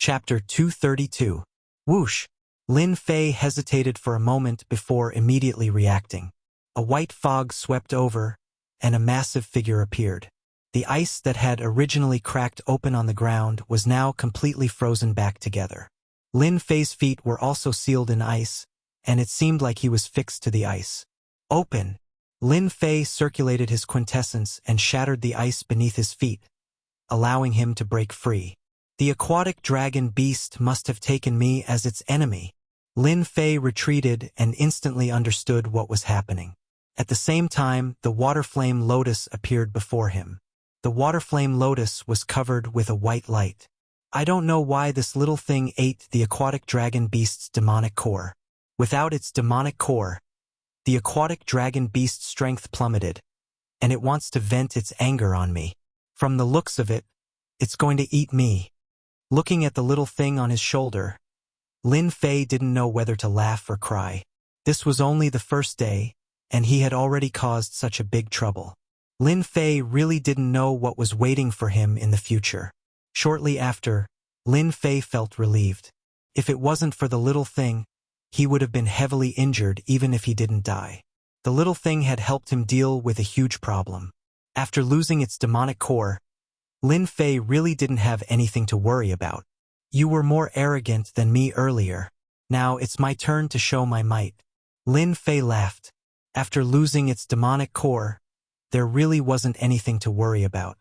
Chapter 232. Whoosh! Lin Fei hesitated for a moment before immediately reacting. A white fog swept over, and a massive figure appeared. The ice that had originally cracked open on the ground was now completely frozen back together. Lin Fei's feet were also sealed in ice, and it seemed like he was fixed to the ice. Open! Lin Fei circulated his quintessence and shattered the ice beneath his feet, allowing him to break free. The aquatic dragon beast must have taken me as its enemy. Lin Fei retreated and instantly understood what was happening. At the same time, the water flame lotus appeared before him. The water flame lotus was covered with a white light. I don't know why this little thing ate the aquatic dragon beast's demonic core. Without its demonic core, the aquatic dragon beast's strength plummeted, and it wants to vent its anger on me. From the looks of it, it's going to eat me. Looking at the little thing on his shoulder, Lin Fei didn't know whether to laugh or cry. This was only the first day, and he had already caused such a big trouble. Lin Fei really didn't know what was waiting for him in the future. Shortly after, Lin Fei felt relieved. If it wasn't for the little thing, he would have been heavily injured even if he didn't die. The little thing had helped him deal with a huge problem. After losing its demonic core, Lin Fei really didn't have anything to worry about. You were more arrogant than me earlier. Now it's my turn to show my might. Lin Fei laughed. After losing its demonic core, there really wasn't anything to worry about.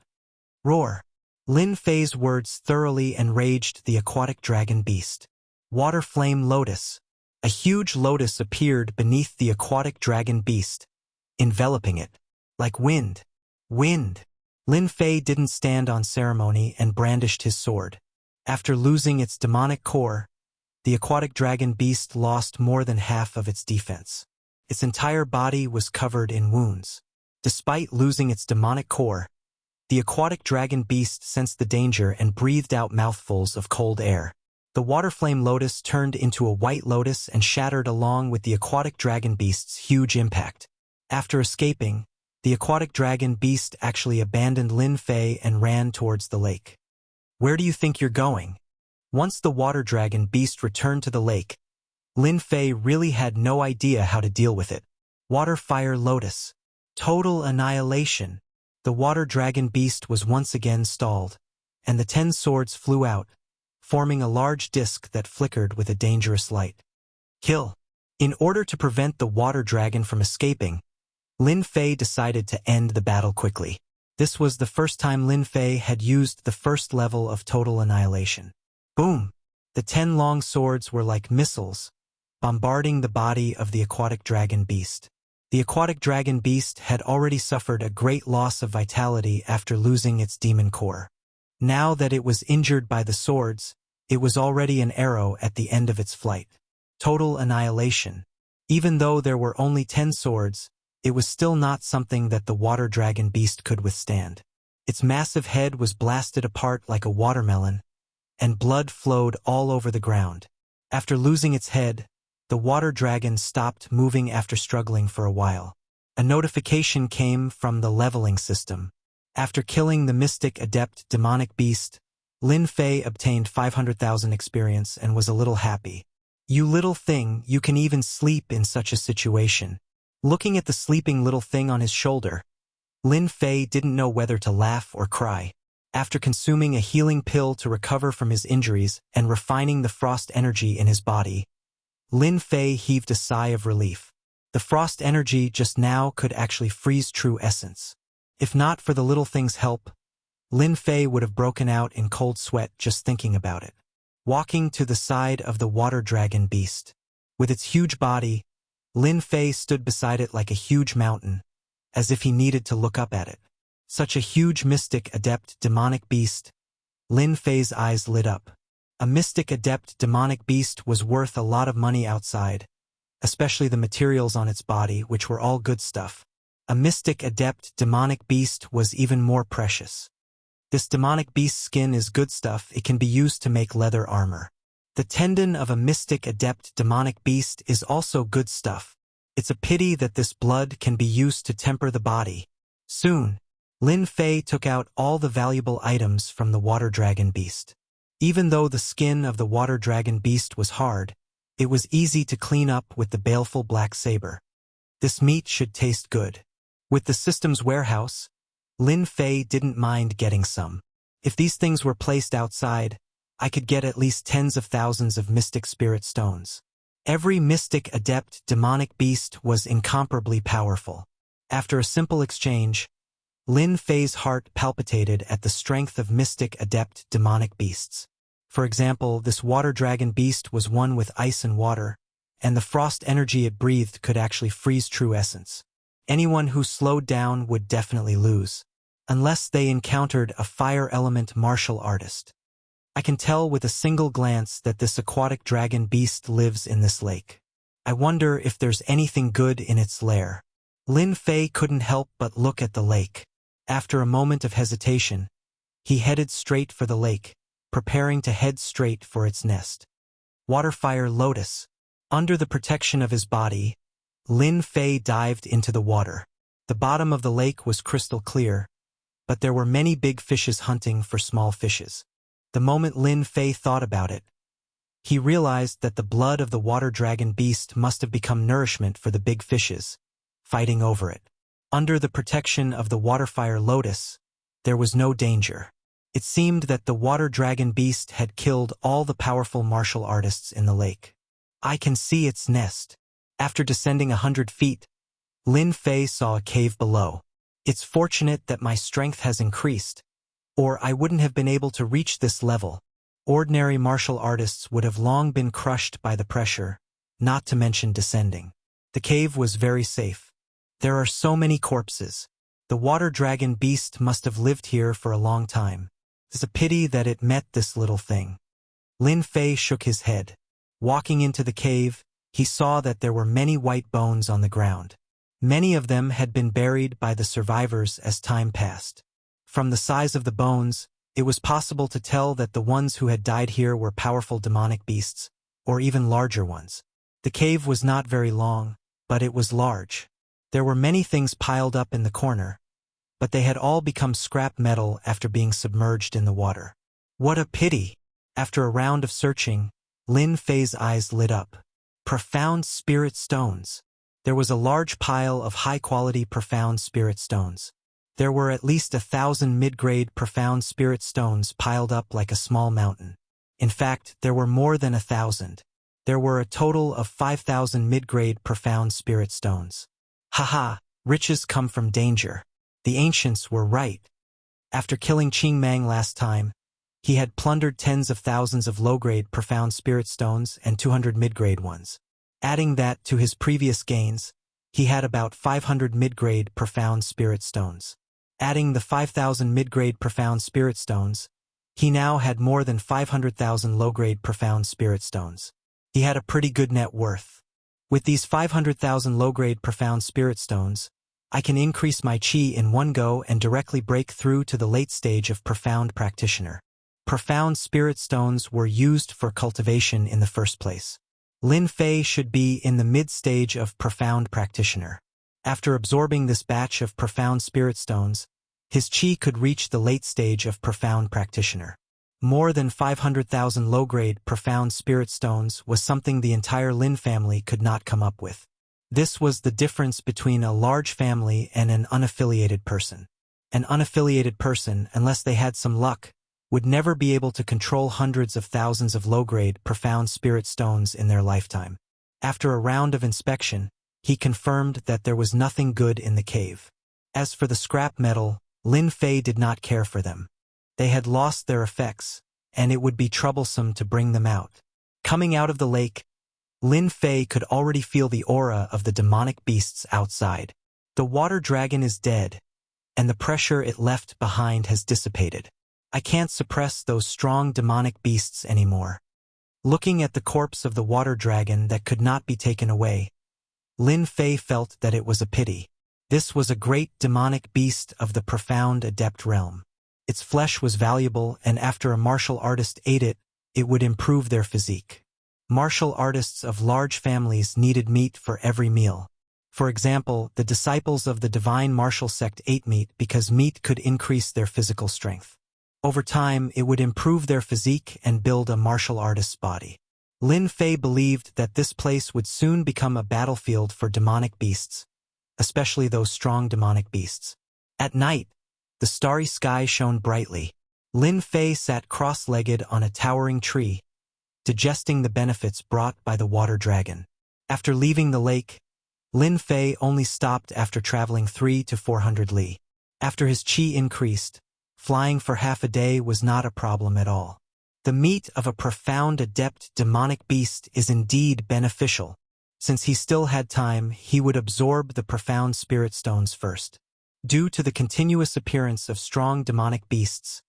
Roar! Lin Fei's words thoroughly enraged the aquatic dragon beast. Water flame lotus. A huge lotus appeared beneath the aquatic dragon beast, enveloping it. Like wind. Wind! Lin Fei didn't stand on ceremony and brandished his sword. After losing its demonic core, the aquatic dragon beast lost more than half of its defense. Its entire body was covered in wounds. Despite losing its demonic core, the aquatic dragon beast sensed the danger and breathed out mouthfuls of cold air. The water flame lotus turned into a white lotus and shattered along with the aquatic dragon beast's huge impact. After escaping, the aquatic dragon beast actually abandoned Lin Fei and ran towards the lake. Where do you think you're going? Once the water dragon beast returned to the lake, Lin Fei really had no idea how to deal with it. Water fire lotus. Total annihilation. The water dragon beast was once again stalled, and the 10 swords flew out, forming a large disc that flickered with a dangerous light. Kill. In order to prevent the water dragon from escaping, Lin Fei decided to end the battle quickly. This was the first time Lin Fei had used the first level of total annihilation. Boom! The 10 long swords were like missiles, bombarding the body of the aquatic dragon beast. The aquatic dragon beast had already suffered a great loss of vitality after losing its demon core. Now that it was injured by the swords, it was already an arrow at the end of its flight. Total annihilation. Even though there were only 10 swords, it was still not something that the water dragon beast could withstand. Its massive head was blasted apart like a watermelon, and blood flowed all over the ground. After losing its head, the water dragon stopped moving after struggling for a while. A notification came from the leveling system. After killing the mystic adept demonic beast, Lin Fei obtained 500,000 experience and was a little happy. You little thing, you can even sleep in such a situation. Looking at the sleeping little thing on his shoulder, Lin Fei didn't know whether to laugh or cry. After consuming a healing pill to recover from his injuries and refining the frost energy in his body, Lin Fei heaved a sigh of relief. The frost energy just now could actually freeze true essence. If not for the little thing's help, Lin Fei would have broken out in cold sweat just thinking about it. Walking to the side of the water dragon beast. With its huge body, Lin Fei stood beside it like a huge mountain, as if he needed to look up at it. Such a huge mystic adept demonic beast. Lin Fei's eyes lit up. A mystic adept demonic beast was worth a lot of money outside, especially the materials on its body, which were all good stuff. A mystic adept demonic beast was even more precious. This demonic beast's skin is good stuff. It can be used to make leather armor. The tendon of a mystic adept demonic beast is also good stuff. It's a pity that this blood can be used to temper the body. Soon, Lin Fei took out all the valuable items from the water dragon beast. Even though the skin of the water dragon beast was hard, it was easy to clean up with the baleful black saber. This meat should taste good. With the system's warehouse, Lin Fei didn't mind getting some. If these things were placed outside, I could get at least tens of thousands of mystic spirit stones. Every mystic adept demonic beast was incomparably powerful. After a simple exchange, Lin Fei's heart palpitated at the strength of mystic adept demonic beasts. For example, this water dragon beast was one with ice and water, and the frost energy it breathed could actually freeze true essence. Anyone who slowed down would definitely lose, unless they encountered a fire element martial artist. I can tell with a single glance that this aquatic dragon beast lives in this lake. I wonder if there's anything good in its lair. Lin Fei couldn't help but look at the lake. After a moment of hesitation, he headed straight for the lake, preparing to head straight for its nest. Waterfire Lotus. Under the protection of his body, Lin Fei dived into the water. The bottom of the lake was crystal clear, but there were many big fishes hunting for small fishes. The moment Lin Fei thought about it, he realized that the blood of the water dragon beast must have become nourishment for the big fishes, fighting over it. Under the protection of the Waterfire Lotus, there was no danger. It seemed that the water dragon beast had killed all the powerful martial artists in the lake. I can see its nest. After descending 100 feet, Lin Fei saw a cave below. It's fortunate that my strength has increased, or I wouldn't have been able to reach this level. Ordinary martial artists would have long been crushed by the pressure, not to mention descending. The cave was very safe. There are so many corpses. The water dragon beast must have lived here for a long time. It's a pity that it met this little thing. Lin Fei shook his head. Walking into the cave, he saw that there were many white bones on the ground. Many of them had been buried by the survivors as time passed. From the size of the bones, it was possible to tell that the ones who had died here were powerful demonic beasts, or even larger ones. The cave was not very long, but it was large. There were many things piled up in the corner, but they had all become scrap metal after being submerged in the water. What a pity! After a round of searching, Lin Fei's eyes lit up. Profound spirit stones. There was a large pile of high-quality profound spirit stones. There were at least 1,000 mid-grade profound spirit stones piled up like a small mountain. In fact, there were more than 1,000. There were a total of 5,000 mid-grade profound spirit stones. Haha, riches come from danger. The ancients were right. After killing Qing Mang last time, he had plundered tens of thousands of low-grade profound spirit stones and 200 mid-grade ones. Adding that to his previous gains, he had about 500 mid-grade profound spirit stones. Adding the 5,000 mid-grade profound spirit stones, he now had more than 500,000 low-grade profound spirit stones. He had a pretty good net worth. With these 500,000 low-grade profound spirit stones, I can increase my qi in one go and directly break through to the late stage of profound practitioner. Profound spirit stones were used for cultivation in the first place. Lin Fei should be in the mid-stage of profound practitioner. After absorbing this batch of profound spirit stones, his qi could reach the late stage of profound practitioner. More than 500,000 low-grade profound spirit stones was something the entire Lin family could not come up with. This was the difference between a large family and an unaffiliated person. An unaffiliated person, unless they had some luck, would never be able to control hundreds of thousands of low-grade profound spirit stones in their lifetime. After a round of inspection, he confirmed that there was nothing good in the cave. As for the scrap metal, Lin Fei did not care for them. They had lost their effects, and it would be troublesome to bring them out. Coming out of the lake, Lin Fei could already feel the aura of the demonic beasts outside. The water dragon is dead, and the pressure it left behind has dissipated. I can't suppress those strong demonic beasts anymore. Looking at the corpse of the water dragon that could not be taken away, Lin Fei felt that it was a pity. This was a great demonic beast of the profound adept realm. Its flesh was valuable, and after a martial artist ate it, it would improve their physique. Martial artists of large families needed meat for every meal. For example, the disciples of the divine martial sect ate meat because meat could increase their physical strength. Over time, it would improve their physique and build a martial artist's body. Lin Fei believed that this place would soon become a battlefield for demonic beasts, especially those strong demonic beasts. At night, the starry sky shone brightly. Lin Fei sat cross-legged on a towering tree, digesting the benefits brought by the water dragon. After leaving the lake, Lin Fei only stopped after traveling 300 to 400 li. After his qi increased, flying for half a day was not a problem at all. The meat of a profound adept demonic beast is indeed beneficial. Since he still had time, he would absorb the profound spirit stones first. Due to the continuous appearance of strong demonic beasts,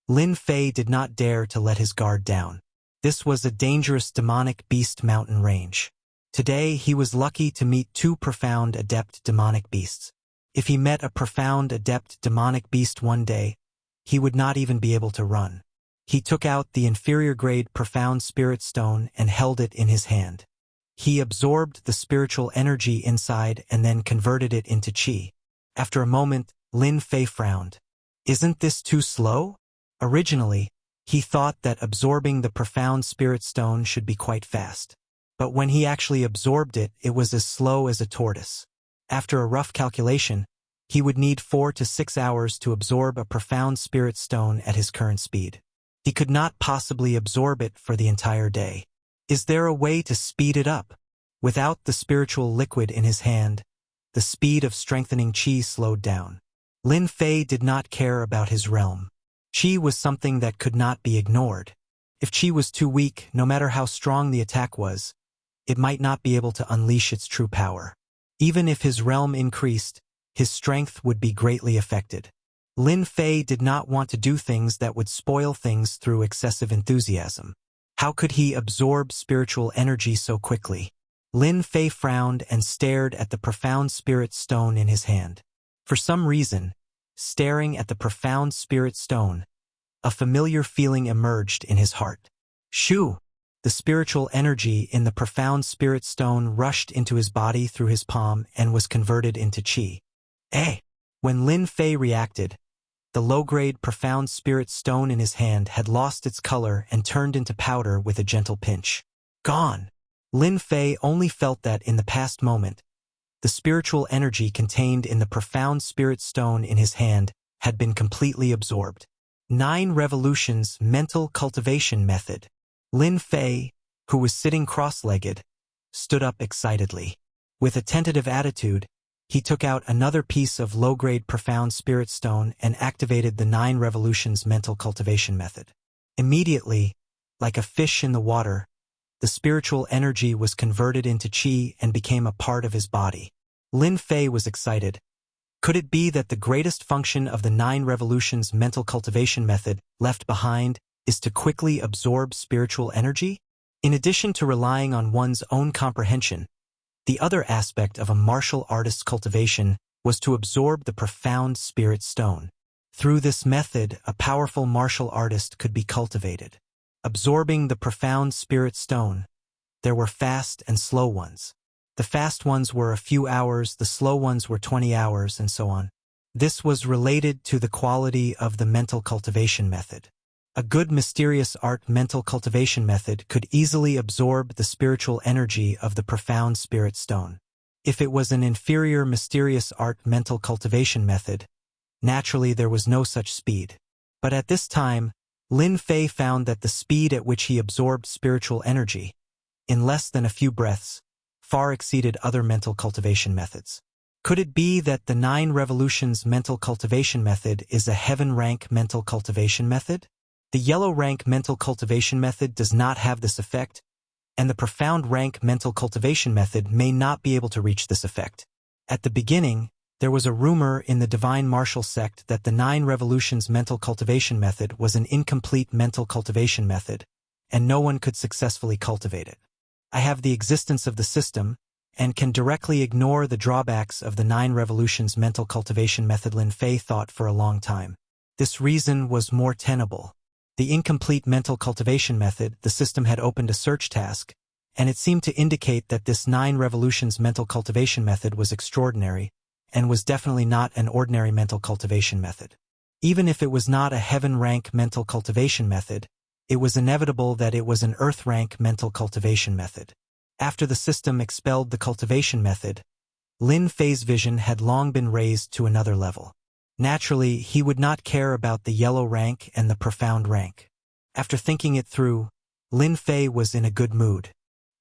Lin Fei did not dare to let his guard down. This was a dangerous demonic beast mountain range. Today, he was lucky to meet 2 profound adept demonic beasts. If he met a profound adept demonic beast one day, he would not even be able to run. He took out the inferior grade profound spirit stone and held it in his hand. He absorbed the spiritual energy inside and then converted it into qi. After a moment, Lin Fei frowned. Isn't this too slow? Originally, he thought that absorbing the profound spirit stone should be quite fast. But when he actually absorbed it, it was as slow as a tortoise. After a rough calculation, he would need 4 to 6 hours to absorb a profound spirit stone at his current speed. He could not possibly absorb it for the entire day. Is there a way to speed it up? Without the spiritual liquid in his hand, the speed of strengthening qi slowed down. Lin Fei did not care about his realm. Qi was something that could not be ignored. If qi was too weak, no matter how strong the attack was, it might not be able to unleash its true power. Even if his realm increased, his strength would be greatly affected. Lin Fei did not want to do things that would spoil things through excessive enthusiasm. How could he absorb spiritual energy so quickly? Lin Fei frowned and stared at the profound spirit stone in his hand. For some reason, staring at the profound spirit stone, a familiar feeling emerged in his heart. Shoo! The spiritual energy in the profound spirit stone rushed into his body through his palm and was converted into qi. When Lin Fei reacted, the low-grade profound spirit stone in his hand had lost its color and turned into powder with a gentle pinch. Gone! Lin Fei only felt that in the past moment, the spiritual energy contained in the profound spirit stone in his hand had been completely absorbed. 9 Revolutions Mental Cultivation Method. Lin Fei, who was sitting cross-legged, stood up excitedly. With a tentative attitude, he took out another piece of low-grade profound spirit stone and activated the 9 Revolutions Mental Cultivation Method. Immediately, like a fish in the water, the spiritual energy was converted into qi and became a part of his body. Lin Fei was excited. Could it be that the greatest function of the 9 Revolutions Mental Cultivation Method left behind is to quickly absorb spiritual energy? In addition to relying on one's own comprehension, the other aspect of a martial artist's cultivation was to absorb the profound spirit stone. Through this method, a powerful martial artist could be cultivated. Absorbing the profound spirit stone, there were fast and slow ones. The fast ones were a few hours, the slow ones were 20 hours, and so on. This was related to the quality of the mental cultivation method. A good mysterious art mental cultivation method could easily absorb the spiritual energy of the profound spirit stone. If it was an inferior mysterious art mental cultivation method, naturally there was no such speed. But at this time, Lin Fei found that the speed at which he absorbed spiritual energy, in less than a few breaths, far exceeded other mental cultivation methods. Could it be that the 9 Revolutions Mental Cultivation Method is a heaven rank mental cultivation method? The yellow rank mental cultivation method does not have this effect, and the profound rank mental cultivation method may not be able to reach this effect. At the beginning, there was a rumor in the divine martial sect that the 9 Revolutions mental cultivation method was an incomplete mental cultivation method, and no one could successfully cultivate it. I have the existence of the system, and can directly ignore the drawbacks of the 9 Revolutions mental cultivation method. Lin Fei thought for a long time. This reason was more tenable. The incomplete mental cultivation method, the system had opened a search task, and it seemed to indicate that this 9 Revolutions mental cultivation method was extraordinary, and was definitely not an ordinary mental cultivation method. Even if it was not a heaven-rank mental cultivation method, it was inevitable that it was an earth-rank mental cultivation method. After the system expelled the cultivation method, Lin Fei's vision had long been raised to another level. Naturally, he would not care about the yellow rank and the profound rank. After thinking it through, Lin Fei was in a good mood.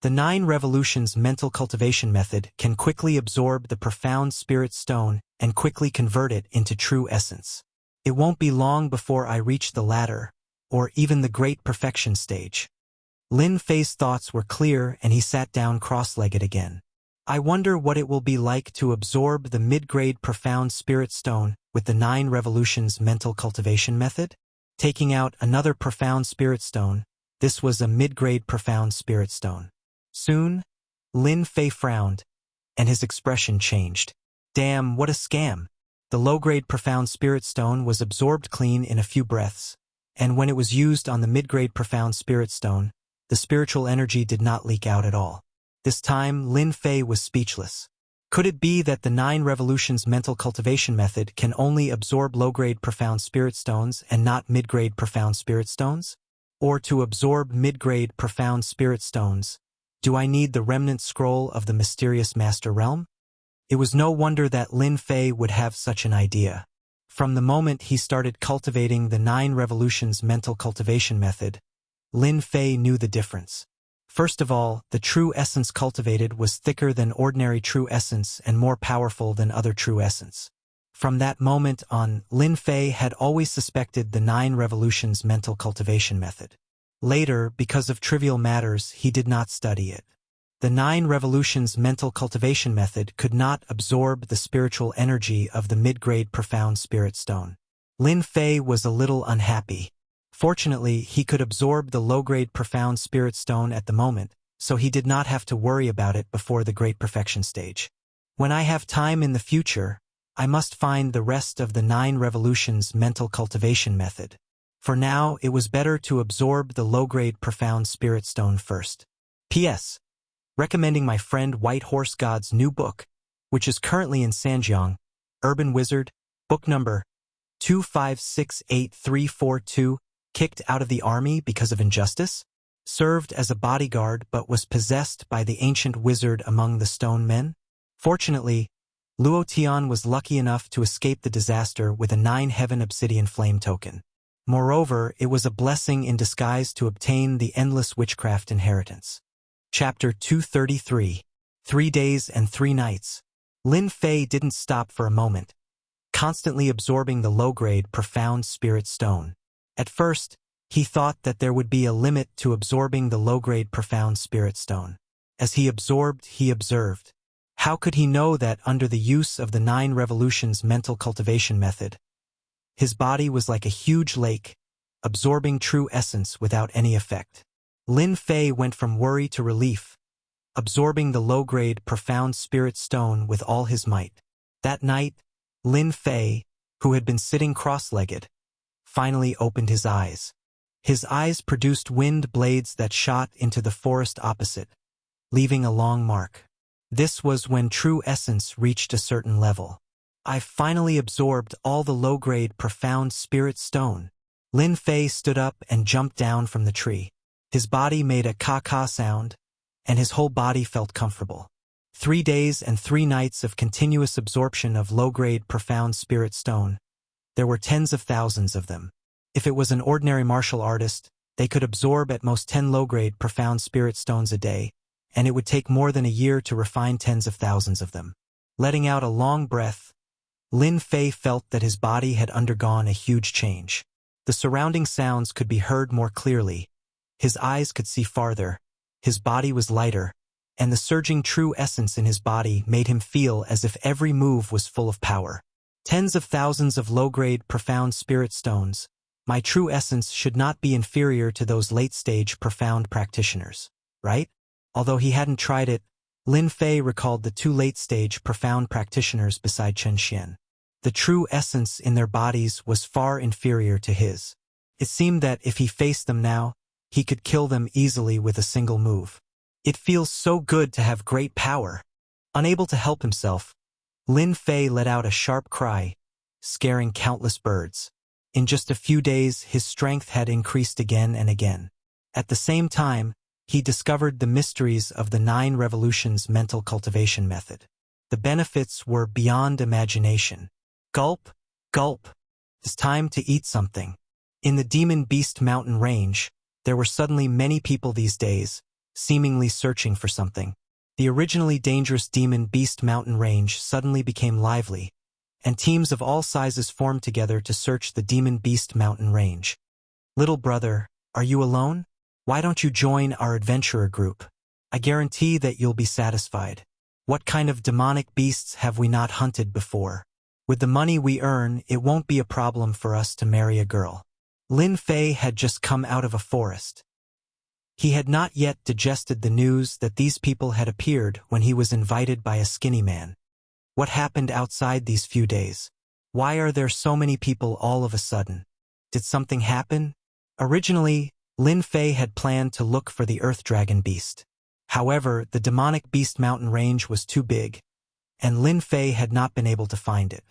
The 9 revolutions mental cultivation method can quickly absorb the profound spirit stone and quickly convert it into true essence. It won't be long before I reach the ladder, or even the great perfection stage. Lin Fei's thoughts were clear and he sat down cross-legged again. I wonder what it will be like to absorb the mid-grade profound spirit stone with the 9 revolutions mental cultivation method. Taking out another profound spirit stone, this was a mid-grade profound spirit stone. Soon, Lin Fei frowned, and his expression changed. Damn, what a scam! The low-grade profound spirit stone was absorbed clean in a few breaths, and when it was used on the mid-grade profound spirit stone, the spiritual energy did not leak out at all. This time, Lin Fei was speechless. Could it be that the 9 revolutions mental cultivation method can only absorb low-grade profound spirit stones and not mid-grade profound spirit stones? Or to absorb mid-grade profound spirit stones, do I need the remnant scroll of the mysterious master realm? It was no wonder that Lin Fei would have such an idea. From the moment he started cultivating the 9 revolutions mental cultivation method, Lin Fei knew the difference. First of all, the true essence cultivated was thicker than ordinary true essence and more powerful than other true essence. From that moment on, Lin Fei had always suspected the 9 revolutions mental cultivation method. Later, because of trivial matters, he did not study it. The 9 revolutions mental cultivation method could not absorb the spiritual energy of the mid-grade profound spirit stone. Lin Fei was a little unhappy. Fortunately, he could absorb the low-grade profound spirit stone at the moment, so he did not have to worry about it before the great perfection stage. When I have time in the future, I must find the rest of the 9 revolutions mental cultivation method. For now, it was better to absorb the low-grade profound spirit stone first. P.S. Recommending my friend White Horse God's new book, which is currently in Sanjiang, Urban Wizard, book number 2568342, kicked out of the army because of injustice, served as a bodyguard but was possessed by the ancient wizard among the stone men. Fortunately, Luo Tian was lucky enough to escape the disaster with a 9-heaven obsidian flame token. Moreover, it was a blessing in disguise to obtain the endless witchcraft inheritance. Chapter 233. 3 Days and 3 Nights. Lin Fei didn't stop for a moment, constantly absorbing the low-grade profound spirit stone. At first, he thought that there would be a limit to absorbing the low-grade profound spirit stone. As he absorbed, he observed. How could he know that under the use of the 9 revolutions mental cultivation method, his body was like a huge lake, absorbing true essence without any effect? Lin Fei went from worry to relief, absorbing the low-grade profound spirit stone with all his might. That night, Lin Fei, who had been sitting cross-legged, finally opened his eyes. His eyes produced wind blades that shot into the forest opposite, leaving a long mark. This was when true essence reached a certain level. I've finally absorbed all the low-grade profound spirit stone. Lin Fei stood up and jumped down from the tree. His body made a ka-ka sound, and his whole body felt comfortable. 3 days and 3 nights of continuous absorption of low-grade profound spirit stone. There were tens of thousands of them. If it was an ordinary martial artist, they could absorb at most 10 low-grade profound spirit stones a day, and it would take more than a year to refine tens of thousands of them. Letting out a long breath, Lin Fei felt that his body had undergone a huge change. The surrounding sounds could be heard more clearly. His eyes could see farther. His body was lighter, and the surging true essence in his body made him feel as if every move was full of power. Tens of thousands of low-grade profound spirit stones. My true essence should not be inferior to those late-stage profound practitioners, right? Although he hadn't tried it, Lin Fei recalled the 2 late-stage profound practitioners beside Chen Xian. The true essence in their bodies was far inferior to his. It seemed that if he faced them now, he could kill them easily with a single move. It feels so good to have great power. Unable to help himself, Lin Fei let out a sharp cry, scaring countless birds. In just a few days, his strength had increased again and again. At the same time, he discovered the mysteries of the 9 revolutions mental cultivation method. The benefits were beyond imagination. Gulp, gulp. It's time to eat something. In the Demon Beast mountain range, there were suddenly many people these days, seemingly searching for something. The originally dangerous Demon Beast mountain range suddenly became lively, and teams of all sizes formed together to search the Demon Beast mountain range. Little brother, are you alone? Why don't you join our adventurer group? I guarantee that you'll be satisfied. What kind of demonic beasts have we not hunted before? With the money we earn, it won't be a problem for us to marry a girl. Lin Fei had just come out of a forest. He had not yet digested the news that these people had appeared when he was invited by a skinny man. What happened outside these few days? Why are there so many people all of a sudden? Did something happen? Originally, Lin Fei had planned to look for the Earth Dragon Beast. However, the demonic beast mountain range was too big, and Lin Fei had not been able to find it.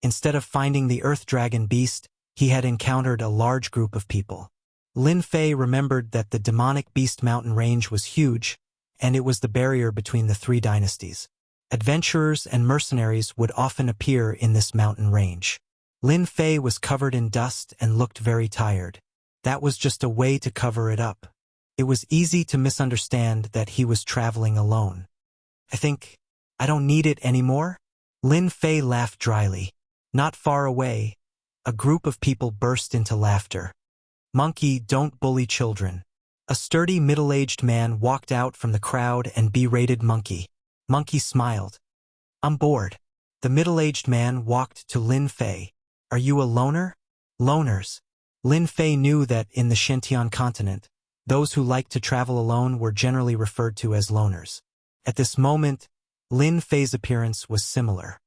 Instead of finding the Earth Dragon Beast, he had encountered a large group of people. Lin Fei remembered that the demonic beast mountain range was huge, and it was the barrier between the 3 dynasties. Adventurers and mercenaries would often appear in this mountain range. Lin Fei was covered in dust and looked very tired. That was just a way to cover it up. It was easy to misunderstand that he was traveling alone. I don't need it anymore? Lin Fei laughed dryly. Not far away, a group of people burst into laughter. Monkey, don't bully children. A sturdy middle-aged man walked out from the crowd and berated Monkey. Monkey smiled. I'm bored. The middle-aged man walked to Lin Fei. Are you a loner? Loners. Lin Fei knew that in the Shentian continent, those who liked to travel alone were generally referred to as loners. At this moment, Lin Fei's appearance was similar.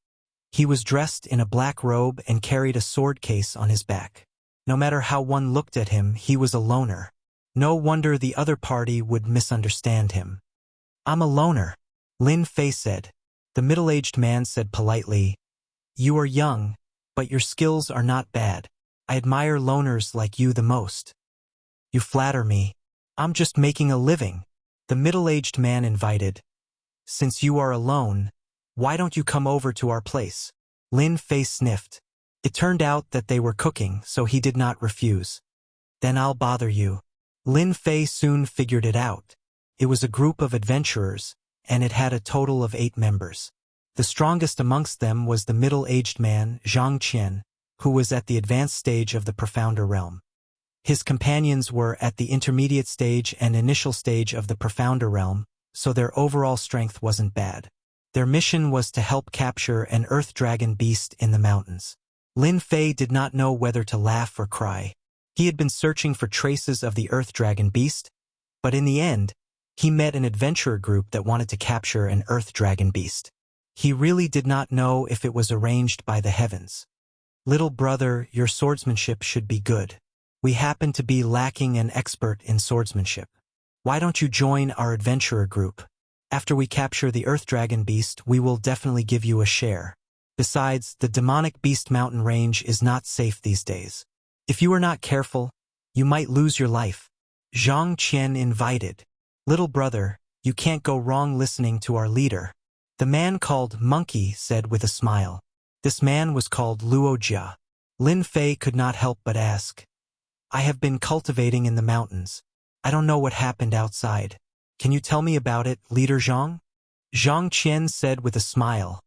He was dressed in a black robe and carried a sword case on his back. No matter how one looked at him, he was a loner. No wonder the other party would misunderstand him. I'm a loner, Lin Fei said. The middle-aged man said politely, You are young, but your skills are not bad. I admire loners like you the most. You flatter me. I'm just making a living, the middle-aged man invited. Since you are alone, why don't you come over to our place? Lin Fei sniffed. It turned out that they were cooking, so he did not refuse. Then I'll bother you. Lin Fei soon figured it out. It was a group of adventurers, and it had a total of 8 members. The strongest amongst them was the middle-aged man, Zhang Qian, who was at the advanced stage of the profounder realm. His companions were at the intermediate stage and initial stage of the profounder realm, so their overall strength wasn't bad. Their mission was to help capture an Earth Dragon Beast in the mountains. Lin Fei did not know whether to laugh or cry. He had been searching for traces of the Earth Dragon Beast, but in the end, he met an adventurer group that wanted to capture an Earth Dragon Beast. He really did not know if it was arranged by the heavens. Little brother, your swordsmanship should be good. We happen to be lacking an expert in swordsmanship. Why don't you join our adventurer group? After we capture the Earth Dragon Beast, we will definitely give you a share. Besides, the demonic beast mountain range is not safe these days. If you are not careful, you might lose your life. Zhang Qian invited. Little brother, you can't go wrong listening to our leader. The man called Monkey said with a smile. This man was called Wuxia. Lin Fei could not help but ask. I have been cultivating in the mountains. I don't know what happened outside. Can you tell me about it, Leader Zhang? Zhang Qian said with a smile.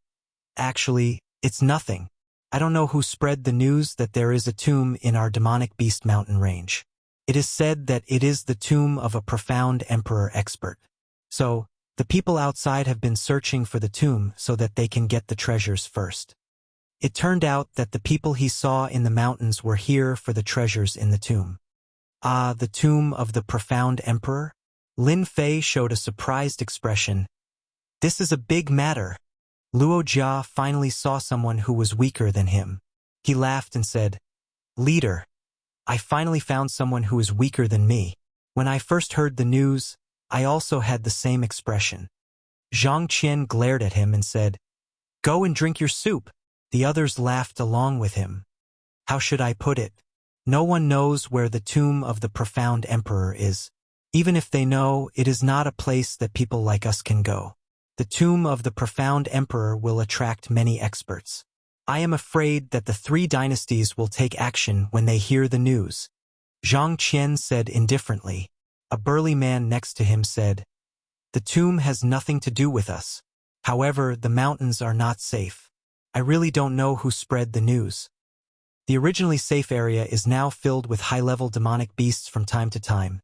Actually, it's nothing. I don't know who spread the news that there is a tomb in our demonic beast mountain range. It is said that it is the tomb of a profound emperor expert. So, the people outside have been searching for the tomb so that they can get the treasures first. It turned out that the people he saw in the mountains were here for the treasures in the tomb. Ah, the tomb of the profound emperor? Lin Fei showed a surprised expression. This is a big matter. Luo Jia finally saw someone who was weaker than him. He laughed and said, Leader, I finally found someone who is weaker than me. When I first heard the news, I also had the same expression. Zhang Qian glared at him and said, Go and drink your soup. The others laughed along with him. How should I put it? No one knows where the tomb of the profound emperor is. Even if they know, it is not a place that people like us can go. The tomb of the profound emperor will attract many experts. I am afraid that the three dynasties will take action when they hear the news. Zhang Qian said indifferently. A burly man next to him said, "The tomb has nothing to do with us. However, the mountains are not safe. I really don't know who spread the news." The originally safe area is now filled with high-level demonic beasts from time to time.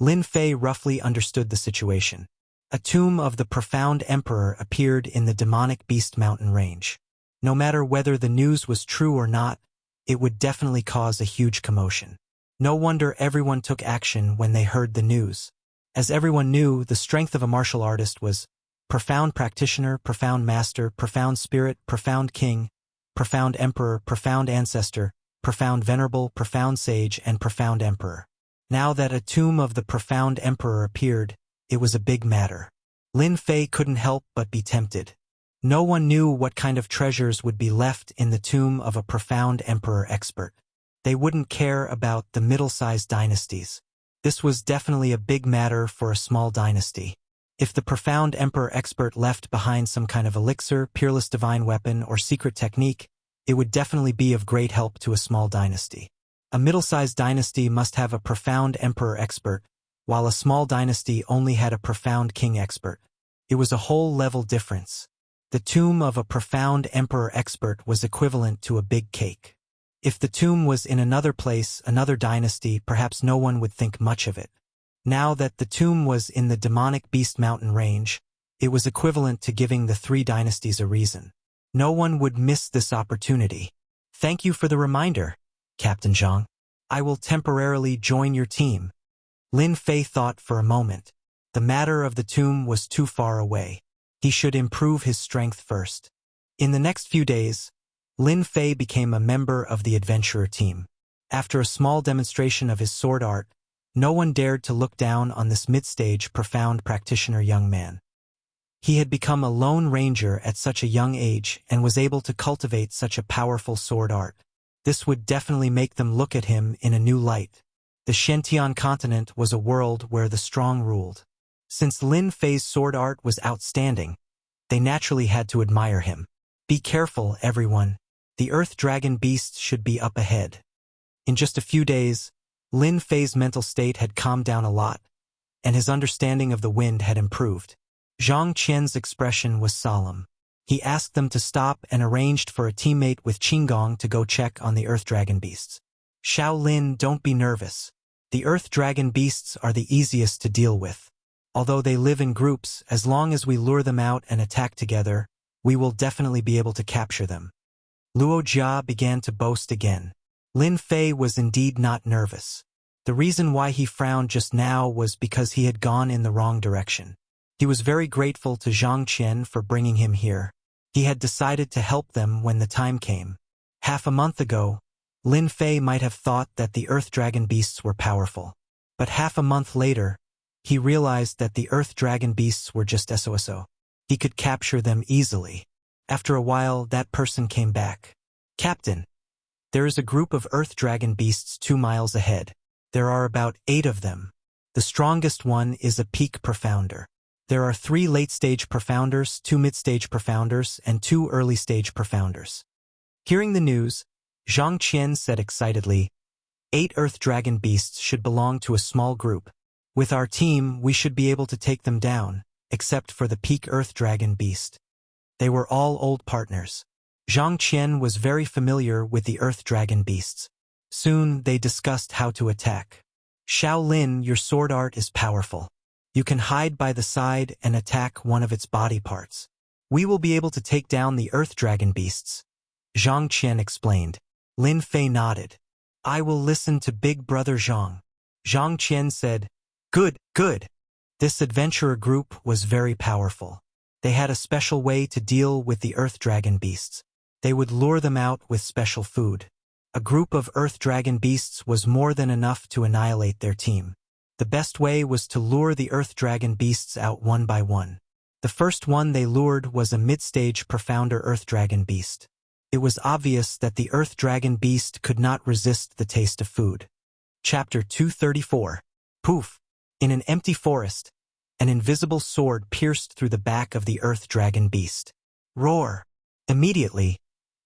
Lin Fei roughly understood the situation. A tomb of the profound emperor appeared in the demonic beast mountain range. No matter whether the news was true or not, it would definitely cause a huge commotion. No wonder everyone took action when they heard the news. As everyone knew, the strength of a martial artist was profound practitioner, profound master, profound spirit, profound king, profound emperor, profound ancestor, profound venerable, profound sage, and profound emperor. Now that a tomb of the profound emperor appeared, it was a big matter. Lin Fei couldn't help but be tempted. No one knew what kind of treasures would be left in the tomb of a profound emperor expert. They wouldn't care about the middle-sized dynasties. This was definitely a big matter for a small dynasty. If the profound emperor expert left behind some kind of elixir, peerless divine weapon, or secret technique, it would definitely be of great help to a small dynasty. A middle-sized dynasty must have a profound emperor expert, while a small dynasty only had a profound king expert. It was a whole level difference. The tomb of a profound emperor expert was equivalent to a big cake. If the tomb was in another place, another dynasty, perhaps no one would think much of it. Now that the tomb was in the demonic beast mountain range, it was equivalent to giving the three dynasties a reason. No one would miss this opportunity. Thank you for the reminder, Captain Zhang. I will temporarily join your team. Lin Fei thought for a moment. The matter of the tomb was too far away. He should improve his strength first. In the next few days, Lin Fei became a member of the adventurer team. After a small demonstration of his sword art, no one dared to look down on this mid-stage profound practitioner young man. He had become a lone ranger at such a young age and was able to cultivate such a powerful sword art. This would definitely make them look at him in a new light. The Shentian continent was a world where the strong ruled. Since Lin Fei's sword art was outstanding, they naturally had to admire him. Be careful, everyone. The Earth Dragon beasts should be up ahead. In just a few days, Lin Fei's mental state had calmed down a lot, and his understanding of the wind had improved. Zhang Qian's expression was solemn. He asked them to stop and arranged for a teammate with Qinggong to go check on the Earth Dragon beasts. Shaolin, don't be nervous. The Earth Dragon beasts are the easiest to deal with. Although they live in groups, as long as we lure them out and attack together, we will definitely be able to capture them. Luo Jia began to boast again. Lin Fei was indeed not nervous. The reason why he frowned just now was because he had gone in the wrong direction. He was very grateful to Zhang Qian for bringing him here. He had decided to help them when the time came. Half a month ago, Lin Fei might have thought that the Earth Dragon beasts were powerful. But half a month later, he realized that the Earth Dragon beasts were just SOSO. He could capture them easily. After a while, that person came back. Captain, there is a group of Earth Dragon beasts 2 miles ahead. There are about 8 of them. The strongest one is a peak profounder. There are 3 late-stage profounders, 2 mid-stage profounders, and 2 early-stage profounders. Hearing the news, Zhang Qian said excitedly, 8 Earth Dragon beasts should belong to a small group. With our team, we should be able to take them down, except for the peak Earth Dragon beast. They were all old partners. Zhang Qian was very familiar with the Earth Dragon beasts. Soon, they discussed how to attack. Shaolin, your sword art is powerful. You can hide by the side and attack one of its body parts. We will be able to take down the Earth Dragon beasts. Zhang Qian explained. Lin Fei nodded. I will listen to Big Brother Zhang. Zhang Qian said, Good, good. This adventurer group was very powerful. They had a special way to deal with the Earth Dragon beasts. They would lure them out with special food. A group of Earth Dragon beasts was more than enough to annihilate their team. The best way was to lure the Earth Dragon beasts out one by one. The first one they lured was a mid-stage profounder Earth Dragon beast. It was obvious that the Earth Dragon Beast could not resist the taste of food. Chapter 234. Poof! In an empty forest, an invisible sword pierced through the back of the Earth Dragon Beast. Roar! Immediately,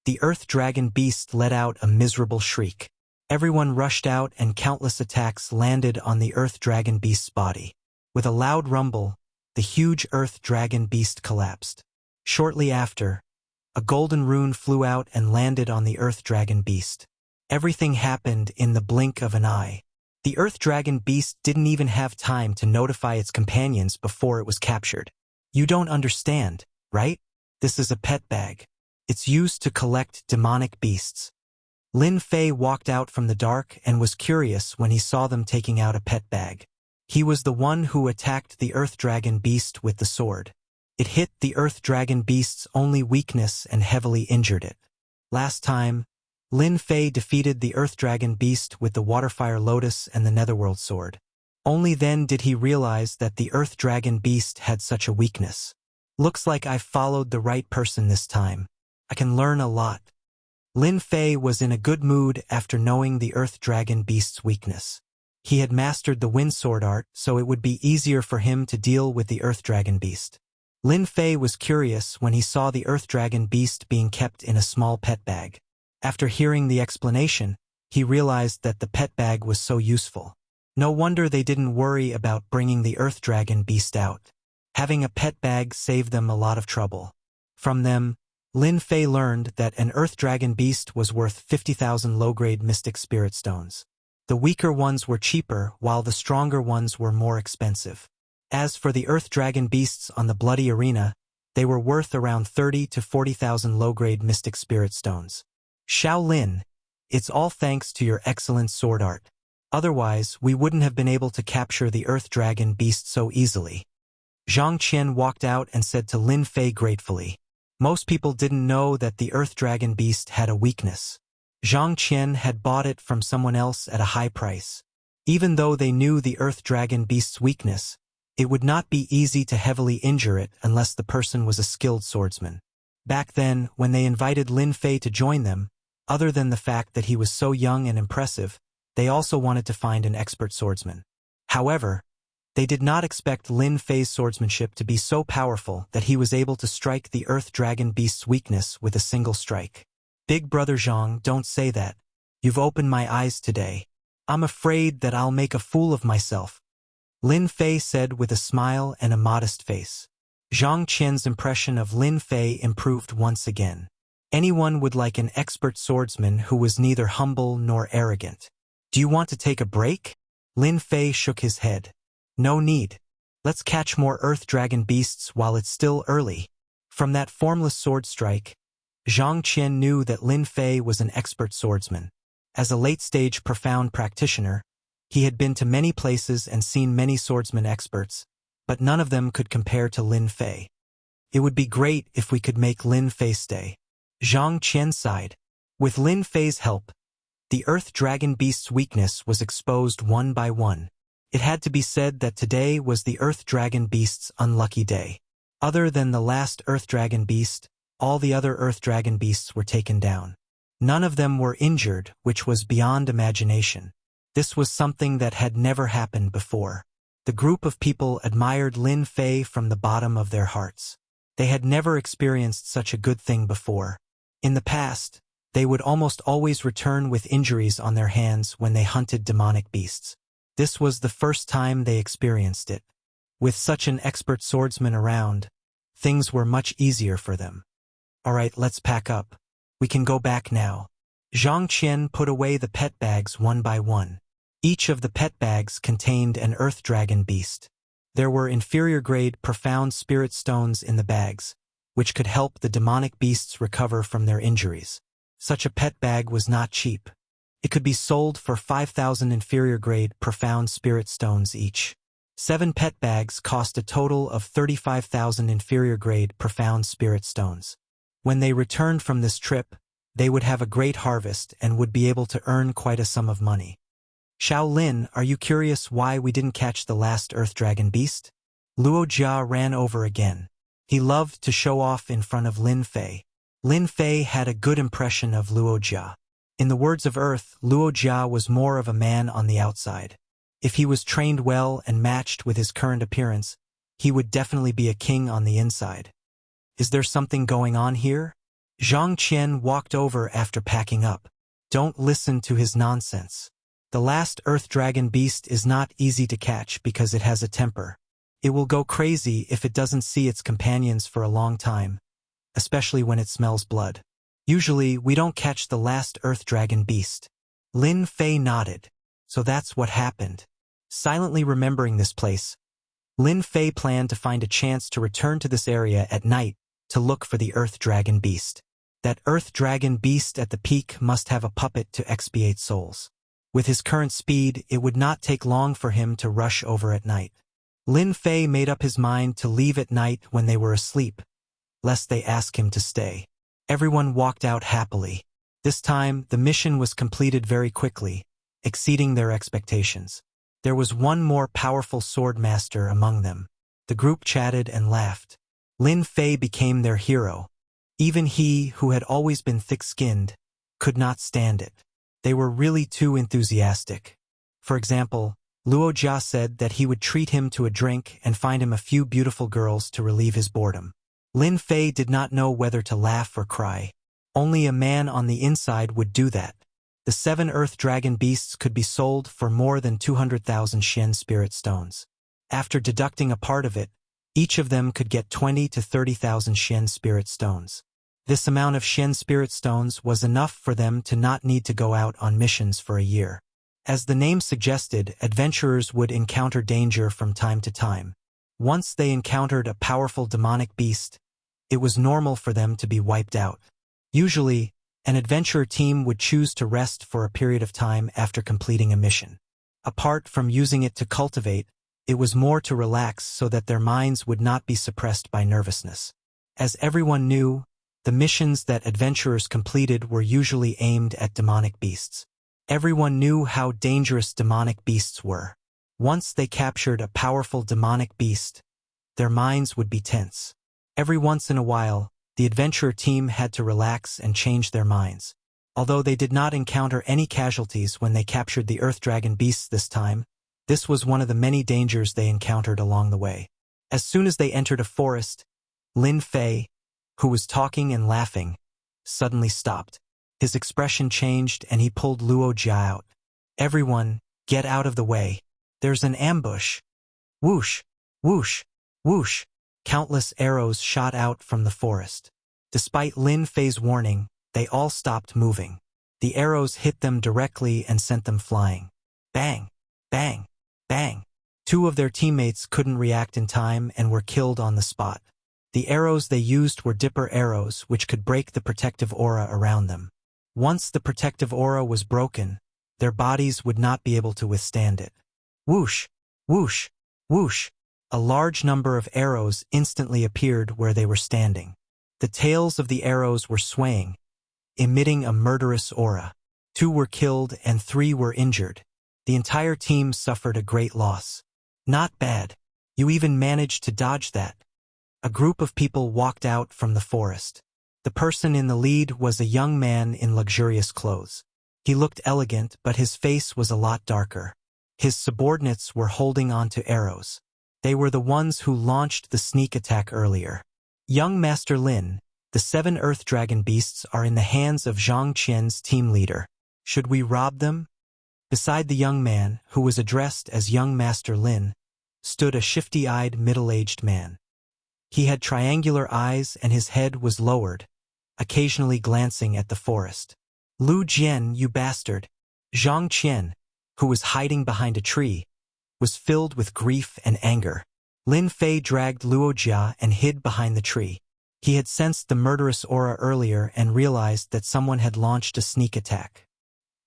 the Earth Dragon Beast let out a miserable shriek. Everyone rushed out and countless attacks landed on the Earth Dragon Beast's body. With a loud rumble, the huge Earth Dragon Beast collapsed. Shortly after, a golden rune flew out and landed on the Earth Dragon Beast. Everything happened in the blink of an eye. The Earth Dragon Beast didn't even have time to notify its companions before it was captured. You don't understand, right? This is a pet bag. It's used to collect demonic beasts. Lin Fei walked out from the dark and was curious when he saw them taking out a pet bag. He was the one who attacked the Earth Dragon Beast with the sword. It hit the Earth Dragon Beast's only weakness and heavily injured it. Last time, Lin Fei defeated the Earth Dragon Beast with the Waterfire Lotus and the Netherworld Sword. Only then did he realize that the Earth Dragon Beast had such a weakness. Looks like I've followed the right person this time. I can learn a lot. Lin Fei was in a good mood after knowing the Earth Dragon Beast's weakness. He had mastered the Wind Sword art, so it would be easier for him to deal with the Earth Dragon Beast. Lin Fei was curious when he saw the Earth Dragon Beast being kept in a small pet bag. After hearing the explanation, he realized that the pet bag was so useful. No wonder they didn't worry about bringing the Earth Dragon Beast out. Having a pet bag saved them a lot of trouble. From them, Lin Fei learned that an Earth Dragon Beast was worth 50,000 low-grade Mystic Spirit Stones. The weaker ones were cheaper, while the stronger ones were more expensive. As for the Earth Dragon Beasts on the Bloody Arena, they were worth around 30 to 40,000 low-grade Mystic Spirit Stones. Xiao Lin, it's all thanks to your excellent sword art. Otherwise, we wouldn't have been able to capture the Earth Dragon Beast so easily. Zhang Qian walked out and said to Lin Fei gratefully. Most people didn't know that the Earth Dragon Beast had a weakness. Zhang Qian had bought it from someone else at a high price. Even though they knew the Earth Dragon Beast's weakness, it would not be easy to heavily injure it unless the person was a skilled swordsman. Back then, when they invited Lin Fei to join them, other than the fact that he was so young and impressive, they also wanted to find an expert swordsman. However, they did not expect Lin Fei's swordsmanship to be so powerful that he was able to strike the Earth Dragon Beast's weakness with a single strike. Big brother Zhang, don't say that. You've opened my eyes today. I'm afraid that I'll make a fool of myself, Lin Fei said with a smile and a modest face. Zhang Qian's impression of Lin Fei improved once again. Anyone would like an expert swordsman who was neither humble nor arrogant. Do you want to take a break? Lin Fei shook his head. No need. Let's catch more Earth Dragon Beasts while it's still early. From that formless sword strike, Zhang Qian knew that Lin Fei was an expert swordsman. As a late-stage profound practitioner, he had been to many places and seen many swordsman experts, but none of them could compare to Lin Fei. It would be great if we could make Lin Fei stay. Zhang Qian sighed. With Lin Fei's help, the Earth Dragon Beast's weakness was exposed one by one. It had to be said that today was the Earth Dragon Beast's unlucky day. Other than the last Earth Dragon Beast, all the other Earth Dragon Beasts were taken down. None of them were injured, which was beyond imagination. This was something that had never happened before. The group of people admired Lin Fei from the bottom of their hearts. They had never experienced such a good thing before. In the past, they would almost always return with injuries on their hands when they hunted demonic beasts. This was the first time they experienced it. With such an expert swordsman around, things were much easier for them. All right, let's pack up. We can go back now. Zhang Qian put away the pet bags one by one. Each of the pet bags contained an Earth Dragon Beast. There were inferior-grade profound spirit stones in the bags, which could help the demonic beasts recover from their injuries. Such a pet bag was not cheap. It could be sold for 5,000 inferior-grade profound spirit stones each. 7 pet bags cost a total of 35,000 inferior-grade profound spirit stones. When they returned from this trip, they would have a great harvest and would be able to earn quite a sum of money. Xiao Lin, are you curious why we didn't catch the last Earth Dragon Beast? Luo Jia ran over again. He loved to show off in front of Lin Fei. Lin Fei had a good impression of Luo Jia. In the words of Earth, Luo Jia was more of a man on the outside. If he was trained well and matched with his current appearance, he would definitely be a king on the inside. Is there something going on here? Zhang Qian walked over after packing up. Don't listen to his nonsense. The last Earth Dragon beast is not easy to catch because it has a temper. It will go crazy if it doesn't see its companions for a long time, especially when it smells blood. Usually, we don't catch the last Earth Dragon beast. Lin Fei nodded. So that's what happened. Silently remembering this place, Lin Fei planned to find a chance to return to this area at night to look for the Earth Dragon beast. That Earth Dragon beast at the peak must have a puppet to expiate souls. With his current speed, it would not take long for him to rush over at night. Lin Fei made up his mind to leave at night when they were asleep, lest they ask him to stay. Everyone walked out happily. This time, the mission was completed very quickly, exceeding their expectations. There was one more powerful sword master among them. The group chatted and laughed. Lin Fei became their hero. Even he, who had always been thick-skinned, could not stand it. They were really too enthusiastic. For example, Luo Jia said that he would treat him to a drink and find him a few beautiful girls to relieve his boredom. Lin Fei did not know whether to laugh or cry. Only a man on the inside would do that. The 7 Earth Dragon beasts could be sold for more than 200,000 Shen spirit stones. After deducting a part of it, each of them could get 20 to 30,000 Shen spirit stones. This amount of Shen spirit stones was enough for them to not need to go out on missions for a year. As the name suggested, adventurers would encounter danger from time to time. Once they encountered a powerful demonic beast, it was normal for them to be wiped out. Usually, an adventurer team would choose to rest for a period of time after completing a mission. Apart from using it to cultivate, it was more to relax so that their minds would not be suppressed by nervousness. As everyone knew, the missions that adventurers completed were usually aimed at demonic beasts. Everyone knew how dangerous demonic beasts were. Once they captured a powerful demonic beast, their minds would be tense. Every once in a while, the adventurer team had to relax and change their minds. Although they did not encounter any casualties when they captured the Earth Dragon beasts this time, this was one of the many dangers they encountered along the way. As soon as they entered a forest, Lin Fei, who was talking and laughing, suddenly stopped. His expression changed and he pulled Luo Jia out. Everyone, get out of the way. There's an ambush. Whoosh, whoosh, whoosh. Countless arrows shot out from the forest. Despite Lin Fei's warning, they all stopped moving. The arrows hit them directly and sent them flying. Bang, bang, bang. 2 of their teammates couldn't react in time and were killed on the spot. The arrows they used were dipper arrows which could break the protective aura around them. Once the protective aura was broken, their bodies would not be able to withstand it. Whoosh, whoosh, whoosh. A large number of arrows instantly appeared where they were standing. The tails of the arrows were swaying, emitting a murderous aura. 2 were killed and 3 were injured. The entire team suffered a great loss. Not bad. You even managed to dodge that. A group of people walked out from the forest. The person in the lead was a young man in luxurious clothes. He looked elegant, but his face was a lot darker. His subordinates were holding on to arrows. They were the ones who launched the sneak attack earlier. Young Master Lin, the 7 Earth Dragon beasts are in the hands of Zhang Qian's team leader. Should we rob them? Beside the young man, who was addressed as Young Master Lin, stood a shifty-eyed middle-aged man. He had triangular eyes and his head was lowered, occasionally glancing at the forest. Lu Jian, you bastard! Zhang Qian, who was hiding behind a tree, was filled with grief and anger. Lin Fei dragged Luo Jia and hid behind the tree. He had sensed the murderous aura earlier and realized that someone had launched a sneak attack.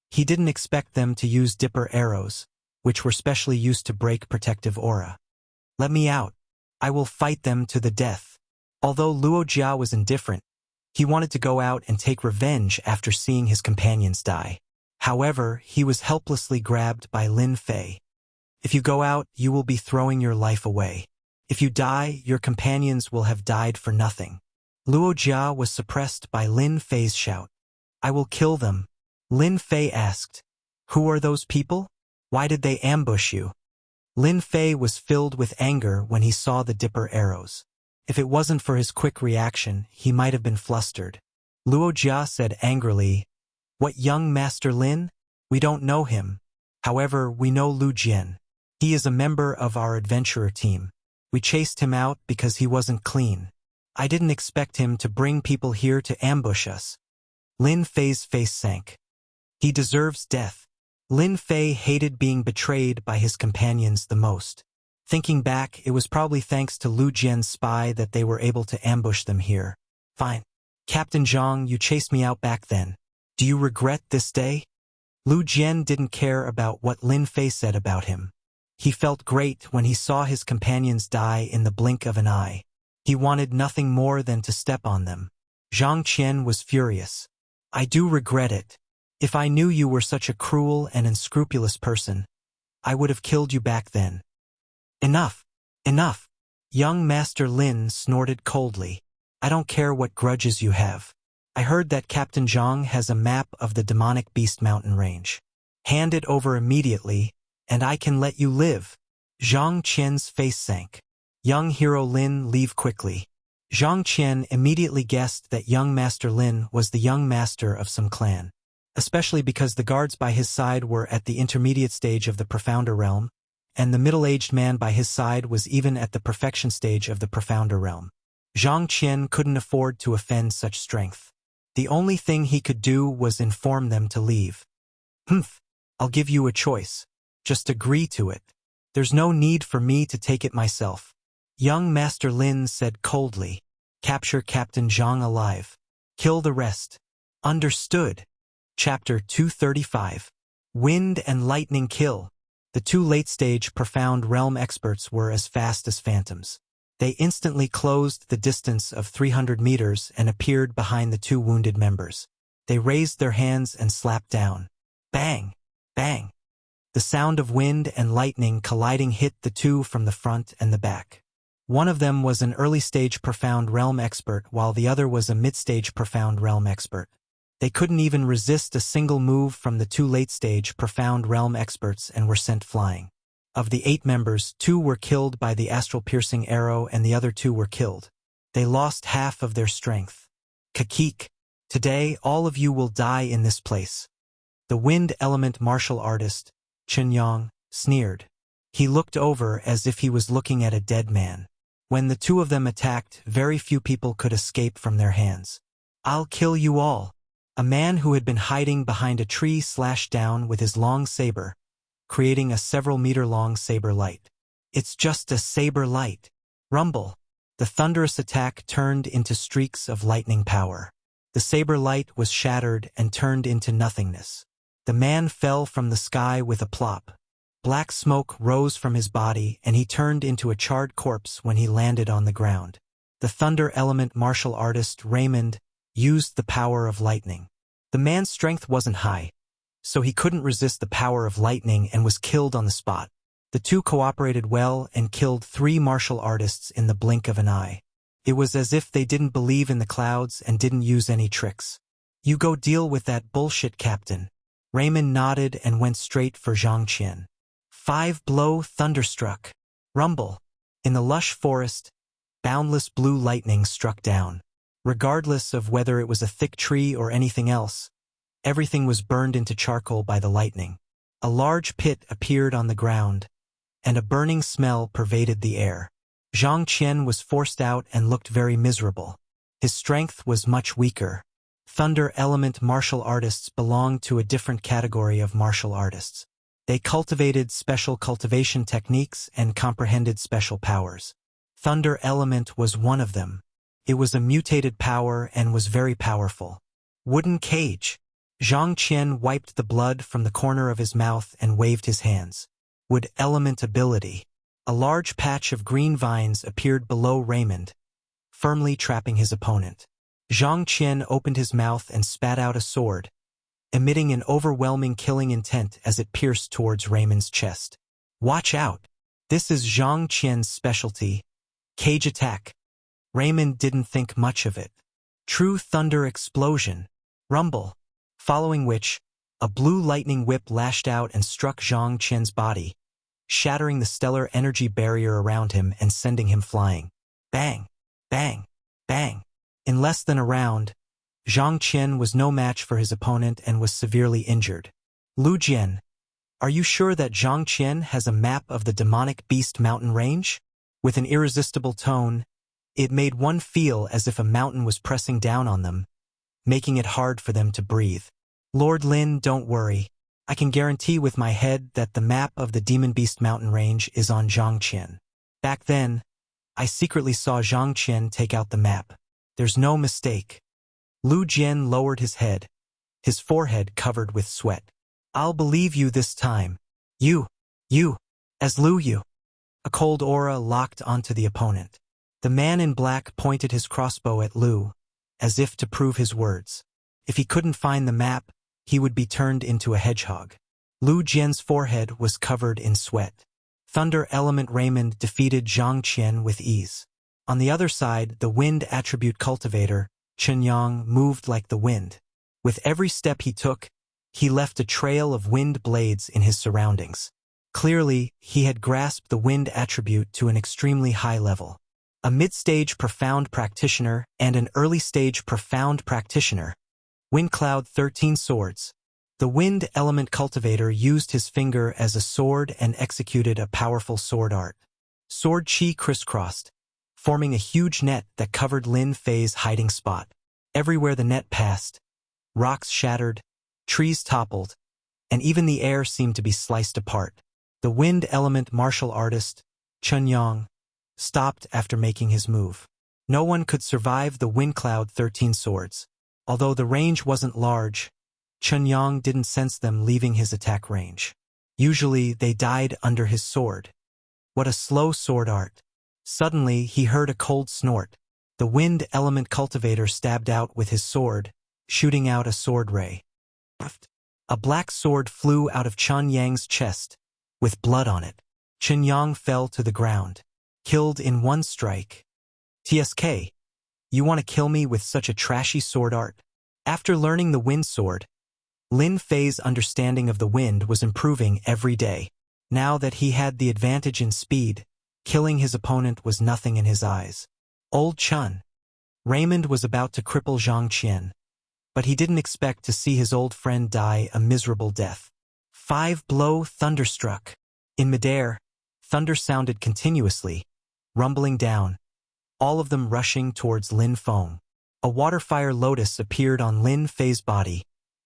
He didn't expect them to use dipper arrows, which were specially used to break protective aura. Let me out. I will fight them to the death. Although Luo Jia was indifferent, he wanted to go out and take revenge after seeing his companions die. However, he was helplessly grabbed by Lin Fei. If you go out, you will be throwing your life away. If you die, your companions will have died for nothing. Luo Jia was suppressed by Lin Fei's shout. I will kill them. Lin Fei asked. Who are those people? Why did they ambush you? Lin Fei was filled with anger when he saw the dipper arrows. If it wasn't for his quick reaction, he might have been flustered. Luo Jia said angrily, What young Master Lin? We don't know him. However, we know Lu Jian. He is a member of our adventurer team. We chased him out because he wasn't clean. I didn't expect him to bring people here to ambush us. Lin Fei's face sank. He deserves death. Lin Fei hated being betrayed by his companions the most. Thinking back, it was probably thanks to Lu Jian's spy that they were able to ambush them here. Fine. Captain Zhang, you chased me out back then. Do you regret this day? Lu Jian didn't care about what Lin Fei said about him. He felt great when he saw his companions die in the blink of an eye. He wanted nothing more than to step on them. Zhang Qian was furious. I do regret it. If I knew you were such a cruel and unscrupulous person, I would have killed you back then. Enough! Enough! Young Master Lin snorted coldly. I don't care what grudges you have. I heard that Captain Zhang has a map of the demonic beast mountain range. Hand it over immediately, and I can let you live. Zhang Qian's face sank. Young hero Lin, leave quickly. Zhang Qian immediately guessed that young Master Lin was the young master of some clan, especially because the guards by his side were at the intermediate stage of the profounder realm, and the middle-aged man by his side was even at the perfection stage of the profounder realm. Zhang Qian couldn't afford to offend such strength. The only thing he could do was inform them to leave. Humph, I'll give you a choice. Just agree to it. There's no need for me to take it myself. Young Master Lin said coldly. Capture Captain Zhang alive. Kill the rest. Understood. Chapter 235. Wind and Lightning Kill. The two late-stage Profound Realm experts were as fast as phantoms. They instantly closed the distance of 300 meters and appeared behind the two wounded members. They raised their hands and slapped down. Bang! Bang! The sound of wind and lightning colliding hit the two from the front and the back. One of them was an early-stage Profound Realm expert, while the other was a mid-stage Profound Realm expert. They couldn't even resist a single move from the two late-stage Profound Realm experts and were sent flying. Of the 8 members, 2 were killed by the astral-piercing arrow and the other 2 were killed. They lost half of their strength. Kakik, today all of you will die in this place. The wind element martial artist, Chen Yang, sneered. He looked over as if he was looking at a dead man. When the two of them attacked, very few people could escape from their hands. I'll kill you all. A man who had been hiding behind a tree slashed down with his long saber, creating a several-meter-long saber light. It's just a saber light. Rumble. The thunderous attack turned into streaks of lightning power. The saber light was shattered and turned into nothingness. The man fell from the sky with a plop. Black smoke rose from his body and he turned into a charred corpse when he landed on the ground. The thunder element martial artist Raymond used the power of lightning. The man's strength wasn't high, so he couldn't resist the power of lightning and was killed on the spot. The two cooperated well and killed 3 martial artists in the blink of an eye. It was as if they didn't believe in the clouds and didn't use any tricks. You go deal with that bullshit, Captain. Raymond nodded and went straight for Zhang Qian. 5-blow thunderstruck. Rumble. In the lush forest, boundless blue lightning struck down. Regardless of whether it was a thick tree or anything else, everything was burned into charcoal by the lightning. A large pit appeared on the ground, and a burning smell pervaded the air. Zhang Qian was forced out and looked very miserable. His strength was much weaker. Thunder element martial artists belonged to a different category of martial artists. They cultivated special cultivation techniques and comprehended special powers. Thunder element was one of them. It was a mutated power and was very powerful. Wooden cage. Zhang Qian wiped the blood from the corner of his mouth and waved his hands. Wood element ability. A large patch of green vines appeared below Raymond, firmly trapping his opponent. Zhang Qian opened his mouth and spat out a sword, emitting an overwhelming killing intent as it pierced towards Raymond's chest. Watch out! This is Zhang Qian's specialty. Cage attack. Raymond didn't think much of it. True thunder explosion. Rumble. Following which, a blue lightning whip lashed out and struck Zhang Qian's body, shattering the stellar energy barrier around him and sending him flying. Bang! Bang! Bang! In less than a round, Zhang Qian was no match for his opponent and was severely injured. Lu Jian, are you sure that Zhang Qian has a map of the demonic beast mountain range? With an irresistible tone, it made one feel as if a mountain was pressing down on them, making it hard for them to breathe. Lord Lin, don't worry. I can guarantee with my head that the map of the Demon Beast mountain range is on Zhang Qian. Back then, I secretly saw Zhang Qian take out the map. There's no mistake. Lu Jian lowered his head, his forehead covered with sweat. I'll believe you this time. You, as Lu Yu. A cold aura locked onto the opponent. The man in black pointed his crossbow at Lu, as if to prove his words. If he couldn't find the map, he would be turned into a hedgehog. Lu Jian's forehead was covered in sweat. Thunder element Raymond defeated Zhang Qian with ease. On the other side, the wind attribute cultivator, Chen Yang, moved like the wind. With every step he took, he left a trail of wind blades in his surroundings. Clearly, he had grasped the wind attribute to an extremely high level. A mid-stage profound practitioner and an early-stage profound practitioner. Wind Cloud 13 Swords. The wind element cultivator used his finger as a sword and executed a powerful sword art. Sword chi crisscrossed, forming a huge net that covered Lin Fei's hiding spot. Everywhere the net passed, rocks shattered, trees toppled, and even the air seemed to be sliced apart. The wind element martial artist, Chen Yang, stopped after making his move. No one could survive the Wind Cloud 13 Swords. Although the range wasn't large, Chen Yang didn't sense them leaving his attack range. Usually, they died under his sword. What a slow sword art. Suddenly, he heard a cold snort. The wind element cultivator stabbed out with his sword, shooting out a sword ray. A black sword flew out of Chen Yang's chest, with blood on it. Chen Yang fell to the ground, killed in one strike. TSK, you want to kill me with such a trashy sword art? After learning the wind sword, Lin Fei's understanding of the wind was improving every day. Now that he had the advantage in speed, killing his opponent was nothing in his eyes. Old Chun. Raymond was about to cripple Zhang Qian, but he didn't expect to see his old friend die a miserable death. 5-blow thunderstruck. In midair, thunder sounded continuously, rumbling down, all of them rushing towards Lin Feng. A waterfire lotus appeared on Lin Fei's body,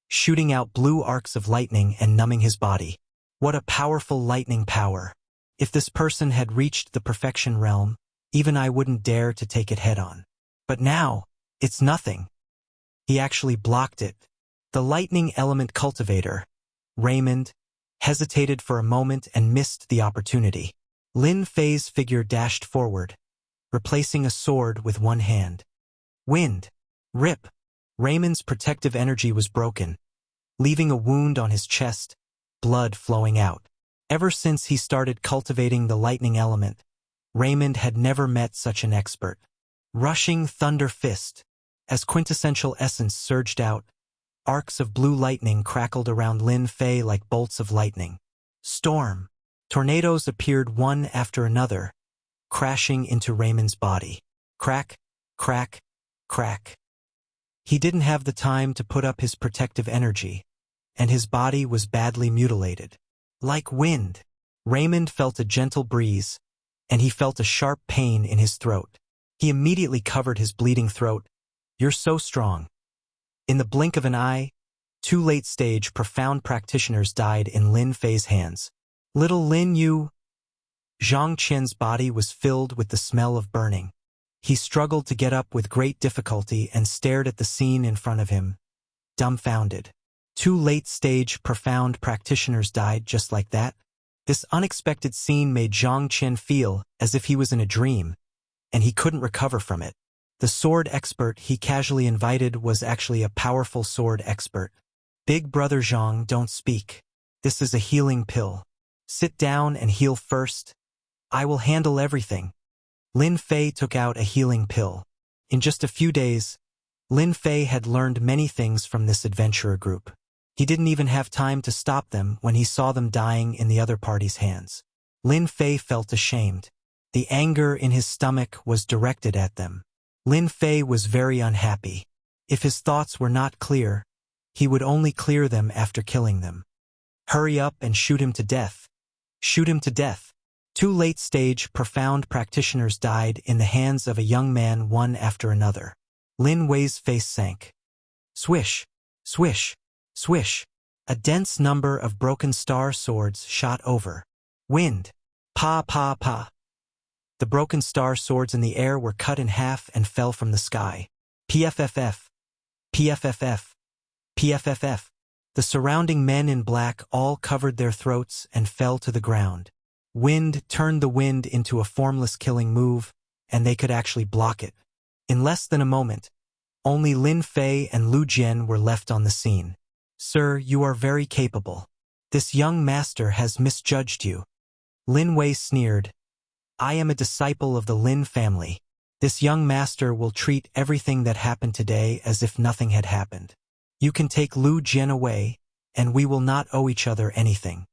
shooting out blue arcs of lightning and numbing his body. What a powerful lightning power. If this person had reached the perfection realm, even I wouldn't dare to take it head-on. But now, it's nothing. He actually blocked it. The lightning element cultivator, Raymond, hesitated for a moment and missed the opportunity. Lin Fei's figure dashed forward, replacing a sword with one hand. Wind. Rip. Raymond's protective energy was broken, leaving a wound on his chest, blood flowing out. Ever since he started cultivating the lightning element, Raymond had never met such an expert. Rushing thunder fist. As quintessential essence surged out, arcs of blue lightning crackled around Lin Fei like bolts of lightning. Storm. Tornadoes appeared one after another, crashing into Raymond's body. Crack, crack, crack. He didn't have the time to put up his protective energy, and his body was badly mutilated. Like wind, Raymond felt a gentle breeze, and he felt a sharp pain in his throat. He immediately covered his bleeding throat. You're so strong. In the blink of an eye, 2 late-stage profound practitioners died in Lin Fei's hands. Little Lin Yu. Zhang Qian's body was filled with the smell of burning. He struggled to get up with great difficulty and stared at the scene in front of him, dumbfounded. 2 late-stage profound practitioners died just like that? This unexpected scene made Zhang Qian feel as if he was in a dream, and he couldn't recover from it. The sword expert he casually invited was actually a powerful sword expert. Big brother Zhang, don't speak. This is a healing pill. Sit down and heal first. I will handle everything. Lin Fei took out a healing pill. In just a few days, Lin Fei had learned many things from this adventurer group. He didn't even have time to stop them when he saw them dying in the other party's hands. Lin Fei felt ashamed. The anger in his stomach was directed at them. Lin Fei was very unhappy. If his thoughts were not clear, he would only clear them after killing them. Hurry up and shoot him to death. Shoot him to death. Two late-stage, profound practitioners died in the hands of a young man one after another. Lin Wei's face sank. Swish, swish, swish. A dense number of broken star swords shot over. Wind. Pa pa pa. The broken star swords in the air were cut in half and fell from the sky. PFFF. PFFF. PFFF. The surrounding men in black all covered their throats and fell to the ground. Wind turned the wind into a formless killing move, and they could actually block it. In less than a moment, only Lin Fei and Lu Jian were left on the scene. Sir, you are very capable. This young master has misjudged you. Lin Wei sneered. I am a disciple of the Lin family. This young master will treat everything that happened today as if nothing had happened. You can take Lu Jian away, and we will not owe each other anything.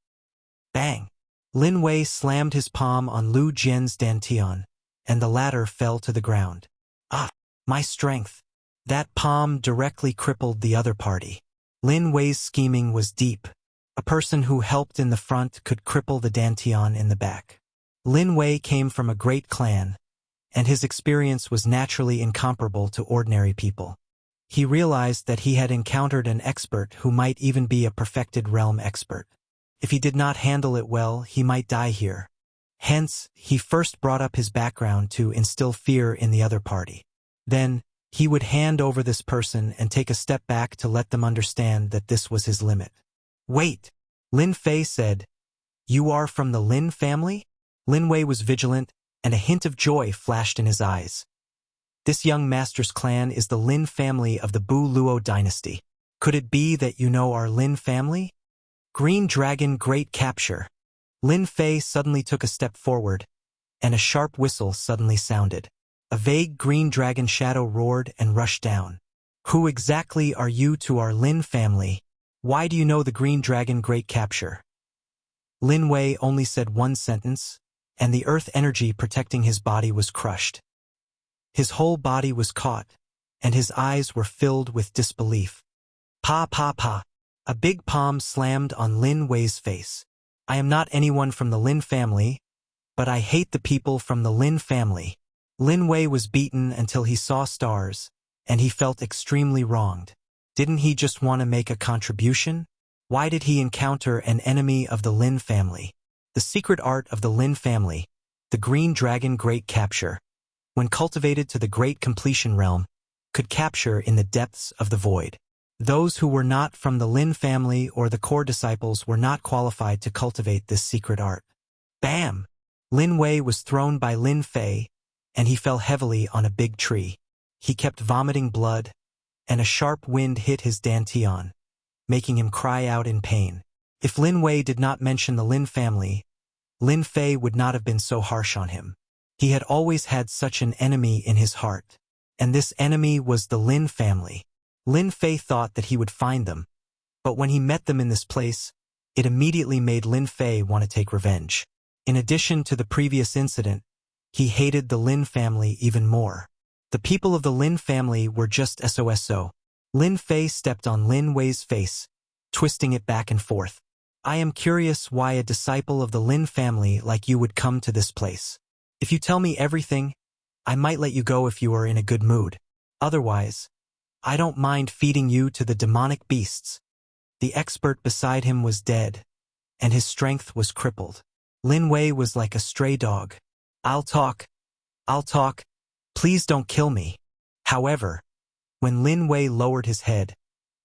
Bang! Lin Wei slammed his palm on Lu Jian's dantian, and the latter fell to the ground. Ah, my strength! That palm directly crippled the other party. Lin Wei's scheming was deep. A person who helped in the front could cripple the dantian in the back. Lin Wei came from a great clan, and his experience was naturally incomparable to ordinary people. He realized that he had encountered an expert who might even be a perfected realm expert. If he did not handle it well, he might die here. Hence, he first brought up his background to instill fear in the other party. Then, he would hand over this person and take a step back to let them understand that this was his limit. Wait! Lin Fei said. You are from the Lin family? Lin Wei was vigilant, and a hint of joy flashed in his eyes. This young master's clan is the Lin family of the Bu Luo dynasty. Could it be that you know our Lin family? Green Dragon Great Capture. Lin Fei suddenly took a step forward, and a sharp whistle suddenly sounded. A vague green dragon shadow roared and rushed down. Who exactly are you to our Lin family? Why do you know the Green Dragon Great Capture? Lin Wei only said one sentence, and the earth energy protecting his body was crushed. His whole body was caught, and his eyes were filled with disbelief. Pa pa pa. A big palm slammed on Lin Wei's face. I am not anyone from the Lin family, but I hate the people from the Lin family. Lin Wei was beaten until he saw stars, and he felt extremely wronged. Didn't he just want to make a contribution? Why did he encounter an enemy of the Lin family? The secret art of the Lin family, the Green Dragon Great Capture, when cultivated to the Great Completion realm, could capture in the depths of the void. Those who were not from the Lin family or the core disciples were not qualified to cultivate this secret art. Bam! Lin Wei was thrown by Lin Fei, and he fell heavily on a big tree. He kept vomiting blood, and a sharp wind hit his dantian, making him cry out in pain. If Lin Wei did not mention the Lin family, Lin Fei would not have been so harsh on him. He had always had such an enemy in his heart, and this enemy was the Lin family. Lin Fei thought that he would find them, but when he met them in this place, it immediately made Lin Fei want to take revenge. In addition to the previous incident, he hated the Lin family even more. The people of the Lin family were just SOSO. Lin Fei stepped on Lin Wei's face, twisting it back and forth. I am curious why a disciple of the Lin family like you would come to this place. If you tell me everything, I might let you go if you are in a good mood. Otherwise, I don't mind feeding you to the demonic beasts. The expert beside him was dead, and his strength was crippled. Lin Wei was like a stray dog. I'll talk. Please don't kill me. However, when Lin Wei lowered his head,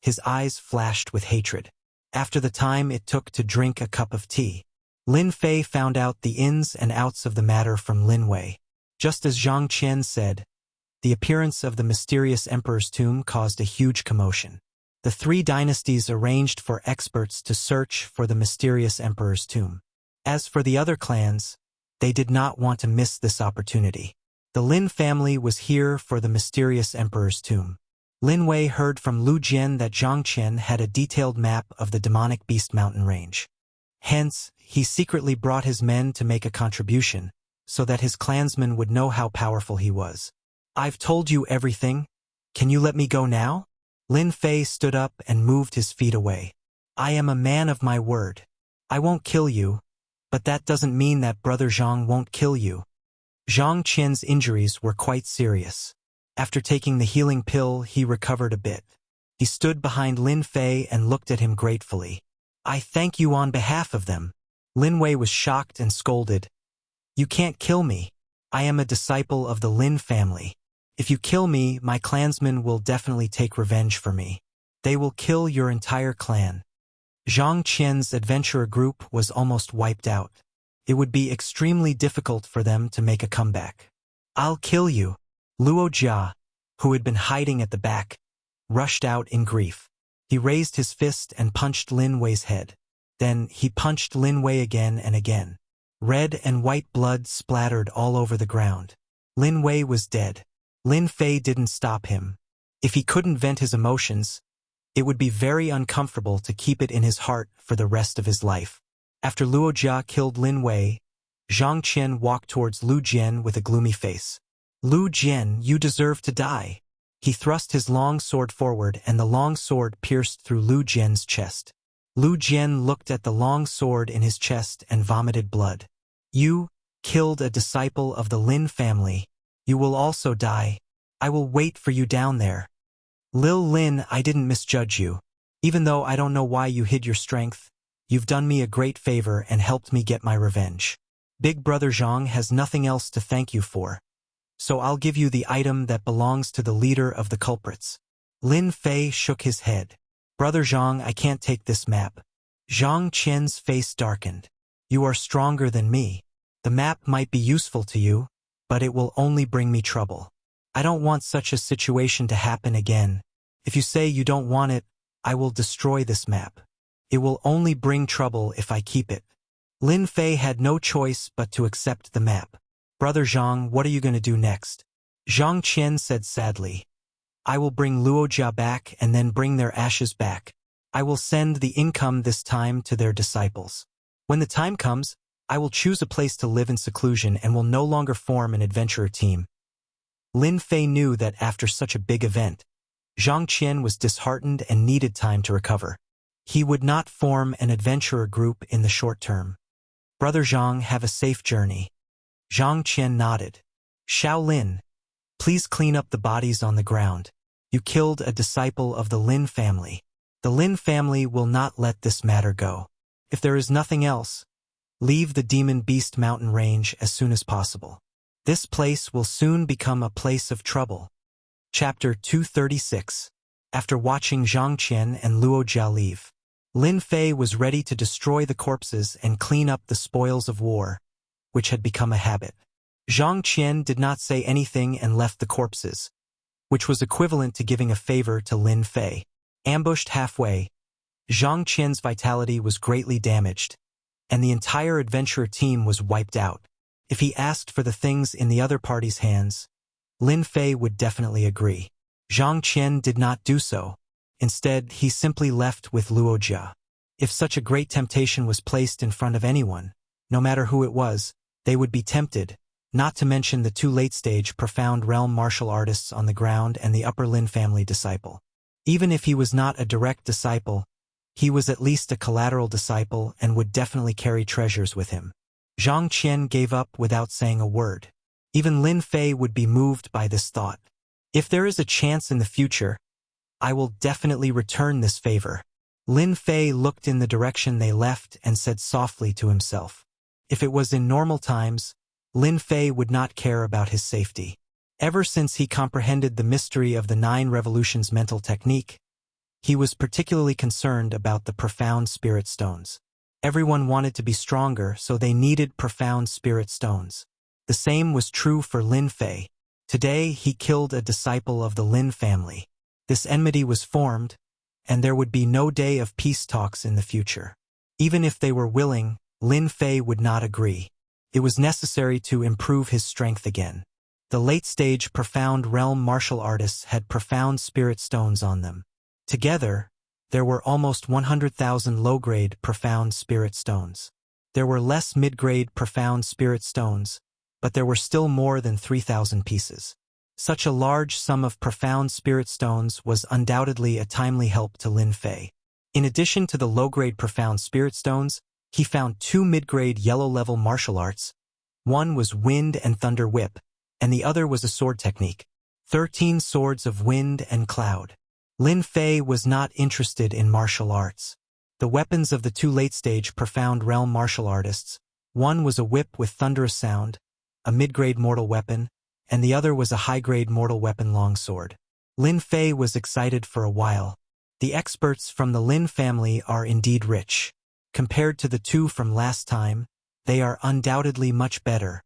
his eyes flashed with hatred. After the time it took to drink a cup of tea, Lin Fei found out the ins and outs of the matter from Lin Wei. Just as Zhang Qian said, the appearance of the mysterious emperor's tomb caused a huge commotion. The three dynasties arranged for experts to search for the mysterious emperor's tomb. As for the other clans, they did not want to miss this opportunity. The Lin family was here for the mysterious emperor's tomb. Lin Wei heard from Lu Jian that Zhang Qian had a detailed map of the demonic beast mountain range. Hence, he secretly brought his men to make a contribution, so that his clansmen would know how powerful he was. "I've told you everything. Can you let me go now?" Lin Fei stood up and moved his feet away. "I am a man of my word. I won't kill you, but that doesn't mean that Brother Zhang won't kill you." Zhang Qian's injuries were quite serious. After taking the healing pill, he recovered a bit. He stood behind Lin Fei and looked at him gratefully. "I thank you on behalf of them." Lin Wei was shocked and scolded. "You can't kill me. I am a disciple of the Lin family. If you kill me, my clansmen will definitely take revenge for me. They will kill your entire clan." Zhang Qian's adventurer group was almost wiped out. It would be extremely difficult for them to make a comeback. "I'll kill you." Luo Jia, who had been hiding at the back, rushed out in grief. He raised his fist and punched Lin Wei's head. Then he punched Lin Wei again and again. Red and white blood splattered all over the ground. Lin Wei was dead. Lin Fei didn't stop him. If he couldn't vent his emotions, it would be very uncomfortable to keep it in his heart for the rest of his life. After Luo Jia killed Lin Wei, Zhang Qian walked towards Lu Jian with a gloomy face. "Lu Jian, you deserve to die." He thrust his long sword forward and the long sword pierced through Lu Jian's chest. Lu Jian looked at the long sword in his chest and vomited blood. "You killed a disciple of the Lin family. You will also die. I will wait for you down there." "Lil Lin, I didn't misjudge you. Even though I don't know why you hid your strength, you've done me a great favor and helped me get my revenge. Big Brother Zhang has nothing else to thank you for. So I'll give you the item that belongs to the leader of the culprits." Lin Fei shook his head. "Brother Zhang, I can't take this map." Zhang Qian's face darkened. "You are stronger than me. The map might be useful to you, but it will only bring me trouble. I don't want such a situation to happen again. If you say you don't want it, I will destroy this map. It will only bring trouble if I keep it." Lin Fei had no choice but to accept the map. "Brother Zhang, what are you going to do next?" Zhang Qian said sadly. "I will bring Luo Jia back and then bring their ashes back. I will send the income this time to their disciples. When the time comes, I will choose a place to live in seclusion and will no longer form an adventurer team." Lin Fei knew that after such a big event, Zhang Qian was disheartened and needed time to recover. He would not form an adventurer group in the short term. "Brother Zhang, have a safe journey." Zhang Qian nodded. "Shaolin, please clean up the bodies on the ground. You killed a disciple of the Lin family. The Lin family will not let this matter go. If there is nothing else, leave the Demon Beast Mountain Range as soon as possible. This place will soon become a place of trouble." Chapter 236. After watching Zhang Qian and Luo Jia leave, Lin Fei was ready to destroy the corpses and clean up the spoils of war, which had become a habit. Zhang Qian did not say anything and left the corpses, which was equivalent to giving a favor to Lin Fei. Ambushed halfway, Zhang Qian's vitality was greatly damaged, and the entire adventurer team was wiped out. If he asked for the things in the other party's hands, Lin Fei would definitely agree. Zhang Qian did not do so. Instead, he simply left with Luo Jia. If such a great temptation was placed in front of anyone, no matter who it was, they would be tempted, not to mention the two late-stage profound realm martial artists on the ground and the upper Lin family disciple. Even if he was not a direct disciple, he was at least a collateral disciple and would definitely carry treasures with him. Zhang Qian gave up without saying a word. Even Lin Fei would be moved by this thought. If there is a chance in the future, I will definitely return this favor. Lin Fei looked in the direction they left and said softly to himself. If it was in normal times, Lin Fei would not care about his safety. Ever since he comprehended the mystery of the 9 revolutions mental technique, he was particularly concerned about the profound spirit stones. Everyone wanted to be stronger, so they needed profound spirit stones. The same was true for Lin Fei. Today he killed a disciple of the Lin family. This enmity was formed, and there would be no day of peace talks in the future. Even if they were willing, Lin Fei would not agree. It was necessary to improve his strength again. The late-stage Profound Realm martial artists had profound spirit stones on them. Together, there were almost 100,000 low-grade profound spirit stones. There were less mid-grade profound spirit stones, but there were still more than 3,000 pieces. Such a large sum of profound spirit stones was undoubtedly a timely help to Lin Fei. In addition to the low-grade profound spirit stones, he found 2 mid-grade yellow-level martial arts. One was Wind and Thunder Whip, and the other was a sword technique. 13 swords of wind and cloud. Lin Fei was not interested in martial arts. The weapons of the 2 late-stage Profound Realm martial artists, one was a whip with thunderous sound, a mid-grade mortal weapon, and the other was a high-grade mortal weapon longsword. Lin Fei was excited for a while. The experts from the Lin family are indeed rich. Compared to the 2 from last time, they are undoubtedly much better.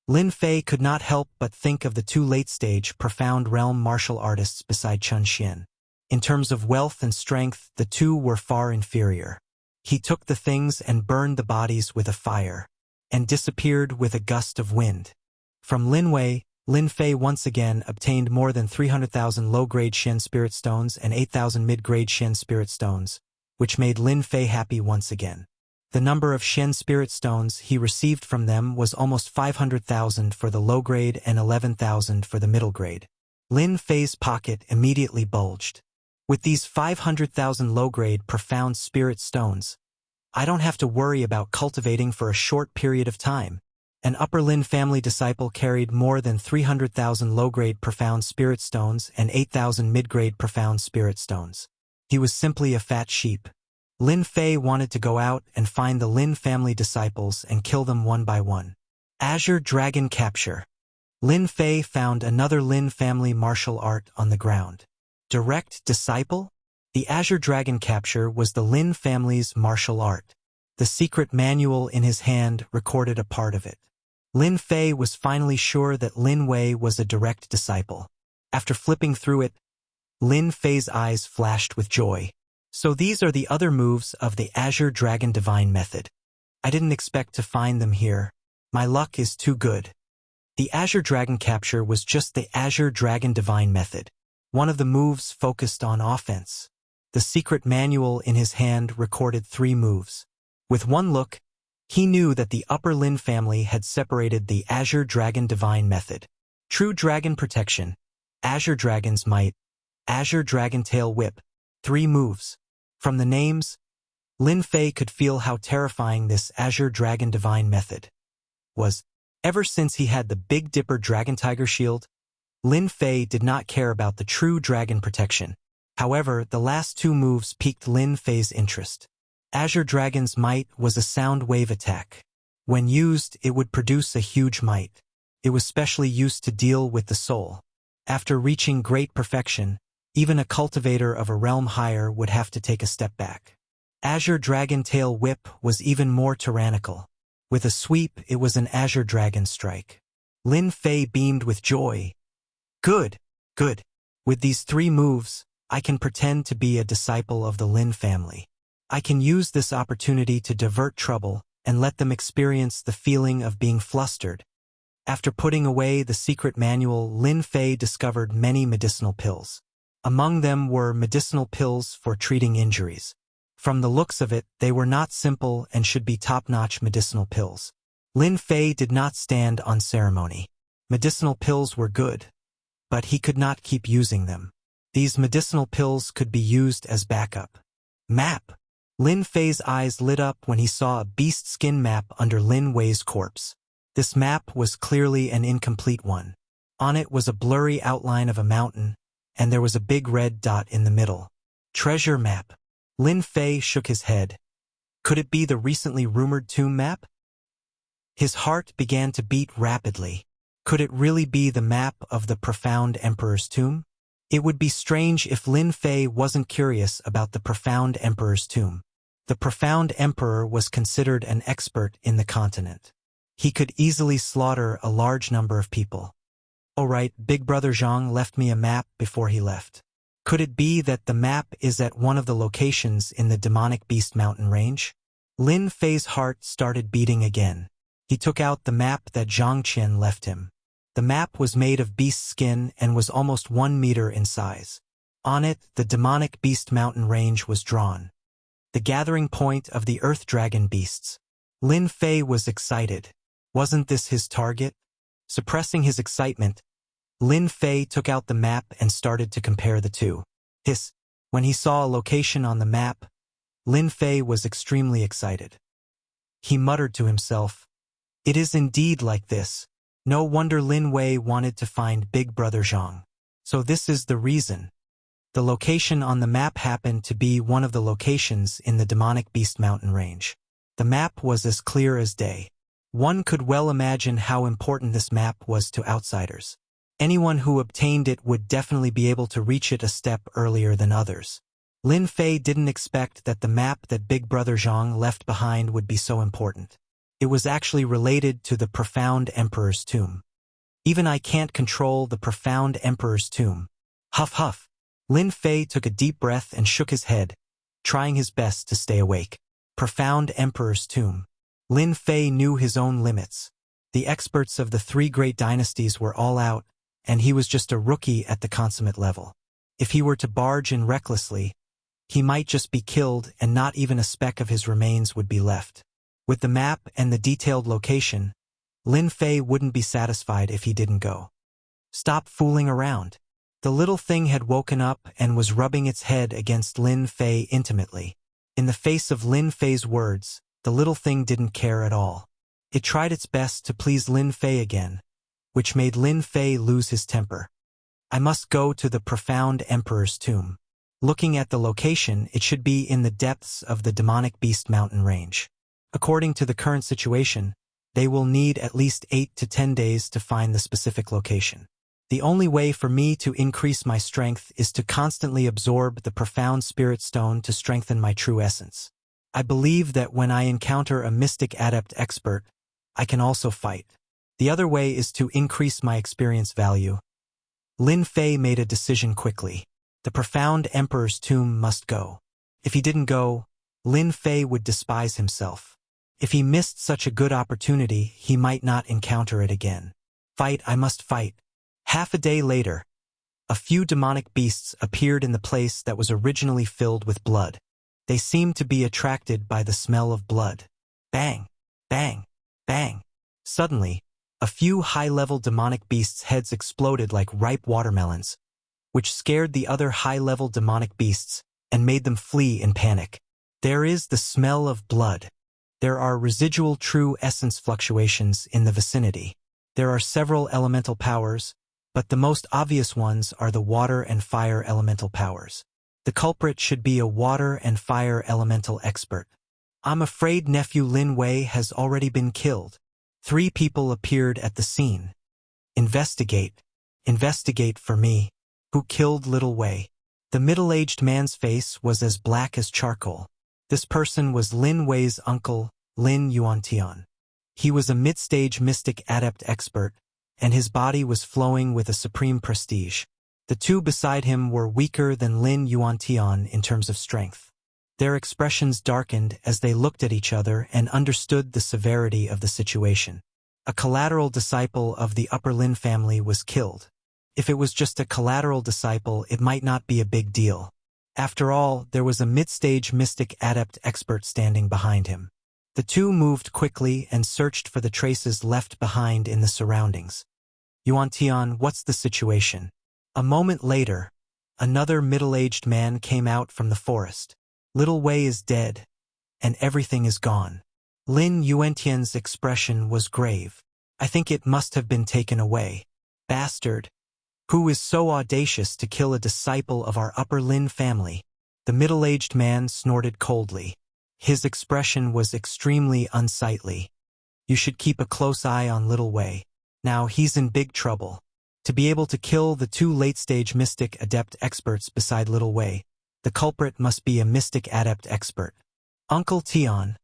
Lin Fei could not help but think of the 2 late-stage Profound Realm martial artists beside Chun Xian. In terms of wealth and strength, the 2 were far inferior. He took the things and burned the bodies with a fire, and disappeared with a gust of wind. From Lin Wei, Lin Fei once again obtained more than 300,000 low-grade Shen Spirit Stones and 8,000 mid-grade Shen Spirit Stones, which made Lin Fei happy once again. The number of Shen Spirit Stones he received from them was almost 500,000 for the low-grade and 11,000 for the middle-grade. Lin Fei's pocket immediately bulged. With these 500,000 low-grade Profound Spirit Stones, I don't have to worry about cultivating for a short period of time. An Upper Lin family disciple carried more than 300,000 low-grade Profound Spirit Stones and 8,000 mid-grade Profound Spirit Stones. He was simply a fat sheep. Lin Fei wanted to go out and find the Lin family disciples and kill them one by one. Azure Dragon Capture. Lin Fei found another Lin family martial art on the ground. Direct Disciple? The Azure Dragon Capture was the Lin family's martial art. The secret manual in his hand recorded a part of it. Lin Fei was finally sure that Lin Wei was a direct disciple. After flipping through it, Lin Fei's eyes flashed with joy. So these are the other moves of the Azure Dragon Divine method. I didn't expect to find them here. My luck is too good. The Azure Dragon Capture was just the Azure Dragon Divine method. One of the moves focused on offense. The secret manual in his hand recorded 3 moves. With one look, he knew that the Upper Lin family had separated the Azure Dragon Divine method. True Dragon Protection, Azure Dragon's Might, Azure Dragon Tail Whip, 3 moves. From the names, Lin Fei could feel how terrifying this Azure Dragon Divine method was. Ever since he had the Big Dipper Dragon Tiger Shield, Lin Fei did not care about the true dragon protection. However, the last 2 moves piqued Lin Fei's interest. Azure Dragon's Might was a sound wave attack. When used, it would produce a huge might. It was specially used to deal with the soul. After reaching great perfection, even a cultivator of a realm higher would have to take a step back. Azure Dragon Tail Whip was even more tyrannical. With a sweep, it was an Azure Dragon Strike. Lin Fei beamed with joy. Good, good. With these 3 moves, I can pretend to be a disciple of the Lin family. I can use this opportunity to divert trouble and let them experience the feeling of being flustered. After putting away the secret manual, Lin Fei discovered many medicinal pills. Among them were medicinal pills for treating injuries. From the looks of it, they were not simple and should be top-notch medicinal pills. Lin Fei did not stand on ceremony. Medicinal pills were good, but he could not keep using them. These medicinal pills could be used as backup. Map. Lin Fei's eyes lit up when he saw a beast skin map under Lin Wei's corpse. This map was clearly an incomplete one. On it was a blurry outline of a mountain, and there was a big red dot in the middle. Treasure map. Lin Fei shook his head. Could it be the recently rumored tomb map? His heart began to beat rapidly. Could it really be the map of the Profound Emperor's tomb? It would be strange if Lin Fei wasn't curious about the Profound Emperor's tomb. The Profound Emperor was considered an expert in the continent. He could easily slaughter a large number of people. All right, Big Brother Zhang left me a map before he left. Could it be that the map is at one of the locations in the Demonic Beast Mountain range? Lin Fei's heart started beating again. He took out the map that Zhang Qian left him. The map was made of beast skin and was almost 1 meter in size. On it, the demonic beast mountain range was drawn. The gathering point of the earth dragon beasts. Lin Fei was excited. Wasn't this his target? Suppressing his excitement, Lin Fei took out the map and started to compare the two. When he saw a location on the map, Lin Fei was extremely excited. He muttered to himself, "It is indeed like this. No wonder Lin Wei wanted to find Big Brother Zhang. So this is the reason." The location on the map happened to be one of the locations in the demonic beast mountain range. The map was as clear as day. One could well imagine how important this map was to outsiders. Anyone who obtained it would definitely be able to reach it a step earlier than others. Lin Fei didn't expect that the map that Big Brother Zhang left behind would be so important. It was actually related to the Profound Emperor's tomb. Even I can't control the Profound Emperor's tomb. Huff huff. Lin Fei took a deep breath and shook his head, trying his best to stay awake. Profound Emperor's tomb. Lin Fei knew his own limits. The experts of the 3 great dynasties were all out, and he was just a rookie at the consummate level. If he were to barge in recklessly, he might just be killed and not even a speck of his remains would be left. With the map and the detailed location, Lin Fei wouldn't be satisfied if he didn't go. Stop fooling around. The little thing had woken up and was rubbing its head against Lin Fei intimately. In the face of Lin Fei's words, the little thing didn't care at all. It tried its best to please Lin Fei again, which made Lin Fei lose his temper. I must go to the Profound Emperor's tomb. Looking at the location, it should be in the depths of the demonic beast mountain range. According to the current situation, they will need at least 8 to 10 days to find the specific location. The only way for me to increase my strength is to constantly absorb the profound spirit stone to strengthen my true essence. I believe that when I encounter a mystic adept expert, I can also fight. The other way is to increase my experience value. Lin Fei made a decision quickly. The Profound Emperor's tomb must go. If he didn't go, Lin Fei would despise himself. If he missed such a good opportunity, he might not encounter it again. Fight, I must fight. Half a day later, a few demonic beasts appeared in the place that was originally filled with blood. They seemed to be attracted by the smell of blood. Bang! Bang! Bang! Suddenly, a few high-level demonic beasts' heads exploded like ripe watermelons, which scared the other high-level demonic beasts and made them flee in panic. There is the smell of blood. There are residual true essence fluctuations in the vicinity. There are several elemental powers, but the most obvious ones are the water and fire elemental powers. The culprit should be a water and fire elemental expert. I'm afraid nephew Lin Wei has already been killed. 3 people appeared at the scene. Investigate. Investigate for me. Who killed little Wei? The middle-aged man's face was as black as charcoal. This person was Lin Wei's uncle, Lin Yuantian. He was a mid-stage mystic adept expert, and his body was flowing with a supreme prestige. The 2 beside him were weaker than Lin Yuantian in terms of strength. Their expressions darkened as they looked at each other and understood the severity of the situation. A collateral disciple of the Upper Lin family was killed. If it was just a collateral disciple, it might not be a big deal. After all, there was a mid-stage mystic adept expert standing behind him. The 2 moved quickly and searched for the traces left behind in the surroundings. Yuantian, what's the situation? A moment later, another middle-aged man came out from the forest. Little Wei is dead, and everything is gone. Lin Yuantian's expression was grave. I think it must have been taken away. Bastard. Who is so audacious to kill a disciple of our Upper Lin family? The middle-aged man snorted coldly. His expression was extremely unsightly. You should keep a close eye on little Wei. Now he's in big trouble. To be able to kill the 2 late-stage mystic adept experts beside little Wei, the culprit must be a mystic adept expert. Uncle Tian,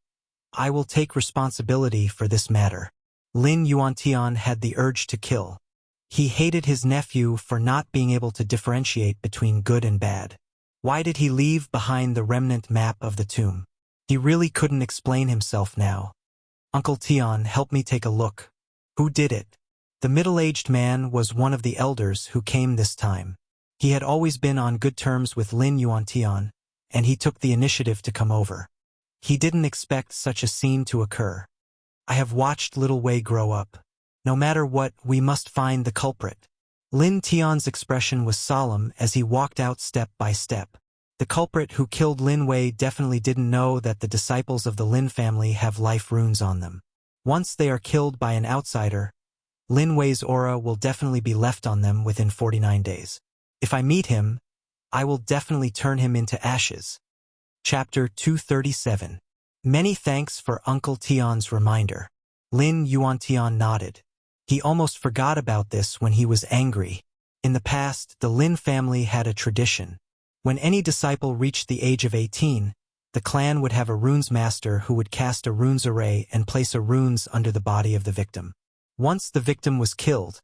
I will take responsibility for this matter. Lin Yuantian had the urge to kill. He hated his nephew for not being able to differentiate between good and bad. Why did he leave behind the remnant map of the tomb? He really couldn't explain himself now. Uncle Tian, help me take a look. Who did it? The middle-aged man was one of the elders who came this time. He had always been on good terms with Lin Yuantian, and he took the initiative to come over. He didn't expect such a scene to occur. I have watched little Wei grow up. No matter what, we must find the culprit. Lin Tian's expression was solemn as he walked out step by step. The culprit who killed Lin Wei definitely didn't know that the disciples of the Lin family have life runes on them. Once they are killed by an outsider, Lin Wei's aura will definitely be left on them within 49 days. If I meet him, I will definitely turn him into ashes. Chapter 237. Many thanks for Uncle Tian's reminder. Lin Yuantian nodded. He almost forgot about this when he was angry. In the past, the Lin family had a tradition. When any disciple reached the age of 18, the clan would have a runes master who would cast a runes array and place a runes under the body of the victim. Once the victim was killed,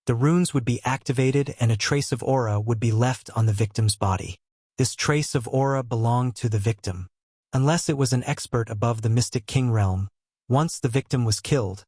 the runes would be activated and a trace of aura would be left on the victim's body. This trace of aura belonged to the victim. Unless it was an expert above the Mystic King realm, once the victim was killed,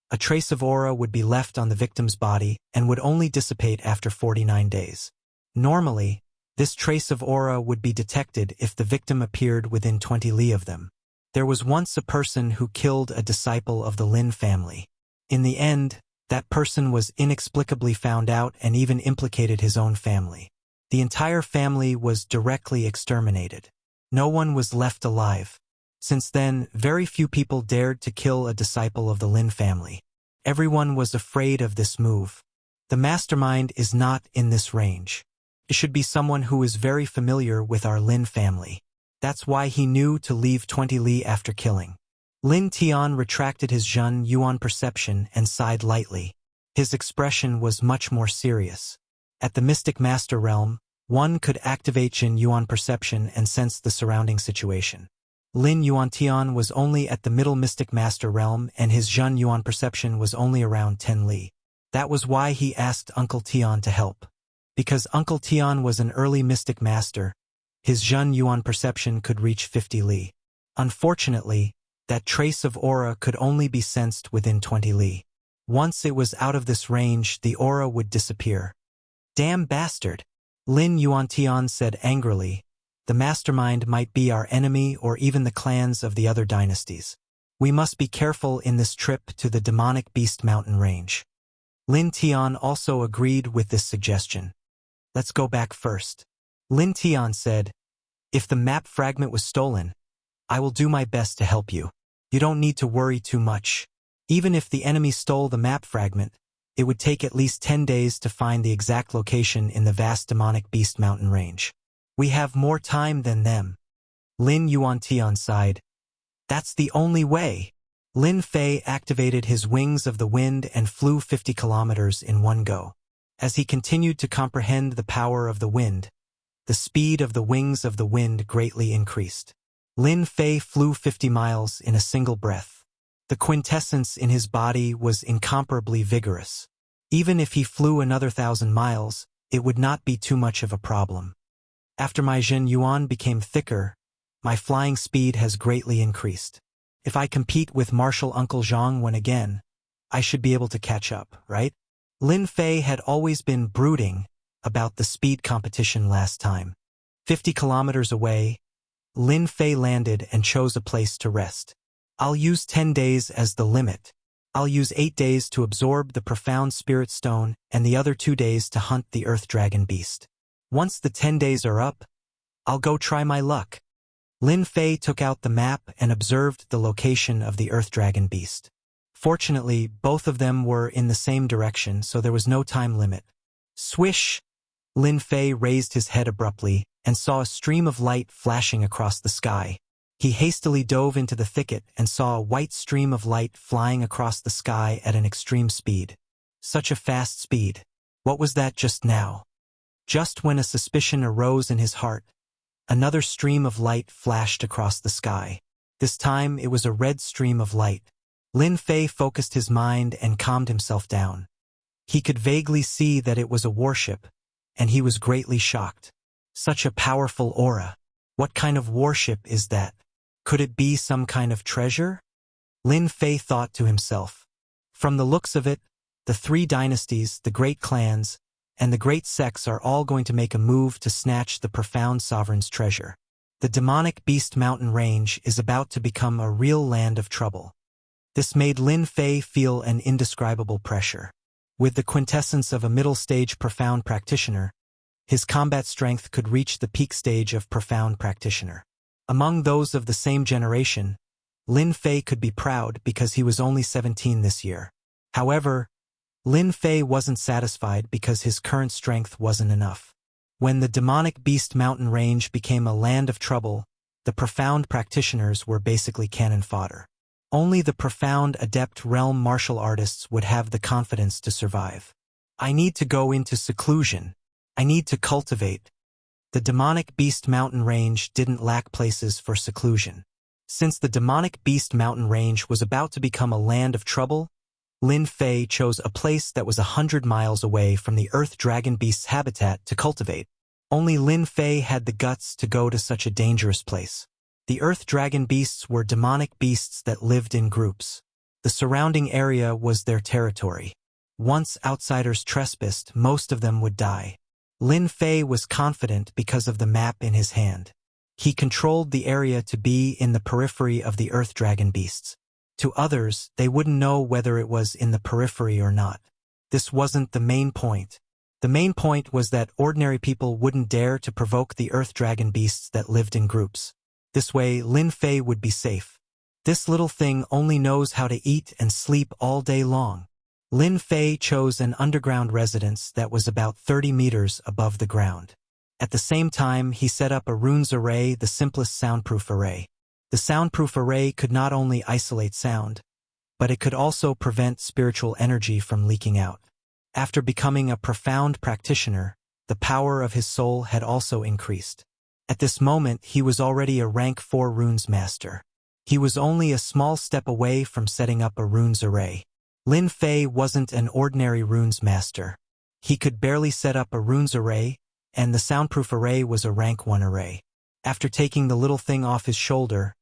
a trace of aura would be left on the victim's body and would only dissipate after 49 days. Normally, this trace of aura would be detected if the victim appeared within 20 li of them. There was once a person who killed a disciple of the Lin family. In the end, that person was inexplicably found out and even implicated his own family. The entire family was directly exterminated. No one was left alive. Since then, very few people dared to kill a disciple of the Lin family. Everyone was afraid of this move. The mastermind is not in this range. It should be someone who is very familiar with our Lin family. That's why he knew to leave 20 li after killing. Lin Tian retracted his Zhen Yuan perception and sighed lightly. His expression was much more serious. At the Mystic Master realm, one could activate Zhen Yuan perception and sense the surrounding situation. Lin Yuantian was only at the Middle Mystic Master realm and his Zhen Yuan perception was only around 10 li. That was why he asked Uncle Tian to help. Because Uncle Tian was an early Mystic Master, his Zhen Yuan perception could reach 50 li. Unfortunately, that trace of aura could only be sensed within 20 li. Once it was out of this range, the aura would disappear. Damn bastard! Lin Yuantian said angrily. The mastermind might be our enemy or even the clans of the other dynasties. We must be careful in this trip to the demonic beast mountain range. Lin Tian also agreed with this suggestion. Let's go back first. Lin Tian said, if the map fragment was stolen, I will do my best to help you. You don't need to worry too much. Even if the enemy stole the map fragment, it would take at least 10 days to find the exact location in the vast demonic beast mountain range. We have more time than them. Lin Yuantian sighed. That's the only way. Lin Fei activated his wings of the wind and flew 50 kilometers in one go. As he continued to comprehend the power of the wind, the speed of the wings of the wind greatly increased. Lin Fei flew 50 miles in a single breath. The quintessence in his body was incomparably vigorous. Even if he flew another 1,000 miles, it would not be too much of a problem. After my Zhen Yuan became thicker, my flying speed has greatly increased. If I compete with Martial Uncle Zhang when again, I should be able to catch up, right? Lin Fei had always been brooding about the speed competition last time. 50 kilometers away, Lin Fei landed and chose a place to rest. I'll use 10 days as the limit. I'll use 8 days to absorb the profound spirit stone and the other 2 days to hunt the earth dragon beast. Once the 10 days are up, I'll go try my luck. Lin Fei took out the map and observed the location of the earth dragon beast. Fortunately, both of them were in the same direction, so there was no time limit. Swish! Lin Fei raised his head abruptly and saw a stream of light flashing across the sky. He hastily dove into the thicket and saw a white stream of light flying across the sky at an extreme speed. Such a fast speed. What was that just now? Just when a suspicion arose in his heart, another stream of light flashed across the sky. This time it was a red stream of light. Lin Fei focused his mind and calmed himself down. He could vaguely see that it was a warship, and he was greatly shocked. Such a powerful aura. What kind of warship is that? Could it be some kind of treasure? Lin Fei thought to himself. From the looks of it, The three dynasties, the great clans, and the great sects are all going to make a move to snatch the profound sovereign's treasure. The demonic Beast Mountain Range is about to become a real land of trouble. This made Lin Fei feel an indescribable pressure. With the quintessence of a middle-stage profound practitioner, his combat strength could reach the peak stage of profound practitioner. Among those of the same generation, Lin Fei could be proud because he was only 17 this year. However, Lin Fei wasn't satisfied because his current strength wasn't enough. When the demonic Beast Mountain Range became a land of trouble, the profound practitioners were basically cannon fodder. Only the profound adept realm martial artists would have the confidence to survive. I need to go into seclusion. I need to cultivate. The demonic Beast Mountain Range didn't lack places for seclusion. Since the demonic Beast Mountain Range was about to become a land of trouble, Lin Fei chose a place that was 100 miles away from the Earth Dragon Beast's habitat to cultivate. Only Lin Fei had the guts to go to such a dangerous place. The Earth Dragon Beasts were demonic beasts that lived in groups. The surrounding area was their territory. Once outsiders trespassed, most of them would die. Lin Fei was confident because of the map in his hand. He controlled the area to be in the periphery of the Earth Dragon Beasts. To others, they wouldn't know whether it was in the periphery or not. This wasn't the main point. The main point was that ordinary people wouldn't dare to provoke the Earth Dragon Beasts that lived in groups. This way, Lin Fei would be safe. This little thing only knows how to eat and sleep all day long. Lin Fei chose an underground residence that was about 30 meters above the ground. At the same time, he set up a runes array, the simplest soundproof array. The soundproof array could not only isolate sound, but it could also prevent spiritual energy from leaking out. After becoming a profound practitioner, the power of his soul had also increased. At this moment, he was already a rank 4 runes master. He was only a small step away from setting up a runes array. Lin Fei wasn't an ordinary runes master. He could barely set up a runes array, and the soundproof array was a rank 1 array. After taking the little thing off his shoulder,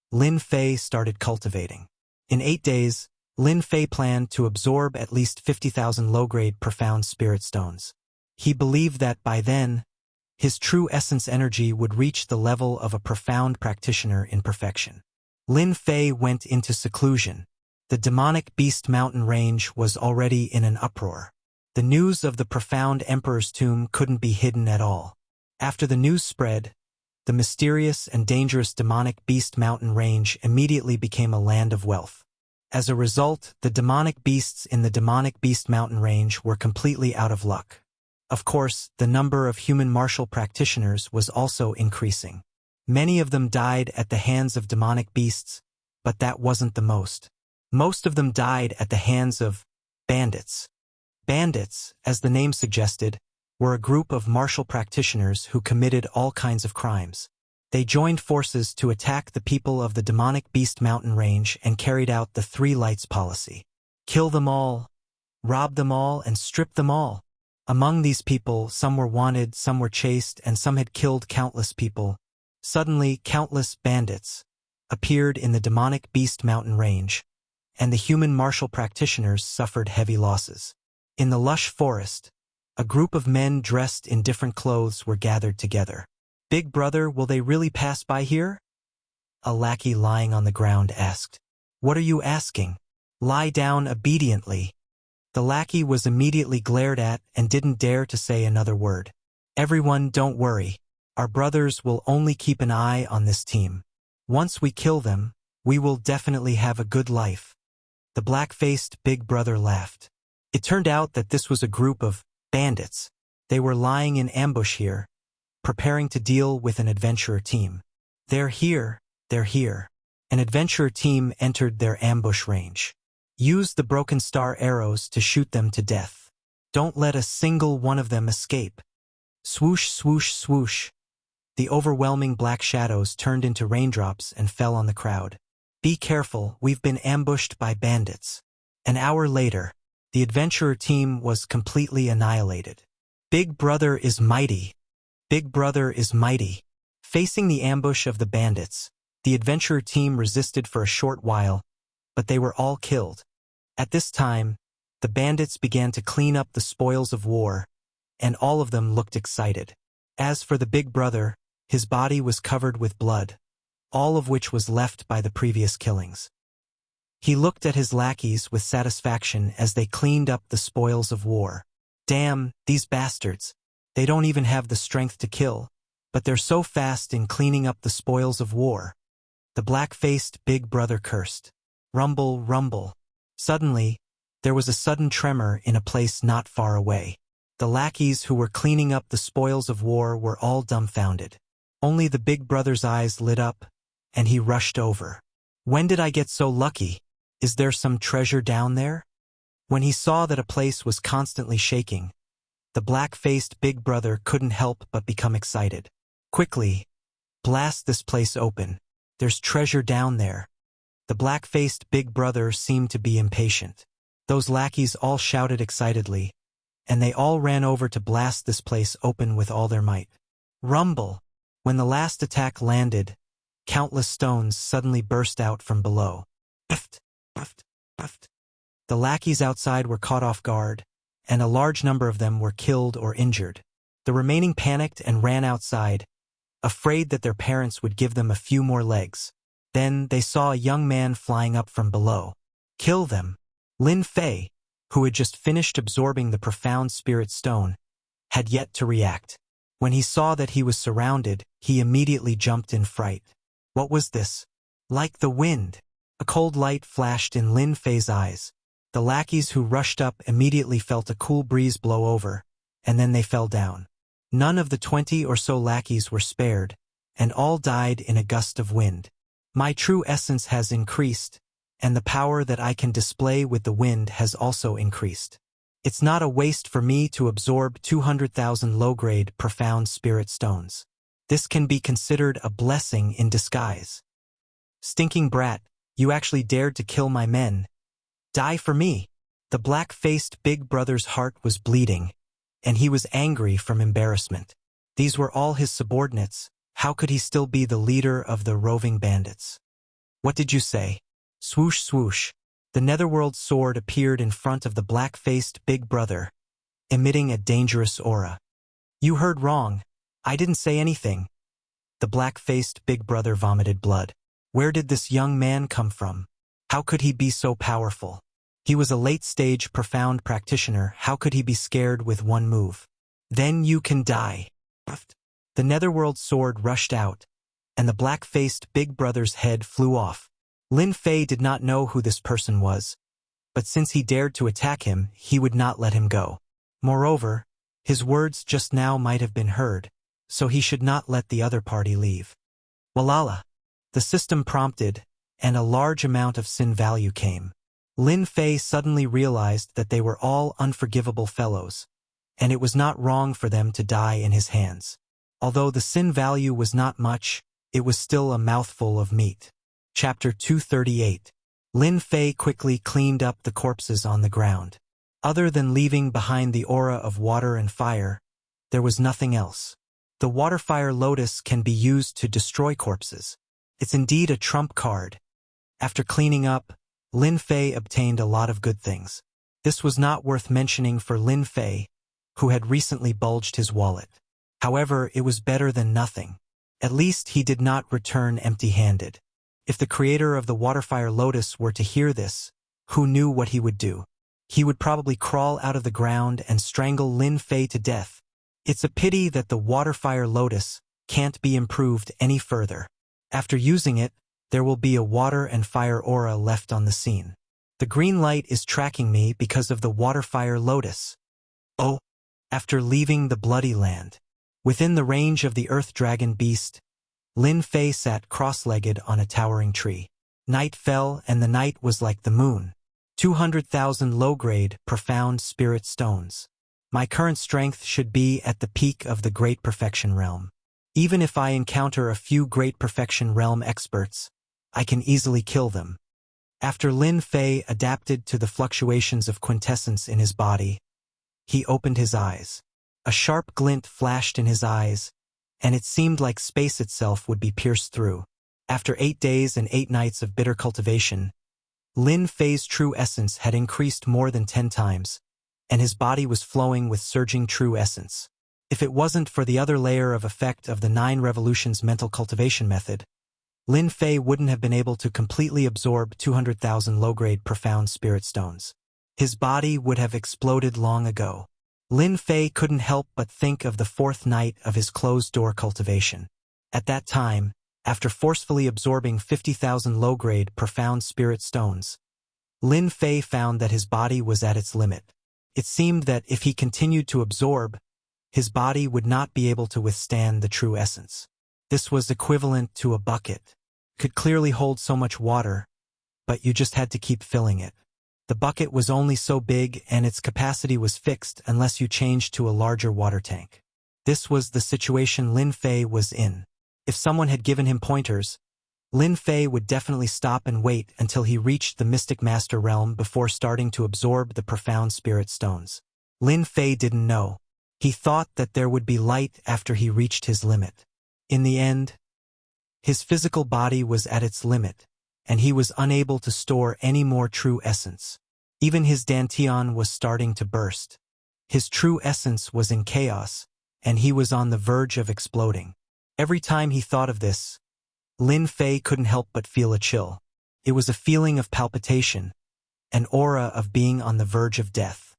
Lin Fei started cultivating. In 8 days, Lin Fei planned to absorb at least 50,000 low-grade profound spirit stones. He believed that by then, his true essence energy would reach the level of a profound practitioner in perfection. Lin Fei went into seclusion. The demonic Beast Mountain Range was already in an uproar. The news of the profound Emperor's tomb couldn't be hidden at all. After the news spread, the mysterious and dangerous demonic Beast Mountain Range immediately became a land of wealth. As a result, the demonic beasts in the demonic Beast Mountain Range were completely out of luck. Of course, the number of human martial practitioners was also increasing. Many of them died at the hands of demonic beasts, but that wasn't the most. Most of them died at the hands of bandits. Bandits, as the name suggested, were a group of martial practitioners who committed all kinds of crimes. They joined forces to attack the people of the demonic Beast Mountain Range and carried out the 3 lights policy. Kill them all, rob them all, and strip them all. Among these people, some were wanted, some were chased, and some had killed countless people. Suddenly, countless bandits appeared in the demonic Beast Mountain Range, and the human martial practitioners suffered heavy losses. In the lush forest, a group of men dressed in different clothes were gathered together. "Big brother, will they really pass by here?" A lackey lying on the ground asked. "What are you asking? Lie down obediently." The lackey was immediately glared at and didn't dare to say another word. "Everyone, don't worry. Our brothers will only keep an eye on this team. Once we kill them, we will definitely have a good life." The black-faced big brother laughed. It turned out that this was a group of bandits. They were lying in ambush here, preparing to deal with an adventurer team. They're here. An adventurer team entered their ambush range. Use the broken star arrows to shoot them to death. Don't let a single one of them escape. Swoosh, swoosh, swoosh. The overwhelming black shadows turned into raindrops and fell on the crowd. "Be careful, we've been ambushed by bandits." An hour later, the adventurer team was completely annihilated. Big brother is mighty. Big brother is mighty. Facing the ambush of the bandits, the adventurer team resisted for a short while, but they were all killed. At this time, The bandits began to clean up the spoils of war, and all of them looked excited. As for the big brother, his body was covered with blood, all of which was left by the previous killings. He looked at his lackeys with satisfaction as they cleaned up the spoils of war. Damn, these bastards. They don't even have the strength to kill, but they're so fast in cleaning up the spoils of war. The black-faced big brother cursed. Rumble, rumble. Suddenly, there was a sudden tremor in a place not far away. The lackeys who were cleaning up the spoils of war were all dumbfounded. Only the big brother's eyes lit up, and he rushed over. When did I get so lucky? Is there some treasure down there? When he saw that a place was constantly shaking, the black-faced big brother couldn't help but become excited. Quickly, blast this place open. There's treasure down there. The black-faced big brother seemed to be impatient. Those lackeys all shouted excitedly, and they all ran over to blast this place open with all their might. Rumble! When the last attack landed, countless stones suddenly burst out from below. Puffed, puffed, puffed. The lackeys outside were caught off guard, and a large number of them were killed or injured. The remaining panicked and ran outside, afraid that their parents would give them a few more legs. Then they saw a young man flying up from below. Kill them! Lin Fei, who had just finished absorbing the profound spirit stone, had yet to react. When he saw that he was surrounded, he immediately jumped in fright. What was this? Like the wind. A cold light flashed in Lin Fei's eyes. The lackeys who rushed up immediately felt a cool breeze blow over, and then they fell down. None of the 20 or so lackeys were spared, and all died in a gust of wind. My true essence has increased, and the power that I can display with the wind has also increased. It's not a waste for me to absorb 200,000 low-grade profound spirit stones. This can be considered a blessing in disguise. Stinking brat, you actually dared to kill my men. Die for me. The black-faced big brother's heart was bleeding, and he was angry from embarrassment. These were all his subordinates. How could he still be the leader of the roving bandits? What did you say? Swoosh, swoosh. The netherworld sword appeared in front of the black-faced big brother, emitting a dangerous aura. You heard wrong. I didn't say anything. The black-faced big brother vomited blood. Where did this young man come from? How could he be so powerful? He was a late-stage profound practitioner. How could he be scared with one move? Then you can die. The netherworld sword rushed out, and the black-faced big brother's head flew off. Lin Fei did not know who this person was, but since he dared to attack him, he would not let him go. Moreover, his words just now might have been heard, so he should not let the other party leave. Walala! The system prompted, and a large amount of sin value came. Lin Fei suddenly realized that they were all unforgivable fellows, and it was not wrong for them to die in his hands. Although the sin value was not much, it was still a mouthful of meat. Chapter 238. Lin Fei quickly cleaned up the corpses on the ground. Other than leaving behind the aura of water and fire, there was nothing else. The water-fire lotus can be used to destroy corpses. It's indeed a trump card. After cleaning up, Lin Fei obtained a lot of good things. This was not worth mentioning for Lin Fei, who had recently bulged his wallet. However, it was better than nothing. At least he did not return empty-handed. If the creator of the water-fire lotus were to hear this, who knew what he would do? He would probably crawl out of the ground and strangle Lin Fei to death. It's a pity that the water-fire lotus can't be improved any further. After using it, there will be a water and fire aura left on the scene. The green light is tracking me because of the water-fire lotus. Oh! After leaving the bloody land, within the range of the earth dragon beast, Lin Fei sat cross-legged on a towering tree. Night fell, and the night was like the moon. 200,000 low-grade, profound spirit stones. My current strength should be at the peak of the Great Perfection Realm. Even if I encounter a few Great Perfection Realm experts, I can easily kill them. After Lin Fei adapted to the fluctuations of quintessence in his body, he opened his eyes. A sharp glint flashed in his eyes, and it seemed like space itself would be pierced through. After 8 days and 8 nights of bitter cultivation, Lin Fei's true essence had increased more than 10 times, and his body was flowing with surging true essence. If it wasn't for the other layer of effect of the 9 revolutions mental cultivation method, Lin Fei wouldn't have been able to completely absorb 200,000 low-grade profound spirit stones. His body would have exploded long ago. Lin Fei couldn't help but think of the 4th night of his closed-door cultivation. At that time, after forcefully absorbing 50,000 low-grade profound spirit stones, Lin Fei found that his body was at its limit. It seemed that if he continued to absorb, his body would not be able to withstand the true essence. This was equivalent to a bucket. Could clearly hold so much water, but you just had to keep filling it. The bucket was only so big and its capacity was fixed unless you changed to a larger water tank. This was the situation Lin Fei was in. If someone had given him pointers, Lin Fei would definitely stop and wait until he reached the Mystic Master realm before starting to absorb the profound spirit stones. Lin Fei didn't know. He thought that there would be light after he reached his limit. In the end, his physical body was at its limit, and he was unable to store any more true essence. Even his dantian was starting to burst. His true essence was in chaos, and he was on the verge of exploding. Every time he thought of this, Lin Fei couldn't help but feel a chill. It was a feeling of palpitation, an aura of being on the verge of death.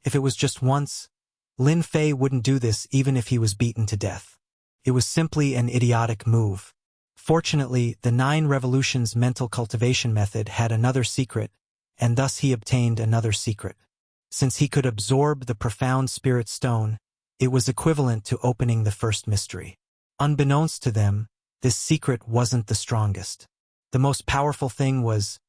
If it was just once, Lin Fei wouldn't do this even if he was beaten to death. It was simply an idiotic move. Fortunately, the 9 revolutions mental cultivation method had another secret, and thus he obtained another secret. Since he could absorb the profound spirit stone, it was equivalent to opening the first mystery. Unbeknownst to them, this secret wasn't the strongest. The most powerful thing was,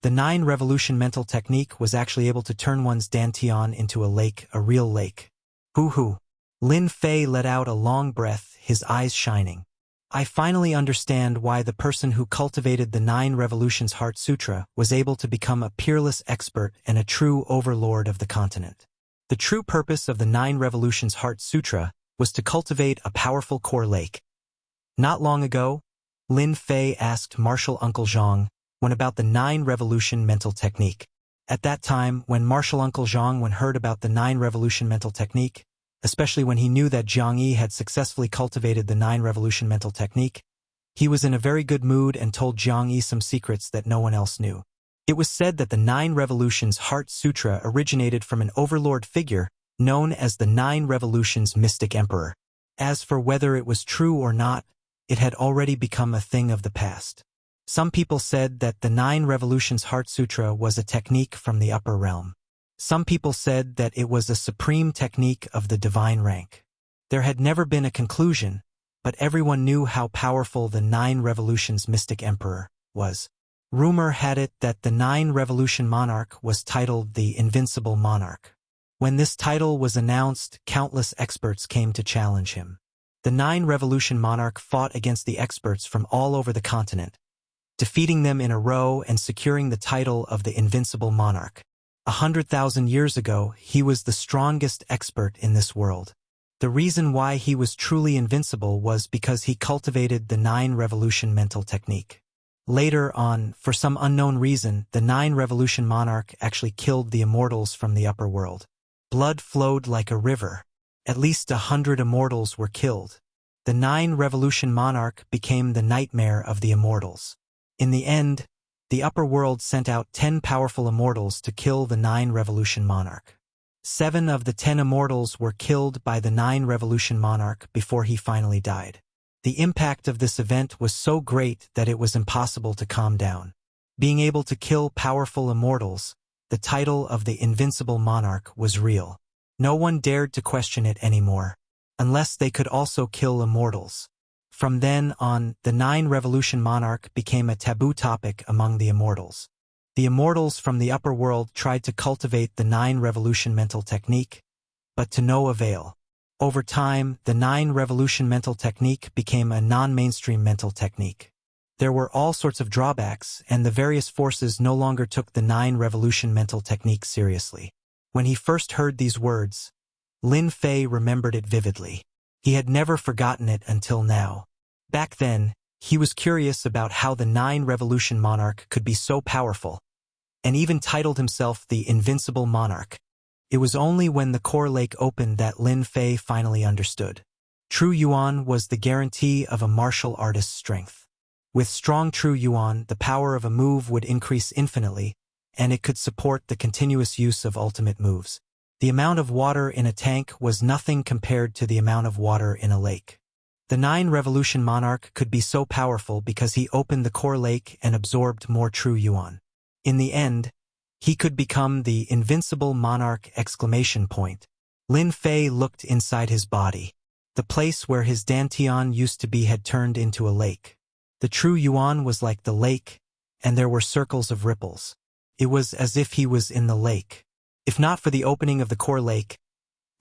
the 9 revolution mental technique was actually able to turn one's dantian into a lake, a real lake. Hoo-hoo. Lin Fei let out a long breath, his eyes shining. I finally understand why the person who cultivated the 9 revolutions Heart Sutra was able to become a peerless expert and a true overlord of the continent. The true purpose of the 9 revolutions Heart Sutra was to cultivate a powerful core lake. Not long ago, Lin Fei asked Martial Uncle Zhang about the 9 revolution mental technique. At that time, when Martial Uncle Zhang heard about the 9 revolution mental technique, especially when he knew that Jiang Yi had successfully cultivated the 9 revolution mental technique, he was in a very good mood and told Jiang Yi some secrets that no one else knew. It was said that the 9 revolutions Heart Sutra originated from an overlord figure known as the 9 revolutions Mystic Emperor. As for whether it was true or not, it had already become a thing of the past. Some people said that the 9 revolutions Heart Sutra was a technique from the upper realm. Some people said that it was a supreme technique of the divine rank. There had never been a conclusion, but everyone knew how powerful the 9 revolutions Mystic Emperor was. Rumor had it that the 9 revolution monarch was titled the Invincible Monarch. When this title was announced, countless experts came to challenge him. The 9 revolution monarch fought against the experts from all over the continent, defeating them in a row and securing the title of the Invincible Monarch. 100,000 years ago, he was the strongest expert in this world. The reason why he was truly invincible was because he cultivated the 9 revolution mental technique. Later on, for some unknown reason, the 9 revolution monarch actually killed the immortals from the upper world. Blood flowed like a river. At least 100 immortals were killed. The 9 revolution monarch became the nightmare of the immortals. In the end, the upper world sent out 10 powerful immortals to kill the 9 revolution monarch. 7 of the 10 immortals were killed by the 9 revolution monarch before he finally died. The impact of this event was so great that it was impossible to calm down. Being able to kill powerful immortals, the title of the Invincible Monarch was real. No one dared to question it anymore, unless they could also kill immortals. From then on, the 9 revolution monarch became a taboo topic among the immortals. The immortals from the upper world tried to cultivate the 9 revolution mental technique, but to no avail. Over time, the 9 revolution mental technique became a non-mainstream mental technique. There were all sorts of drawbacks, and the various forces no longer took the 9 revolution mental technique seriously. When he first heard these words, Lin Fei remembered it vividly. He had never forgotten it until now. Back then, he was curious about how the 9 revolution monarch could be so powerful, and even titled himself the Invincible Monarch. It was only when the core lake opened that Lin Fei finally understood. True Yuan was the guarantee of a martial artist's strength. With strong True Yuan, the power of a move would increase infinitely, and it could support the continuous use of ultimate moves. The amount of water in a tank was nothing compared to the amount of water in a lake. The 9 Revolution Monarch could be so powerful because he opened the core lake and absorbed more True Yuan. In the end, he could become the Invincible Monarch! Lin Fei looked inside his body. The place where his dantian used to be had turned into a lake. The True Yuan was like the lake, and there were circles of ripples. It was as if he was in the lake. If not for the opening of the core lake,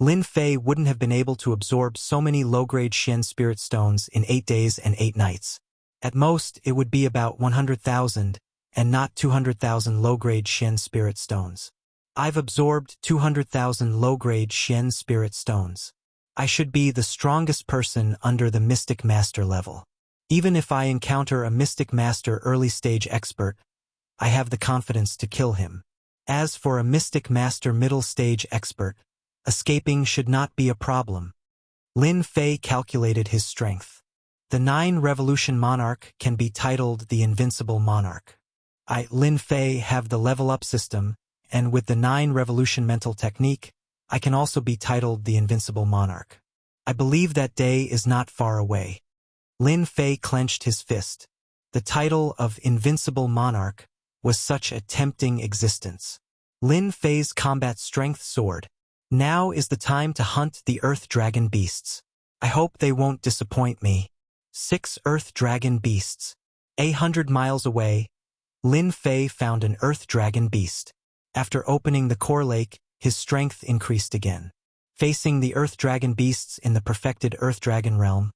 Lin Fei wouldn't have been able to absorb so many low-grade Xian Spirit Stones in 8 days and 8 nights. At most, it would be about 100,000, and not 200,000 low-grade Xian Spirit Stones. I've absorbed 200,000 low-grade Xian Spirit Stones. I should be the strongest person under the Mystic Master level. Even if I encounter a Mystic Master early-stage expert, I have the confidence to kill him. As for a Mystic Master middle-stage expert, escaping should not be a problem. Lin Fei calculated his strength. The 9 Revolution Monarch can be titled the Invincible Monarch. Lin Fei, have the level-up system, and with the 9 Revolution mental technique, I can also be titled the Invincible Monarch. I believe that day is not far away. Lin Fei clenched his fist. The title of Invincible Monarch was such a tempting existence. Lin Fei's combat strength soared. Now is the time to hunt the Earth Dragon beasts. I hope they won't disappoint me. 6 Earth Dragon beasts. 100 miles away, Lin Fei found an Earth Dragon beast. After opening the core lake, his strength increased again. Facing the Earth Dragon beasts in the perfected Earth Dragon realm,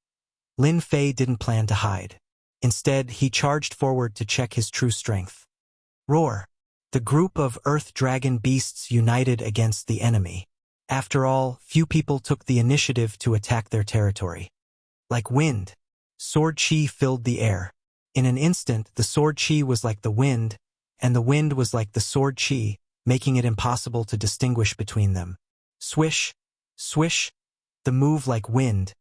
Lin Fei didn't plan to hide. Instead, he charged forward to check his true strength. Roar! The group of Earth Dragon beasts united against the enemy. After all, few people took the initiative to attack their territory. Like wind, sword chi filled the air. In an instant, the sword chi was like the wind, and the wind was like the sword chi, making it impossible to distinguish between them. Swish, swish, the move like wind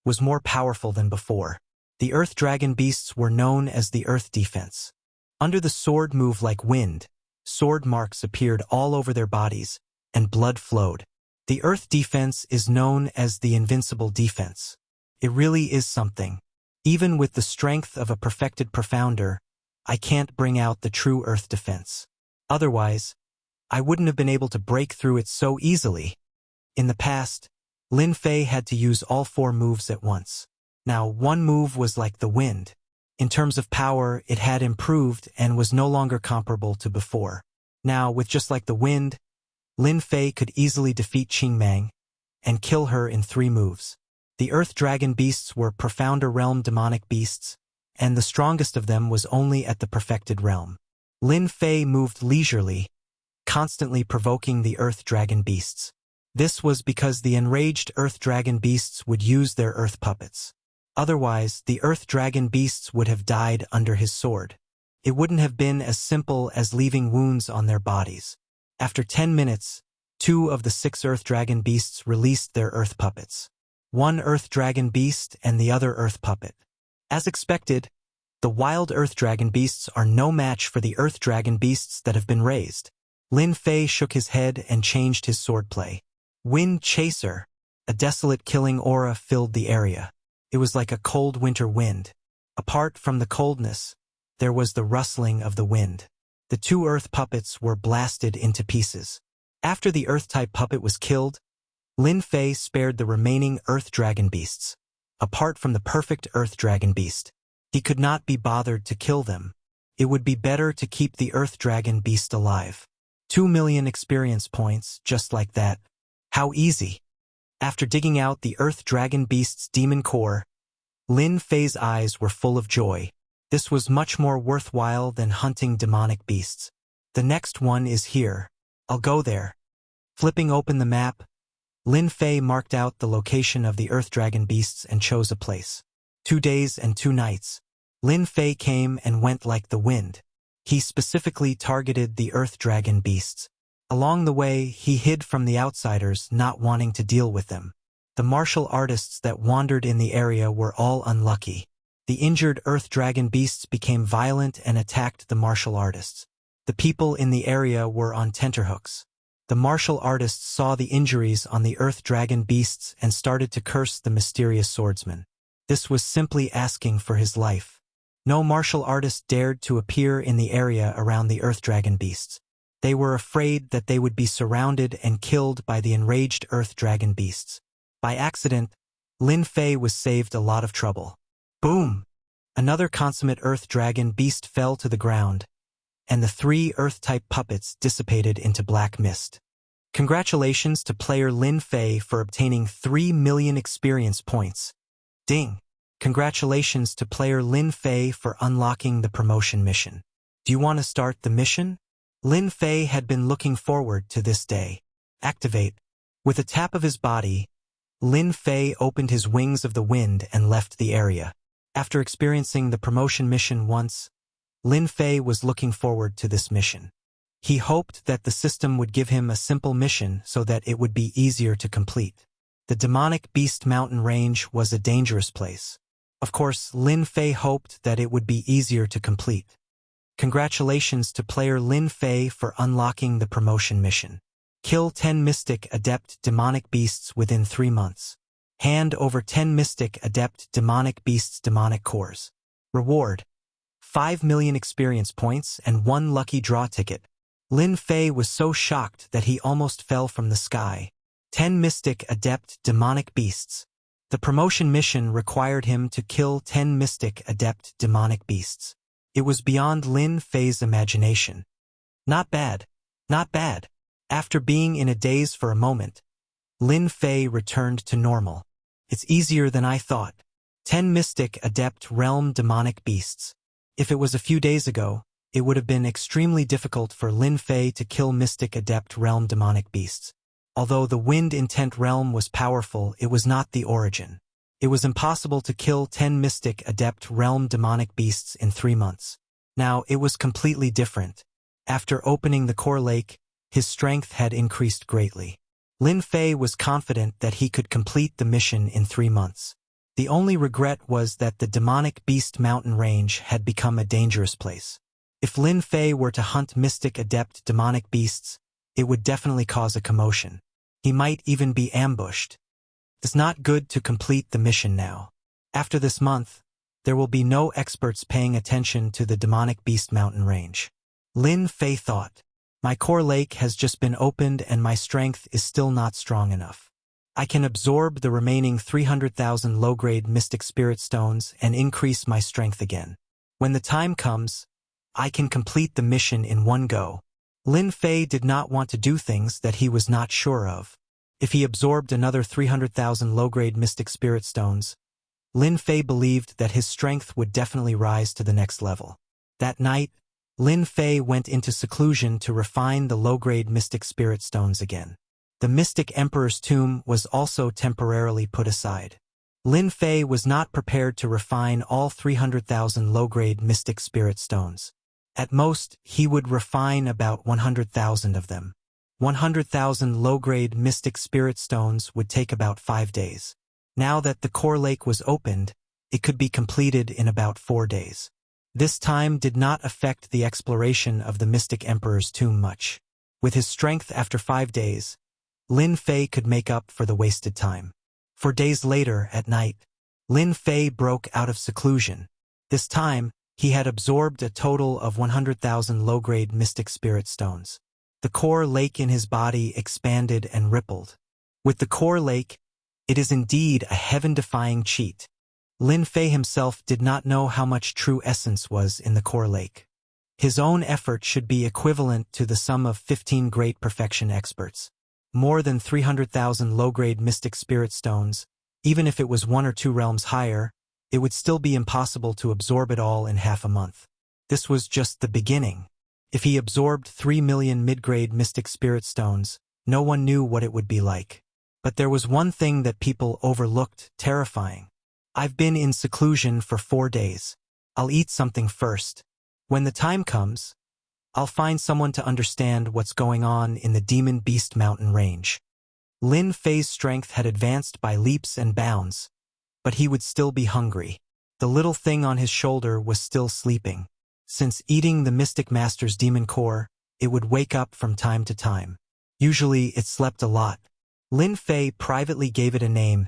was more powerful than before. The Earth Dragon beasts were known as the Earth Defense. Under the sword move like wind, sword marks appeared all over their bodies, and blood flowed. The Earth Defense is known as the Invincible Defense. It really is something. Even with the strength of a perfected profounder, I can't bring out the true Earth Defense. Otherwise, I wouldn't have been able to break through it so easily. In the past, Lin Fei had to use all 4 moves at once. Now, one move was like the wind. In terms of power, it had improved and was no longer comparable to before. Now, with just like the wind, Lin Fei could easily defeat Qingmang and kill her in 3 moves. The Earth Dragon beasts were Profounder Realm demonic beasts, and the strongest of them was only at the Perfected Realm. Lin Fei moved leisurely, constantly provoking the Earth Dragon beasts. This was because the enraged Earth Dragon beasts would use their earth puppets. Otherwise, the Earth Dragon beasts would have died under his sword. It wouldn't have been as simple as leaving wounds on their bodies. After 10 minutes, 2 of the 6 Earth Dragon beasts released their earth puppets. One Earth Dragon beast and the other earth puppet. As expected, the wild Earth Dragon beasts are no match for the Earth Dragon beasts that have been raised. Lin Fei shook his head and changed his swordplay. Wind Chaser. A desolate killing aura filled the area. It was like a cold winter wind. Apart from the coldness, there was the rustling of the wind. The 2 earth puppets were blasted into pieces. After the earth-type puppet was killed, Lin Fei spared the remaining Earth Dragon beasts. Apart from the perfect Earth Dragon beast, he could not be bothered to kill them. It would be better to keep the Earth Dragon beast alive. 2 million experience points, just like that. How easy. After digging out the Earth Dragon beast's demon core, Lin Fei's eyes were full of joy. This was much more worthwhile than hunting demonic beasts. The next one is here. I'll go there. Flipping open the map, Lin Fei marked out the location of the Earth Dragon beasts and chose a place. 2 days and 2 nights. Lin Fei came and went like the wind. He specifically targeted the earth dragon beasts. Along the way, he hid from the outsiders, not wanting to deal with them. The martial artists that wandered in the area were all unlucky. The injured earth dragon beasts became violent and attacked the martial artists. The people in the area were on tenterhooks. The martial artists saw the injuries on the earth dragon beasts and started to curse the mysterious swordsman. This was simply asking for his life. No martial artist dared to appear in the area around the earth dragon beasts. They were afraid that they would be surrounded and killed by the enraged earth dragon beasts. By accident, Lin Fei was saved a lot of trouble. Boom! Another consummate earth dragon beast fell to the ground, and the 3 earth-type puppets dissipated into black mist. Congratulations to player Lin Fei for obtaining 3 million experience points. Ding! Congratulations to player Lin Fei for unlocking the promotion mission. Do you want to start the mission? Lin Fei had been looking forward to this day. Activate. With a tap of his body, Lin Fei opened his wings of the wind and left the area. After experiencing the promotion mission once, Lin Fei was looking forward to this mission. He hoped that the system would give him a simple mission so that it would be easier to complete. The demonic beast mountain range was a dangerous place. Of course, Lin Fei hoped that it would be easier to complete. Congratulations to player Lin Fei for unlocking the promotion mission. Kill 10 Mystic Adept Demonic Beasts within 3 months. Hand over 10 Mystic Adept Demonic Beasts Demonic Cores. Reward: 5 million experience points and 1 lucky draw ticket. Lin Fei was so shocked that he almost fell from the sky. 10 Mystic Adept Demonic Beasts. The promotion mission required him to kill 10 Mystic Adept Demonic Beasts. It was beyond Lin Fei's imagination. Not bad. Not bad. After being in a daze for a moment, Lin Fei returned to normal. It's easier than I thought. 10 Mystic Adept Realm Demonic Beasts. If it was a few days ago, it would have been extremely difficult for Lin Fei to kill Mystic Adept Realm Demonic Beasts. Although the Wind Intent Realm was powerful, it was not the origin. It was impossible to kill 10 Mystic Adept Realm Demonic Beasts in 3 months. Now, it was completely different. After opening the core lake, his strength had increased greatly. Lin Fei was confident that he could complete the mission in 3 months. The only regret was that the demonic beast mountain range had become a dangerous place. If Lin Fei were to hunt Mystic Adept Demonic Beasts, it would definitely cause a commotion. He might even be ambushed. It's not good to complete the mission now. After this month, there will be no experts paying attention to the demonic beast mountain range. Lin Fei thought, my core lake has just been opened and my strength is still not strong enough. I can absorb the remaining 300,000 low-grade Mystic Spirit Stones and increase my strength again. When the time comes, I can complete the mission in one go. Lin Fei did not want to do things that he was not sure of. If he absorbed another 300,000 low-grade Mystic Spirit Stones, Lin Fei believed that his strength would definitely rise to the next level. That night, Lin Fei went into seclusion to refine the low-grade Mystic Spirit Stones again. The Mystic Emperor's tomb was also temporarily put aside. Lin Fei was not prepared to refine all 300,000 low-grade Mystic Spirit Stones. At most, he would refine about 100,000 of them. 100,000 low-grade Mystic Spirit Stones would take about 5 days. Now that the core lake was opened, it could be completed in about 4 days. This time did not affect the exploration of the Mystic Emperor's tomb much. With his strength after 5 days, Lin Fei could make up for the wasted time. 4 days later, at night, Lin Fei broke out of seclusion. This time, he had absorbed a total of 100,000 low-grade Mystic Spirit Stones. The core lake in his body expanded and rippled. With the core lake, it is indeed a heaven-defying cheat. Lin Fei himself did not know how much true essence was in the core lake. His own effort should be equivalent to the sum of 15 great perfection experts. More than 300,000 low-grade Mystic Spirit Stones, even if it was 1 or 2 realms higher, it would still be impossible to absorb it all in half a month. This was just the beginning. If he absorbed 3 million mid-grade Mystic Spirit Stones, no one knew what it would be like. But there was one thing that people overlooked, terrifying. I've been in seclusion for 4 days. I'll eat something first. When the time comes, I'll find someone to understand what's going on in the Demon Beast Mountain range. Lin Fei's strength had advanced by leaps and bounds, but he would still be hungry. The little thing on his shoulder was still sleeping. Since eating the Mystic Master's demon core, it would wake up from time to time. Usually it slept a lot. Lin Fei privately gave it a name,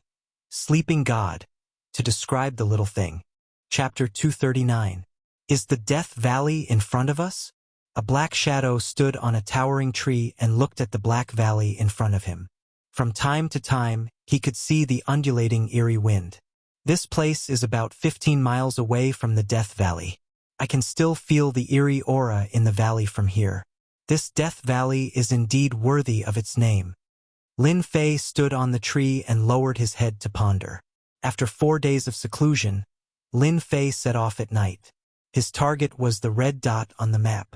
Sleeping God, to describe the little thing. Chapter 239. Is the Death Valley in front of us? A black shadow stood on a towering tree and looked at the black valley in front of him. From time to time, he could see the undulating eerie wind. This place is about 15 miles away from the Death Valley. I can still feel the eerie aura in the valley from here. This Death Valley is indeed worthy of its name. Lin Fei stood on the tree and lowered his head to ponder. After 4 days of seclusion, Lin Fei set off at night. His target was the red dot on the map.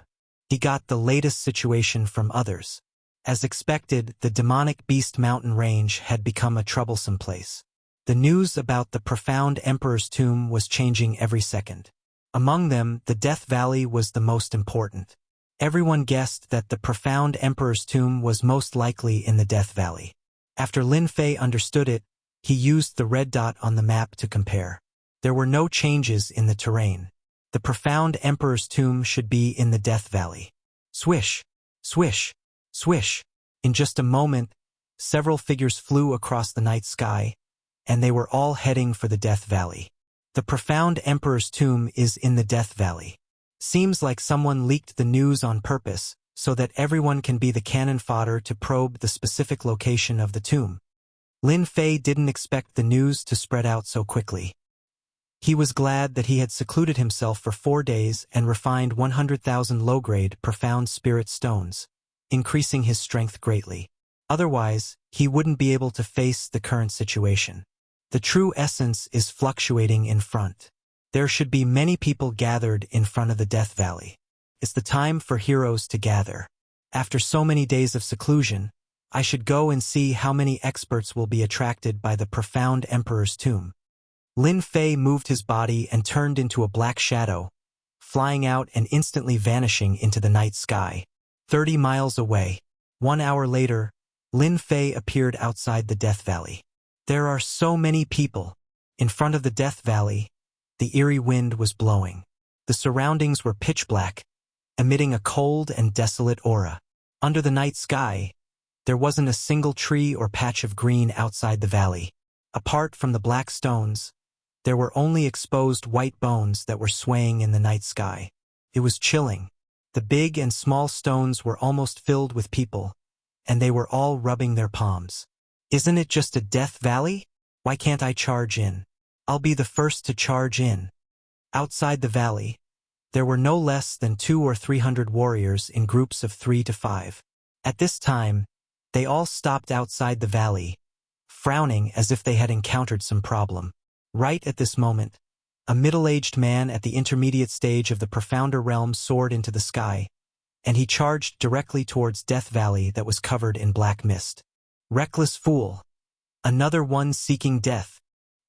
He got the latest situation from others. As expected, the demonic Beast Mountain range had become a troublesome place. The news about the profound Emperor's tomb was changing every second. Among them, the Death Valley was the most important. Everyone guessed that the profound Emperor's tomb was most likely in the Death Valley. After Lin Fei understood it, he used the red dot on the map to compare. There were no changes in the terrain. The profound Emperor's tomb should be in the Death Valley. Swish, swish, swish. In just a moment, several figures flew across the night sky, and they were all heading for the Death Valley. The profound Emperor's tomb is in the Death Valley. Seems like someone leaked the news on purpose, so that everyone can be the cannon fodder to probe the specific location of the tomb. Lin Fei didn't expect the news to spread out so quickly. He was glad that he had secluded himself for 4 days and refined 100,000 low-grade profound spirit stones, increasing his strength greatly. Otherwise, he wouldn't be able to face the current situation. The true essence is fluctuating in front. There should be many people gathered in front of the Death Valley. It's the time for heroes to gather. After so many days of seclusion, I should go and see how many experts will be attracted by the profound Emperor's tomb. Lin Fei moved his body and turned into a black shadow, flying out and instantly vanishing into the night sky. 30 miles away, 1 hour later, Lin Fei appeared outside the Death Valley. There are so many people. In front of the Death Valley, the eerie wind was blowing. The surroundings were pitch black, emitting a cold and desolate aura. Under the night sky, there wasn't a single tree or patch of green outside the valley. Apart from the black stones, there were only exposed white bones that were swaying in the night sky. It was chilling. The big and small stones were almost filled with people, and they were all rubbing their palms. Isn't it just a Death Valley? Why can't I charge in? I'll be the first to charge in. Outside the valley, there were no less than 200 or 300 warriors in groups of 3 to 5. At this time, they all stopped outside the valley, frowning as if they had encountered some problem. Right at this moment, a middle-aged man at the intermediate stage of the profounder realm soared into the sky, and he charged directly towards Death Valley that was covered in black mist. Reckless fool! Another one seeking death.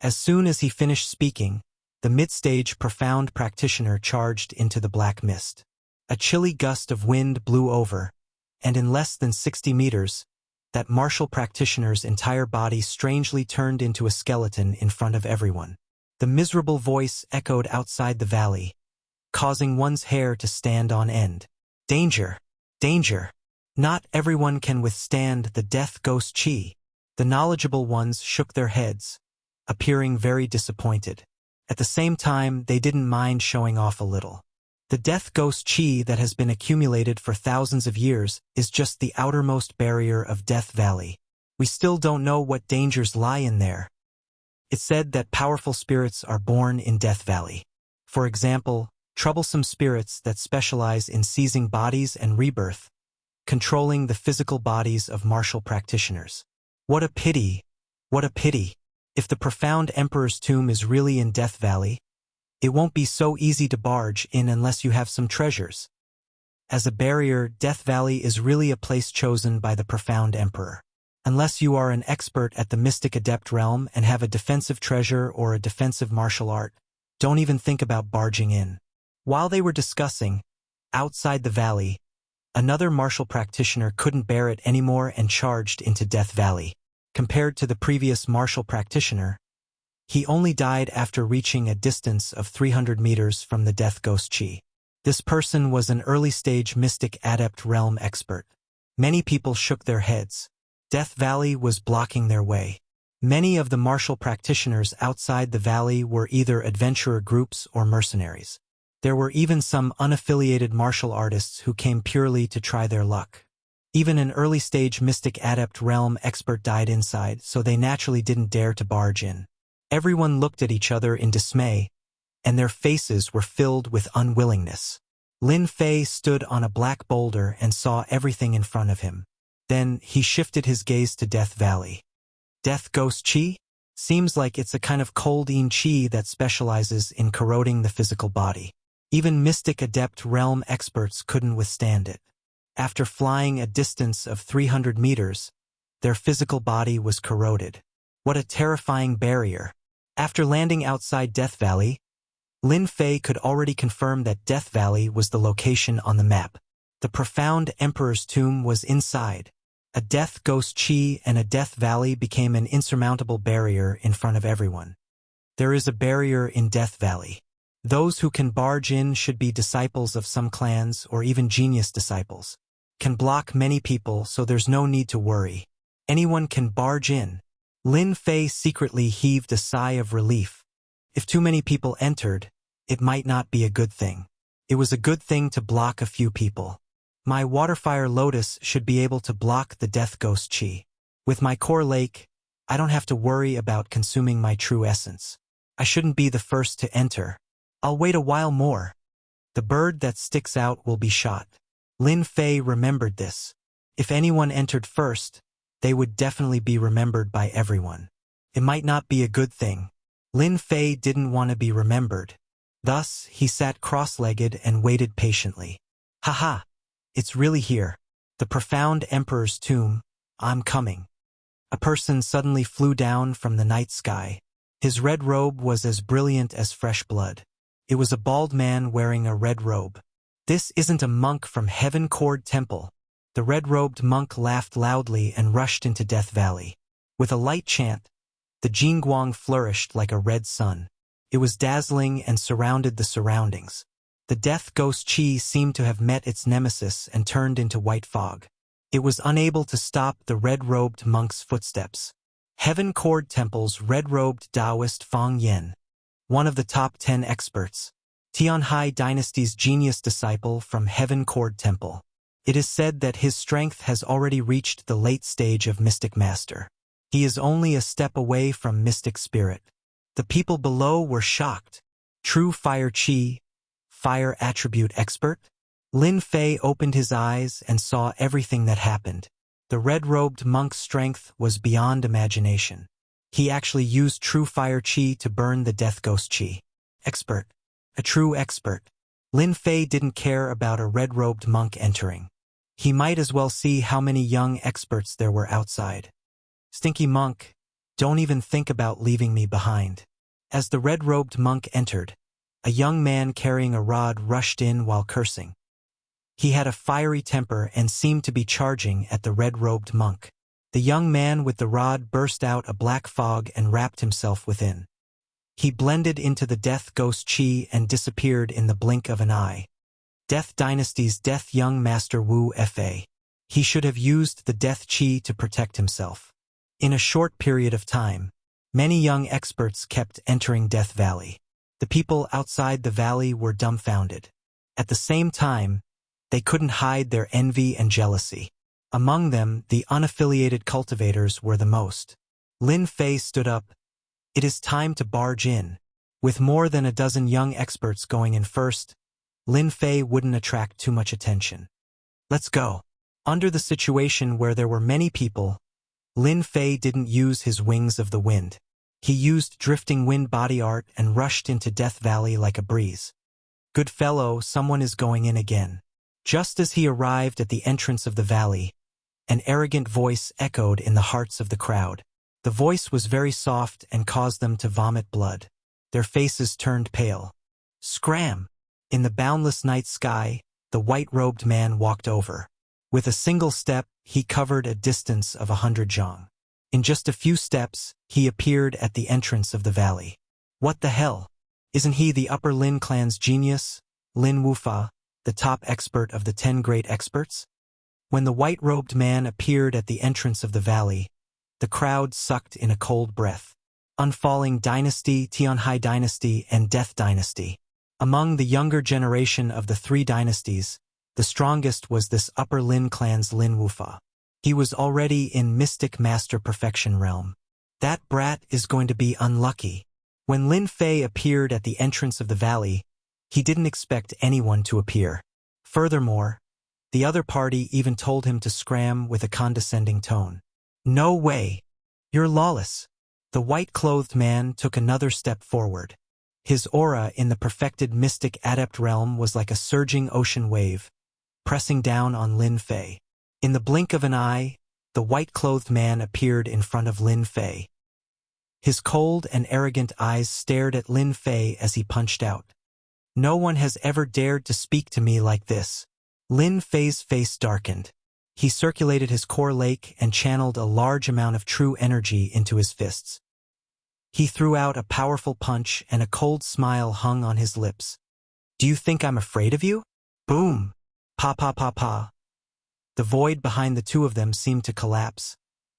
As soon as he finished speaking, the mid-stage profound practitioner charged into the black mist. A chilly gust of wind blew over, and in less than 60 meters, that martial practitioner's entire body strangely turned into a skeleton in front of everyone. The miserable voice echoed outside the valley, causing one's hair to stand on end. Danger! Danger! Not everyone can withstand the death ghost chi. The knowledgeable ones shook their heads, appearing very disappointed. At the same time, they didn't mind showing off a little. The death ghost chi that has been accumulated for thousands of years is just the outermost barrier of Death Valley. We still don't know what dangers lie in there. It's said that powerful spirits are born in Death Valley. For example, troublesome spirits that specialize in seizing bodies and rebirth, controlling the physical bodies of martial practitioners. What a pity! What a pity! If the profound Emperor's tomb is really in Death Valley, it won't be so easy to barge in unless you have some treasures. As a barrier, Death Valley is really a place chosen by the profound Emperor. Unless you are an expert at the mystic adept realm and have a defensive treasure or a defensive martial art, don't even think about barging in. While they were discussing, outside the valley, another martial practitioner couldn't bear it anymore and charged into Death Valley. Compared to the previous martial practitioner, he only died after reaching a distance of 300 meters from the Death Ghost Chi. This person was an early-stage mystic adept realm expert. Many people shook their heads. Death Valley was blocking their way. Many of the martial practitioners outside the valley were either adventurer groups or mercenaries. There were even some unaffiliated martial artists who came purely to try their luck. Even an early-stage mystic adept realm expert died inside, so they naturally didn't dare to barge in. Everyone looked at each other in dismay, and their faces were filled with unwillingness. Lin Fei stood on a black boulder and saw everything in front of him. Then he shifted his gaze to Death Valley. Death Ghost Chi? Seems like it's a kind of cold-in chi that specializes in corroding the physical body. Even mystic adept realm experts couldn't withstand it. After flying a distance of 300 meters, their physical body was corroded. What a terrifying barrier. After landing outside Death Valley, Lin Fei could already confirm that Death Valley was the location on the map. The profound Emperor's tomb was inside. A Death Ghost Chi and a Death Valley became an insurmountable barrier in front of everyone. There is a barrier in Death Valley. Those who can barge in should be disciples of some clans or even genius disciples. Can block many people, so there's no need to worry. Anyone can barge in. Lin Fei secretly heaved a sigh of relief. If too many people entered, it might not be a good thing. It was a good thing to block a few people. My Waterfire Lotus should be able to block the Death Ghost Chi. With my core lake, I don't have to worry about consuming my true essence. I shouldn't be the first to enter. I'll wait a while more. The bird that sticks out will be shot. Lin Fei remembered this. If anyone entered first, they would definitely be remembered by everyone. It might not be a good thing. Lin Fei didn't want to be remembered. Thus, he sat cross-legged and waited patiently. Haha! It's really here. The profound Emperor's tomb. I'm coming. A person suddenly flew down from the night sky. His red robe was as brilliant as fresh blood. It was a bald man wearing a red robe. This isn't a monk from Heaven Cord Temple. The red-robed monk laughed loudly and rushed into Death Valley. With a light chant, the Jingguang flourished like a red sun. It was dazzling and surrounded the surroundings. The Death Ghost Chi seemed to have met its nemesis and turned into white fog. It was unable to stop the red-robed monk's footsteps. Heaven Cord Temple's red-robed Taoist Fang Yen, one of the top 10 experts. Tianhai Dynasty's genius disciple from Heaven Cord Temple. It is said that his strength has already reached the late stage of Mystic Master. He is only a step away from Mystic Spirit. The people below were shocked. True Fire Chi, Fire Attribute Expert? Lin Fei opened his eyes and saw everything that happened. The red-robed monk's strength was beyond imagination. He actually used True Fire Chi to burn the Death Ghost Chi. Expert. A true expert. Lin Fei didn't care about a red-robed monk entering. He might as well see how many young experts there were outside. Stinky monk, don't even think about leaving me behind. As the red-robed monk entered, a young man carrying a rod rushed in while cursing. He had a fiery temper and seemed to be charging at the red-robed monk. The young man with the rod burst out a black fog and wrapped himself within. He blended into the Death Ghost Chi and disappeared in the blink of an eye. Death Dynasty's Death Young Master Wu Fa. He should have used the Death Chi to protect himself. In a short period of time, many young experts kept entering Death Valley. The people outside the valley were dumbfounded. At the same time, they couldn't hide their envy and jealousy. Among them, the unaffiliated cultivators were the most. Lin Fei stood up. It is time to barge in. With more than a dozen young experts going in first, Lin Fei wouldn't attract too much attention. Let's go. Under the situation where there were many people, Lin Fei didn't use his wings of the wind. He used drifting wind body art and rushed into Death Valley like a breeze. Good fellow, someone is going in again. Just as he arrived at the entrance of the valley, an arrogant voice echoed in the hearts of the crowd. The voice was very soft and caused them to vomit blood. Their faces turned pale. Scram! In the boundless night sky, the white-robed man walked over. With a single step, he covered a distance of 100 zhang. In just a few steps, he appeared at the entrance of the valley. What the hell? Isn't he the Upper Lin clan's genius, Lin Wufa, the top expert of the 10 great experts? When the white-robed man appeared at the entrance of the valley, the crowd sucked in a cold breath. Unfalling Dynasty, Tianhai Dynasty, and Death Dynasty. Among the younger generation of the 3 dynasties, the strongest was this Upper Lin clan's Lin Wufa. He was already in Mystic Master Perfection realm. That brat is going to be unlucky. When Lin Fei appeared at the entrance of the valley, he didn't expect anyone to appear. Furthermore, the other party even told him to scram with a condescending tone. No way. You're lawless. The white-clothed man took another step forward. His aura in the perfected mystic adept realm was like a surging ocean wave, pressing down on Lin Fei. In the blink of an eye, the white-clothed man appeared in front of Lin Fei. His cold and arrogant eyes stared at Lin Fei as he punched out. No one has ever dared to speak to me like this. Lin Fei's face darkened. He circulated his core lake and channeled a large amount of true energy into his fists. He threw out a powerful punch and a cold smile hung on his lips. Do you think I'm afraid of you? Boom! Pa pa pa pa. The void behind the two of them seemed to collapse,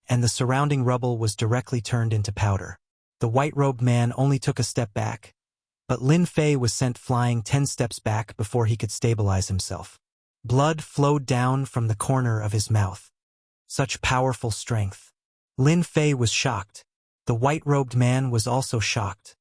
and the surrounding rubble was directly turned into powder. The white-robed man only took a step back, but Lin Fei was sent flying 10 steps back before he could stabilize himself. Blood flowed down from the corner of his mouth. Such powerful strength. Lin Fei was shocked. The white-robed man was also shocked.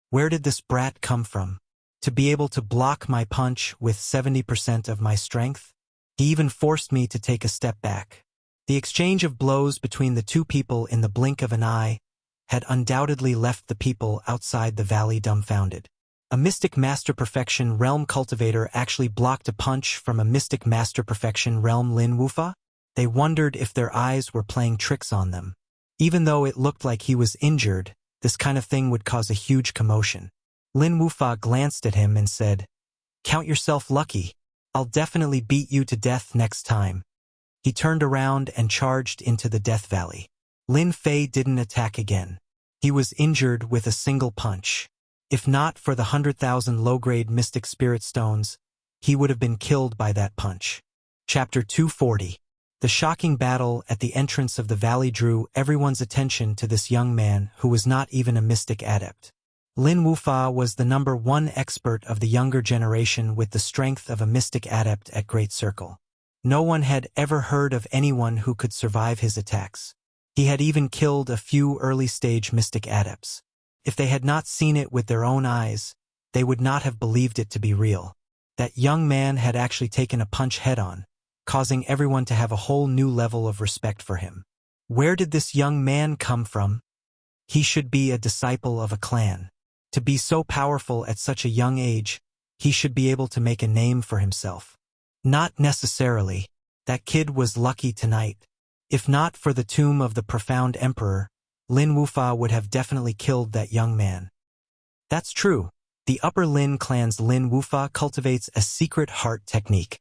Where did this brat come from? To be able to block my punch with 70% of my strength? He even forced me to take a step back. The exchange of blows between the two people in the blink of an eye had undoubtedly left the people outside the valley dumbfounded. A Mystic Master Perfection realm cultivator actually blocked a punch from a Mystic Master Perfection realm Lin Wufa? They wondered if their eyes were playing tricks on them. Even though it looked like he was injured, this kind of thing would cause a huge commotion. Lin Wufa glanced at him and said, "Count yourself lucky. I'll definitely beat you to death next time." He turned around and charged into the Death Valley. Lin Fei didn't attack again. He was injured with a single punch. If not for the 100,000 low-grade Mystic Spirit Stones, he would have been killed by that punch. Chapter 240. The shocking battle at the entrance of the valley drew everyone's attention to this young man who was not even a mystic adept. Lin Wufa was the #1 expert of the younger generation with the strength of a mystic adept at Great Circle. No one had ever heard of anyone who could survive his attacks. He had even killed a few early-stage mystic adepts. If they had not seen it with their own eyes, they would not have believed it to be real. That young man had actually taken a punch head-on, causing everyone to have a whole new level of respect for him. Where did this young man come from? He should be a disciple of a clan. To be so powerful at such a young age, he should be able to make a name for himself. Not necessarily. That kid was lucky tonight. If not for the tomb of the profound emperor, Lin Wufa would have definitely killed that young man. That's true. The Upper Lin clan's Lin Wufa cultivates a secret heart technique,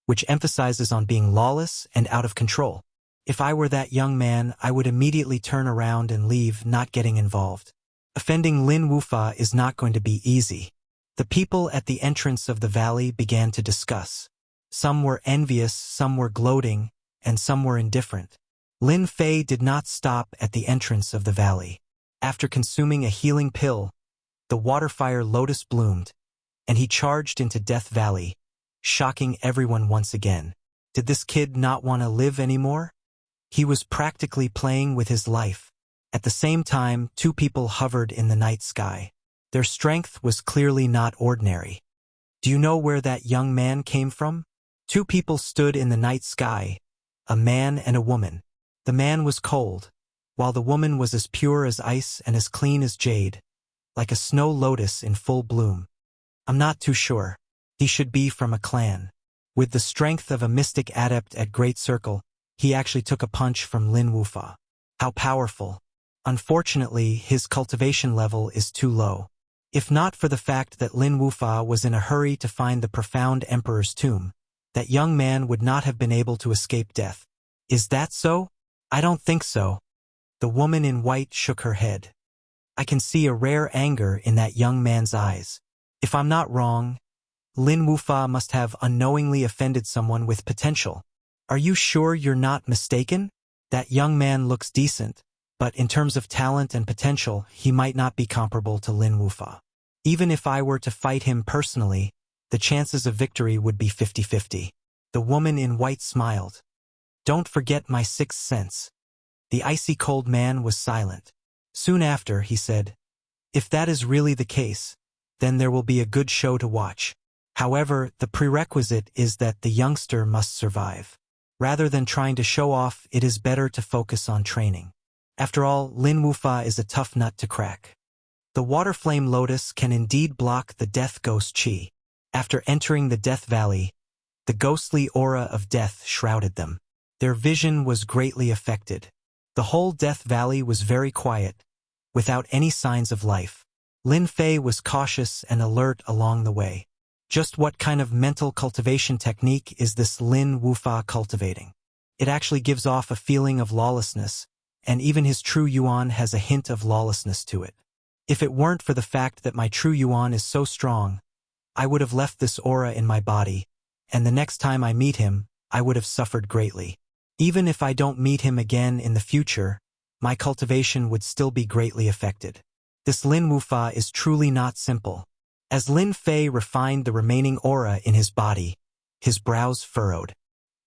which emphasizes on being lawless and out of control. If I were that young man, I would immediately turn around and leave, not getting involved. Offending Lin Wufa is not going to be easy. The people at the entrance of the valley began to discuss. Some were envious, some were gloating, and some were indifferent. Lin Fei did not stop at the entrance of the valley. After consuming a healing pill, the waterfire lotus bloomed, and he charged into Death Valley, shocking everyone once again. Did this kid not want to live anymore? He was practically playing with his life. At the same time, two people hovered in the night sky. Their strength was clearly not ordinary. Do you know where that young man came from? Two people stood in the night sky, a man and a woman. The man was cold, while the woman was as pure as ice and as clean as jade, like a snow lotus in full bloom. I'm not too sure. He should be from a clan. With the strength of a mystic adept at Great Circle, he actually took a punch from Lin Wufa. How powerful. Unfortunately, his cultivation level is too low. If not for the fact that Lin Wufa was in a hurry to find the profound emperor's tomb, that young man would not have been able to escape death. Is that so? I don't think so. The woman in white shook her head. I can see a rare anger in that young man's eyes. If I'm not wrong, Lin Wufa must have unknowingly offended someone with potential. Are you sure you're not mistaken? That young man looks decent, but in terms of talent and potential, he might not be comparable to Lin Wufa. Even if I were to fight him personally, the chances of victory would be 50-50. The woman in white smiled. Don't forget my sixth sense. The icy cold man was silent. Soon after, he said, if that is really the case, then there will be a good show to watch. However, the prerequisite is that the youngster must survive. Rather than trying to show off, it is better to focus on training. After all, Lin Wufa is a tough nut to crack. The water flame lotus can indeed block the death ghost chi. After entering the Death Valley, the ghostly aura of death shrouded them. Their vision was greatly affected. The whole Death Valley was very quiet, without any signs of life. Lin Fei was cautious and alert along the way. Just what kind of mental cultivation technique is this Lin Wufa cultivating? It actually gives off a feeling of lawlessness, and even his true yuan has a hint of lawlessness to it. If it weren't for the fact that my true yuan is so strong, I would have left this aura in my body, and the next time I meet him, I would have suffered greatly. Even if I don't meet him again in the future, my cultivation would still be greatly affected. This Lin Wufa is truly not simple. As Lin Fei refined the remaining aura in his body, his brows furrowed.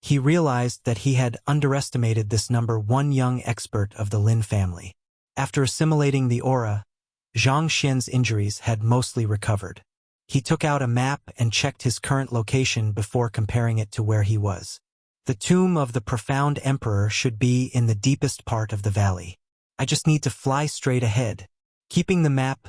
He realized that he had underestimated this number one young expert of the Lin family. After assimilating the aura, Zhang Xian's injuries had mostly recovered. He took out a map and checked his current location before comparing it to where he was. The tomb of the profound emperor should be in the deepest part of the valley. I just need to fly straight ahead. Keeping the map,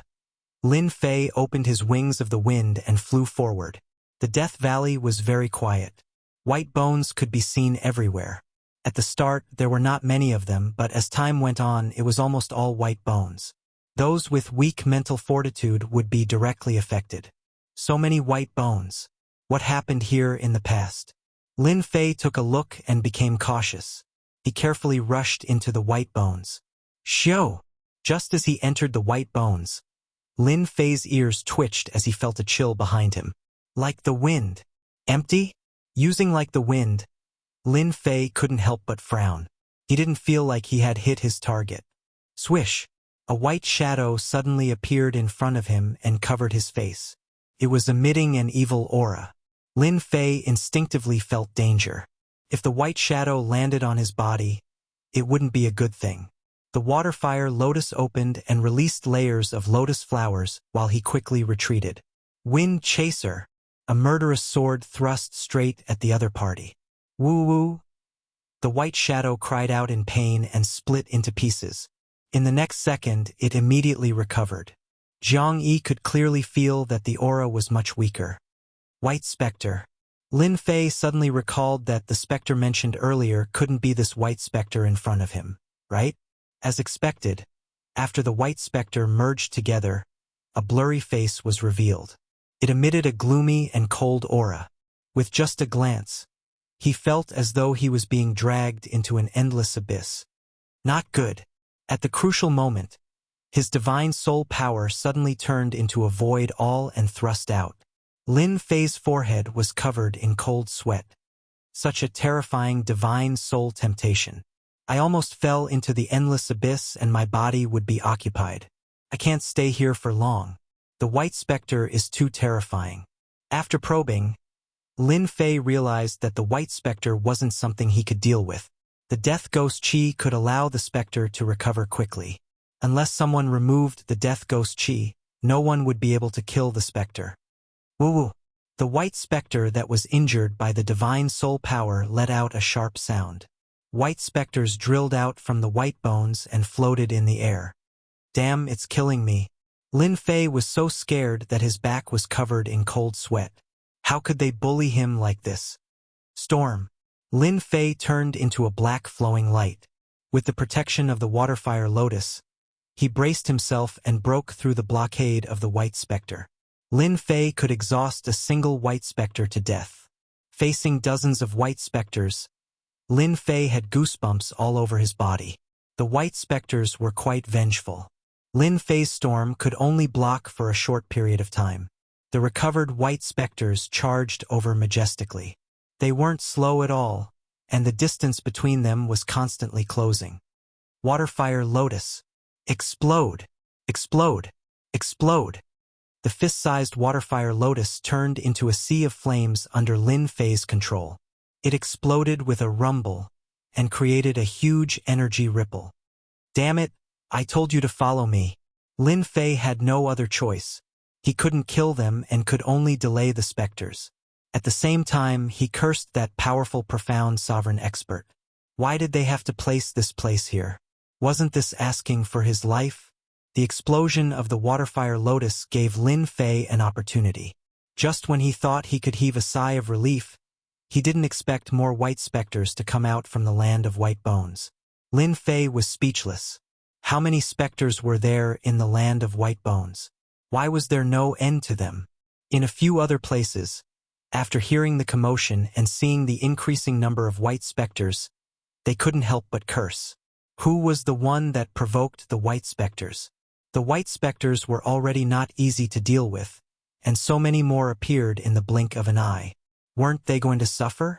Lin Fei opened his wings of the wind and flew forward. The Death Valley was very quiet. White bones could be seen everywhere. At the start, there were not many of them, but as time went on, it was almost all white bones. Those with weak mental fortitude would be directly affected. So many white bones. What happened here in the past? Lin Fei took a look and became cautious. He carefully rushed into the white bones. Shoo! Just as he entered the white bones, Lin Fei's ears twitched as he felt a chill behind him. Like the wind. Empty? Using like the wind, Lin Fei couldn't help but frown. He didn't feel like he had hit his target. Swish! A white shadow suddenly appeared in front of him and covered his face. It was emitting an evil aura. Lin Fei instinctively felt danger. If the white shadow landed on his body, it wouldn't be a good thing. The water fire lotus opened and released layers of lotus flowers while he quickly retreated. Wind Chaser! A murderous sword thrust straight at the other party. Woo-woo! The white shadow cried out in pain and split into pieces. In the next second, it immediately recovered. Zhang Yi could clearly feel that the aura was much weaker. White Spectre. Lin Fei suddenly recalled that the spectre mentioned earlier couldn't be this white spectre in front of him, right? As expected, after the white spectre merged together, a blurry face was revealed. It emitted a gloomy and cold aura. With just a glance, he felt as though he was being dragged into an endless abyss. Not good. At the crucial moment, his divine soul power suddenly turned into a void all and thrust out. Lin Fei's forehead was covered in cold sweat. Such a terrifying divine soul temptation. I almost fell into the endless abyss and my body would be occupied. I can't stay here for long. The white spectre is too terrifying. After probing, Lin Fei realized that the white spectre wasn't something he could deal with. The death ghost chi could allow the spectre to recover quickly. Unless someone removed the death ghost chi, no one would be able to kill the spectre. Woo-woo! The white spectre that was injured by the divine soul power let out a sharp sound. White specters drilled out from the white bones and floated in the air. Damn, it's killing me. Lin Fei was so scared that his back was covered in cold sweat. How could they bully him like this? Storm. Lin Fei turned into a black flowing light. With the protection of the waterfire lotus, He braced himself and broke through the blockade of the White Spectre. Lin Fei could exhaust a single White Spectre to death. Facing dozens of White Spectres, Lin Fei had goosebumps all over his body. The White Spectres were quite vengeful. Lin Fei's storm could only block for a short period of time. The recovered White Spectres charged over majestically. They weren't slow at all, and the distance between them was constantly closing. Waterfire Lotus. Explode! Explode! Explode! The fist-sized Waterfire Lotus turned into a sea of flames under Lin Fei's control. It exploded with a rumble and created a huge energy ripple. Damn it, I told you to follow me. Lin Fei had no other choice. He couldn't kill them and could only delay the specters. At the same time, he cursed that powerful, profound sovereign expert. Why did they have to place this place here? Wasn't this asking for his life? The explosion of the Waterfire Lotus gave Lin Fei an opportunity. Just when he thought he could heave a sigh of relief, he didn't expect more white specters to come out from the land of white bones. Lin Fei was speechless. How many specters were there in the land of white bones? Why was there no end to them? In a few other places, after hearing the commotion and seeing the increasing number of white specters, they couldn't help but curse. Who was the one that provoked the white specters? The white specters were already not easy to deal with, and so many more appeared in the blink of an eye. Weren't they going to suffer?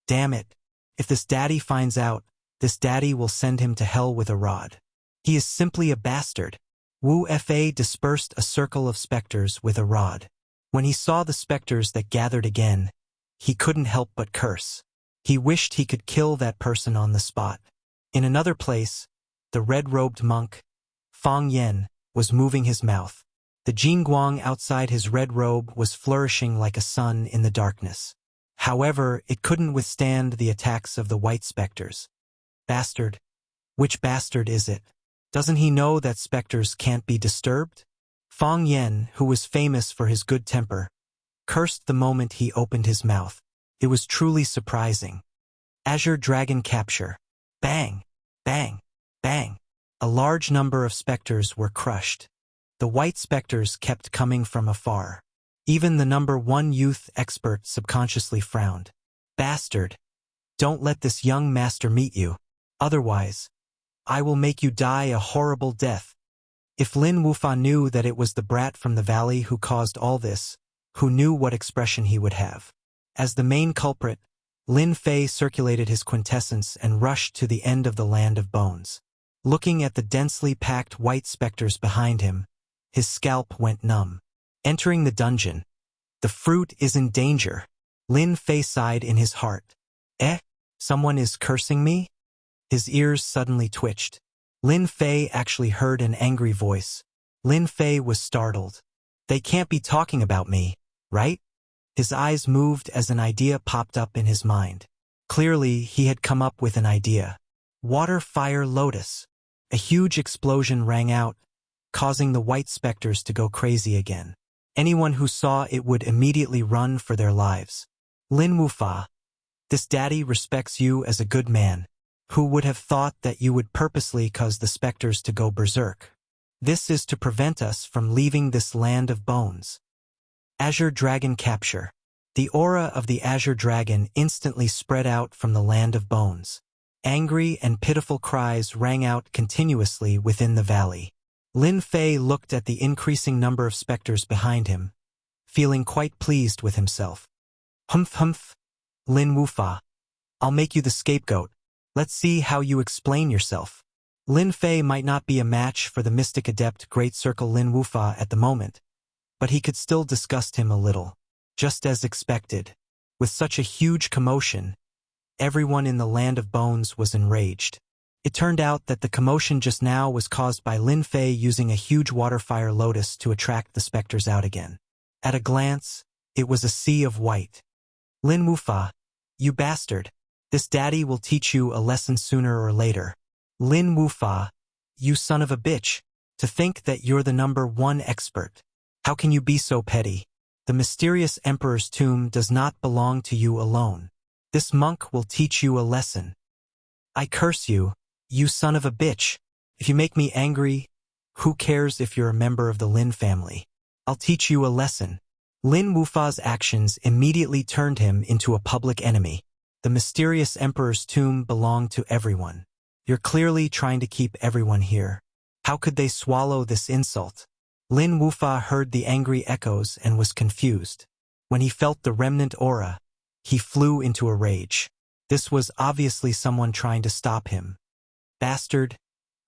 Damn it. If this daddy finds out, this daddy will send him to hell with a rod. He is simply a bastard. Wu Fa dispersed a circle of specters with a rod. When he saw the specters that gathered again, he couldn't help but curse. He wished he could kill that person on the spot. In another place, the red-robed monk, Fang Yen, was moving his mouth. The Jingguang outside his red robe was flourishing like a sun in the darkness. However, it couldn't withstand the attacks of the white specters. Bastard. Which bastard is it? Doesn't he know that specters can't be disturbed? Fang Yen, who was famous for his good temper, cursed the moment he opened his mouth. It was truly surprising. Azure Dragon Capture. Bang! Bang! Bang! A large number of specters were crushed. The white specters kept coming from afar. Even the number 1 youth expert subconsciously frowned. Bastard! Don't let this young master meet you. Otherwise, I will make you die a horrible death. If Lin Wufa knew that it was the brat from the valley who caused all this, who knew what expression he would have? As the main culprit, Lin Fei circulated his quintessence and rushed to the end of the land of bones. Looking at the densely packed white specters behind him, his scalp went numb. Entering the dungeon. The fruit is in danger. Lin Fei sighed in his heart. Someone is cursing me? His ears suddenly twitched. Lin Fei actually heard an angry voice. Lin Fei was startled. They can't be talking about me, right? His eyes moved as an idea popped up in his mind. Clearly, he had come up with an idea. Water-Fire Lotus. A huge explosion rang out, causing the white specters to go crazy again. Anyone who saw it would immediately run for their lives. Lin Wufa. This daddy respects you as a good man. Who would have thought that you would purposely cause the specters to go berserk? This is to prevent us from leaving this land of bones. Azure Dragon Capture. The aura of the Azure Dragon instantly spread out from the land of bones. Angry and pitiful cries rang out continuously within the valley. Lin Fei looked at the increasing number of specters behind him, feeling quite pleased with himself. Humph humph. Lin Wufa. I'll make you the scapegoat. Let's see how you explain yourself. Lin Fei might not be a match for the mystic adept Great Circle Lin Wufa at the moment, but he could still disgust him a little. Just as expected. With such a huge commotion, everyone in the land of bones was enraged. It turned out that the commotion just now was caused by Lin Fei using a huge water-fire lotus to attract the specters out again. At a glance, it was a sea of white. Lin Wufa, you bastard. This daddy will teach you a lesson sooner or later. Lin Wufa, you son of a bitch. To think that you're the number 1 expert. How can you be so petty? The mysterious emperor's tomb does not belong to you alone. This monk will teach you a lesson. I curse you, you son of a bitch. If you make me angry, Who cares if you're a member of the Lin family? I'll teach you a lesson. Lin Wufa's actions immediately turned him into a public enemy. The mysterious emperor's tomb belonged to everyone. You're clearly trying to keep everyone here. How could they swallow this insult? Lin Wufa heard the angry echoes and was confused. When he felt the remnant aura, he flew into a rage. This was obviously someone trying to stop him. Bastard!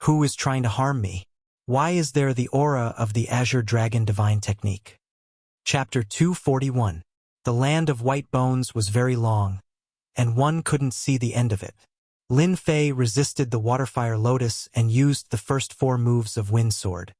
Who is trying to harm me? Why is there the aura of the Azure Dragon Divine Technique? Chapter 241. The land of white bones was very long, and one couldn't see the end of it. Lin Fei resisted the Waterfire Lotus and used the first 4 moves of Wind Sword.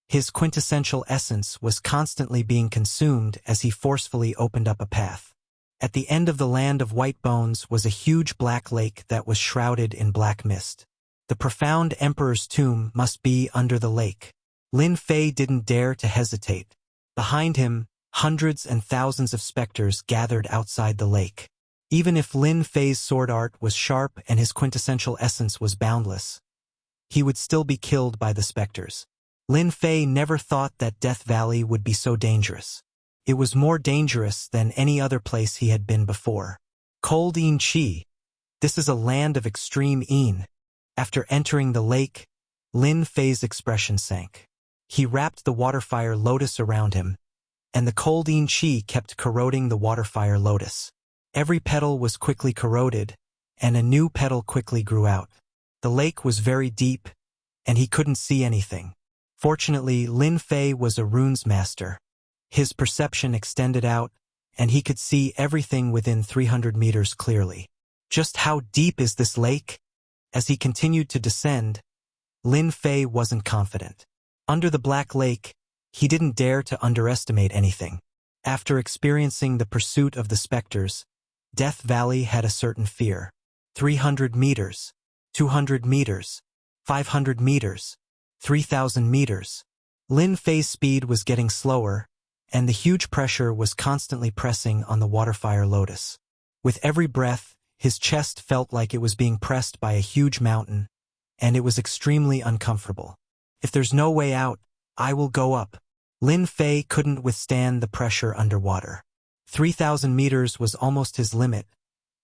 His quintessential essence was constantly being consumed as he forcefully opened up a path. At the end of the land of white bones was a huge black lake that was shrouded in black mist. The profound emperor's tomb must be under the lake. Lin Fei didn't dare to hesitate. Behind him, hundreds and thousands of specters gathered outside the lake. Even if Lin Fei's sword art was sharp and his quintessential essence was boundless, he would still be killed by the specters. Lin Fei never thought that Death Valley would be so dangerous. It was more dangerous than any other place he had been before. Cold Yin Qi. This is a land of extreme Yin. After entering the lake, Lin Fei's expression sank. He wrapped the Waterfire Lotus around him, and the cold Yin Qi kept corroding the Waterfire Lotus. Every petal was quickly corroded, and a new petal quickly grew out. The lake was very deep, and he couldn't see anything. Fortunately, Lin Fei was a runes master. His perception extended out, and he could see everything within 300 meters clearly. Just how deep is this lake? As he continued to descend, Lin Fei wasn't confident. Under the Black Lake, he didn't dare to underestimate anything. After experiencing the pursuit of the specters, Death Valley had a certain fear. 300 meters, 200 meters, 500 meters, 3,000 meters. Lin Fei's speed was getting slower, and the huge pressure was constantly pressing on the Waterfire Lotus. With every breath, his chest felt like it was being pressed by a huge mountain, and it was extremely uncomfortable. If there's no way out, I will go up. Lin Fei couldn't withstand the pressure underwater. 3,000 meters was almost his limit,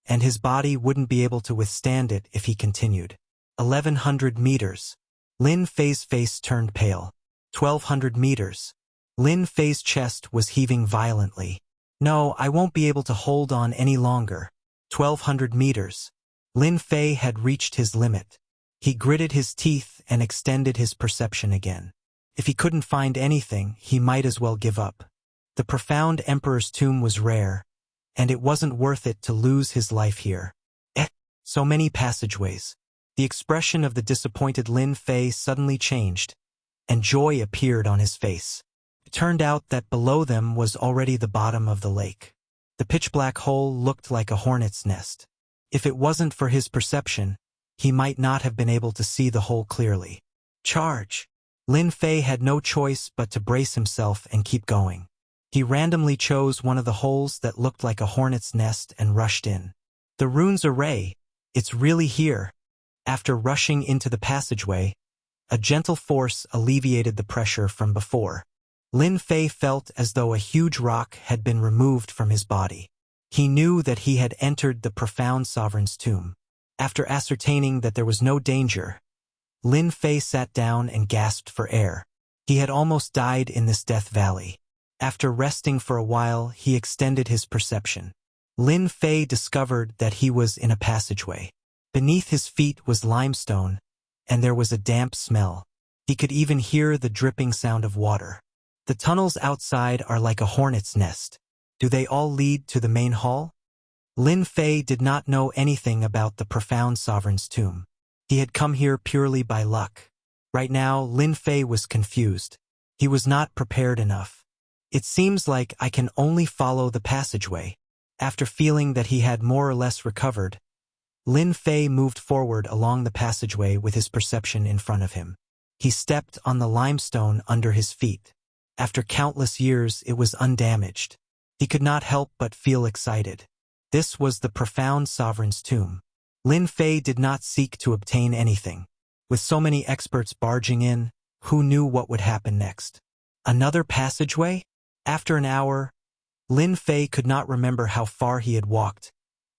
and his body wouldn't be able to withstand it if he continued. 1,100 meters. Lin Fei's face turned pale. 1,200 meters. Lin Fei's chest was heaving violently. No, I won't be able to hold on any longer. 1,200 meters. Lin Fei had reached his limit. He gritted his teeth and extended his perception again. If he couldn't find anything, he might as well give up. The profound emperor's tomb was rare, and it wasn't worth it to lose his life here. So many passageways. The expression of the disappointed Lin Fei suddenly changed, and joy appeared on his face. It turned out that below them was already the bottom of the lake. The pitch-black hole looked like a hornet's nest. If it wasn't for his perception, he might not have been able to see the hole clearly. Charge! Lin Fei had no choice but to brace himself and keep going. He randomly chose one of the holes that looked like a hornet's nest and rushed in. The runes array, it's really here. After rushing into the passageway, a gentle force alleviated the pressure from before. Lin Fei felt as though a huge rock had been removed from his body. He knew that he had entered the profound sovereign's tomb. After ascertaining that there was no danger, Lin Fei sat down and gasped for air. He had almost died in this Death Valley. After resting for a while, he extended his perception. Lin Fei discovered that he was in a passageway. Beneath his feet was limestone, and there was a damp smell. He could even hear the dripping sound of water. The tunnels outside are like a hornet's nest. Do they all lead to the main hall? Lin Fei did not know anything about the profound sovereign's tomb. He had come here purely by luck. Right now, Lin Fei was confused. He was not prepared enough. It seems like I can only follow the passageway. After feeling that he had more or less recovered, Lin Fei moved forward along the passageway with his perception in front of him. He stepped on the limestone under his feet. After countless years, it was undamaged. He could not help but feel excited. This was the profound sovereign's tomb. Lin Fei did not seek to obtain anything. With so many experts barging in, who knew what would happen next? Another passageway? After an hour, Lin Fei could not remember how far he had walked,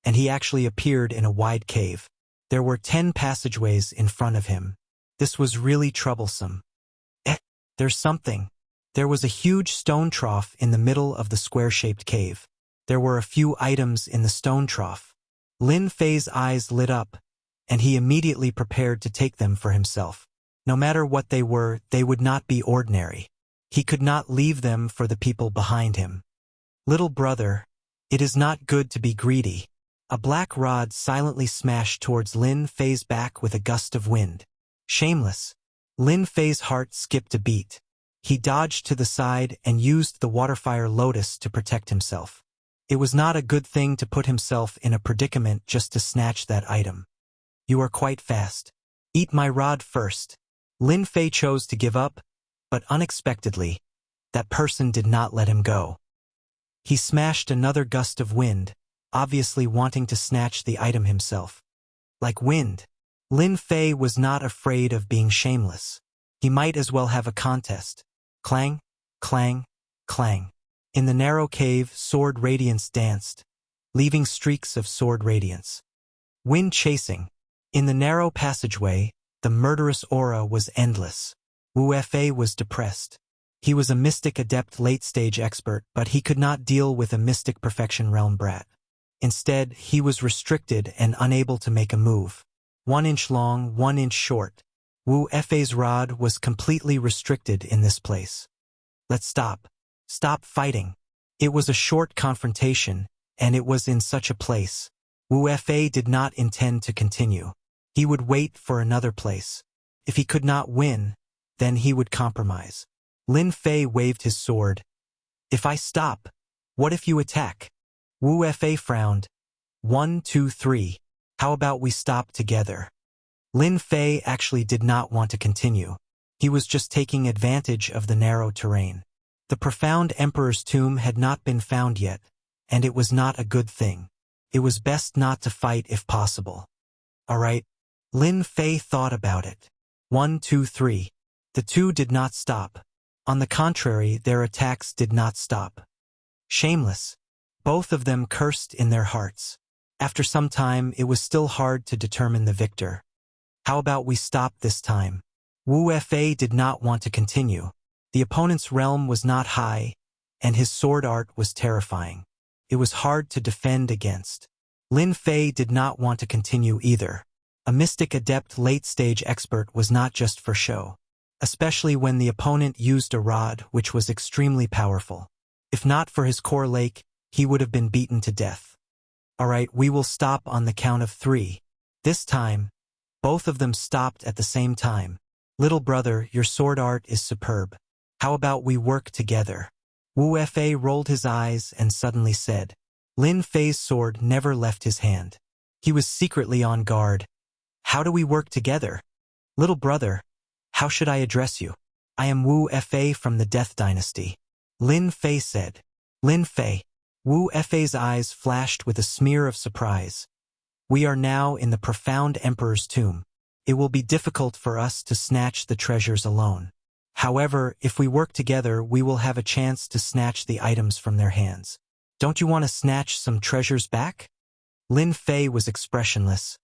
and he actually appeared in a wide cave. There were 10 passageways in front of him. This was really troublesome. There's something. There was a huge stone trough in the middle of the square-shaped cave. There were a few items in the stone trough. Lin Fei's eyes lit up, and he immediately prepared to take them for himself. No matter what they were, they would not be ordinary. He could not leave them for the people behind him. Little brother, it is not good to be greedy. A black rod silently smashed towards Lin Fei's back with a gust of wind. Shameless. Lin Fei's heart skipped a beat. He dodged to the side and used the waterfire lotus to protect himself. It was not a good thing to put himself in a predicament just to snatch that item. You are quite fast. Eat my rod first. Lin Fei chose to give up, but unexpectedly, that person did not let him go. He smashed another gust of wind, obviously wanting to snatch the item himself. Like wind, Lin Fei was not afraid of being shameless. He might as well have a contest. Clang, clang, clang. In the narrow cave, sword radiance danced, leaving streaks of sword radiance. Wind chasing. In the narrow passageway, the murderous aura was endless. Wu Fei was depressed. He was a mystic adept late-stage expert, but he could not deal with a mystic perfection realm brat. Instead, he was restricted and unable to make a move. 1 inch long, 1 inch short. Wu Fei's rod was completely restricted in this place. Let's stop. Stop fighting. It was a short confrontation, and it was in such a place. Wu Fei did not intend to continue. He would wait for another place. If he could not win, then he would compromise. Lin Fei waved his sword. If I stop, what if you attack? Wu Fei frowned. 1, 2, 3. How about we stop together? Lin Fei actually did not want to continue. He was just taking advantage of the narrow terrain. The profound Emperor's tomb had not been found yet, and it was not a good thing. It was best not to fight if possible. Alright. Lin Fei thought about it. 1, 2, 3. The two did not stop. On the contrary, their attacks did not stop. Shameless. Both of them cursed in their hearts. After some time, it was still hard to determine the victor. How about we stop this time? Wu Fei did not want to continue. The opponent's realm was not high, and his sword art was terrifying. It was hard to defend against. Lin Fei did not want to continue either. A mystic adept late-stage expert was not just for show, especially when the opponent used a rod which was extremely powerful. If not for his core lake, he would have been beaten to death. Alright, we will stop on the count of 3. This time, both of them stopped at the same time. Little brother, your sword art is superb. How about we work together? Wu Fei rolled his eyes and suddenly said. Lin Fei's sword never left his hand. He was secretly on guard. How do we work together? Little brother, how should I address you? I am Wu Fei from the Death Dynasty. Lin Fei said. Lin Fei. Wu Fei's eyes flashed with a smear of surprise. We are now in the profound Emperor's tomb. It will be difficult for us to snatch the treasures alone. However, if we work together, we will have a chance to snatch the items from their hands. Don't you want to snatch some treasures back? Lin Fei was expressionless.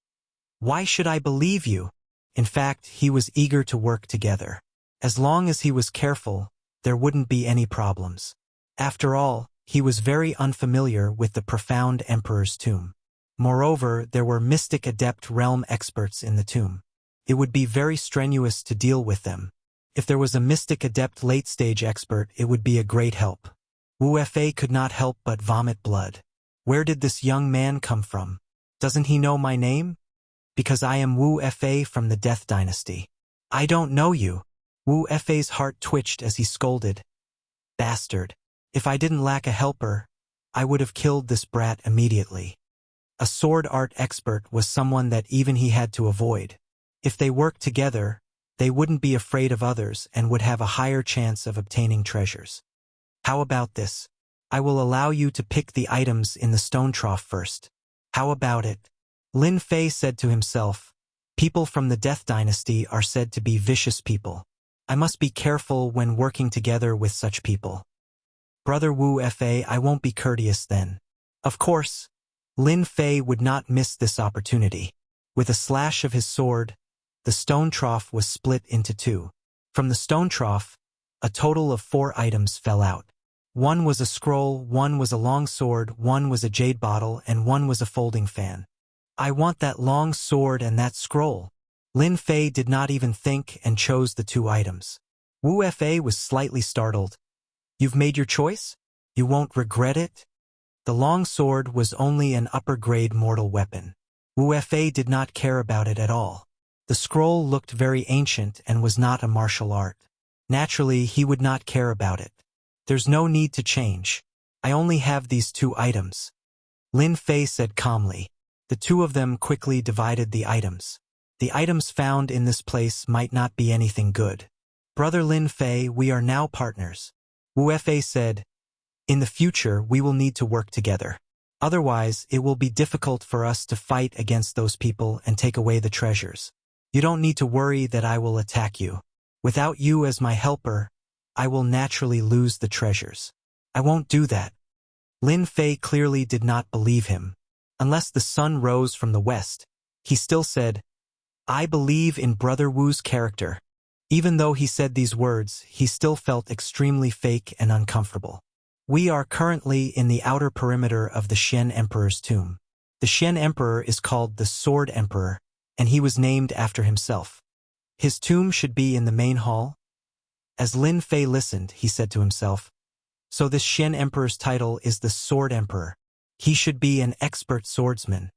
Why should I believe you? In fact, he was eager to work together. As long as he was careful, there wouldn't be any problems. After all, he was very unfamiliar with the profound Emperor's tomb. Moreover, there were mystic adept realm experts in the tomb. It would be very strenuous to deal with them. If there was a mystic adept late-stage expert, it would be a great help. Wu Fei could not help but vomit blood. Where did this young man come from? Doesn't he know my name? Because I am Wu Fei from the Death Dynasty. I don't know you. Wu Fei's heart twitched as he scolded. Bastard. If I didn't lack a helper, I would have killed this brat immediately. A sword art expert was someone that even he had to avoid. If they worked together, they wouldn't be afraid of others and would have a higher chance of obtaining treasures. How about this? I will allow you to pick the items in the stone trough first. How about it? Lin Fei said to himself, people from the Death Dynasty are said to be vicious people. I must be careful when working together with such people. Brother Wu Fa, I won't be courteous then. Of course, Lin Fei would not miss this opportunity. With a slash of his sword, the stone trough was split into two. From the stone trough, a total of 4 items fell out. One was a scroll, one was a long sword, one was a jade bottle, and one was a folding fan. I want that long sword and that scroll. Lin Fei did not even think and chose the 2 items. Wu Fa was slightly startled. You've made your choice? You won't regret it? The long sword was only an upper-grade mortal weapon. Wu Fa did not care about it at all. The scroll looked very ancient and was not a martial art. Naturally, he would not care about it. There's no need to change. I only have these 2 items. Lin Fei said calmly. The 2 of them quickly divided the items. The items found in this place might not be anything good. Brother Lin Fei, we are now partners. Wu Fa said, in the future we will need to work together. Otherwise, it will be difficult for us to fight against those people and take away the treasures. You don't need to worry that I will attack you. Without you as my helper, I will naturally lose the treasures. I won't do that. Lin Fei clearly did not believe him. Unless the sun rose from the west, he still said, I believe in Brother Wu's character. Even though he said these words, he still felt extremely fake and uncomfortable. We are currently in the outer perimeter of the Shen Emperor's tomb. The Shen Emperor is called the Sword Emperor, and he was named after himself. His tomb should be in the main hall. As Lin Fei listened, he said to himself, so this Shen Emperor's title is the Sword Emperor. He should be an expert swordsman.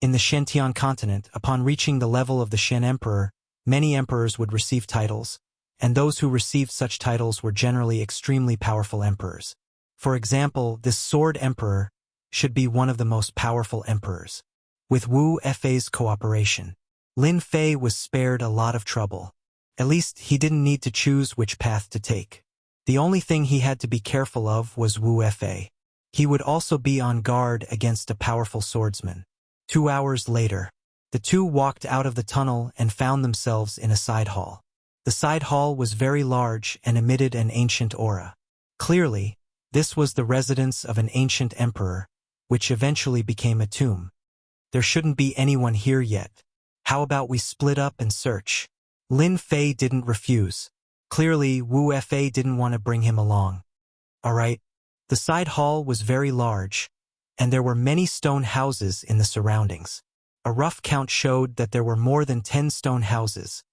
In the Shentian continent, upon reaching the level of the Shen Emperor, many emperors would receive titles, and those who received such titles were generally extremely powerful emperors. For example, this Sword Emperor should be one of the most powerful emperors. With Wu Fei's cooperation, Lin Fei was spared a lot of trouble. At least he didn't need to choose which path to take. The only thing he had to be careful of was Wu Fei. He would also be on guard against a powerful swordsman. 2 hours later, the 2 walked out of the tunnel and found themselves in a side hall. The side hall was very large and emitted an ancient aura. Clearly, this was the residence of an ancient emperor, which eventually became a tomb. There shouldn't be anyone here yet. How about we split up and search? Lin Fei didn't refuse. Clearly, Wu Fei didn't want to bring him along. All right. The side hall was very large, and there were many stone houses in the surroundings. A rough count showed that there were more than 10 stone houses,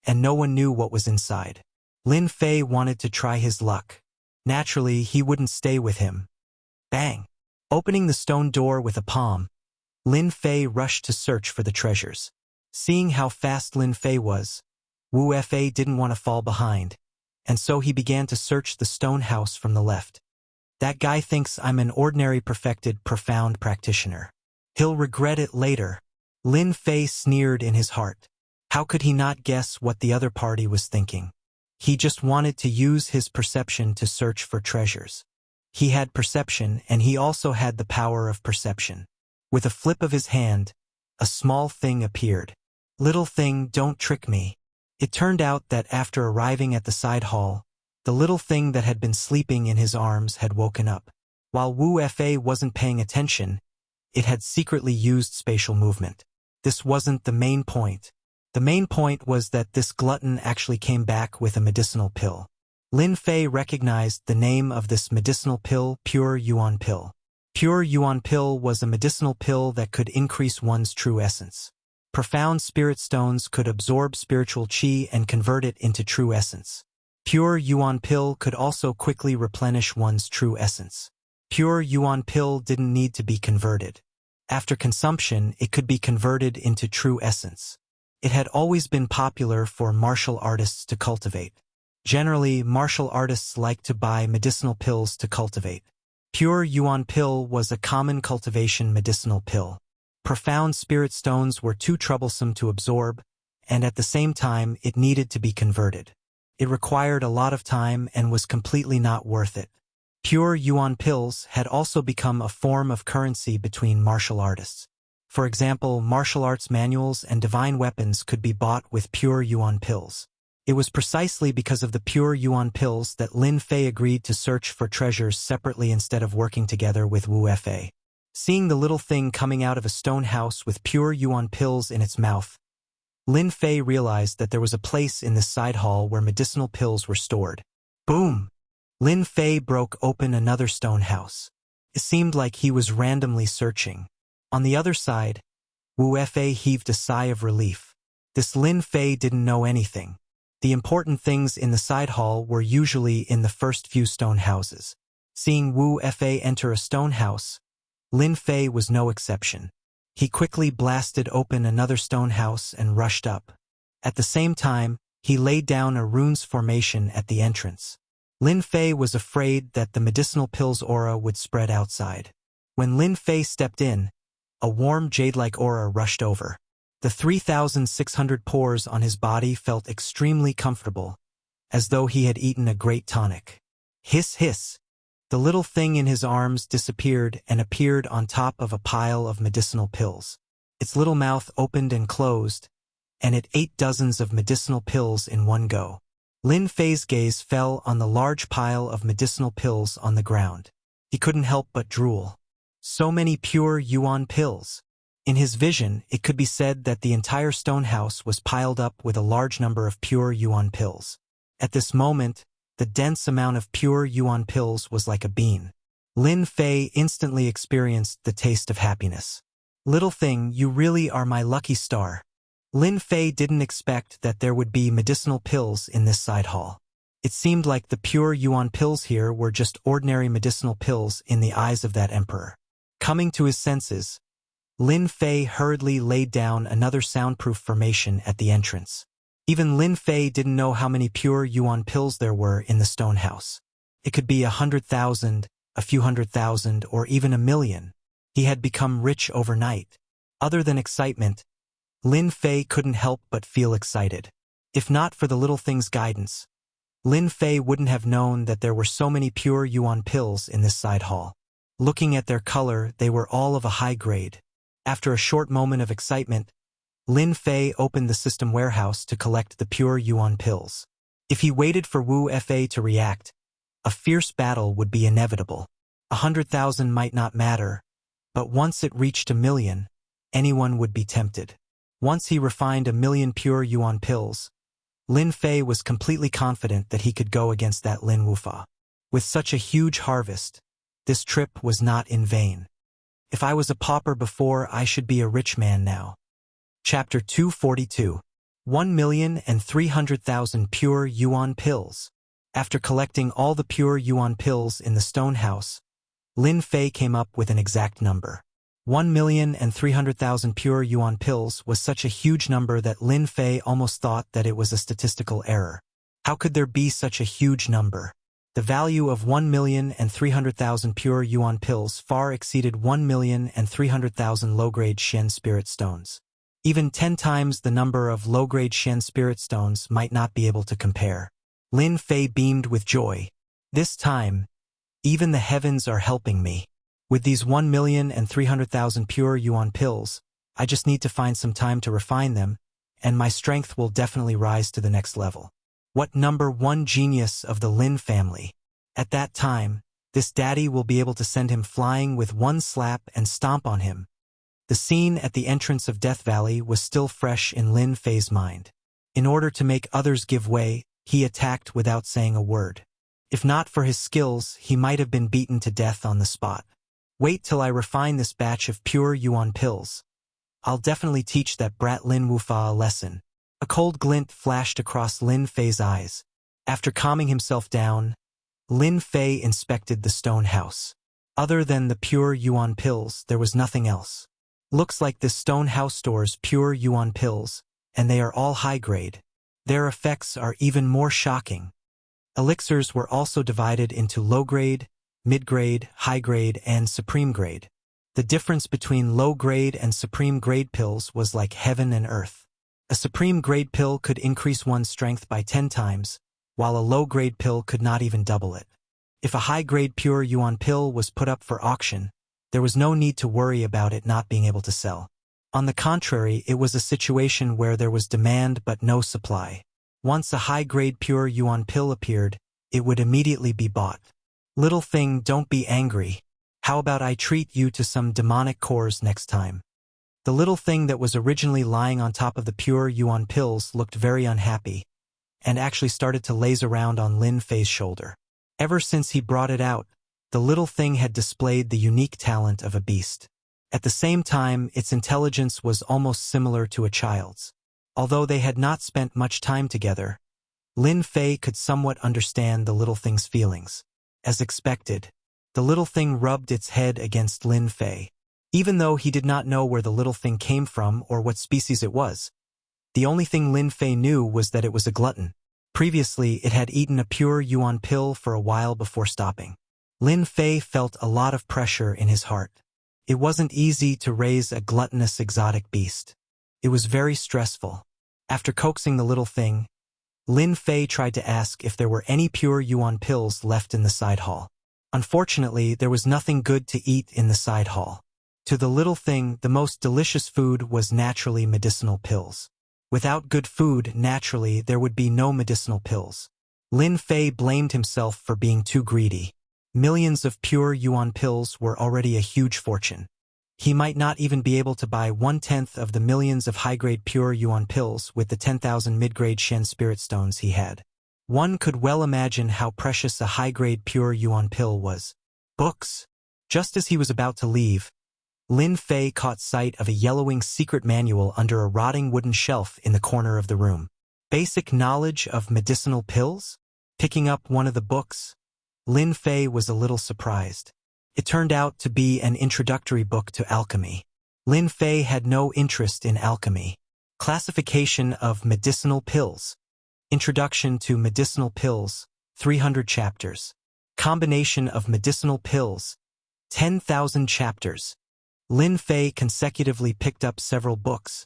and no one knew what was inside. Lin Fei wanted to try his luck. Naturally, he wouldn't stay with him. Bang! Opening the stone door with a palm, Lin Fei rushed to search for the treasures. Seeing how fast Lin Fei was, Wu Fei didn't want to fall behind, and so he began to search the stone house from the left. That guy thinks I'm an ordinary perfected, profound practitioner. He'll regret it later. Lin Fei sneered in his heart. How could he not guess what the other party was thinking? He just wanted to use his perception to search for treasures. He had perception, and he also had the power of perception. With a flip of his hand, a small thing appeared. Little thing, don't trick me. It turned out that after arriving at the side hall, the little thing that had been sleeping in his arms had woken up. While Wu Fei wasn't paying attention, it had secretly used spatial movement. This wasn't the main point. The main point was that this glutton actually came back with a medicinal pill. Lin Fei recognized the name of this medicinal pill, Pure Yuan Pill. Pure Yuan Pill was a medicinal pill that could increase one's true essence. Profound spirit stones could absorb spiritual qi and convert it into true essence. Pure Yuan Pill could also quickly replenish one's true essence. Pure Yuan Pill didn't need to be converted. After consumption, it could be converted into true essence. It had always been popular for martial artists to cultivate. Generally, martial artists like to buy medicinal pills to cultivate. Pure Yuan Pill was a common cultivation medicinal pill. Profound spirit stones were too troublesome to absorb, and at the same time, it needed to be converted. It required a lot of time and was completely not worth it. Pure Yuan Pills had also become a form of currency between martial artists. For example, martial arts manuals and divine weapons could be bought with Pure Yuan Pills. It was precisely because of the pure yuan pills that Lin Fei agreed to search for treasures separately instead of working together with Wu Fei. Seeing the little thing coming out of a stone house with pure yuan pills in its mouth, Lin Fei realized that there was a place in this side hall where medicinal pills were stored. Boom! Lin Fei broke open another stone house. It seemed like he was randomly searching. On the other side, Wu Fei heaved a sigh of relief. This Lin Fei didn't know anything. The important things in the side hall were usually in the first few stone houses. Seeing Wu Fei enter a stone house, Lin Fei was no exception. He quickly blasted open another stone house and rushed up. At the same time, he laid down a runes formation at the entrance. Lin Fei was afraid that the medicinal pill's aura would spread outside. When Lin Fei stepped in, a warm jade-like aura rushed over. The 3,600 pores on his body felt extremely comfortable, as though he had eaten a great tonic. Hiss hiss! The little thing in his arms disappeared and appeared on top of a pile of medicinal pills. Its little mouth opened and closed, and it ate dozens of medicinal pills in one go. Lin Fei's gaze fell on the large pile of medicinal pills on the ground. He couldn't help but drool. So many pure yuan pills. In his vision, it could be said that the entire stone house was piled up with a large number of pure yuan pills. At this moment, the dense amount of pure yuan pills was like a bean. Lin Fei instantly experienced the taste of happiness. Little thing, you really are my lucky star. Lin Fei didn't expect that there would be medicinal pills in this side hall. It seemed like the pure yuan pills here were just ordinary medicinal pills in the eyes of that emperor. Coming to his senses, Lin Fei hurriedly laid down another soundproof formation at the entrance. Even Lin Fei didn't know how many pure yuan pills there were in the stone house. It could be 100,000, a few 100,000, or even 1,000,000. He had become rich overnight. Other than excitement, Lin Fei couldn't help but feel excited. If not for the little thing's guidance, Lin Fei wouldn't have known that there were so many pure yuan pills in this side hall. Looking at their color, they were all of a high grade. After a short moment of excitement, Lin Fei opened the system warehouse to collect the pure yuan pills. If he waited for Wu Fei to react, a fierce battle would be inevitable. 100,000 might not matter, but once it reached 1,000,000, anyone would be tempted. Once he refined 1,000,000 pure yuan pills, Lin Fei was completely confident that he could go against that Lin Wufa. With such a huge harvest, this trip was not in vain. If I was a pauper before, I should be a rich man now. Chapter 242. 1,300,000 pure yuan pills. After collecting all the pure yuan pills in the stone house, Lin Fei came up with an exact number. 1,300,000 pure yuan pills was such a huge number that Lin Fei almost thought that it was a statistical error. How could there be such a huge number? The value of 1,300,000 pure yuan pills far exceeded 1,300,000 low-grade Shen spirit stones. Even 10 times the number of low-grade Shen spirit stones might not be able to compare. Lin Fei beamed with joy. This time, even the heavens are helping me. With these 1,300,000 pure yuan pills, I just need to find some time to refine them, and my strength will definitely rise to the next level. What number one genius of the Lin family. At that time, this daddy will be able to send him flying with one slap and stomp on him. The scene at the entrance of Death Valley was still fresh in Lin Fei's mind. In order to make others give way, he attacked without saying a word. If not for his skills, he might have been beaten to death on the spot. Wait till I refine this batch of pure yuan pills. I'll definitely teach that brat Lin Wufa a lesson. A cold glint flashed across Lin Fei's eyes. After calming himself down, Lin Fei inspected the stone house. Other than the pure yuan pills, there was nothing else. Looks like this stone house stores pure yuan pills, and they are all high grade. Their effects are even more shocking. Elixirs were also divided into low grade, mid-grade, high-grade, and supreme grade. The difference between low-grade and supreme-grade pills was like heaven and earth. A supreme-grade pill could increase one's strength by 10 times, while a low-grade pill could not even double it. If a high-grade pure yuan pill was put up for auction, there was no need to worry about it not being able to sell. On the contrary, it was a situation where there was demand but no supply. Once a high-grade pure yuan pill appeared, it would immediately be bought. Little thing, don't be angry. How about I treat you to some demonic cores next time? The little thing that was originally lying on top of the pure yuan pills looked very unhappy, and actually started to laze around on Lin Fei's shoulder. Ever since he brought it out, the little thing had displayed the unique talent of a beast. At the same time, its intelligence was almost similar to a child's. Although they had not spent much time together, Lin Fei could somewhat understand the little thing's feelings. As expected, the little thing rubbed its head against Lin Fei. Even though he did not know where the little thing came from or what species it was, the only thing Lin Fei knew was that it was a glutton. Previously, it had eaten a pure yuan pill for a while before stopping. Lin Fei felt a lot of pressure in his heart. It wasn't easy to raise a gluttonous exotic beast. It was very stressful. After coaxing the little thing, Lin Fei tried to ask if there were any pure yuan pills left in the side hall. Unfortunately, there was nothing good to eat in the side hall. To the little thing, the most delicious food was naturally medicinal pills. Without good food, naturally, there would be no medicinal pills. Lin Fei blamed himself for being too greedy. Millions of pure yuan pills were already a huge fortune. He might not even be able to buy 1/10 of the millions of high-grade pure yuan pills with the 10,000 mid-grade Shen spirit stones he had. One could well imagine how precious a high-grade pure yuan pill was. Books. Just as he was about to leave, Lin Fei caught sight of a yellowing secret manual under a rotting wooden shelf in the corner of the room. Basic knowledge of medicinal pills? Picking up one of the books, Lin Fei was a little surprised. It turned out to be an introductory book to alchemy. Lin Fei had no interest in alchemy. Classification of medicinal pills. Introduction to medicinal pills, 300 chapters. Combination of medicinal pills, 10,000 chapters. Lin Fei consecutively picked up several books,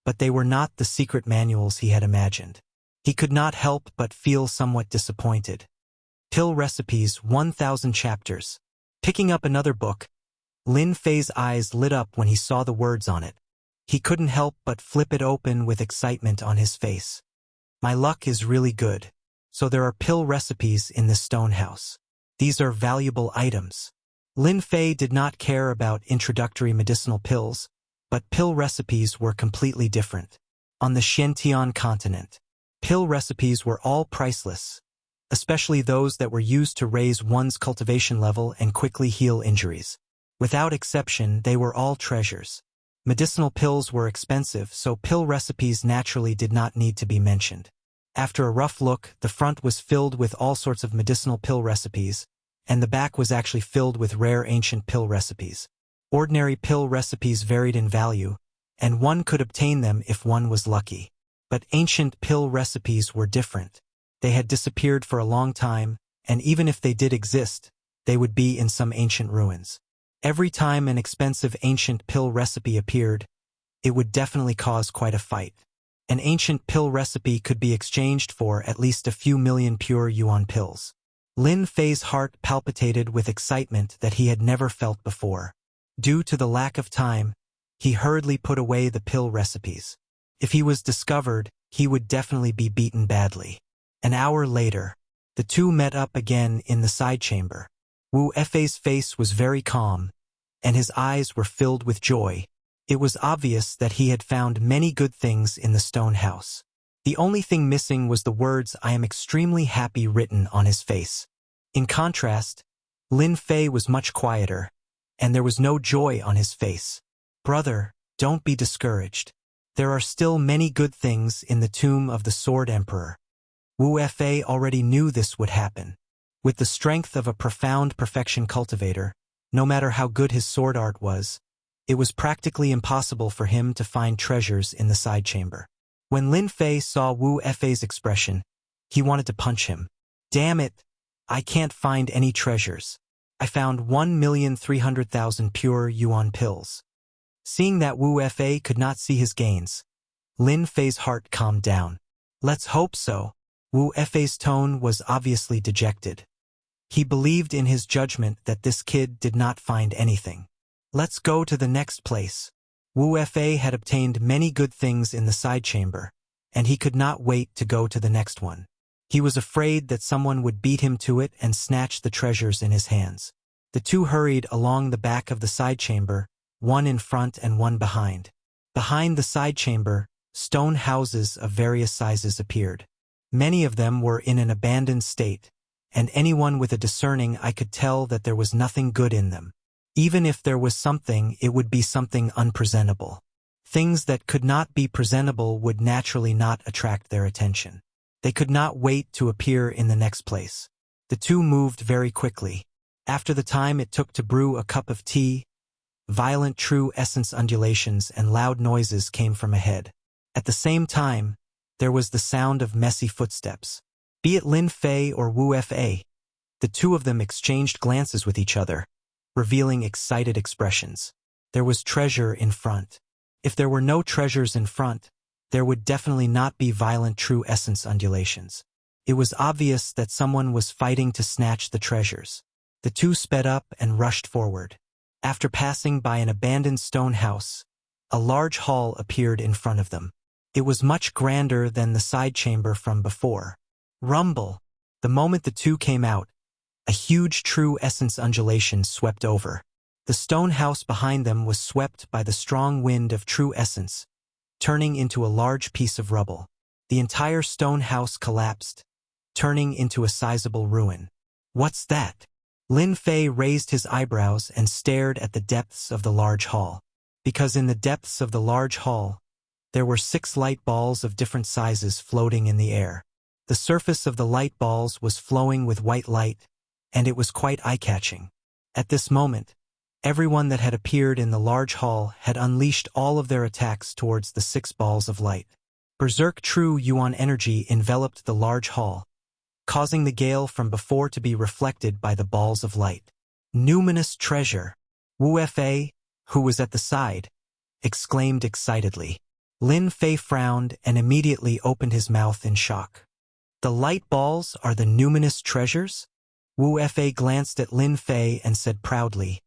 but they were not the secret manuals he had imagined. He could not help but feel somewhat disappointed. Pill recipes, 1,000 chapters. Picking up another book, Lin Fei's eyes lit up when he saw the words on it. He couldn't help but flip it open with excitement on his face. My luck is really good. So there are pill recipes in this stone house. These are valuable items. Lin Fei did not care about introductory medicinal pills, but pill recipes were completely different. On the Xiantian continent, pill recipes were all priceless, especially those that were used to raise one's cultivation level and quickly heal injuries. Without exception, they were all treasures. Medicinal pills were expensive, so pill recipes naturally did not need to be mentioned. After a rough look, the front was filled with all sorts of medicinal pill recipes, and the back was actually filled with rare ancient pill recipes. Ordinary pill recipes varied in value, and one could obtain them if one was lucky. But ancient pill recipes were different. They had disappeared for a long time, and even if they did exist, they would be in some ancient ruins. Every time an expensive ancient pill recipe appeared, it would definitely cause quite a fight. An ancient pill recipe could be exchanged for at least a few million pure yuan pills. Lin Fei's heart palpitated with excitement that he had never felt before. Due to the lack of time, he hurriedly put away the pill recipes. If he was discovered, he would definitely be beaten badly. An hour later, the two met up again in the side chamber. Wu Fei's face was very calm, and his eyes were filled with joy. It was obvious that he had found many good things in the stone house. The only thing missing was the words "I am extremely happy" written on his face. In contrast, Lin Fei was much quieter, and there was no joy on his face. Brother, don't be discouraged. There are still many good things in the tomb of the Sword Emperor. Wu Fei already knew this would happen. With the strength of a profound perfection cultivator, no matter how good his sword art was, it was practically impossible for him to find treasures in the side chamber. When Lin Fei saw Wu Fei's expression, he wanted to punch him. Damn it! I can't find any treasures. I found 1,300,000 pure yuan pills. Seeing that Wu Fei could not see his gains, Lin Fei's heart calmed down. Let's hope so. Wu Fei's tone was obviously dejected. He believed in his judgment that this kid did not find anything. Let's go to the next place. Wu Fei had obtained many good things in the side chamber, and he could not wait to go to the next one. He was afraid that someone would beat him to it and snatch the treasures in his hands. The two hurried along the back of the side chamber, one in front and one behind. Behind the side chamber, stone houses of various sizes appeared. Many of them were in an abandoned state, and anyone with a discerning eye could tell that there was nothing good in them. Even if there was something, it would be something unpresentable. Things that could not be presentable would naturally not attract their attention. They could not wait to appear in the next place. The two moved very quickly. After the time it took to brew a cup of tea, violent true essence undulations and loud noises came from ahead. At the same time, there was the sound of messy footsteps. Be it Lin Fei or Wu Fa, the two of them exchanged glances with each other, revealing excited expressions. There was treasure in front. If there were no treasures in front, there would definitely not be violent true essence undulations. It was obvious that someone was fighting to snatch the treasures. The two sped up and rushed forward. After passing by an abandoned stone house, a large hall appeared in front of them. It was much grander than the side chamber from before. Rumble! The moment the two came out, a huge true essence undulation swept over. The stone house behind them was swept by the strong wind of true essence, turning into a large piece of rubble. The entire stone house collapsed, turning into a sizable ruin. What's that? Lin Fei raised his eyebrows and stared at the depths of the large hall. Because in the depths of the large hall, there were 6 light balls of different sizes floating in the air. The surface of the light balls was flowing with white light, and it was quite eye-catching. At this moment, everyone that had appeared in the large hall had unleashed all of their attacks towards the 6 balls of light. Berserk true Yuan energy enveloped the large hall, causing the gale from before to be reflected by the balls of light. Numinous treasure! Wu Fa, who was at the side, exclaimed excitedly. Lin Fei frowned and immediately opened his mouth in shock. The light balls are the numinous treasures? Wu Fa glanced at Lin Fei and said proudly,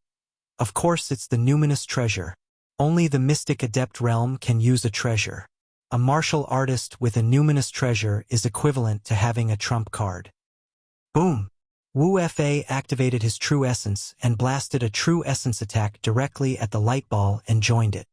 "Of course it's the numinous treasure. Only the mystic adept realm can use a treasure. A martial artist with a numinous treasure is equivalent to having a trump card." Boom! Wu Fa activated his true essence and blasted a true essence attack directly at the light ball and joined it.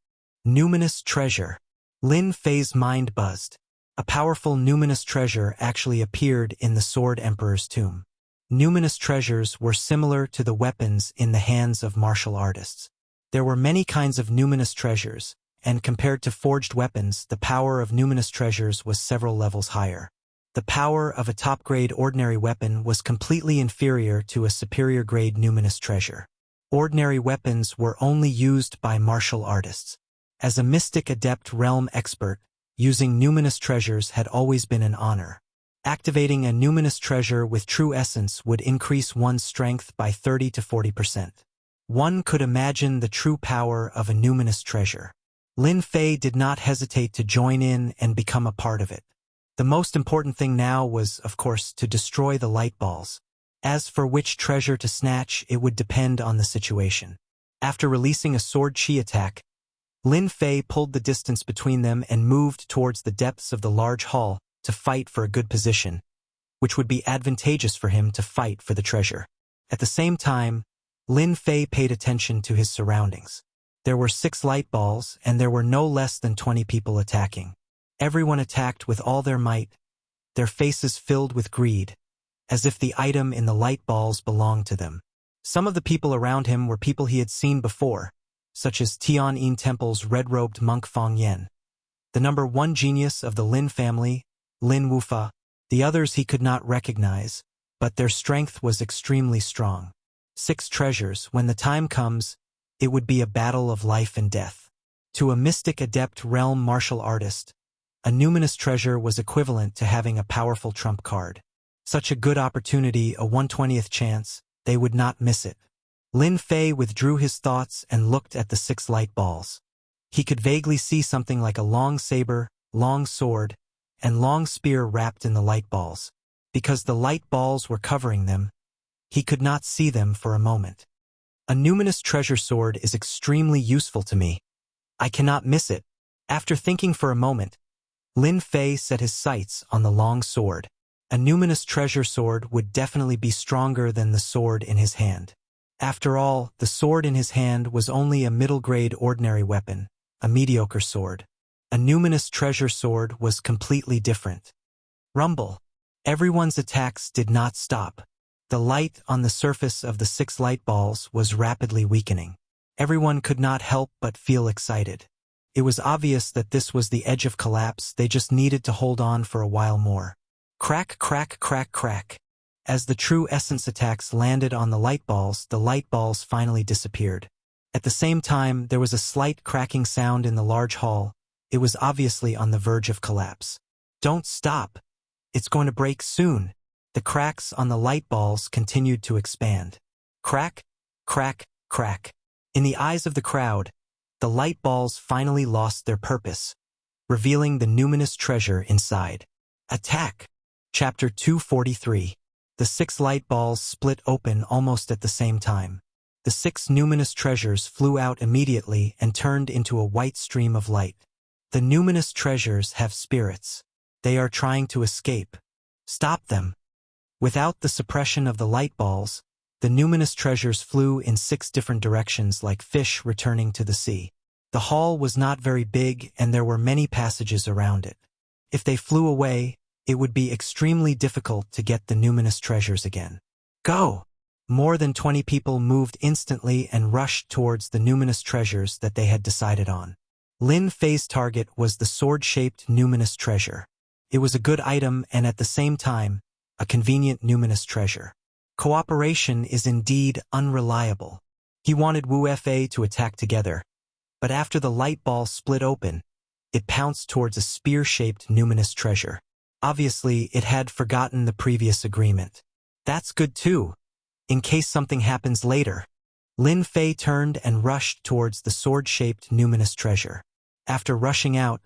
Numinous treasure. Lin Fei's mind buzzed. A powerful numinous treasure actually appeared in the Sword Emperor's tomb. Numinous treasures were similar to the weapons in the hands of martial artists. There were many kinds of numinous treasures, and compared to forged weapons, the power of numinous treasures was several levels higher. The power of a top-grade ordinary weapon was completely inferior to a superior-grade numinous treasure. Ordinary weapons were only used by martial artists. As a mystic adept realm expert, using numinous treasures had always been an honor. Activating a numinous treasure with true essence would increase one's strength by 30 to 40%. One could imagine the true power of a numinous treasure. Lin Fei did not hesitate to join in and become a part of it. The most important thing now was, of course, to destroy the light balls. As for which treasure to snatch, it would depend on the situation. After releasing a sword chi attack, Lin Fei pulled the distance between them and moved towards the depths of the large hall to fight for a good position, which would be advantageous for him to fight for the treasure. At the same time, Lin Fei paid attention to his surroundings. There were 6 light balls, and there were no less than 20 people attacking. Everyone attacked with all their might, their faces filled with greed, as if the item in the light balls belonged to them. Some of the people around him were people he had seen before, such as Tian'an Temple's red-robed monk Feng Yan, the number 1 genius of the Lin family, Lin Wufa. The others he could not recognize, but their strength was extremely strong. 6 treasures. When the time comes, it would be a battle of life and death. To a mystic adept realm martial artist, a numinous treasure was equivalent to having a powerful trump card. Such a good opportunity, a 1/20th chance, they would not miss it. Lin Fei withdrew his thoughts and looked at the 6 light balls. He could vaguely see something like a long saber, long sword, and long spear wrapped in the light balls. Because the light balls were covering them, he could not see them for a moment. A numinous treasure sword is extremely useful to me. I cannot miss it. After thinking for a moment, Lin Fei set his sights on the long sword. A numinous treasure sword would definitely be stronger than the sword in his hand. After all, the sword in his hand was only a middle-grade ordinary weapon, a mediocre sword. A numinous treasure sword was completely different. Rumble. Everyone's attacks did not stop. The light on the surface of the 6 light balls was rapidly weakening. Everyone could not help but feel excited. It was obvious that this was the edge of collapse. They just needed to hold on for a while more. Crack, crack, crack, crack. As the true essence attacks landed on the light balls finally disappeared. At the same time, there was a slight cracking sound in the large hall. It was obviously on the verge of collapse. Don't stop. It's going to break soon. The cracks on the light balls continued to expand. Crack, crack, crack. In the eyes of the crowd, the light balls finally lost their purpose, revealing the numinous treasure inside. Attack! Chapter 243. The 6 light balls split open almost at the same time. The 6 numinous treasures flew out immediately and turned into a white stream of light. The numinous treasures have spirits. They are trying to escape. Stop them. Without the suppression of the light balls, the numinous treasures flew in 6 different directions like fish returning to the sea. The hall was not very big and there were many passages around it. If they flew away, it would be extremely difficult to get the numinous treasures again. Go! More than 20 people moved instantly and rushed towards the numinous treasures that they had decided on. Lin Fei's target was the sword-shaped numinous treasure. It was a good item and at the same time, a convenient numinous treasure. Cooperation is indeed unreliable. He wanted Wu Fa to attack together, but after the light ball split open, it pounced towards a spear-shaped numinous treasure. Obviously, it had forgotten the previous agreement. That's good too, in case something happens later. Lin Fei turned and rushed towards the sword-shaped numinous treasure. After rushing out,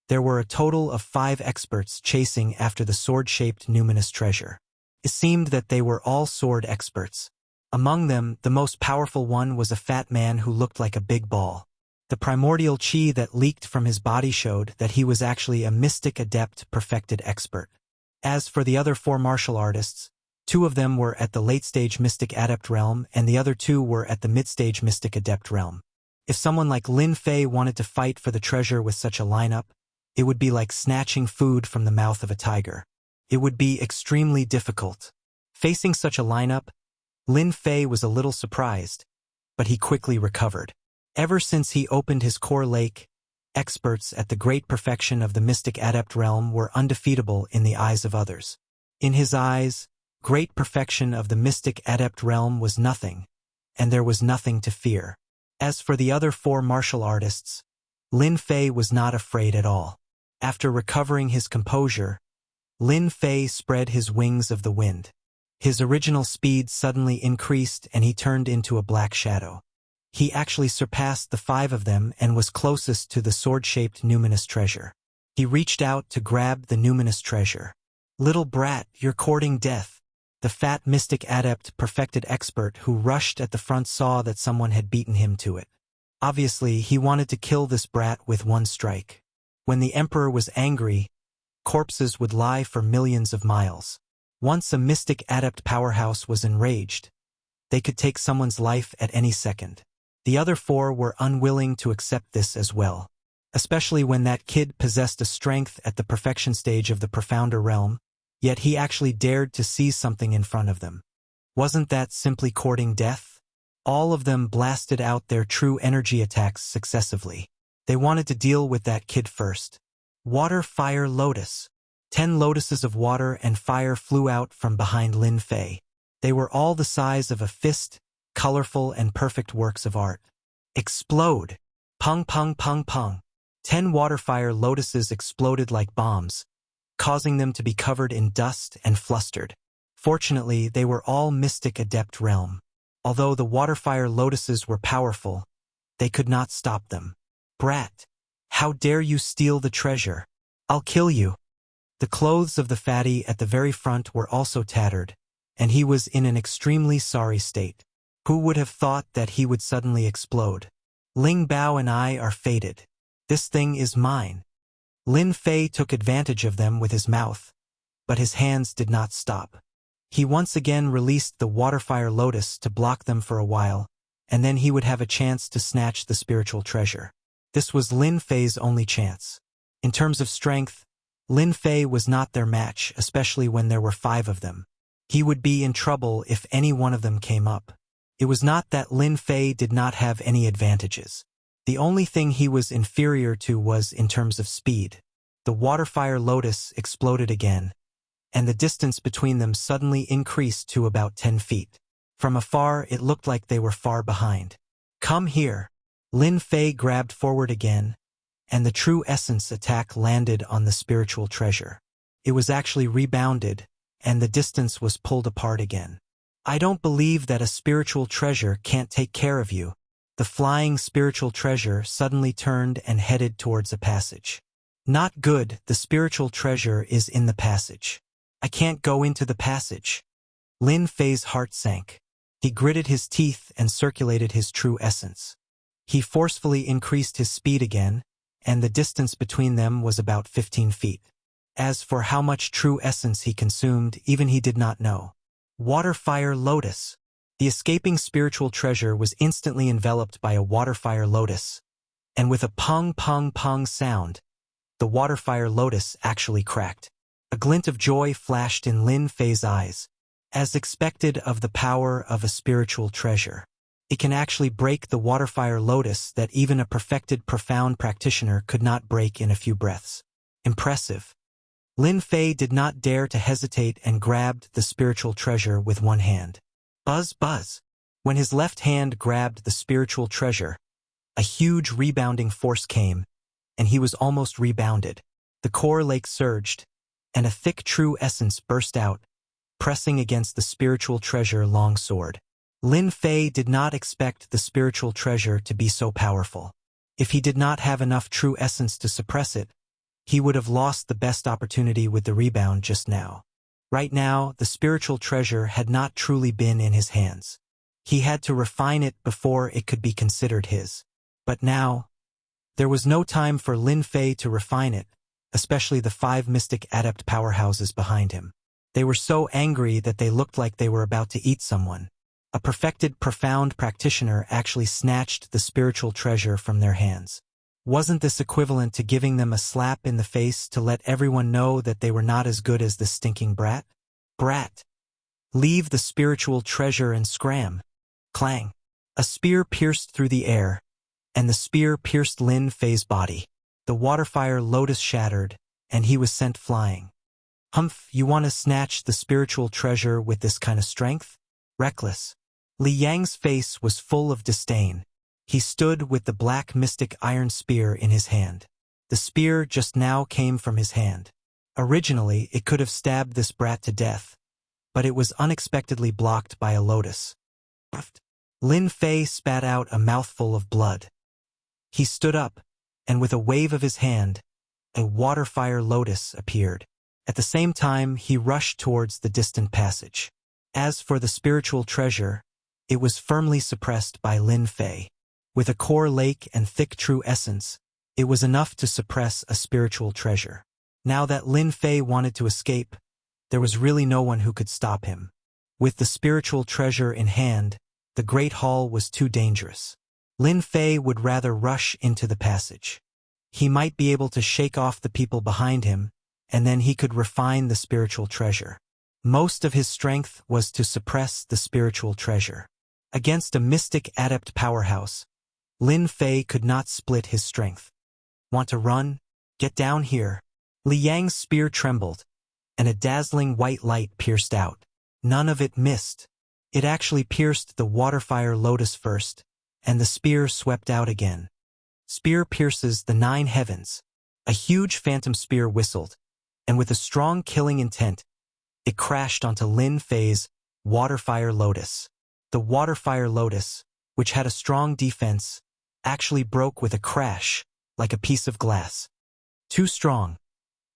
there were a total of 5 experts chasing after the sword-shaped numinous treasure. It seemed that they were all sword experts. Among them, the most powerful one was a fat man who looked like a big ball. The primordial chi that leaked from his body showed that he was actually a mystic adept perfected expert. As for the other 4 martial artists, 2 of them were at the late-stage mystic adept realm and the other 2 were at the mid-stage mystic adept realm. If someone like Lin Fei wanted to fight for the treasure with such a lineup, it would be like snatching food from the mouth of a tiger. It would be extremely difficult. Facing such a lineup, Lin Fei was a little surprised, but he quickly recovered. Ever since he opened his core lake, experts at the great perfection of the mystic adept realm were undefeatable in the eyes of others. In his eyes, great perfection of the mystic adept realm was nothing, and there was nothing to fear. As for the other 4 martial artists, Lin Fei was not afraid at all. After recovering his composure, Lin Fei spread his wings of the wind. His original speed suddenly increased and he turned into a black shadow. He actually surpassed the 5 of them and was closest to the sword-shaped numinous treasure. He reached out to grab the numinous treasure. Little brat, you're courting death. The fat mystic adept perfected expert who rushed at the front saw that someone had beaten him to it. Obviously, he wanted to kill this brat with one strike. When the emperor was angry, corpses would lie for millions of miles. Once a mystic adept powerhouse was enraged, they could take someone's life at any second. The other 4 were unwilling to accept this as well, especially when that kid possessed a strength at the perfection stage of the profounder realm, yet he actually dared to seize something in front of them. Wasn't that simply courting death? All of them blasted out their true energy attacks successively. They wanted to deal with that kid first. Water, fire, lotus. 10 lotuses of water and fire flew out from behind Lin Fei. They were all the size of a fist, colorful and perfect works of art. Explode! Pung, pung, pung, pung. 10 water-fire lotuses exploded like bombs, causing them to be covered in dust and flustered. Fortunately, they were all mystic adept realm. Although the water-fire lotuses were powerful, they could not stop them. Brat! How dare you steal the treasure? I'll kill you. The clothes of the fatty at the very front were also tattered, and he was in an extremely sorry state. Who would have thought that he would suddenly explode? Ling Bao and I are fated. This thing is mine. Lin Fei took advantage of them with his mouth, but his hands did not stop. He once again released the waterfire lotus to block them for a while, and then he would have a chance to snatch the spiritual treasure. This was Lin Fei's only chance. In terms of strength, Lin Fei was not their match, especially when there were 5 of them. He would be in trouble if any one of them came up. It was not that Lin Fei did not have any advantages. The only thing he was inferior to was in terms of speed. The waterfire lotus exploded again, and the distance between them suddenly increased to about 10 feet. From afar, it looked like they were far behind. "Come here." Lin Fei grabbed forward again, and the true essence attack landed on the spiritual treasure. It was actually rebounded, and the distance was pulled apart again. "I don't believe that a spiritual treasure can't take care of you." The flying spiritual treasure suddenly turned and headed towards a passage. "Not good, the spiritual treasure is in the passage. I can't go into the passage." Lin Fei's heart sank. He gritted his teeth and circulated his true essence. He forcefully increased his speed again, and the distance between them was about 15 feet. As for how much true essence he consumed, even he did not know. Waterfire lotus. The escaping spiritual treasure was instantly enveloped by a waterfire lotus, and with a pong pong pong sound, the waterfire lotus actually cracked. A glint of joy flashed in Lin Fei's eyes. As expected of the power of a spiritual treasure, it can actually break the waterfire lotus that even a perfected profound practitioner could not break in a few breaths. Impressive. Lin Fei did not dare to hesitate and grabbed the spiritual treasure with one hand. Buzz buzz. When his left hand grabbed the spiritual treasure, a huge rebounding force came, and he was almost rebounded. The core lake surged, and a thick true essence burst out, pressing against the spiritual treasure long sword. Lin Fei did not expect the spiritual treasure to be so powerful. If he did not have enough true essence to suppress it, he would have lost the best opportunity with the rebound just now. Right now, the spiritual treasure had not truly been in his hands. He had to refine it before it could be considered his. But now, there was no time for Lin Fei to refine it, especially the 5 mystic adept powerhouses behind him. They were so angry that they looked like they were about to eat someone. A perfected, profound practitioner actually snatched the spiritual treasure from their hands. Wasn't this equivalent to giving them a slap in the face to let everyone know that they were not as good as the stinking brat? Brat! Leave the spiritual treasure and scram. Clang! A spear pierced through the air, and the spear pierced Lin Fei's body. The waterfire lotus shattered, and he was sent flying. Humph, you want to snatch the spiritual treasure with this kind of strength? Reckless. Li Yang's face was full of disdain. He stood with the black mystic iron spear in his hand. The spear just now came from his hand. Originally, it could have stabbed this brat to death, but it was unexpectedly blocked by a lotus. Lin Fei spat out a mouthful of blood. He stood up, and with a wave of his hand, a waterfire lotus appeared. At the same time, he rushed towards the distant passage. As for the spiritual treasure, it was firmly suppressed by Lin Fei. With a core lake and thick true essence, it was enough to suppress a spiritual treasure. Now that Lin Fei wanted to escape, there was really no one who could stop him. With the spiritual treasure in hand, the Great Hall was too dangerous. Lin Fei would rather rush into the passage. He might be able to shake off the people behind him, and then he could refine the spiritual treasure. Most of his strength was to suppress the spiritual treasure. Against a mystic adept powerhouse, Lin Fei could not split his strength. Want to run? Get down here. Li Yang's spear trembled, and a dazzling white light pierced out. None of it missed. It actually pierced the waterfire lotus first, and the spear swept out again. Spear pierces the 9 heavens. A huge phantom spear whistled, and with a strong killing intent, it crashed onto Lin Fei's waterfire lotus. The waterfire lotus, which had a strong defense, actually broke with a crash, like a piece of glass. Too strong.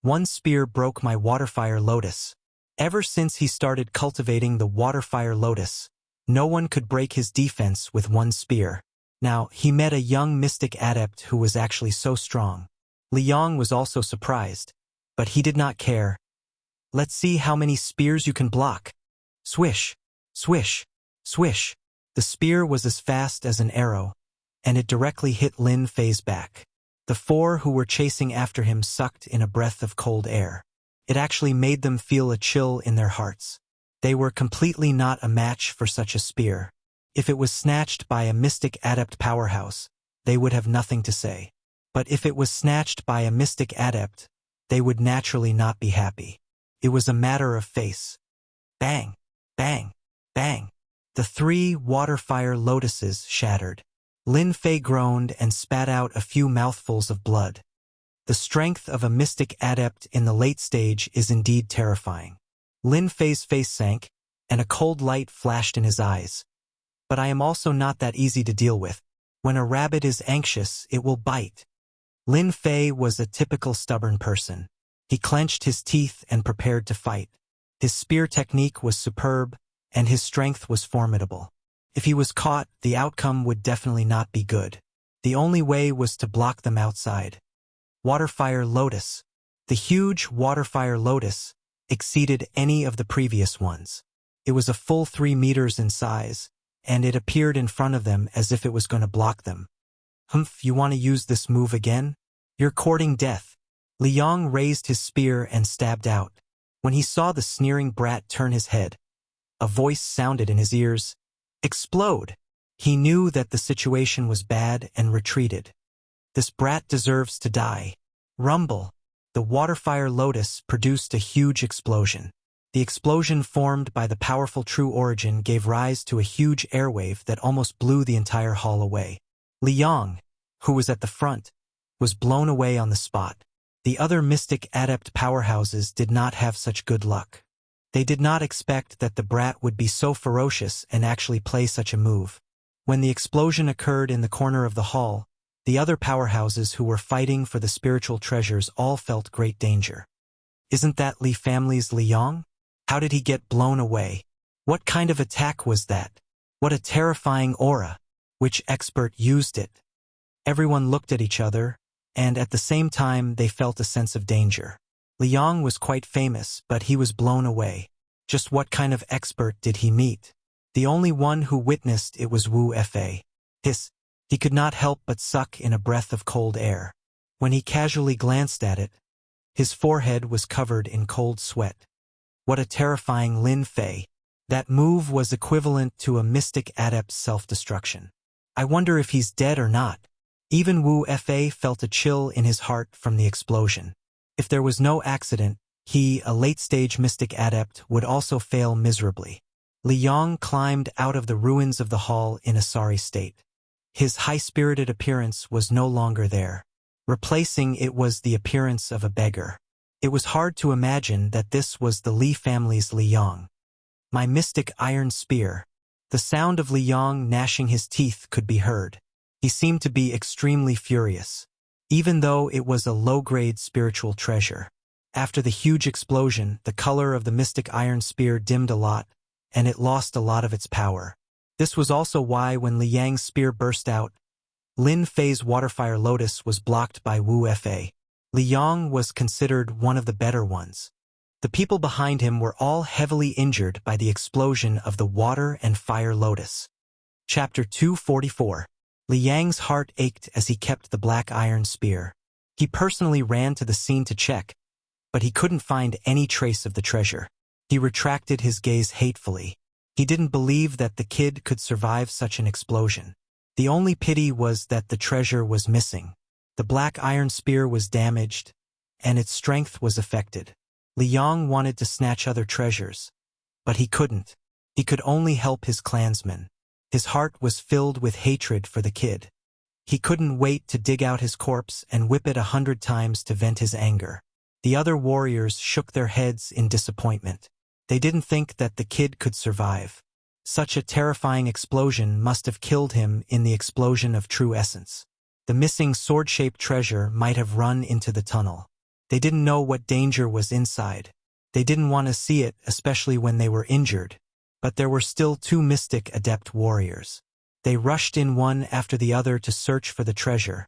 One spear broke my waterfire lotus. Ever since he started cultivating the waterfire lotus, no one could break his defense with one spear. Now, he met a young mystic adept who was actually so strong. Liang was also surprised, but he did not care. Let's see how many spears you can block. Swish, swish, swish. The spear was as fast as an arrow, and it directly hit Lin Fei's back. The four who were chasing after him sucked in a breath of cold air. It actually made them feel a chill in their hearts. They were completely not a match for such a spear. If it was snatched by a mystic adept powerhouse, they would have nothing to say. But if it was snatched by a mystic adept, they would naturally not be happy. It was a matter of face. Bang, bang, bang. The 3 water-fire lotuses shattered. Lin Fei groaned and spat out a few mouthfuls of blood. The strength of a mystic adept in the late stage is indeed terrifying. Lin Fei's face sank, and a cold light flashed in his eyes. But I am also not that easy to deal with. When a rabbit is anxious, it will bite. Lin Fei was a typical stubborn person. He clenched his teeth and prepared to fight. His spear technique was superb, and his strength was formidable. If he was caught, the outcome would definitely not be good. The only way was to block them outside. Waterfire Lotus. The huge Waterfire Lotus exceeded any of the previous ones. It was a full 3 meters in size, and it appeared in front of them as if it was going to block them. Humph, you want to use this move again? You're courting death. Liang raised his spear and stabbed out. When he saw the sneering brat turn his head, a voice sounded in his ears. Explode! He knew that the situation was bad and retreated. This brat deserves to die. Rumble! The Waterfire Lotus produced a huge explosion. The explosion formed by the powerful True Origin gave rise to a huge airwave that almost blew the entire hall away. Liang, who was at the front, was blown away on the spot. The other mystic adept powerhouses did not have such good luck. They did not expect that the brat would be so ferocious and actually play such a move. When the explosion occurred in the corner of the hall, the other powerhouses who were fighting for the spiritual treasures all felt great danger. Isn't that Li family's Liang? How did he get blown away? What kind of attack was that? What a terrifying aura! Which expert used it? Everyone looked at each other, and at the same time they felt a sense of danger. Liang was quite famous, but he was blown away. Just what kind of expert did he meet? The only one who witnessed it was Wu Fa. He could not help but suck in a breath of cold air. When he casually glanced at it, his forehead was covered in cold sweat. What a terrifying Lin Fei. That move was equivalent to a mystic adept's self-destruction. I wonder if he's dead or not. Even Wu Fa felt a chill in his heart from the explosion. If there was no accident, he, a late-stage mystic adept, would also fail miserably. Liang climbed out of the ruins of the hall in a sorry state. His high-spirited appearance was no longer there. Replacing it was the appearance of a beggar. It was hard to imagine that this was the Li family's Liang. My mystic iron spear. The sound of Liang gnashing his teeth could be heard. He seemed to be extremely furious, even though it was a low-grade spiritual treasure. After the huge explosion, the color of the mystic iron spear dimmed a lot, and it lost a lot of its power. This was also why when Liang's spear burst out, Lin Fei's Waterfire Lotus was blocked by Wu Fa. Liang was considered one of the better ones. The people behind him were all heavily injured by the explosion of the Water and Fire Lotus. Chapter 244. Liang's heart ached as he kept the black iron spear. He personally ran to the scene to check, but he couldn't find any trace of the treasure. He retracted his gaze hatefully. He didn't believe that the kid could survive such an explosion. The only pity was that the treasure was missing. The black iron spear was damaged, and its strength was affected. Liang wanted to snatch other treasures, but he couldn't. He could only help his clansmen. His heart was filled with hatred for the kid. He couldn't wait to dig out his corpse and whip it 100 times to vent his anger. The other warriors shook their heads in disappointment. They didn't think that the kid could survive. Such a terrifying explosion must have killed him in the explosion of true essence. The missing sword-shaped treasure might have run into the tunnel. They didn't know what danger was inside. They didn't want to see it, especially when they were injured. But there were still 2 mystic adept warriors. They rushed in one after the other to search for the treasure.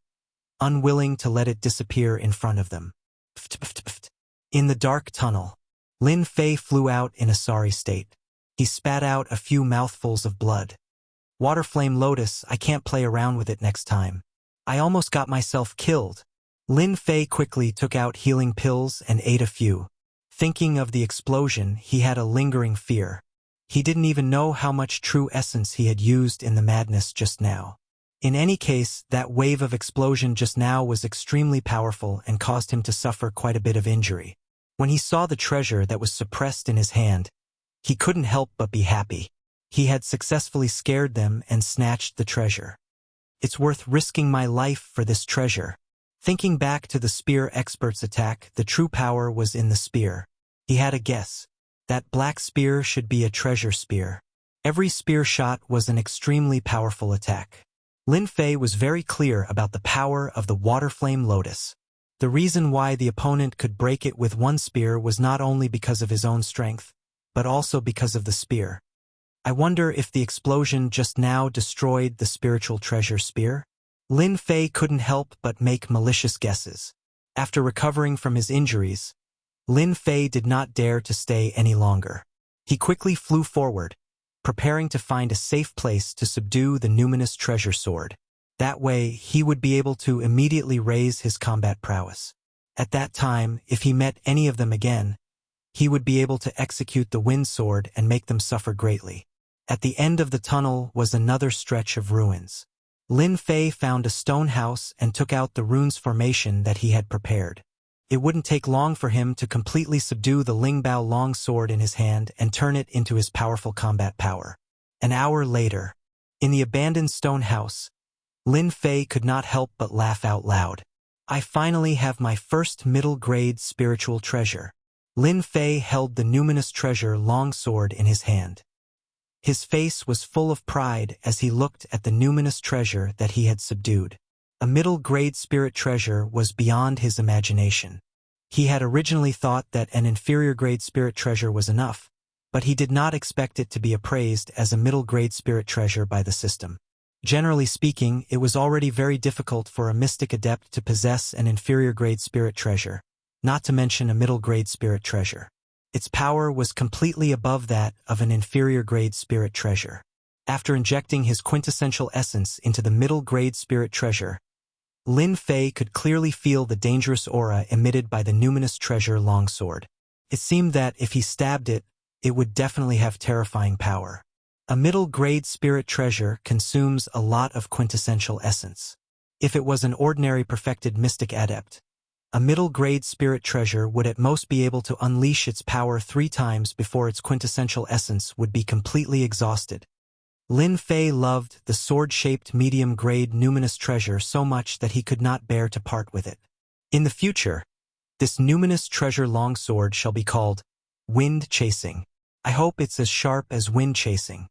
unwilling to let it disappear in front of them. In the dark tunnel, Lin Fei flew out in a sorry state. He spat out a few mouthfuls of blood. Waterflame Lotus, I can't play around with it next time. I almost got myself killed. Lin Fei quickly took out healing pills and ate a few. Thinking of the explosion, he had a lingering fear. He didn't even know how much true essence he had used in the madness just now. In any case, that wave of explosion just now was extremely powerful and caused him to suffer quite a bit of injury. When he saw the treasure that was suppressed in his hand, he couldn't help but be happy. He had successfully scared them and snatched the treasure. It's worth risking my life for this treasure. Thinking back to the spear expert's attack, the true power was in the spear. He had a guess. That black spear should be a treasure spear. Every spear shot was an extremely powerful attack. Lin Fei was very clear about the power of the Waterflame Lotus. The reason why the opponent could break it with one spear was not only because of his own strength, but also because of the spear. I wonder if the explosion just now destroyed the spiritual treasure spear? Lin Fei couldn't help but make malicious guesses. After recovering from his injuries, Lin Fei did not dare to stay any longer. He quickly flew forward, preparing to find a safe place to subdue the numinous treasure sword. That way, he would be able to immediately raise his combat prowess. At that time, if he met any of them again, he would be able to execute the wind sword and make them suffer greatly. At the end of the tunnel was another stretch of ruins. Lin Fei found a stone house and took out the runes formation that he had prepared. It wouldn't take long for him to completely subdue the Lingbao long sword in his hand and turn it into his powerful combat power. An hour later, in the abandoned stone house, Lin Fei could not help but laugh out loud. I finally have my first middle-grade spiritual treasure. Lin Fei held the numinous treasure longsword in his hand. His face was full of pride as he looked at the numinous treasure that he had subdued. A middle-grade spirit treasure was beyond his imagination. He had originally thought that an inferior-grade spirit treasure was enough, but he did not expect it to be appraised as a middle-grade spirit treasure by the system. Generally speaking, it was already very difficult for a mystic adept to possess an inferior-grade spirit treasure, not to mention a middle-grade spirit treasure. Its power was completely above that of an inferior-grade spirit treasure. After injecting his quintessential essence into the middle-grade spirit treasure, Lin Fei could clearly feel the dangerous aura emitted by the numinous treasure longsword. It seemed that if he stabbed it, it would definitely have terrifying power. A middle-grade spirit treasure consumes a lot of quintessential essence. If it was an ordinary perfected mystic adept, a middle-grade spirit treasure would at most be able to unleash its power 3 times before its quintessential essence would be completely exhausted. Lin Fei loved the sword-shaped medium-grade numinous treasure so much that he could not bear to part with it. In the future, this numinous treasure longsword shall be called Wind Chasing. I hope it's as sharp as Wind Chasing.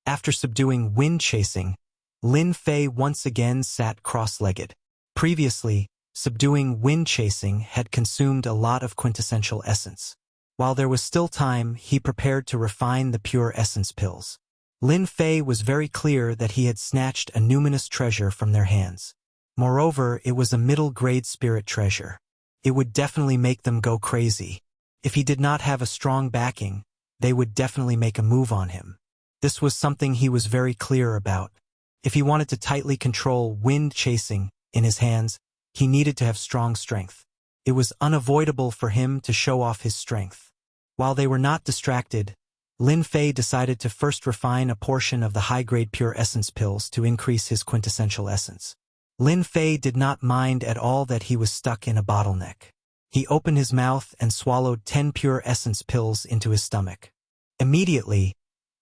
After subduing Wind Chasing, Lin Fei once again sat cross-legged. Previously, subduing Wind Chasing had consumed a lot of quintessential essence. While there was still time, he prepared to refine the pure essence pills. Lin Fei was very clear that he had snatched a numinous treasure from their hands. Moreover, it was a middle-grade spirit treasure. It would definitely make them go crazy. If he did not have a strong backing, they would definitely make a move on him. This was something he was very clear about. If he wanted to tightly control Wind Chasing in his hands, he needed to have strong strength. It was unavoidable for him to show off his strength. While they were not distracted, Lin Fei decided to first refine a portion of the high-grade pure essence pills to increase his quintessential essence. Lin Fei did not mind at all that he was stuck in a bottleneck. He opened his mouth and swallowed 10 pure essence pills into his stomach. Immediately,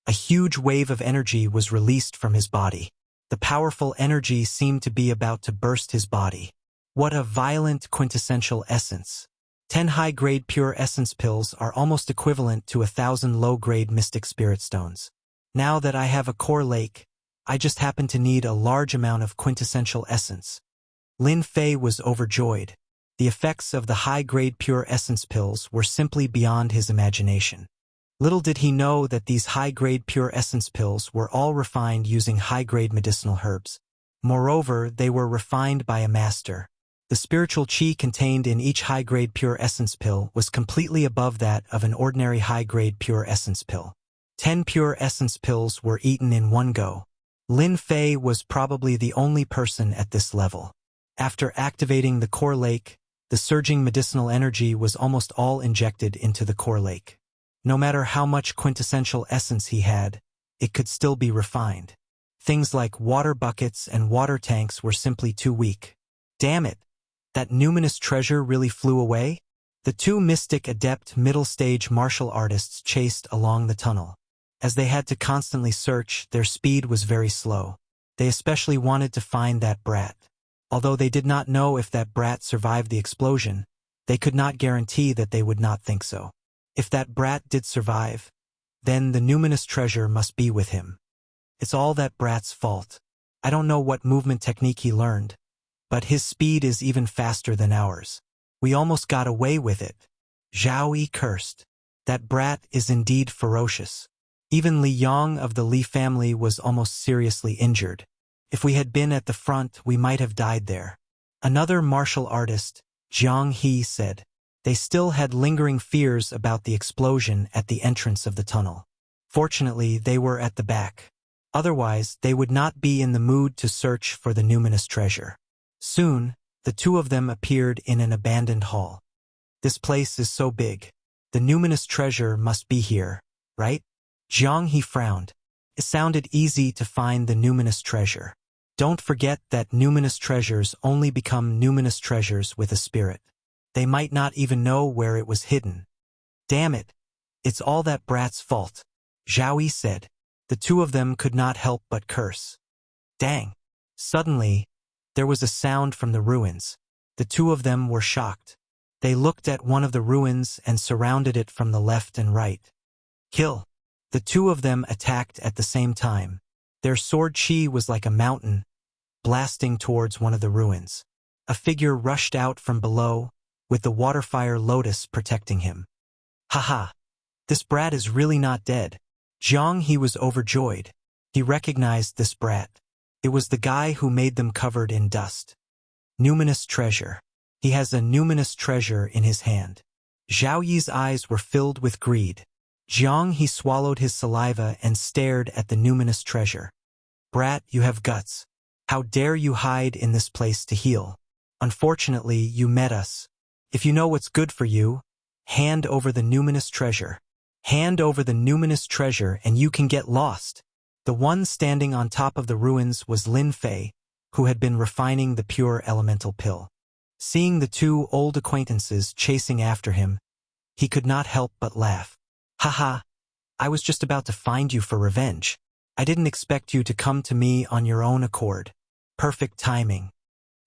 a huge wave of energy was released from his body. The powerful energy seemed to be about to burst his body. What a violent quintessential essence! 10 high-grade pure essence pills are almost equivalent to 1,000 low-grade mystic spirit stones. Now that I have a core lake, I just happen to need a large amount of quintessential essence. Lin Fei was overjoyed. The effects of the high-grade pure essence pills were simply beyond his imagination. Little did he know that these high-grade pure essence pills were all refined using high-grade medicinal herbs. Moreover, they were refined by a master. The spiritual chi contained in each high-grade pure essence pill was completely above that of an ordinary high-grade pure essence pill. 10 pure essence pills were eaten in one go. Lin Fei was probably the only person at this level. After activating the core lake, the surging medicinal energy was almost all injected into the core lake. No matter how much quintessential essence he had, it could still be refined. Things like water buckets and water tanks were simply too weak. Damn it! That numinous treasure really flew away? The two mystic adept middle-stage martial artists chased along the tunnel. As they had to constantly search, their speed was very slow. They especially wanted to find that brat. Although they did not know if that brat survived the explosion, they could not guarantee that they would not think so. If that brat did survive, then the numinous treasure must be with him. It's all that brat's fault. I don't know what movement technique he learned, but his speed is even faster than ours. We almost got away with it. Zhao Yi cursed. That brat is indeed ferocious. Even Li Yong of the Li family was almost seriously injured. If we had been at the front, we might have died there. Another martial artist, Jiang He, said. They still had lingering fears about the explosion at the entrance of the tunnel. Fortunately, they were at the back. Otherwise, they would not be in the mood to search for the numinous treasure. Soon, the two of them appeared in an abandoned hall. This place is so big. The numinous treasure must be here, right? Jiang He frowned. It sounded easy to find the numinous treasure. Don't forget that numinous treasures only become numinous treasures with a spirit. They might not even know where it was hidden. Damn it! It's all that brat's fault, Zhao Yi said. The two of them could not help but curse. Dang! Suddenly, there was a sound from the ruins. The two of them were shocked. They looked at one of the ruins and surrounded it from the left and right. Kill! The two of them attacked at the same time. Their sword chi was like a mountain, blasting towards one of the ruins. A figure rushed out from below, with the waterfire lotus protecting him. Haha! This brat is really not dead. Jiang He was overjoyed. He recognized this brat. It was the guy who made them covered in dust. Numinous treasure. He has a numinous treasure in his hand. Zhao Yi's eyes were filled with greed. Jiang He swallowed his saliva and stared at the numinous treasure. Brat, you have guts. How dare you hide in this place to heal? Unfortunately, you met us. If you know what's good for you, hand over the numinous treasure. Hand over the numinous treasure and you can get lost. The one standing on top of the ruins was Lin Fei, who had been refining the pure elemental pill. Seeing the two old acquaintances chasing after him, he could not help but laugh. Haha, I was just about to find you for revenge. I didn't expect you to come to me on your own accord. Perfect timing.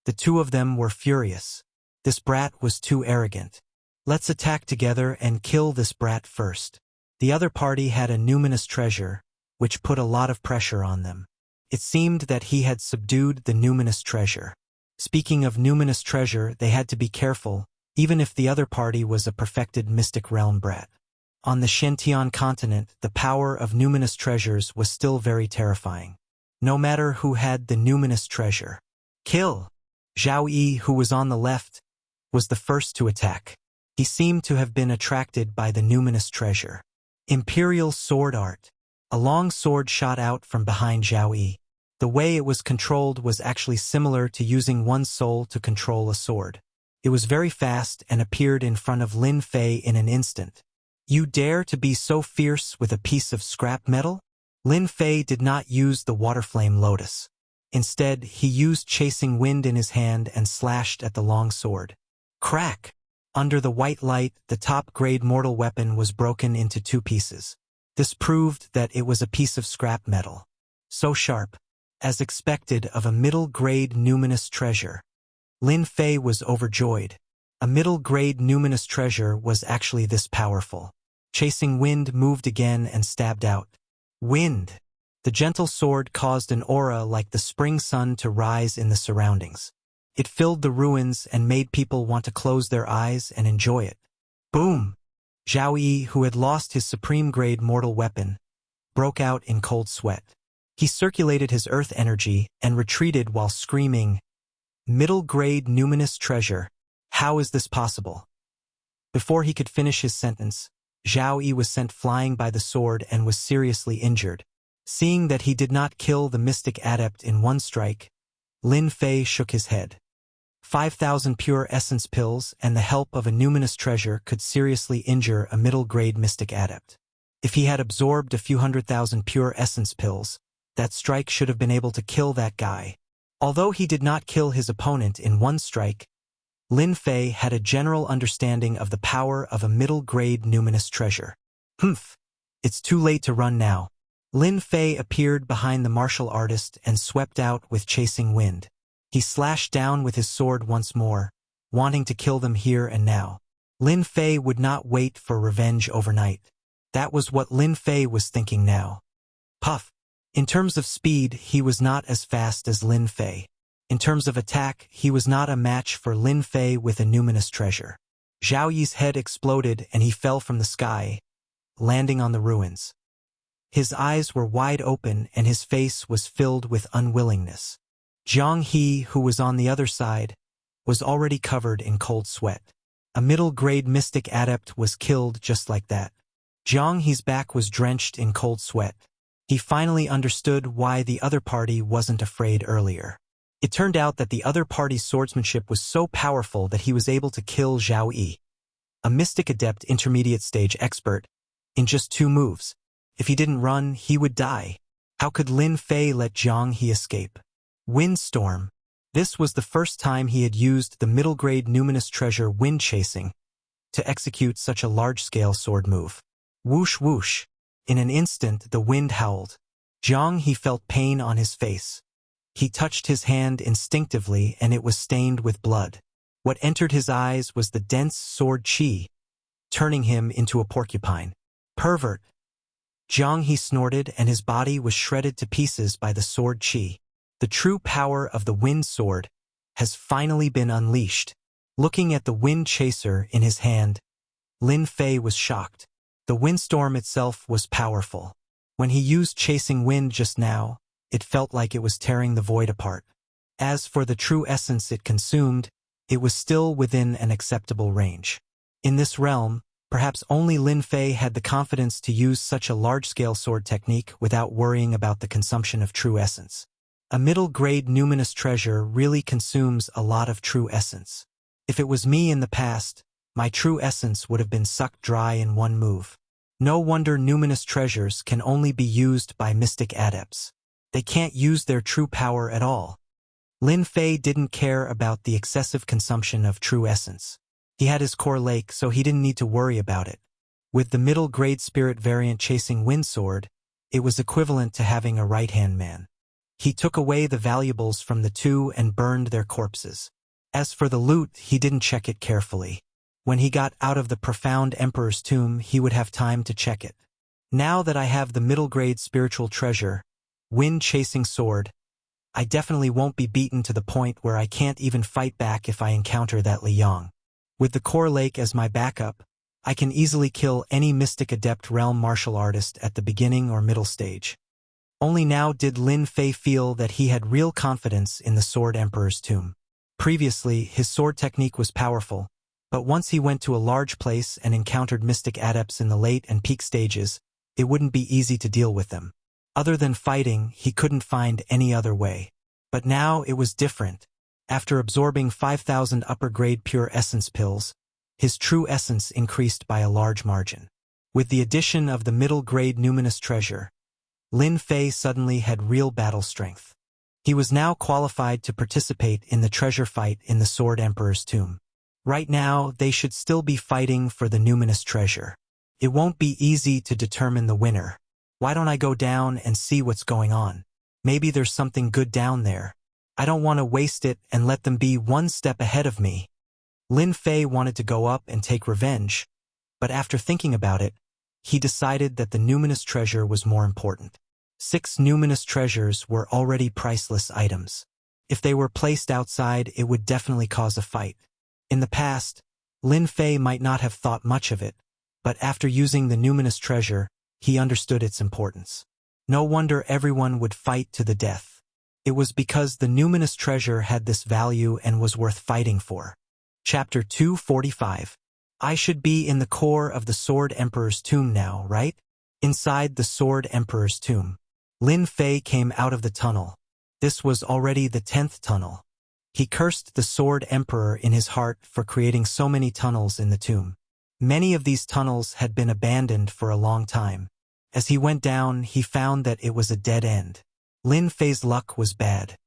The two of them were furious. This brat was too arrogant. Let's attack together and kill this brat first. The other party had a numinous treasure, which put a lot of pressure on them. It seemed that he had subdued the numinous treasure. Speaking of numinous treasure, they had to be careful, even if the other party was a perfected mystic realm brat. On the Shentian continent, the power of numinous treasures was still very terrifying. No matter who had the numinous treasure. Kill! Zhao Yi, who was on the left, was the first to attack. He seemed to have been attracted by the numinous treasure. Imperial sword art. A long sword shot out from behind Zhao Yi. The way it was controlled was actually similar to using one's soul to control a sword. It was very fast and appeared in front of Lin Fei in an instant. You dare to be so fierce with a piece of scrap metal? Lin Fei did not use the waterflame lotus. Instead, he used chasing wind in his hand and slashed at the long sword. Crack! Under the white light, the top-grade mortal weapon was broken into two pieces. This proved that it was a piece of scrap metal. So sharp, as expected of a middle-grade numinous treasure. Lin Fei was overjoyed. A middle-grade numinous treasure was actually this powerful. Chasing wind moved again and stabbed out. Wind! The gentle sword caused an aura like the spring sun to rise in the surroundings. It filled the ruins and made people want to close their eyes and enjoy it. Boom! Zhao Yi, who had lost his supreme-grade mortal weapon, broke out in cold sweat. He circulated his earth energy and retreated while screaming, "Middle-grade numinous treasure. How is this possible?" Before he could finish his sentence, Zhao Yi was sent flying by the sword and was seriously injured. Seeing that he did not kill the mystic adept in one strike, Lin Fei shook his head. 5,000 pure essence pills and the help of a numinous treasure could seriously injure a middle-grade mystic adept. If he had absorbed a few 100,000 pure essence pills, that strike should have been able to kill that guy. Although he did not kill his opponent in one strike, Lin Fei had a general understanding of the power of a middle-grade numinous treasure. Humph! It's too late to run now. Lin Fei appeared behind the martial artist and swept out with chasing wind. He slashed down with his sword once more, wanting to kill them here and now. Lin Fei would not wait for revenge overnight. That was what Lin Fei was thinking now. Puff! In terms of speed, he was not as fast as Lin Fei. In terms of attack, he was not a match for Lin Fei with a numinous treasure. Zhao Yi's head exploded and he fell from the sky, landing on the ruins. His eyes were wide open and his face was filled with unwillingness. Jiang He, who was on the other side, was already covered in cold sweat. A middle-grade mystic adept was killed just like that. Jiang He's back was drenched in cold sweat. He finally understood why the other party wasn't afraid earlier. It turned out that the other party's swordsmanship was so powerful that he was able to kill Zhao Yi, a mystic adept intermediate stage expert, in just 2 moves. If he didn't run, he would die. How could Lin Fei let Jiang He escape? Windstorm. This was the first time he had used the middle-grade numinous treasure wind chasing to execute such a large-scale sword move. Whoosh whoosh. In an instant, the wind howled. Jiang He felt pain on his face. He touched his hand instinctively and it was stained with blood. What entered his eyes was the dense sword qi, turning him into a porcupine. Pervert! Jiang He snorted and his body was shredded to pieces by the sword qi. The true power of the wind sword has finally been unleashed. Looking at the wind chaser in his hand, Lin Fei was shocked. The windstorm itself was powerful. When he used chasing wind just now, it felt like it was tearing the void apart. As for the true essence it consumed, it was still within an acceptable range. In this realm, perhaps only Lin Fei had the confidence to use such a large-scale sword technique without worrying about the consumption of true essence. A middle-grade numinous treasure really consumes a lot of true essence. If it was me in the past, my true essence would have been sucked dry in one move. No wonder numinous treasures can only be used by mystic adepts. They can't use their true power at all. Lin Fei didn't care about the excessive consumption of true essence. He had his core lake, so he didn't need to worry about it. With the middle-grade spirit variant chasing wind sword, it was equivalent to having a right-hand man. He took away the valuables from the two and burned their corpses. As for the loot, he didn't check it carefully. When he got out of the profound emperor's tomb, he would have time to check it. Now that I have the middle-grade spiritual treasure, wind-chasing sword, I definitely won't be beaten to the point where I can't even fight back if I encounter that Liang. With the core lake as my backup, I can easily kill any mystic adept realm martial artist at the beginning or middle stage. Only now did Lin Fei feel that he had real confidence in the Sword Emperor's tomb. Previously, his sword technique was powerful, but once he went to a large place and encountered mystic adepts in the late and peak stages, it wouldn't be easy to deal with them. Other than fighting, he couldn't find any other way. But now it was different. After absorbing 5,000 upper-grade pure essence pills, his true essence increased by a large margin. With the addition of the middle-grade numinous treasure, Lin Fei suddenly had real battle strength. He was now qualified to participate in the treasure fight in the Sword Emperor's tomb. Right now, they should still be fighting for the numinous treasure. It won't be easy to determine the winner. Why don't I go down and see what's going on? Maybe there's something good down there. I don't want to waste it and let them be one step ahead of me. Lin Fei wanted to go up and take revenge, but after thinking about it, he decided that the numinous treasure was more important. 6 numinous treasures were already priceless items. If they were placed outside, it would definitely cause a fight. In the past, Lin Fei might not have thought much of it, but after using the numinous treasure, he understood its importance. No wonder everyone would fight to the death. It was because the numinous treasure had this value and was worth fighting for. Chapter 245. I should be in the core of the Sword Emperor's tomb now, right? Inside the Sword Emperor's tomb. Lin Fei came out of the tunnel. This was already the 10th tunnel. He cursed the Sword Emperor in his heart for creating so many tunnels in the tomb. Many of these tunnels had been abandoned for a long time. As he went down, he found that it was a dead end. Lin Fei's luck was bad.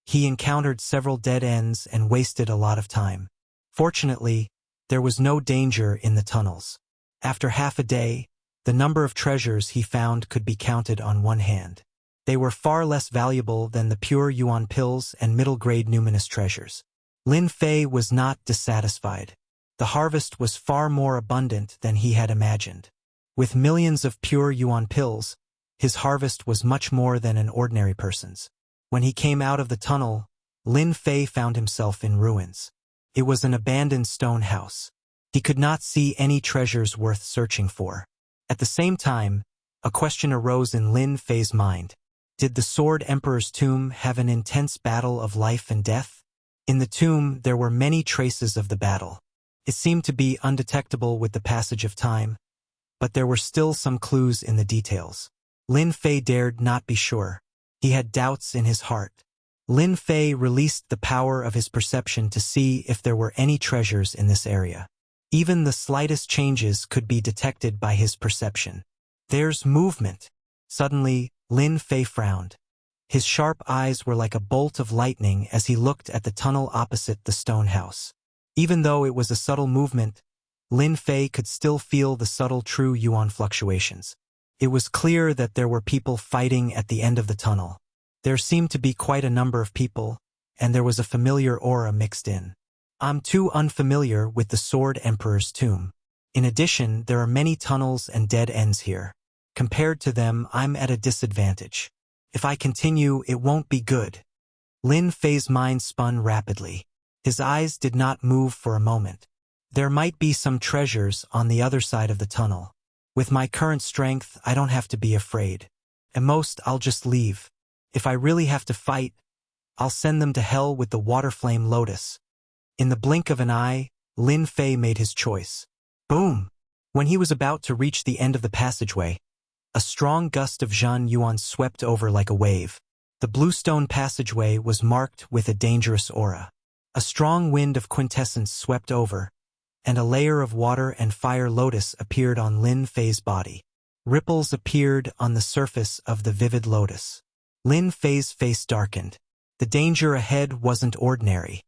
He encountered several dead ends and wasted a lot of time. Fortunately, there was no danger in the tunnels. After half a day, the number of treasures he found could be counted on one hand. They were far less valuable than the pure yuan pills and middle-grade numinous treasures. Lin Fei was not dissatisfied. The harvest was far more abundant than he had imagined. With millions of pure yuan pills, his harvest was much more than an ordinary person's. When he came out of the tunnel, Lin Fei found himself in ruins. It was an abandoned stone house. He could not see any treasures worth searching for. At the same time, a question arose in Lin Fei's mind. Did the Sword Emperor's tomb have an intense battle of life and death? In the tomb, there were many traces of the battle. It seemed to be undetectable with the passage of time, but there were still some clues in the details. Lin Fei dared not be sure. He had doubts in his heart. Lin Fei released the power of his perception to see if there were any treasures in this area. Even the slightest changes could be detected by his perception. There's movement. Suddenly, Lin Fei frowned. His sharp eyes were like a bolt of lightning as he looked at the tunnel opposite the stone house. Even though it was a subtle movement, Lin Fei could still feel the subtle true yuan fluctuations. It was clear that there were people fighting at the end of the tunnel. There seemed to be quite a number of people, and there was a familiar aura mixed in. I'm too unfamiliar with the Sword Emperor's tomb. In addition, there are many tunnels and dead ends here. Compared to them, I'm at a disadvantage. If I continue, it won't be good. Lin Fei's mind spun rapidly. His eyes did not move for a moment. There might be some treasures on the other side of the tunnel. With my current strength, I don't have to be afraid. At most, I'll just leave. If I really have to fight, I'll send them to hell with the water flame lotus. In the blink of an eye, Lin Fei made his choice. Boom! When he was about to reach the end of the passageway, a strong gust of Zhan Yuan swept over like a wave. The bluestone passageway was marked with a dangerous aura. A strong wind of quintessence swept over, and a layer of water and fire lotus appeared on Lin Fei's body. Ripples appeared on the surface of the vivid lotus. Lin Fei's face darkened. The danger ahead wasn't ordinary.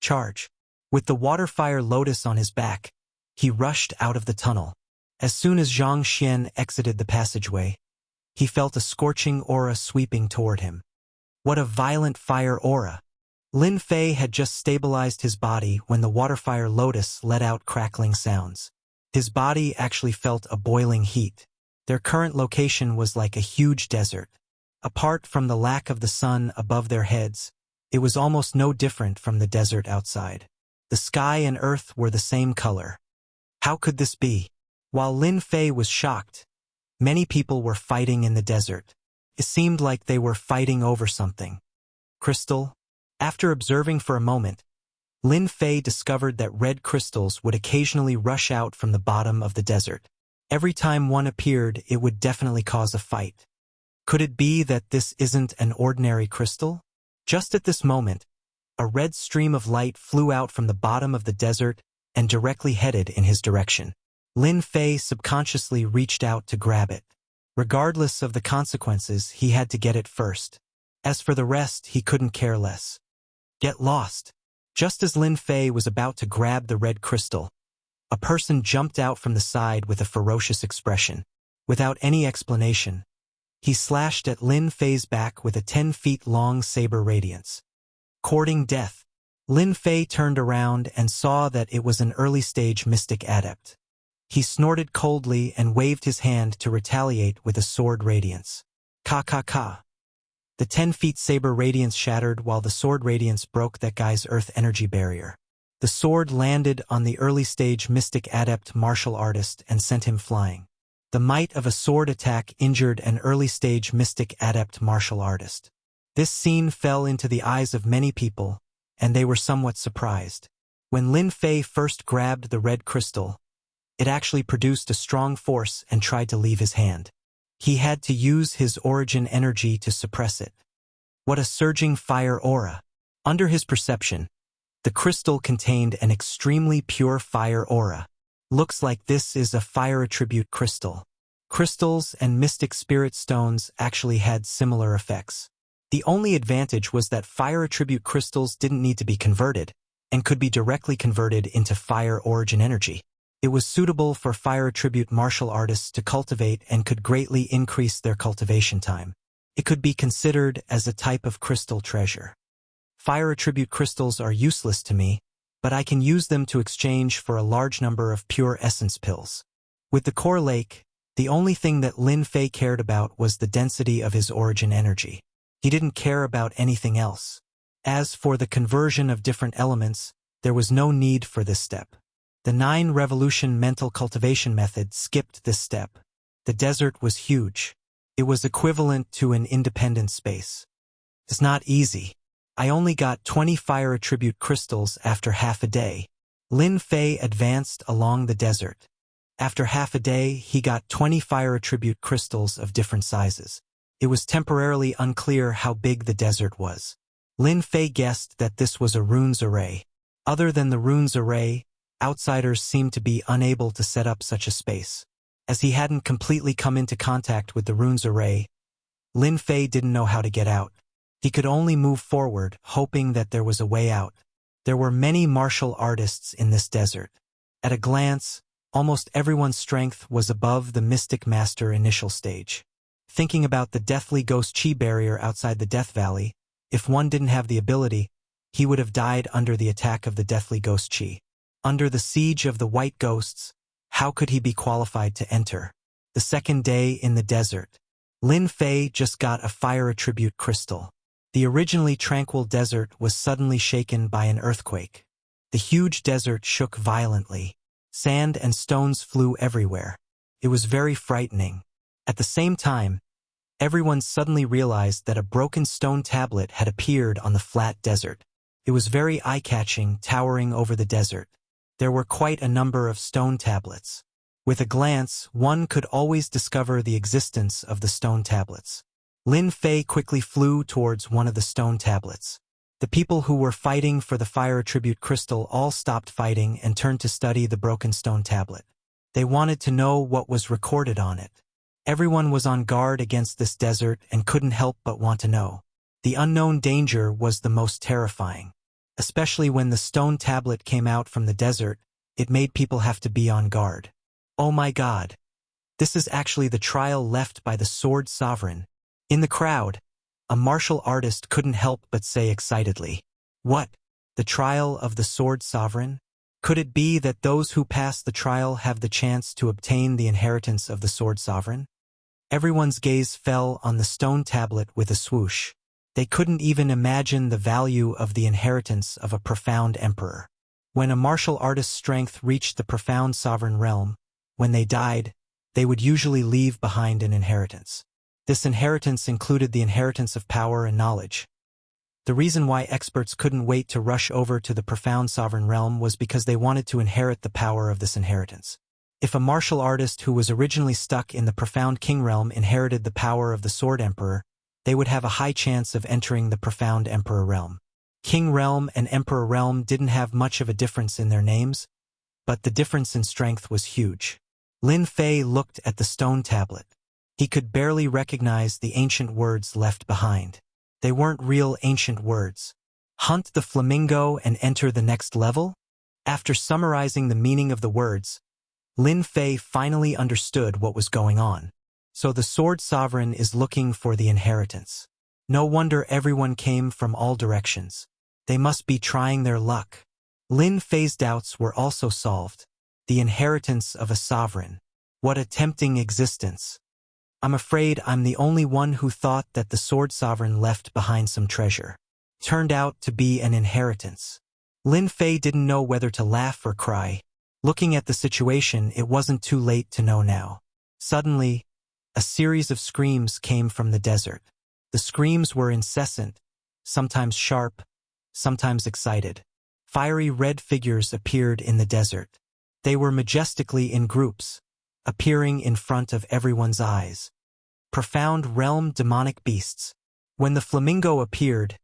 Charge. With the water-fire lotus on his back, he rushed out of the tunnel. As soon as Zhang Xian exited the passageway, he felt a scorching aura sweeping toward him. What a violent fire aura! Lin Fei had just stabilized his body when the water-fire lotus let out crackling sounds. His body actually felt a boiling heat. Their current location was like a huge desert. Apart from the lack of the sun above their heads, it was almost no different from the desert outside. The sky and earth were the same color. How could this be? While Lin Fei was shocked, many people were fighting in the desert. It seemed like they were fighting over something. Crystal? After observing for a moment, Lin Fei discovered that red crystals would occasionally rush out from the bottom of the desert. Every time one appeared, it would definitely cause a fight. Could it be that this isn't an ordinary crystal? Just at this moment, a red stream of light flew out from the bottom of the desert and directly headed in his direction. Lin Fei subconsciously reached out to grab it. Regardless of the consequences, he had to get it first. As for the rest, he couldn't care less. Get lost. Just as Lin Fei was about to grab the red crystal, a person jumped out from the side with a ferocious expression. Without any explanation, he slashed at Lin Fei's back with a 10-feet-long saber radiance. Courting death, Lin Fei turned around and saw that it was an early-stage mystic adept. He snorted coldly and waved his hand to retaliate with a sword radiance. Ka. The 10-feet saber radiance shattered while the sword radiance broke that guy's earth energy barrier. The sword landed on the early-stage mystic adept martial artist and sent him flying. The might of a sword attack injured an early-stage mystic adept martial artist. This scene fell into the eyes of many people, and they were somewhat surprised. When Lin Fei first grabbed the red crystal, it actually produced a strong force and tried to leave his hand. He had to use his origin energy to suppress it. What a surging fire aura! Under his perception, the crystal contained an extremely pure fire aura. Looks like this is a fire attribute crystal. Crystals and mystic spirit stones actually had similar effects. The only advantage was that fire attribute crystals didn't need to be converted, and could be directly converted into fire origin energy. It was suitable for fire attribute martial artists to cultivate and could greatly increase their cultivation time. It could be considered as a type of crystal treasure. Fire attribute crystals are useless to me, but I can use them to exchange for a large number of pure essence pills. With the core lake, the only thing that Lin Fei cared about was the density of his origin energy. He didn't care about anything else. As for the conversion of different elements, there was no need for this step. The 9-revolution mental cultivation method skipped this step. The desert was huge. It was equivalent to an independent space. It's not easy. I only got 20 fire attribute crystals after half a day. Lin Fei advanced along the desert. After half a day, he got 20 fire attribute crystals of different sizes. It was temporarily unclear how big the desert was. Lin Fei guessed that this was a runes array. Other than the runes array, outsiders seemed to be unable to set up such a space. As he hadn't completely come into contact with the runes array, Lin Fei didn't know how to get out. He could only move forward, hoping that there was a way out. There were many martial artists in this desert. At a glance, almost everyone's strength was above the Mystic Master initial stage. Thinking about the deathly ghost chi barrier outside the Death Valley, if one didn't have the ability, he would have died under the attack of the deathly ghost chi. Under the siege of the white ghosts, how could he be qualified to enter? The second day in the desert, Lin Fei just got a fire attribute crystal. The originally tranquil desert was suddenly shaken by an earthquake. The huge desert shook violently. Sand and stones flew everywhere. It was very frightening. At the same time, everyone suddenly realized that a broken stone tablet had appeared on the flat desert. It was very eye-catching, towering over the desert. There were quite a number of stone tablets. With a glance, one could always discover the existence of the stone tablets. Lin Fei quickly flew towards one of the stone tablets. The people who were fighting for the fire attribute crystal all stopped fighting and turned to study the broken stone tablet. They wanted to know what was recorded on it. Everyone was on guard against this desert and couldn't help but want to know. The unknown danger was the most terrifying. Especially when the stone tablet came out from the desert, it made people have to be on guard. Oh my God! This is actually the trial left by the Sword Sovereign. In the crowd, a martial artist couldn't help but say excitedly, "What? The trial of the Sword Sovereign? Could it be that those who pass the trial have the chance to obtain the inheritance of the Sword Sovereign?" Everyone's gaze fell on the stone tablet with a swoosh. They couldn't even imagine the value of the inheritance of a profound emperor. When a martial artist's strength reached the profound sovereign realm, when they died, they would usually leave behind an inheritance. This inheritance included the inheritance of power and knowledge. The reason why experts couldn't wait to rush over to the profound sovereign realm was because they wanted to inherit the power of this inheritance. If a martial artist who was originally stuck in the profound king realm inherited the power of the sword emperor, they would have a high chance of entering the profound emperor realm. King realm and emperor realm didn't have much of a difference in their names, but the difference in strength was huge. Lin Fei looked at the stone tablet. He could barely recognize the ancient words left behind. They weren't real ancient words. Hunt the flamingo and enter the next level? After summarizing the meaning of the words, Lin Fei finally understood what was going on. So the Sword Sovereign is looking for the inheritance. No wonder everyone came from all directions. They must be trying their luck. Lin Fei's doubts were also solved. The inheritance of a sovereign. What a tempting existence. I'm afraid I'm the only one who thought that the Sword Sovereign left behind some treasure. Turned out to be an inheritance. Lin Fei didn't know whether to laugh or cry. Looking at the situation, it wasn't too late to know now. Suddenly, a series of screams came from the desert. The screams were incessant, sometimes sharp, sometimes excited. Fiery red figures appeared in the desert. They were majestically in groups, appearing in front of everyone's eyes. Profound realm demonic beasts. When the flamingo appeared,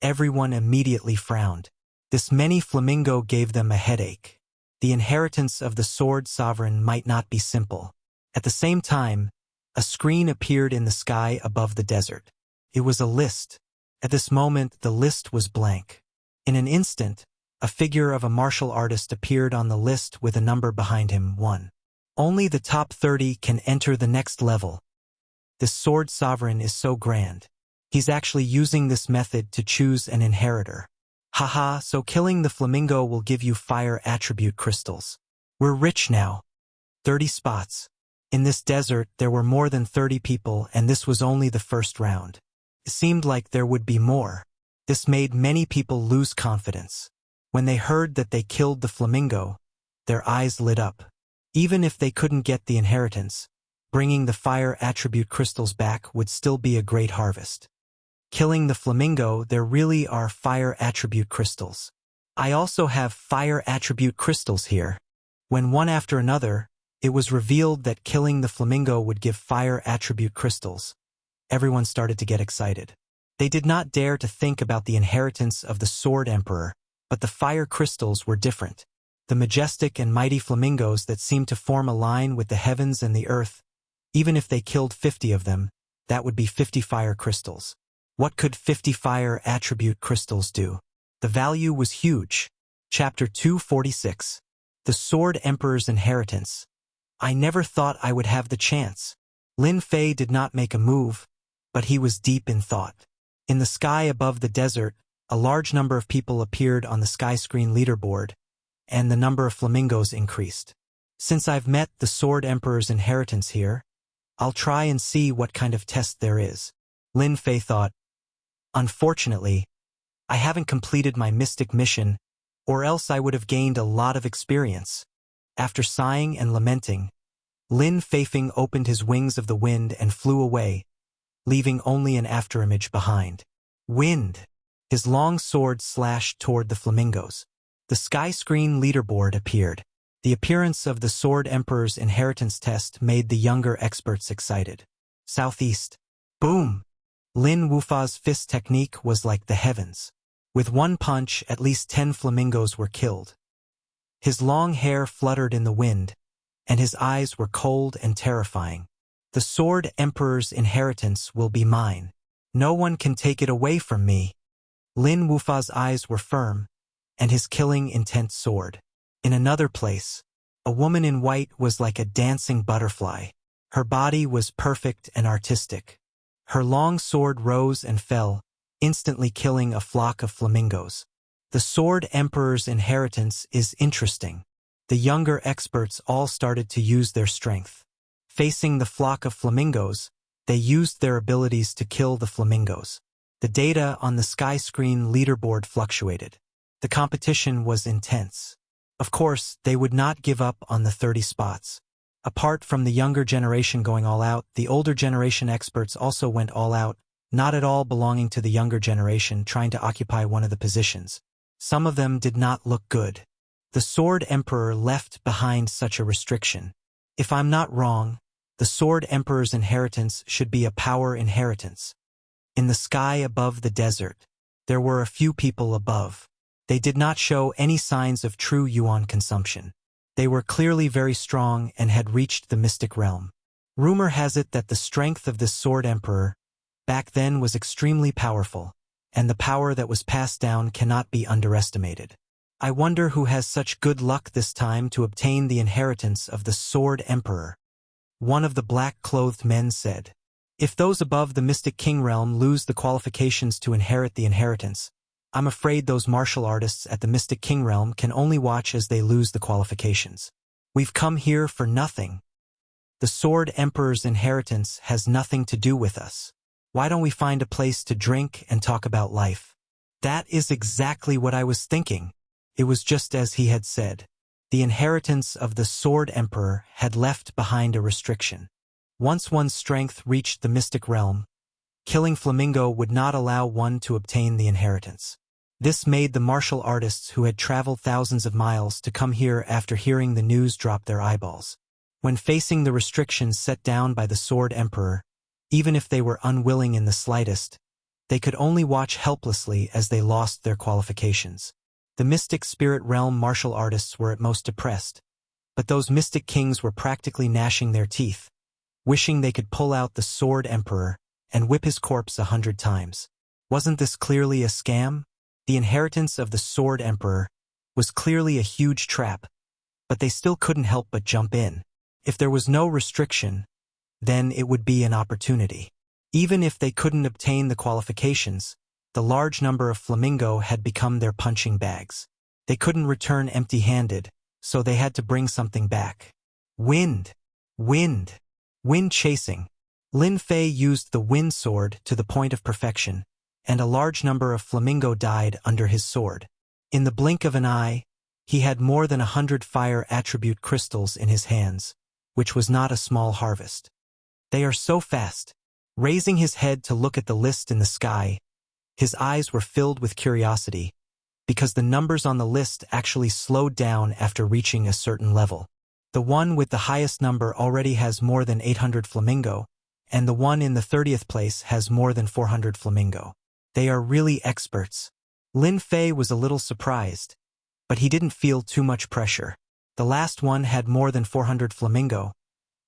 everyone immediately frowned. This many flamingo gave them a headache. The inheritance of the sword sovereign might not be simple. At the same time, a screen appeared in the sky above the desert. It was a list. At this moment, the list was blank. In an instant, a figure of a martial artist appeared on the list with a number behind him, 1. Only the top 30 can enter the next level. This sword sovereign is so grand. He's actually using this method to choose an inheritor. Haha, so killing the flamingo will give you fire attribute crystals. We're rich now. 30 spots. In this desert, there were more than 30 people, and this was only the first round. It seemed like there would be more. This made many people lose confidence. When they heard that they killed the flamingo, their eyes lit up. Even if they couldn't get the inheritance, bringing the fire attribute crystals back would still be a great harvest. Killing the flamingo, there really are fire attribute crystals. I also have fire attribute crystals here. When one after another, it was revealed that killing the flamingo would give fire attribute crystals. Everyone started to get excited. They did not dare to think about the inheritance of the Sword Emperor, but the fire crystals were different. The majestic and mighty flamingos that seemed to form a line with the heavens and the earth. Even if they killed 50 of them, that would be 50 fire crystals. What could 50 fire attribute crystals do? The value was huge. Chapter 246. The Sword Emperor's Inheritance. I never thought I would have the chance. Lin Fei did not make a move, but he was deep in thought. In the sky above the desert, a large number of people appeared on the sky screen leaderboard, and the number of flamingos increased. Since I've met the Sword Emperor's inheritance here, I'll try and see what kind of test there is. Lin Fei thought. Unfortunately, I haven't completed my mystic mission, or else I would have gained a lot of experience. After sighing and lamenting, Lin Feifeng opened his wings of the wind and flew away, leaving only an afterimage behind. Wind. His long sword slashed toward the flamingos. The sky screen leaderboard appeared. The appearance of the Sword Emperor's inheritance test made the younger experts excited. Southeast. Boom! Lin Wufa's fist technique was like the heavens. With one punch, at least 10 flamingos were killed. His long hair fluttered in the wind, and his eyes were cold and terrifying. The Sword Emperor's inheritance will be mine. No one can take it away from me. Lin Wufa's eyes were firm, and his killing intent soared. In another place, a woman in white was like a dancing butterfly. Her body was perfect and artistic. Her long sword rose and fell, instantly killing a flock of flamingos. The Sword Emperor's inheritance is interesting. The younger experts all started to use their strength. Facing the flock of flamingos, they used their abilities to kill the flamingos. The data on the sky screen leaderboard fluctuated. The competition was intense. Of course, they would not give up on the 30 spots. Apart from the younger generation going all out, the older generation experts also went all out, not at all belonging to the younger generation, trying to occupy one of the positions. Some of them did not look good. The Sword Emperor left behind such a restriction. If I'm not wrong, the Sword Emperor's inheritance should be a power inheritance. In the sky above the desert, there were a few people above. They did not show any signs of true yuan consumption. They were clearly very strong and had reached the mystic realm. Rumor has it that the strength of this Sword Emperor back then was extremely powerful, and the power that was passed down cannot be underestimated. I wonder who has such good luck this time to obtain the inheritance of the Sword Emperor. One of the black-clothed men said. If those above the Mystic King realm lose the qualifications to inherit the inheritance, I'm afraid those martial artists at the Mystic King realm can only watch as they lose the qualifications. We've come here for nothing. The Sword Emperor's inheritance has nothing to do with us. Why don't we find a place to drink and talk about life? That is exactly what I was thinking. It was just as he had said. The inheritance of the Sword Emperor had left behind a restriction. Once one's strength reached the mystic realm, killing Flamingo would not allow one to obtain the inheritance. This made the martial artists who had traveled thousands of miles to come here after hearing the news drop their eyeballs. When facing the restrictions set down by the Sword Emperor, even if they were unwilling in the slightest, they could only watch helplessly as they lost their qualifications. The mystic spirit realm martial artists were at most depressed, but those mystic kings were practically gnashing their teeth, wishing they could pull out the Sword Emperor and whip his corpse 100 times. Wasn't this clearly a scam? The inheritance of the Sword Emperor was clearly a huge trap, but they still couldn't help but jump in. If there was no restriction, then it would be an opportunity. Even if they couldn't obtain the qualifications, the large number of Flamingo had become their punching bags. They couldn't return empty-handed, so they had to bring something back. Wind. Wind. Wind chasing. Lin Fei used the wind sword to the point of perfection, and a large number of Flamingo died under his sword. In the blink of an eye, he had more than 100 fire attribute crystals in his hands, which was not a small harvest. They are so fast. Raising his head to look at the list in the sky, his eyes were filled with curiosity, because the numbers on the list actually slowed down after reaching a certain level. The one with the highest number already has more than 800 Flamingo, and the one in the 30th place has more than 400 Flamingo. They are really experts. Lin Fei was a little surprised, but he didn't feel too much pressure. The last one had more than 400 Flamingo,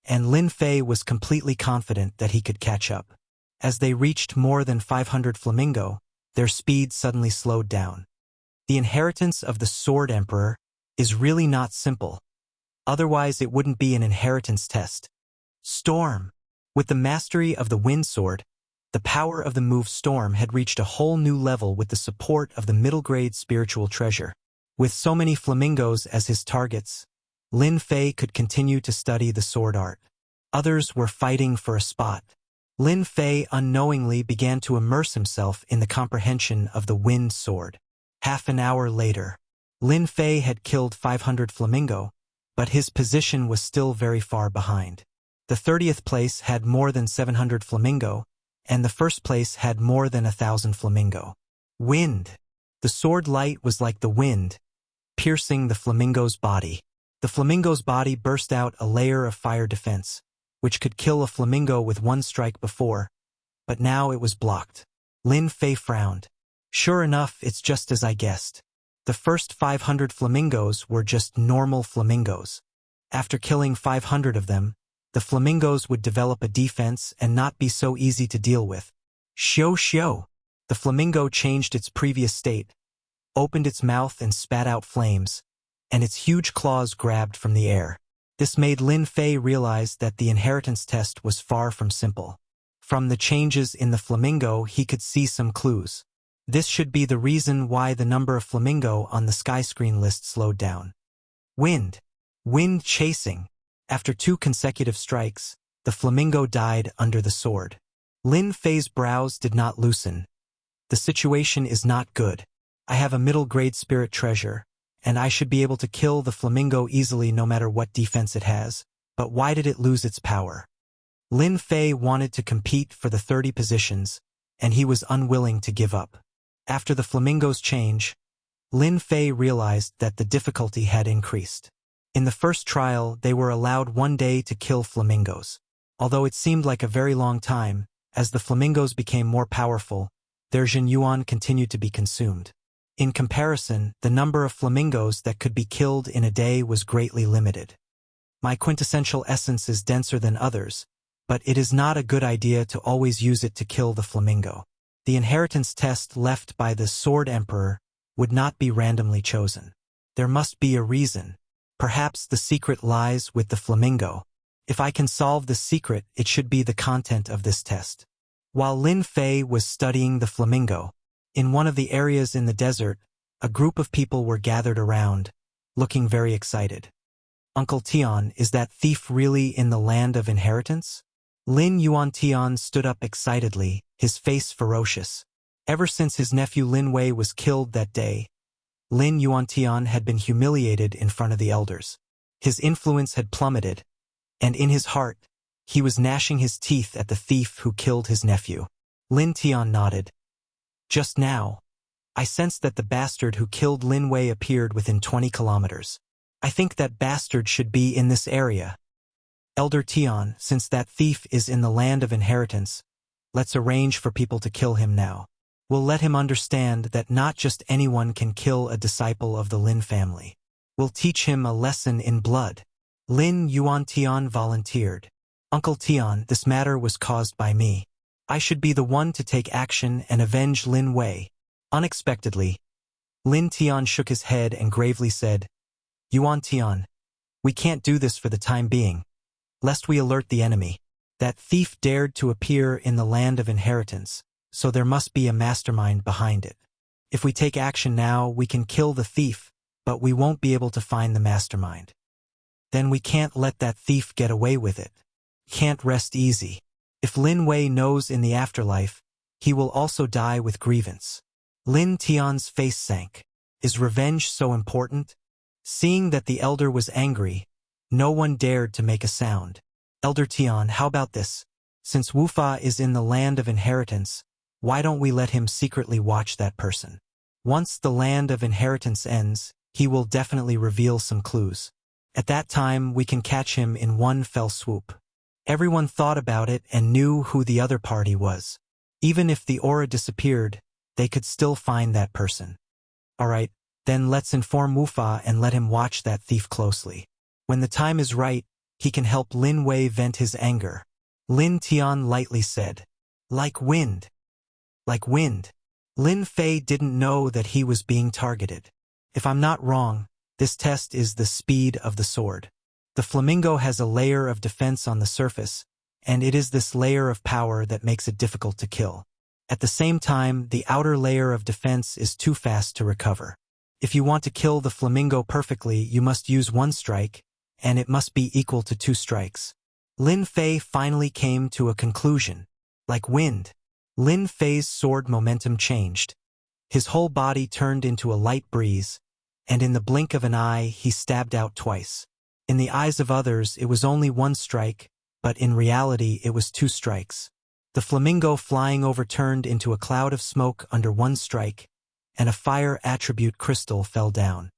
and Lin Fei was completely confident that he could catch up. As they reached more than 500 Flamingo, their speed suddenly slowed down. The inheritance of the Sword Emperor is really not simple. Otherwise it wouldn't be an inheritance test. Storm. With the mastery of the Wind Sword, the power of the move Storm had reached a whole new level with the support of the middle-grade spiritual treasure. With so many Flamingos as his targets, Lin Fei could continue to study the sword art. Others were fighting for a spot. Lin Fei unknowingly began to immerse himself in the comprehension of the Wind Sword. Half an hour later, Lin Fei had killed 500 Flamingo, but his position was still very far behind. The 30th place had more than 700 Flamingo, and the first place had more than 1,000 Flamingo. Wind. The sword light was like the wind, piercing the Flamingo's body. The Flamingo's body burst out a layer of fire defense, which could kill a Flamingo with one strike before, but now it was blocked. Lin Fei frowned. Sure enough, it's just as I guessed. The first 500 Flamingos were just normal Flamingos. After killing 500 of them, the Flamingos would develop a defense and not be so easy to deal with. Shio. The Flamingo changed its previous state, opened its mouth and spat out flames, and its huge claws grabbed from the air. This made Lin Fei realize that the inheritance test was far from simple. From the changes in the Flamingo, he could see some clues. This should be the reason why the number of Flamingo on the sky screen list slowed down. Wind. Wind chasing. After 2 consecutive strikes, the Flamingo died under the sword. Lin Fei's brows did not loosen. The situation is not good. I have a middle-grade spirit treasure, and I should be able to kill the Flamingo easily no matter what defense it has, but why did it lose its power? Lin Fei wanted to compete for the 30 positions, and he was unwilling to give up. After the Flamingo's change, Lin Fei realized that the difficulty had increased. In the first trial, they were allowed 1 day to kill Flamingos. Although it seemed like a very long time, as the Flamingos became more powerful, their Yuan continued to be consumed. In comparison, the number of Flamingos that could be killed in a day was greatly limited. My quintessential essence is denser than others, but it is not a good idea to always use it to kill the Flamingo. The inheritance test left by the Sword Emperor would not be randomly chosen. There must be a reason. Perhaps the secret lies with the Flamingo. If I can solve the secret, it should be the content of this test. While Lin Fei was studying the Flamingo, in one of the areas in the desert, a group of people were gathered around, looking very excited. Uncle Tian, is that thief really in the land of inheritance? Lin Yuan Tian stood up excitedly, his face ferocious. Ever since his nephew Lin Wei was killed that day, Lin Yuan Tian had been humiliated in front of the elders. His influence had plummeted, and in his heart, He was gnashing his teeth at the thief who killed his nephew. Lin Tian nodded. Just now, I sensed that the bastard who killed Lin Wei appeared within 20 kilometers. I think that bastard should be in this area. Elder Tian, since that thief is in the land of inheritance, let's arrange for people to kill him now. We'll let him understand that not just anyone can kill a disciple of the Lin family. We'll teach him a lesson in blood. Lin Yuan Tian volunteered. Uncle Tian, this matter was caused by me. I should be the one to take action and avenge Lin Wei. Unexpectedly, Lin Tian shook his head and gravely said, Yuan Tian, we can't do this for the time being, lest we alert the enemy. That thief dared to appear in the land of inheritance, so there must be a mastermind behind it. If we take action now, we can kill the thief, but we won't be able to find the mastermind. Then we can't let that thief get away with it. Can't rest easy. If Lin Wei knows in the afterlife, he will also die with grievance. Lin Tian's face sank. Is revenge so important? Seeing that the elder was angry, no one dared to make a sound. Elder Tian, how about this? Since Wufa is in the land of inheritance, why don't we let him secretly watch that person? Once the land of inheritance ends, he will definitely reveal some clues. At that time, we can catch him in one fell swoop. Everyone thought about it and knew who the other party was. Even if the aura disappeared, they could still find that person. Alright, then let's inform Wufa and let him watch that thief closely. When the time is right, he can help Lin Wei vent his anger. Lin Tian lightly said, Like wind. Like wind. Lin Fei didn't know that he was being targeted. If I'm not wrong, this test is the speed of the sword. The flamingo has a layer of defense on the surface, and it is this layer of power that makes it difficult to kill. At the same time, the outer layer of defense is too fast to recover. If you want to kill the flamingo perfectly, you must use one strike, and it must be equal to 2 strikes. Lin Fei finally came to a conclusion. Like wind. Lin Fei's sword momentum changed. His whole body turned into a light breeze, and in the blink of an eye he stabbed out twice. In the eyes of others it was only 1 strike, but in reality it was 2 strikes. The flamingo flying overturned into a cloud of smoke under 1 strike, and a fire attribute crystal fell down.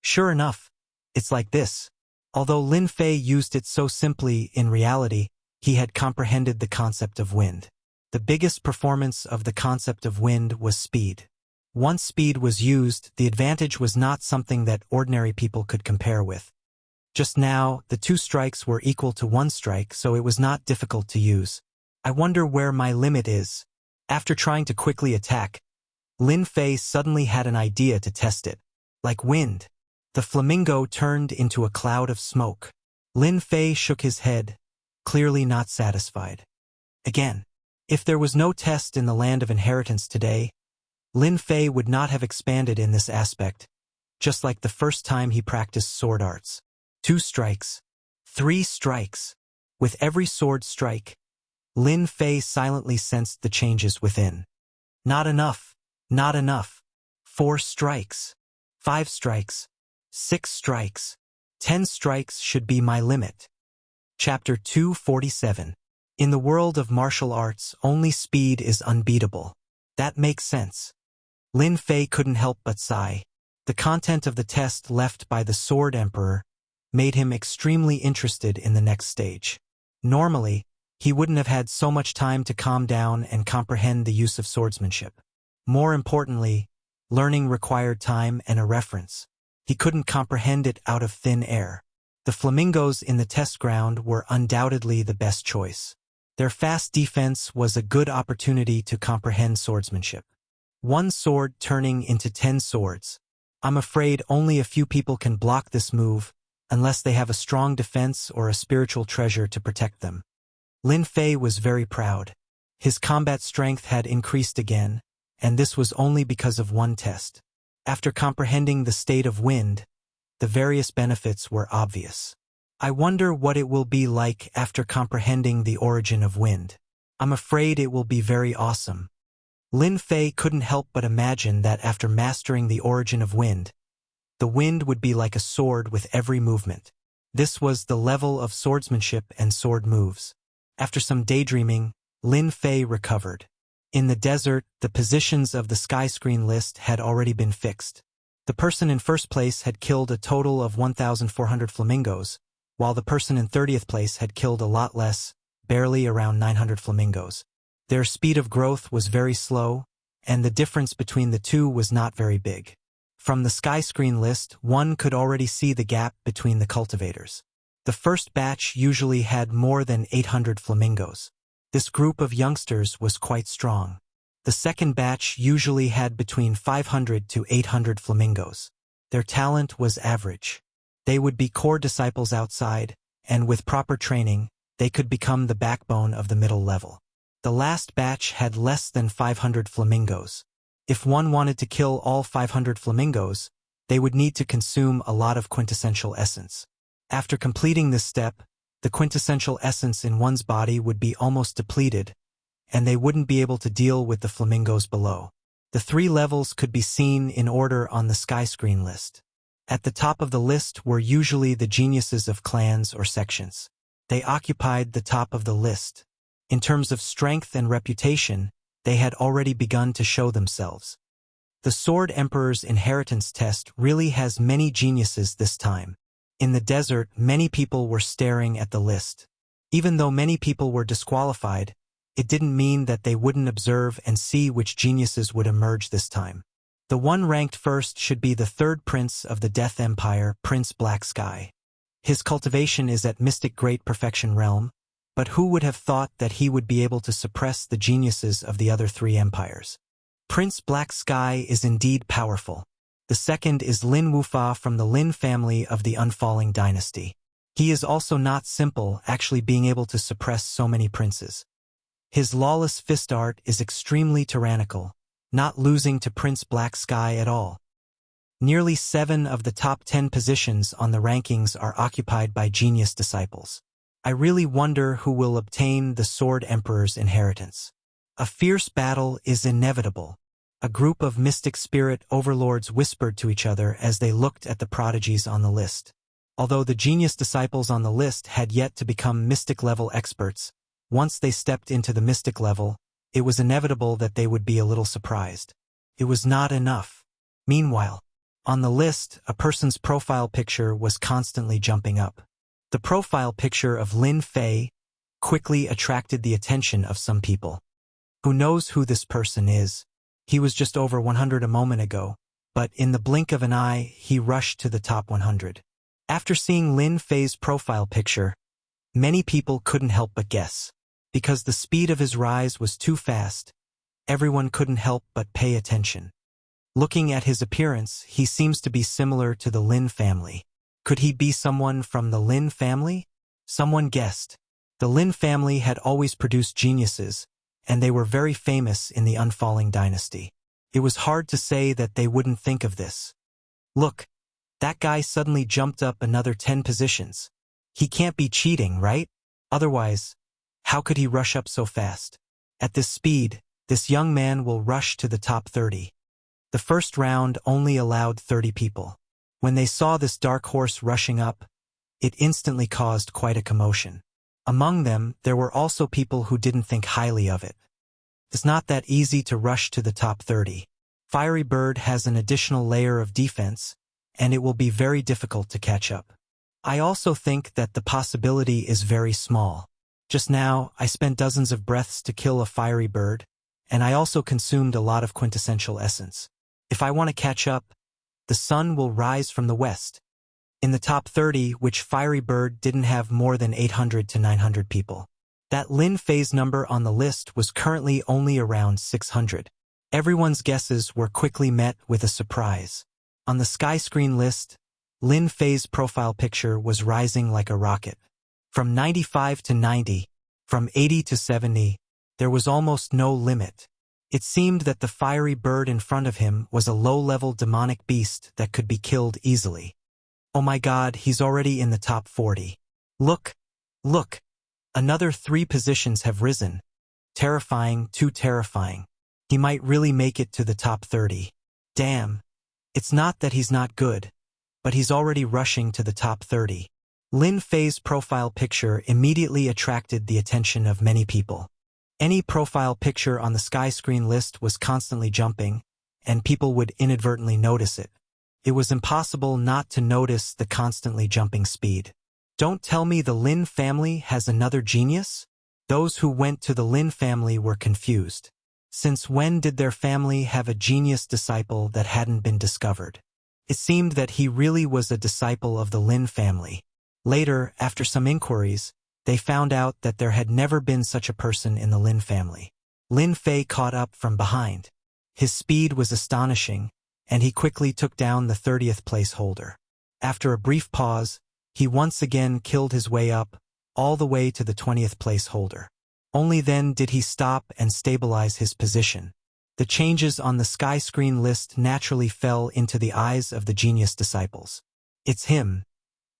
Sure enough, it's like this. Although Lin Fei used it so simply, in reality, he had comprehended the concept of wind. The biggest performance of the concept of wind was speed. Once speed was used, the advantage was not something that ordinary people could compare with. Just now, the 2 strikes were equal to 1 strike, so it was not difficult to use. I wonder where my limit is. After trying to quickly attack, Lin Fei suddenly had an idea to test it. Like wind. The flamingo turned into a cloud of smoke. Lin Fei shook his head, clearly not satisfied. Again, if there was no test in the land of inheritance today, Lin Fei would not have expanded in this aspect, just like the first time he practiced sword arts. 2 strikes. 3 strikes. With every sword strike, Lin Fei silently sensed the changes within. Not enough. Not enough. 4 strikes. 5 strikes. 6 strikes. 10 strikes should be my limit. Chapter 247. In the world of martial arts, only speed is unbeatable. That makes sense. Lin Fei couldn't help but sigh. The content of the test left by the Sword Emperor made him extremely interested in the next stage. Normally, he wouldn't have had so much time to calm down and comprehend the use of swordsmanship. More importantly, learning required time and a reference. He couldn't comprehend it out of thin air. The flamingos in the test ground were undoubtedly the best choice. Their fast defense was a good opportunity to comprehend swordsmanship. 1 sword turning into 10 swords. I'm afraid only a few people can block this move, unless they have a strong defense or a spiritual treasure to protect them. Lin Fei was very proud. His combat strength had increased again, and this was only because of 1 test. After comprehending the state of wind, the various benefits were obvious. I wonder what it will be like after comprehending the origin of wind. I'm afraid it will be very awesome. Lin Fei couldn't help but imagine that after mastering the origin of wind, the wind would be like a sword with every movement. This was the level of swordsmanship and sword moves. After some daydreaming, Lin Fei recovered. In the desert, the positions of the sky screen list had already been fixed. The person in first place had killed a total of 1,400 flamingos, while the person in 30th place had killed a lot less, barely around 900 flamingos. Their speed of growth was very slow, and the difference between the two was not very big. From the sky screen list, one could already see the gap between the cultivators. The first batch usually had more than 800 flamingos. This group of youngsters was quite strong. The second batch usually had between 500 to 800 flamingos. Their talent was average. They would be core disciples outside, and with proper training, they could become the backbone of the middle level. The last batch had less than 500 flamingos. If one wanted to kill all 500 flamingos, they would need to consume a lot of quintessential essence. After completing this step, the quintessential essence in one's body would be almost depleted, and they wouldn't be able to deal with the flamingos below. The 3 levels could be seen in order on the sky screen list. At the top of the list were usually the geniuses of clans or sections. They occupied the top of the list. In terms of strength and reputation, they had already begun to show themselves. The Sword Emperor's inheritance test really has many geniuses this time. In the desert, many people were staring at the list. Even though many people were disqualified, it didn't mean that they wouldn't observe and see which geniuses would emerge this time. The one ranked first should be the third prince of the Death Empire, Prince Black Sky. His cultivation is at Mystic Great Perfection Realm, but who would have thought that he would be able to suppress the geniuses of the other 3 empires? Prince Black Sky is indeed powerful. The second is Lin Wufa from the Lin family of the Unfalling Dynasty. He is also not simple, actually being able to suppress so many princes. His lawless fist art is extremely tyrannical, not losing to Prince Black Sky at all. Nearly 7 of the top 10 positions on the rankings are occupied by genius disciples. I really wonder who will obtain the Sword Emperor's inheritance. A fierce battle is inevitable. A group of mystic spirit overlords whispered to each other as they looked at the prodigies on the list. Although the genius disciples on the list had yet to become mystic-level experts, once they stepped into the mystic level, it was inevitable that they would be a little surprised. It was not enough. Meanwhile, on the list, a person's profile picture was constantly jumping up. The profile picture of Lin Fei quickly attracted the attention of some people. Who knows who this person is? He was just over 100 a moment ago, but in the blink of an eye, he rushed to the top 100. After seeing Lin Fei's profile picture, many people couldn't help but guess. Because the speed of his rise was too fast, everyone couldn't help but pay attention. Looking at his appearance, he seems to be similar to the Lin family. Could he be someone from the Lin family? Someone guessed. The Lin family had always produced geniuses, and they were very famous in the Unfalling Dynasty. It was hard to say that they wouldn't think of this. Look, that guy suddenly jumped up another 10 positions. He can't be cheating, right? Otherwise, how could he rush up so fast? At this speed, this young man will rush to the top 30. The first round only allowed 30 people. When they saw this dark horse rushing up, it instantly caused quite a commotion. Among them, there were also people who didn't think highly of it. It's not that easy to rush to the top 30. Fiery Bird has an additional layer of defense, and it will be very difficult to catch up. I also think that the possibility is very small. Just now, I spent dozens of breaths to kill a fiery bird, and I also consumed a lot of quintessential essence. If I want to catch up, the sun will rise from the west. In the top 30, which fiery bird didn't have more than 800 to 900 people. That Lin Fei's number on the list was currently only around 600. Everyone's guesses were quickly met with a surprise. On the sky screen list, Lin Fei's profile picture was rising like a rocket. From 95 to 90, from 80 to 70, there was almost no limit. It seemed that the fiery bird in front of him was a low-level demonic beast that could be killed easily. Oh my God, he's already in the top 40. Look, look, another 3 positions have risen. Terrifying, too terrifying. He might really make it to the top 30. Damn, it's not that he's not good, but he's already rushing to the top 30. Lin Fei's profile picture immediately attracted the attention of many people. Any profile picture on the sky screen list was constantly jumping, and people would inadvertently notice it. It was impossible not to notice the constantly jumping speed. Don't tell me the Lin family has another genius? Those who went to the Lin family were confused. Since when did their family have a genius disciple that hadn't been discovered? It seemed that he really was a disciple of the Lin family. Later, after some inquiries, they found out that there had never been such a person in the Lin family. Lin Fei caught up from behind. His speed was astonishing, and he quickly took down the 30th place holder. After a brief pause, he once again killed his way up, all the way to the 20th place holder. Only then did he stop and stabilize his position. The changes on the sky screen list naturally fell into the eyes of the genius disciples. It's him.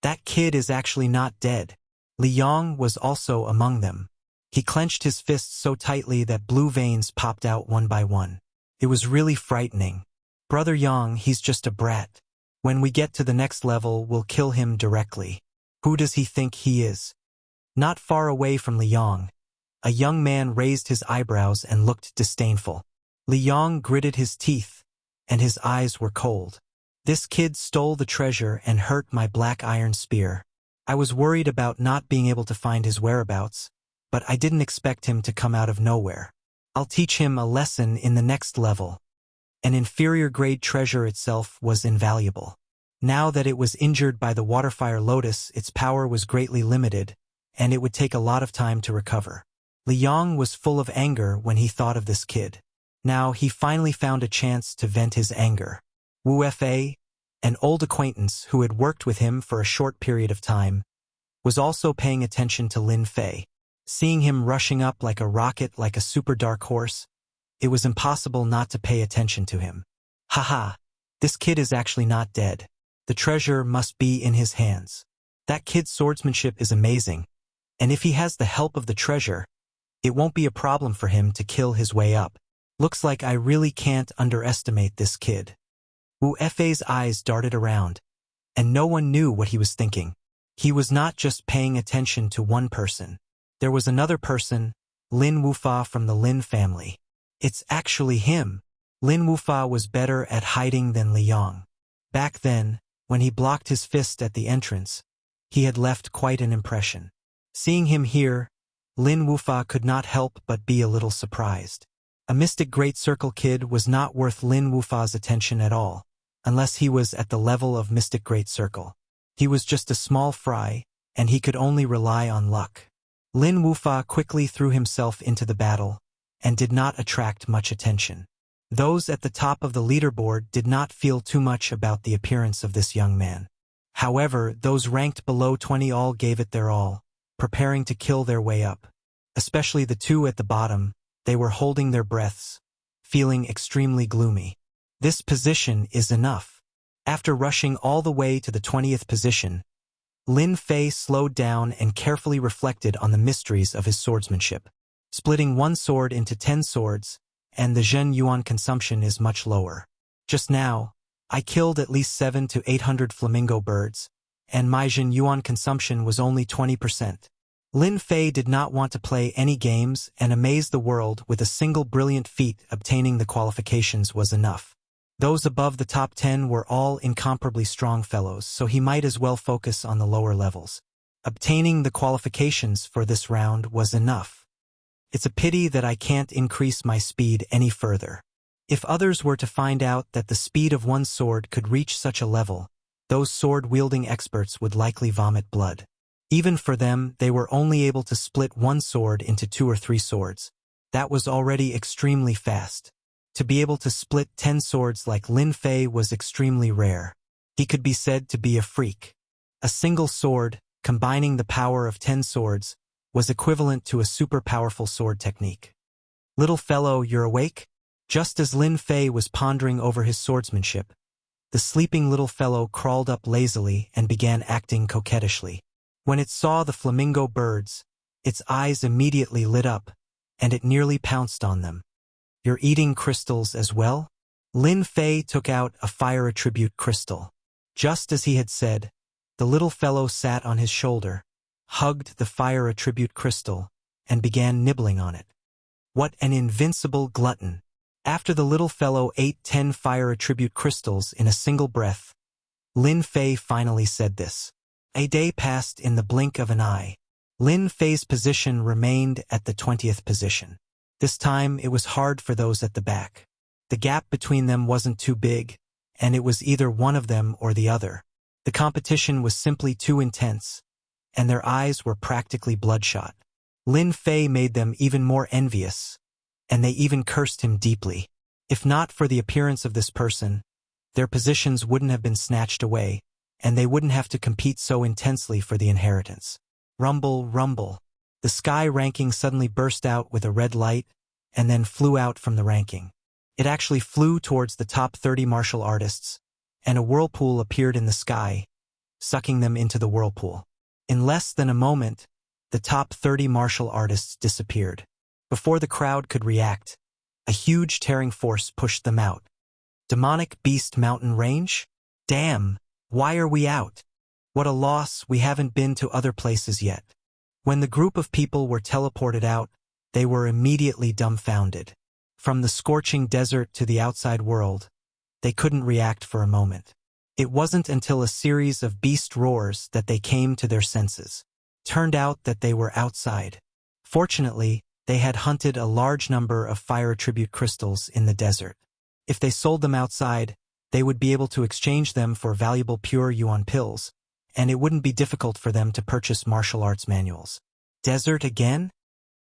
That kid is actually not dead. Li Yong was also among them. He clenched his fists so tightly that blue veins popped out one by one. It was really frightening. Brother Yang, he's just a brat. When we get to the next level, we'll kill him directly. Who does he think he is? Not far away from Li Yong, a young man raised his eyebrows and looked disdainful. Li Yong gritted his teeth, and his eyes were cold. This kid stole the treasure and hurt my black iron spear. I was worried about not being able to find his whereabouts, but I didn't expect him to come out of nowhere. I'll teach him a lesson in the next level. An inferior grade treasure itself was invaluable. Now that it was injured by the waterfire lotus, its power was greatly limited, and it would take a lot of time to recover. Li Yong was full of anger when he thought of this kid. Now he finally found a chance to vent his anger. Wu Fa, an old acquaintance who had worked with him for a short period of time, was also paying attention to Lin Fei. Seeing him rushing up like a rocket like a super dark horse, it was impossible not to pay attention to him. Haha, this kid is actually not dead. The treasure must be in his hands. That kid's swordsmanship is amazing, and if he has the help of the treasure, it won't be a problem for him to kill his way up. Looks like I really can't underestimate this kid. Wu Fei's eyes darted around, and no one knew what he was thinking. He was not just paying attention to one person. There was another person, Lin Wufa from the Lin family. It's actually him. Lin Wufa was better at hiding than Li Yong. Back then, when he blocked his fist at the entrance, he had left quite an impression. Seeing him here, Lin Wufa could not help but be a little surprised. A Mystic Great Circle kid was not worth Lin Wufa's attention at all, unless he was at the level of Mystic Great Circle. He was just a small fry, and he could only rely on luck. Lin Wufa quickly threw himself into the battle, and did not attract much attention. Those at the top of the leaderboard did not feel too much about the appearance of this young man. However, those ranked below 20 all gave it their all, preparing to kill their way up. Especially the two at the bottom, they were holding their breaths, feeling extremely gloomy. This position is enough. After rushing all the way to the 20th position, Lin Fei slowed down and carefully reflected on the mysteries of his swordsmanship. Splitting one sword into 10 swords, and the Zhen Yuan consumption is much lower. Just now, I killed at least 700 to 800 flamingo birds, and my Zhen Yuan consumption was only 20%. Lin Fei did not want to play any games and amaze the world with a single brilliant feat. Obtaining the qualifications was enough. Those above the top 10 were all incomparably strong fellows, so he might as well focus on the lower levels. Obtaining the qualifications for this round was enough. It's a pity that I can't increase my speed any further. If others were to find out that the speed of one sword could reach such a level, those sword-wielding experts would likely vomit blood. Even for them, they were only able to split one sword into 2 or 3 swords. That was already extremely fast. To be able to split 10 swords like Lin Fei was extremely rare. He could be said to be a freak. A single sword, combining the power of 10 swords, was equivalent to a super powerful sword technique. Little fellow, you're awake? Just as Lin Fei was pondering over his swordsmanship, the sleeping little fellow crawled up lazily and began acting coquettishly. When it saw the flamingo birds, its eyes immediately lit up, and it nearly pounced on them. You're eating crystals as well? Lin Fei took out a fire attribute crystal. Just as he had said, The little fellow sat on his shoulder, hugged the fire attribute crystal, and began nibbling on it. What an invincible glutton! After the little fellow ate 10 fire attribute crystals in a single breath, Lin Fei finally said this. A day passed in the blink of an eye. Lin Fei's position remained at the 20th position. This time it was hard for those at the back. The gap between them wasn't too big, and it was either one of them or the other. The competition was simply too intense, and their eyes were practically bloodshot. Lin Fei made them even more envious, and they even cursed him deeply. If not for the appearance of this person, their positions wouldn't have been snatched away, and they wouldn't have to compete so intensely for the inheritance. Rumble, rumble. The sky ranking suddenly burst out with a red light, and then flew out from the ranking. It actually flew towards the top 30 martial artists, and a whirlpool appeared in the sky, sucking them into the whirlpool. In less than a moment, the top 30 martial artists disappeared. Before the crowd could react, a huge tearing force pushed them out. Demonic Beast Mountain Range? Damn, why are we out? What a loss, we haven't been to other places yet. When the group of people were teleported out, they were immediately dumbfounded. From the scorching desert to the outside world, they couldn't react for a moment. It wasn't until a series of beast roars that they came to their senses. Turned out that they were outside. Fortunately, they had hunted a large number of fire attribute crystals in the desert. If they sold them outside, they would be able to exchange them for valuable pure yuan pills, and it wouldn't be difficult for them to purchase martial arts manuals. Desert again?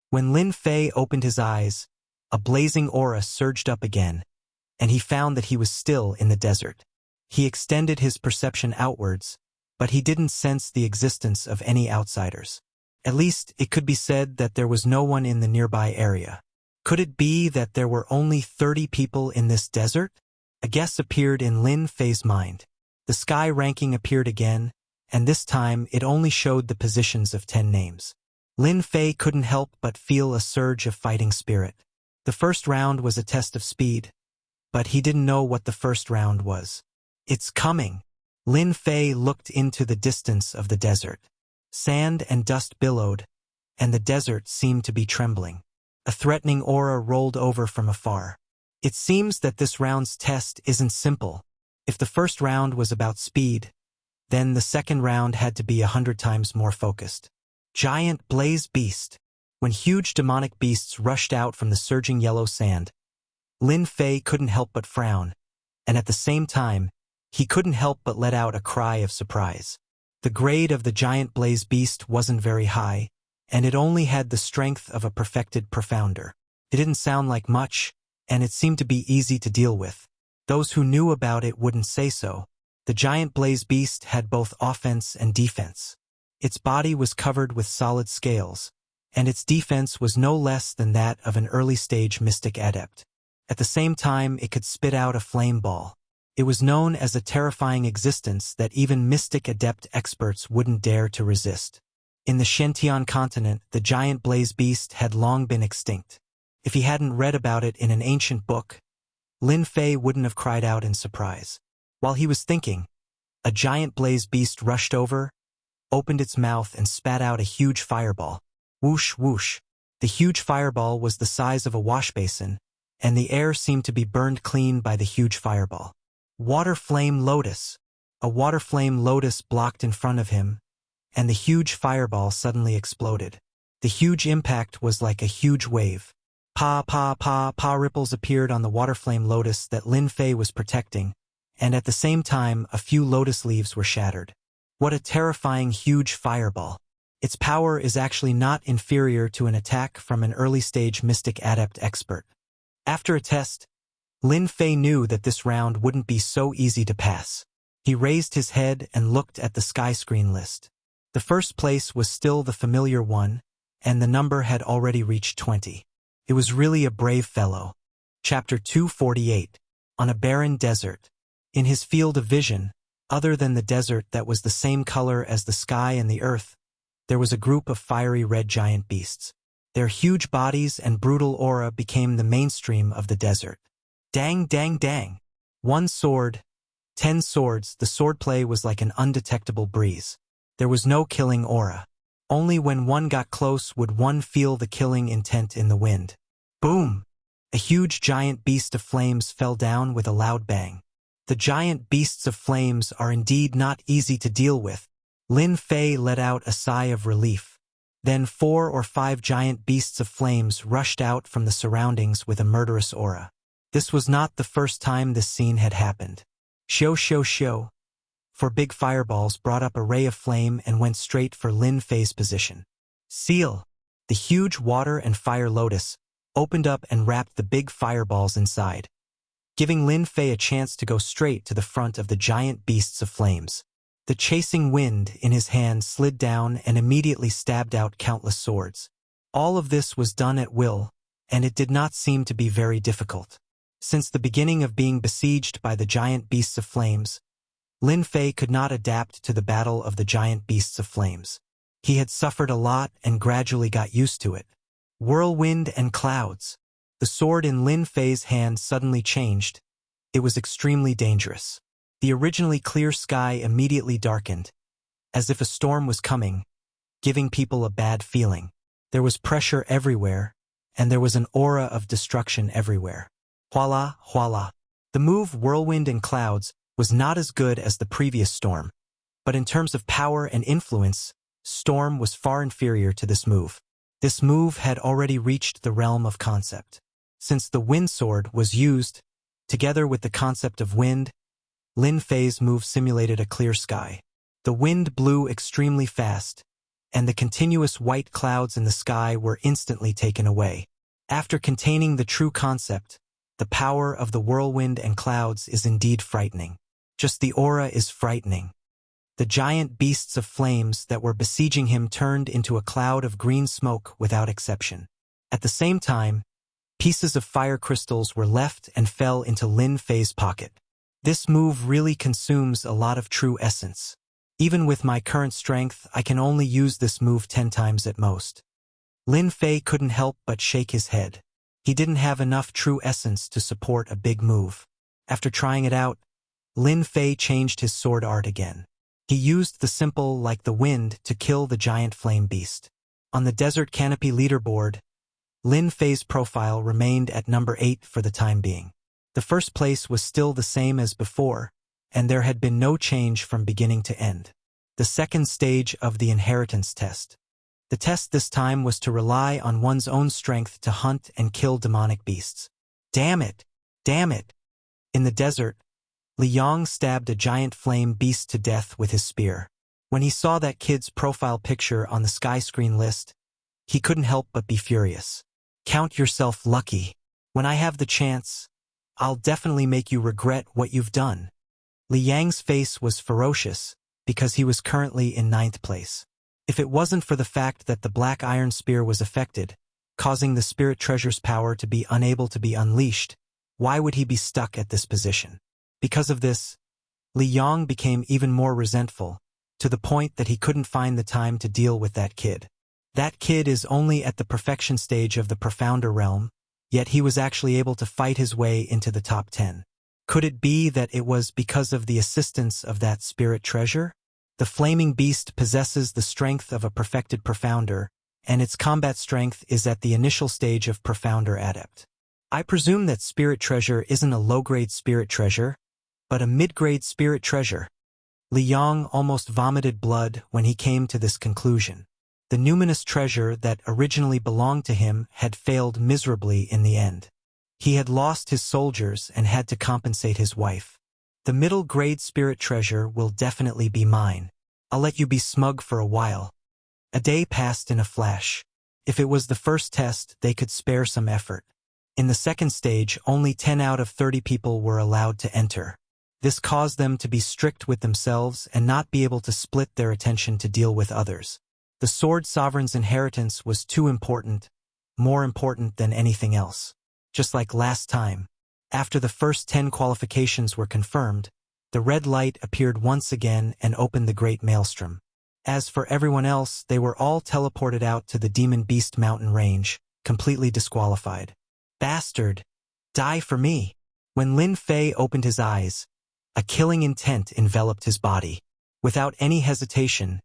When Lin Fei opened his eyes, a blazing aura surged up again, and he found that he was still in the desert. He extended his perception outwards, but he didn't sense the existence of any outsiders. At least, it could be said that there was no one in the nearby area. Could it be that there were only 30 people in this desert? A guess appeared in Lin Fei's mind. The sky ranking appeared again, and this time it only showed the positions of 10 names. Lin Fei couldn't help but feel a surge of fighting spirit. The first round was a test of speed, but he didn't know what the first round was. It's coming! Lin Fei looked into the distance of the desert. Sand and dust billowed, and the desert seemed to be trembling. A threatening aura rolled over from afar. It seems that this round's test isn't simple. If the first round was about speed, then the second round had to be 100 times more focused. Giant Blaze Beast. When huge demonic beasts rushed out from the surging yellow sand, Lin Fei couldn't help but frown, and at the same time, he couldn't help but let out a cry of surprise. The grade of the giant blaze beast wasn't very high, and it only had the strength of a perfected profounder. It didn't sound like much, and it seemed to be easy to deal with. Those who knew about it wouldn't say so. The giant blaze beast had both offense and defense. Its body was covered with solid scales, and its defense was no less than that of an early-stage mystic adept. At the same time, it could spit out a flame ball. It was known as a terrifying existence that even mystic adept experts wouldn't dare to resist. In the Shentian continent, the giant blaze beast had long been extinct. If he hadn't read about it in an ancient book, Lin Fei wouldn't have cried out in surprise. While he was thinking, a giant blaze beast rushed over, opened its mouth and spat out a huge fireball. Whoosh, whoosh. The huge fireball was the size of a wash basin, and the air seemed to be burned clean by the huge fireball. Water flame lotus. A water flame lotus blocked in front of him, and the huge fireball suddenly exploded. The huge impact was like a huge wave. Pa, pa, pa, pa ripples appeared on the water flame lotus that Lin Fei was protecting, and at the same time a few lotus leaves were shattered. What a terrifying huge fireball. Its power is actually not inferior to an attack from an early-stage mystic adept expert. After a test, Lin Fei knew that this round wouldn't be so easy to pass. He raised his head and looked at the sky screen list. The first place was still the familiar one, and the number had already reached 20. It was really a brave fellow. Chapter 248. On a barren desert. In his field of vision, other than the desert that was the same color as the sky and the earth, there was a group of fiery red giant beasts. Their huge bodies and brutal aura became the mainstream of the desert. Dang, dang, dang. One sword, 10 swords, the swordplay was like an undetectable breeze. There was no killing aura. Only when one got close would one feel the killing intent in the wind. Boom! A huge giant beast of flames fell down with a loud bang. The giant beasts of flames are indeed not easy to deal with. Lin Fei let out a sigh of relief. Then 4 or 5 giant beasts of flames rushed out from the surroundings with a murderous aura. This was not the first time this scene had happened. Shio shio shio. 4 big fireballs brought up a ray of flame and went straight for Lin Fei's position. Seal. The huge water and fire lotus opened up and wrapped the big fireballs inside, giving Lin Fei a chance to go straight to the front of the giant beasts of flames. The chasing wind in his hand slid down and immediately stabbed out countless swords. All of this was done at will, and it did not seem to be very difficult. Since the beginning of being besieged by the giant beasts of flames, Lin Fei could not adapt to the battle of the giant beasts of flames. He had suffered a lot and gradually got used to it. Whirlwind and clouds. The sword in Lin Fei's hand suddenly changed. It was extremely dangerous. The originally clear sky immediately darkened, as if a storm was coming, giving people a bad feeling. There was pressure everywhere, and there was an aura of destruction everywhere. Voila, voila. The move Whirlwind and Clouds was not as good as the previous Storm, but in terms of power and influence, Storm was far inferior to this move. This move had already reached the realm of concept. Since the Wind Sword was used, together with the concept of wind, Lin Fei's move simulated a clear sky. The wind blew extremely fast, and the continuous white clouds in the sky were instantly taken away. After containing the true concept, the power of the whirlwind and clouds is indeed frightening. Just the aura is frightening. The giant beasts of flames that were besieging him turned into a cloud of green smoke without exception. At the same time, pieces of fire crystals were left and fell into Lin Fei's pocket. This move really consumes a lot of true essence. Even with my current strength, I can only use this move 10 times at most. Lin Fei couldn't help but shake his head. He didn't have enough true essence to support a big move. After trying it out, Lin Fei changed his sword art again. He used the simple like the wind to kill the giant flame beast. On the desert canopy leaderboard, Lin Fei's profile remained at number 8 for the time being. The first place was still the same as before, and there had been no change from beginning to end. The second stage of the inheritance test. The test this time was to rely on one's own strength to hunt and kill demonic beasts. Damn it! Damn it! In the desert, Li Yong stabbed a giant flame beast to death with his spear. When he saw that kid's profile picture on the sky screen list, he couldn't help but be furious. Count yourself lucky. When I have the chance, I'll definitely make you regret what you've done. Li Yang's face was ferocious because he was currently in 9th place. If it wasn't for the fact that the black iron spear was affected, causing the spirit treasure's power to be unable to be unleashed, why would he be stuck at this position? Because of this, Li Yang became even more resentful, to the point that he couldn't find the time to deal with that kid. That kid is only at the perfection stage of the profounder realm, yet he was actually able to fight his way into the top 10. Could it be that it was because of the assistance of that spirit treasure? The flaming beast possesses the strength of a perfected profounder, and its combat strength is at the initial stage of profounder adept. I presume that spirit treasure isn't a low-grade spirit treasure, but a mid-grade spirit treasure. Li Yang almost vomited blood when he came to this conclusion. The numinous treasure that originally belonged to him had failed miserably in the end. He had lost his soldiers and had to compensate his wife. The middle-grade spirit treasure will definitely be mine. I'll let you be smug for a while. A day passed in a flash. If it was the first test, they could spare some effort. In the second stage, only 10 out of 30 people were allowed to enter. This caused them to be strict with themselves and not be able to split their attention to deal with others. The Sword Sovereign's inheritance was too important, more important than anything else. Just like last time, after the first 10 qualifications were confirmed, the red light appeared once again and opened the Great Maelstrom. As for everyone else, they were all teleported out to the Demon Beast Mountain range, completely disqualified. Bastard! Die for me! When Lin Fei opened his eyes, A killing intent enveloped his body. Without any hesitation,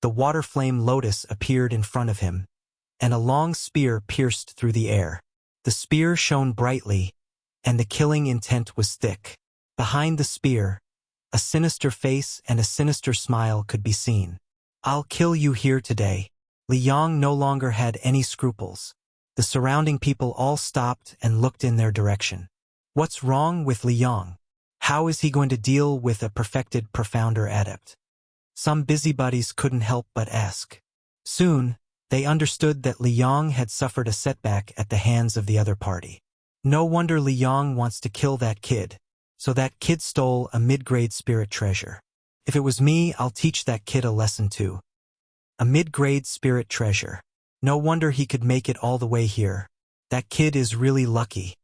the water flame lotus appeared in front of him, and a long spear pierced through the air. The spear shone brightly, and the killing intent was thick. Behind the spear, a sinister face and a sinister smile could be seen. "I'll kill you here today." Li Yang no longer had any scruples. The surrounding people all stopped and looked in their direction. What's wrong with Li Yang? How is he going to deal with a perfected profounder adept? Some busybodies couldn't help but ask. Soon, they understood that Li Yang had suffered a setback at the hands of the other party. No wonder Li Yang wants to kill that kid. So that kid stole a mid-grade spirit treasure. If it was me, I'll teach that kid a lesson too. A mid-grade spirit treasure. No wonder he could make it all the way here. That kid is really lucky.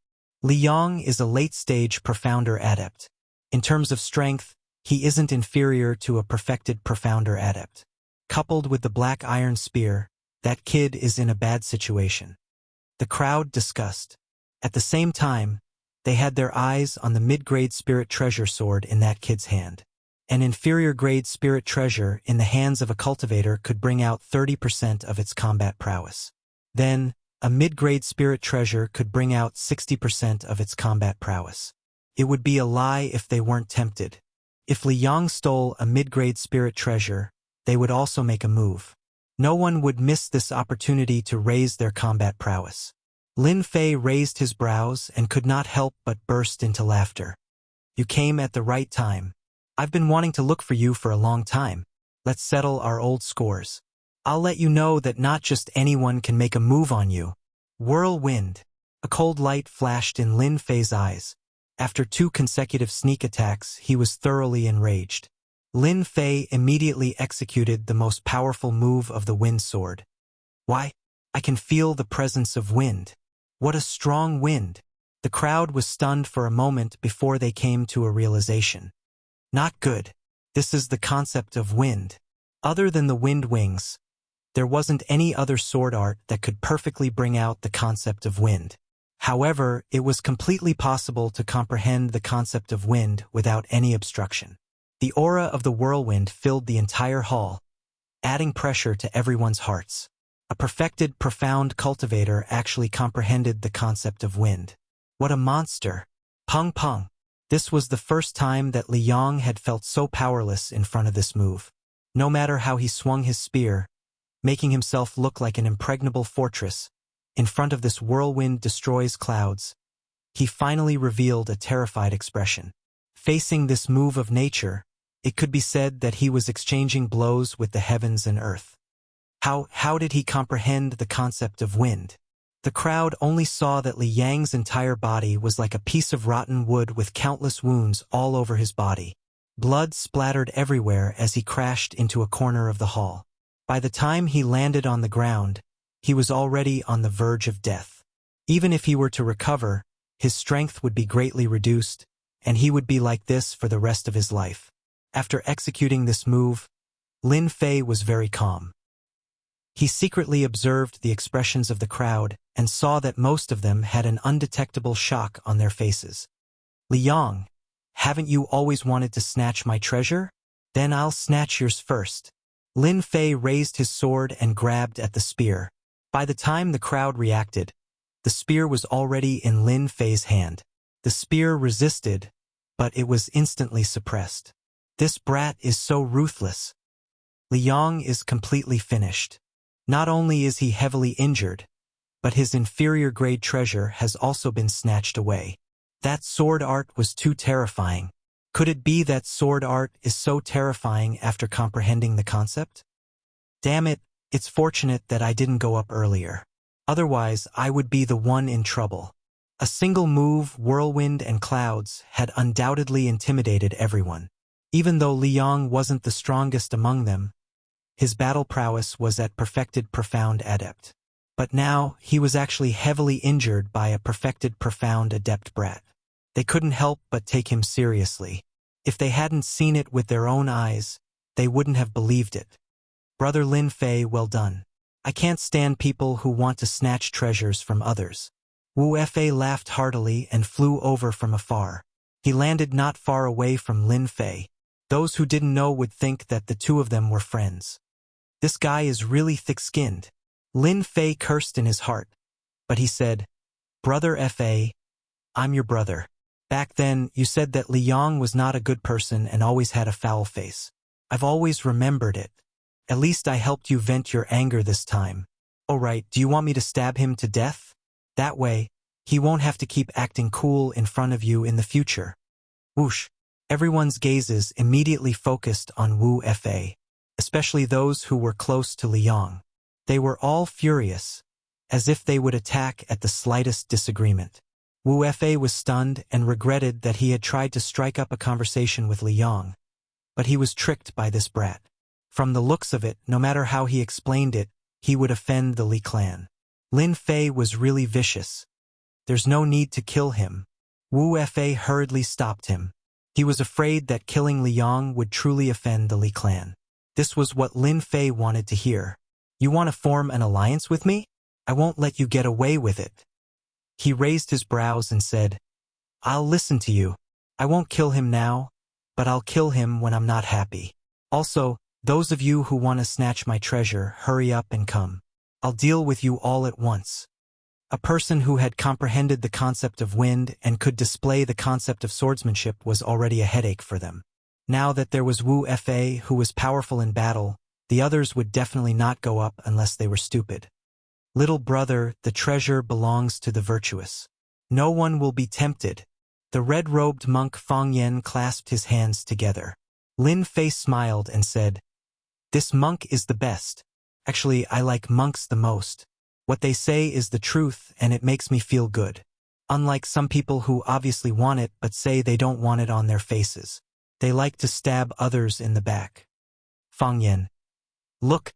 Li Yang is a late-stage profounder adept. In terms of strength, he isn't inferior to a perfected profounder adept. Coupled with the black iron spear, that kid is in a bad situation. The crowd discussed. At the same time, they had their eyes on the mid-grade spirit treasure sword in that kid's hand. An inferior-grade spirit treasure in the hands of a cultivator could bring out 30% of its combat prowess. Then, a mid-grade spirit treasure could bring out 60% of its combat prowess. It would be a lie if they weren't tempted. If Li Yang stole a mid-grade spirit treasure, they would also make a move. No one would miss this opportunity to raise their combat prowess. Lin Fei raised his brows and could not help but burst into laughter. "You came at the right time. I've been wanting to look for you for a long time. Let's settle our old scores. I'll let you know that not just anyone can make a move on you." Whirlwind. A cold light flashed in Lin Fei's eyes. After 2 consecutive sneak attacks, he was thoroughly enraged. Lin Fei immediately executed the most powerful move of the wind sword. "Why? I can feel the presence of wind. What a strong wind!" The crowd was stunned for a moment before they came to a realization. Not good. This is the concept of wind. Other than the wind wings, there wasn't any other sword art that could perfectly bring out the concept of wind. However, it was completely possible to comprehend the concept of wind without any obstruction. The aura of the whirlwind filled the entire hall, adding pressure to everyone's hearts. A perfected, profound cultivator actually comprehended the concept of wind. What a monster! Pung pung! This was the first time that Li Yang had felt so powerless in front of this move. No matter how he swung his spear, making himself look like an impregnable fortress, in front of this whirlwind destroys clouds, he finally revealed a terrified expression. Facing this move of nature, it could be said that he was exchanging blows with the heavens and earth. How did he comprehend the concept of wind? The crowd only saw that Li Yang's entire body was like a piece of rotten wood with countless wounds all over his body. Blood splattered everywhere as he crashed into a corner of the hall. By the time he landed on the ground, he was already on the verge of death. Even if he were to recover, his strength would be greatly reduced, and he would be like this for the rest of his life. After executing this move, Lin Fei was very calm. He secretly observed the expressions of the crowd and saw that most of them had an undetectable shock on their faces. "Li Yang, haven't you always wanted to snatch my treasure? Then I'll snatch yours first." Lin Fei raised his sword and grabbed at the spear. By the time the crowd reacted, the spear was already in Lin Fei's hand. The spear resisted, but it was instantly suppressed. This brat is so ruthless. Li Yang is completely finished. Not only is he heavily injured, but his inferior-grade treasure has also been snatched away. That sword art was too terrifying. Could it be that sword art is so terrifying after comprehending the concept? Damn it, it's fortunate that I didn't go up earlier. Otherwise, I would be the one in trouble. A single move, whirlwind and clouds, had undoubtedly intimidated everyone. Even though Li Yang wasn't the strongest among them, his battle prowess was at perfected profound adept. But now, he was actually heavily injured by a perfected profound adept brat. They couldn't help but take him seriously. If they hadn't seen it with their own eyes, they wouldn't have believed it. Brother Lin Fei, well done. I can't stand people who want to snatch treasures from others. Wu Fei laughed heartily and flew over from afar. He landed not far away from Lin Fei. Those who didn't know would think that the two of them were friends. This guy is really thick-skinned. Lin Fei cursed in his heart, but he said, "Brother Fa, I'm your brother. Back then, you said that Li Yang was not a good person and always had a foul face. I've always remembered it. At least I helped you vent your anger this time. Oh right, do you want me to stab him to death? That way, he won't have to keep acting cool in front of you in the future." Whoosh! Everyone's gazes immediately focused on Wu Fa, especially those who were close to Li Yang. They were all furious, as if they would attack at the slightest disagreement. Wu Fa was stunned and regretted that he had tried to strike up a conversation with Li Yang, but he was tricked by this brat. From the looks of it, no matter how he explained it, he would offend the Li clan. Lin Fei was really vicious. There's no need to kill him. Wu Fa hurriedly stopped him. He was afraid that killing Li Yang would truly offend the Li clan. This was what Lin Fei wanted to hear. "You want to form an alliance with me? I won't let you get away with it." He raised his brows and said, "I'll listen to you. I won't kill him now, but I'll kill him when I'm not happy. Also, those of you who want to snatch my treasure, hurry up and come. I'll deal with you all at once." A person who had comprehended the concept of wind and could display the concept of swordsmanship was already a headache for them. Now that there was Wu Fa who was powerful in battle, the others would definitely not go up unless they were stupid. "Little brother, the treasure belongs to the virtuous. No one will be tempted." The red-robed monk Fang Yen clasped his hands together. Lin Fei smiled and said, "This monk is the best. Actually, I like monks the most. What they say is the truth and it makes me feel good. Unlike some people who obviously want it but say they don't want it on their faces. They like to stab others in the back." Fang Yen. "Look,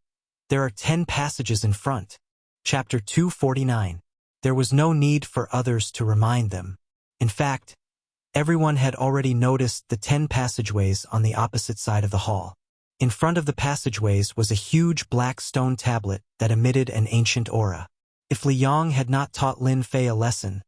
there are 10 passages in front." Chapter 249. There was no need for others to remind them. In fact, everyone had already noticed the 10 passageways on the opposite side of the hall. In front of the passageways was a huge black stone tablet that emitted an ancient aura. If Li Yang had not taught Lin Fei a lesson,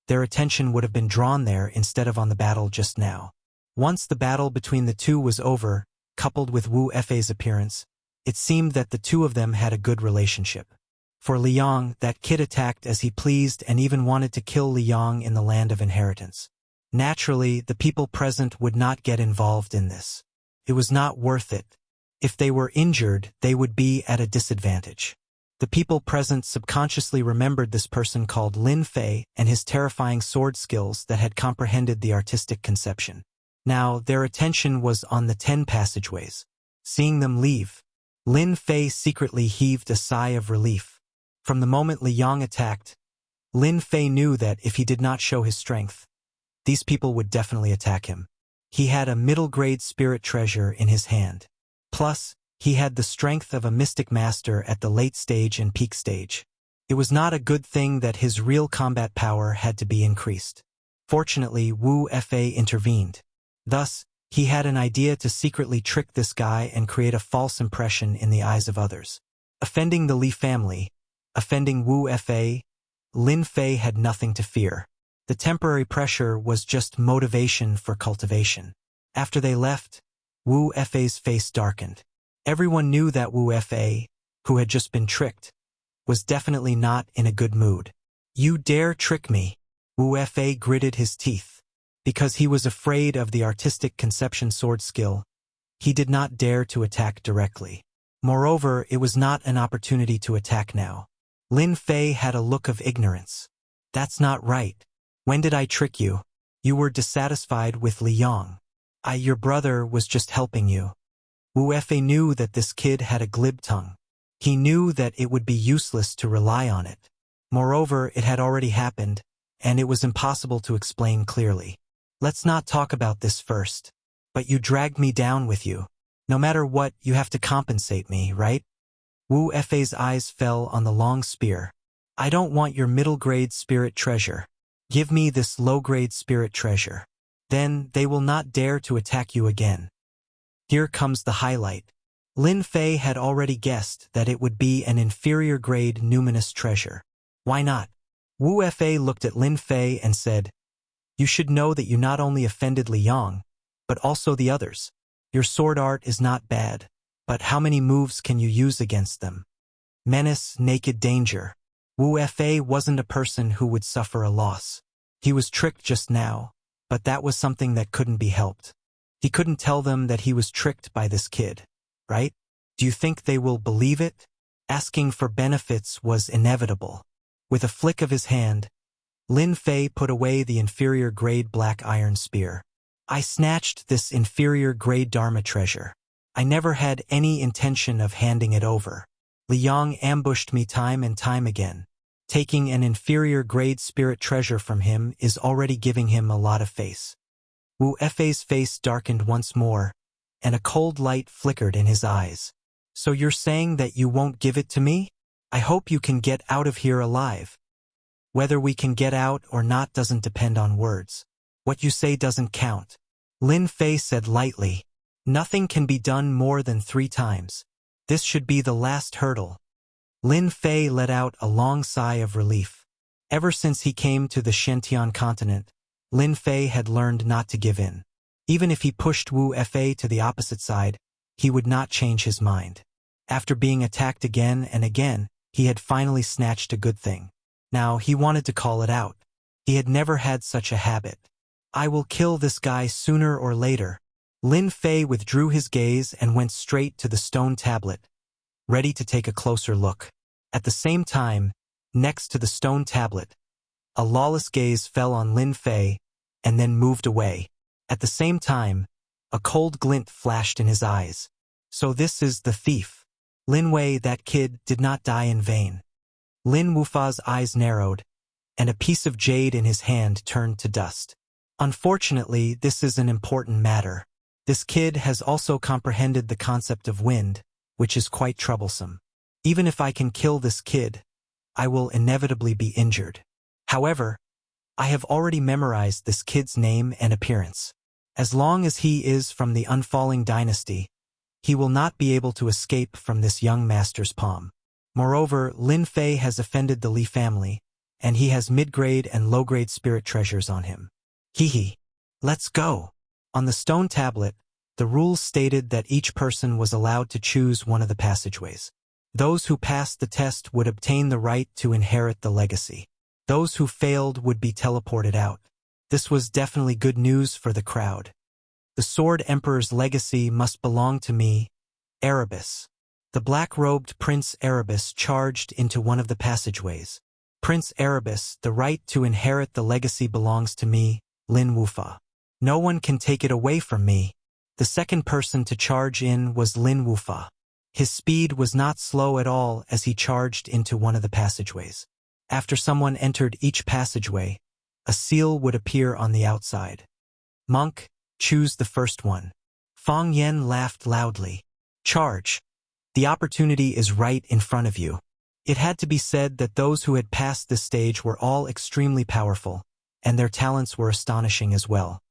their attention would have been drawn there instead of on the battle just now. Once the battle between the two was over, coupled with Wu Fa's appearance, it seemed that the two of them had a good relationship. For Li Yang, that kid attacked as he pleased and even wanted to kill Li Yang in the land of inheritance. Naturally, the people present would not get involved in this. It was not worth it. If they were injured, they would be at a disadvantage. The people present subconsciously remembered this person called Lin Fei and his terrifying sword skills that had comprehended the artistic conception. Now, their attention was on the 10 passageways. Seeing them leave, Lin Fei secretly heaved a sigh of relief. From the moment Li Yang attacked, Lin Fei knew that if he did not show his strength, these people would definitely attack him. He had a middle-grade spirit treasure in his hand. Plus, he had the strength of a mystic master at the late stage and peak stage. It was not a good thing that his real combat power had to be increased. Fortunately, Wu Fa intervened. Thus, he had an idea to secretly trick this guy and create a false impression in the eyes of others. Offending the Li family, offending Wu Fa, Lin Fei had nothing to fear. The temporary pressure was just motivation for cultivation. After they left, Wu Fa's face darkened. Everyone knew that Wu Fa, who had just been tricked, was definitely not in a good mood. "You dare trick me?" Wu Fa gritted his teeth. Because he was afraid of the artistic conception sword skill, he did not dare to attack directly. Moreover, it was not an opportunity to attack now. Lin Fei had a look of ignorance. "That's not right. When did I trick you? You were dissatisfied with Li Yang. Your brother was just helping you." Wu Fa knew that this kid had a glib tongue. He knew that it would be useless to rely on it. Moreover, it had already happened, and it was impossible to explain clearly. "Let's not talk about this first. But you dragged me down with you. No matter what, you have to compensate me, right?" Wu Fa's eyes fell on the long spear. "I don't want your middle-grade spirit treasure. Give me this low-grade spirit treasure. Then they will not dare to attack you again." Here comes the highlight. Lin Fei had already guessed that it would be an inferior-grade numinous treasure. Why not? Wu Fa looked at Lin Fei and said, You should know that you not only offended Liang, but also the others. Your sword art is not bad, but how many moves can you use against them? Menace, naked danger. Wu Fa wasn't a person who would suffer a loss. He was tricked just now, but that was something that couldn't be helped. He couldn't tell them that he was tricked by this kid, right? Do you think they will believe it? Asking for benefits was inevitable. With a flick of his hand, Lin Fei put away the inferior-grade black iron spear. I snatched this inferior-grade Dharma treasure. I never had any intention of handing it over. Liang ambushed me time and time again. Taking an inferior-grade spirit treasure from him is already giving him a lot of face. Wu Fei's face darkened once more, and a cold light flickered in his eyes. So you're saying that you won't give it to me? I hope you can get out of here alive. Whether we can get out or not doesn't depend on words. What you say doesn't count. Lin Fei said lightly. Nothing can be done more than 3 times. This should be the last hurdle. Lin Fei let out a long sigh of relief. Ever since he came to the Shentian continent, Lin Fei had learned not to give in. Even if he pushed Wu Fa to the opposite side, he would not change his mind. After being attacked again and again, he had finally snatched a good thing. Now he wanted to call it out. He had never had such a habit. I will kill this guy sooner or later. Lin Fei withdrew his gaze and went straight to the stone tablet, ready to take a closer look. At the same time, next to the stone tablet, a lawless gaze fell on Lin Fei and then moved away. At the same time, a cold glint flashed in his eyes. So this is the thief. Lin Wei, that kid, did not die in vain. Lin Wufa's eyes narrowed, and a piece of jade in his hand turned to dust. Unfortunately, this is an important matter. This kid has also comprehended the concept of wind, which is quite troublesome. Even if I can kill this kid, I will inevitably be injured. However, I have already memorized this kid's name and appearance. As long as he is from the unfalling dynasty, he will not be able to escape from this young master's palm. Moreover, Lin Fei has offended the Li family, and he has mid-grade and low-grade spirit treasures on him. Hee. Let's go. On the stone tablet, the rules stated that each person was allowed to choose one of the passageways. Those who passed the test would obtain the right to inherit the legacy. Those who failed would be teleported out. This was definitely good news for the crowd. The Sword Emperor's legacy must belong to me, Erebus. The black-robed Prince Erebus charged into one of the passageways. Prince Erebus, the right to inherit the legacy belongs to me, Lin Wufa. No one can take it away from me. The second person to charge in was Lin Wufa. His speed was not slow at all as he charged into one of the passageways. After someone entered each passageway, a seal would appear on the outside. Monk, choose the first one. Fang Yen laughed loudly. Charge. The opportunity is right in front of you. It had to be said that those who had passed this stage were all extremely powerful, and their talents were astonishing as well.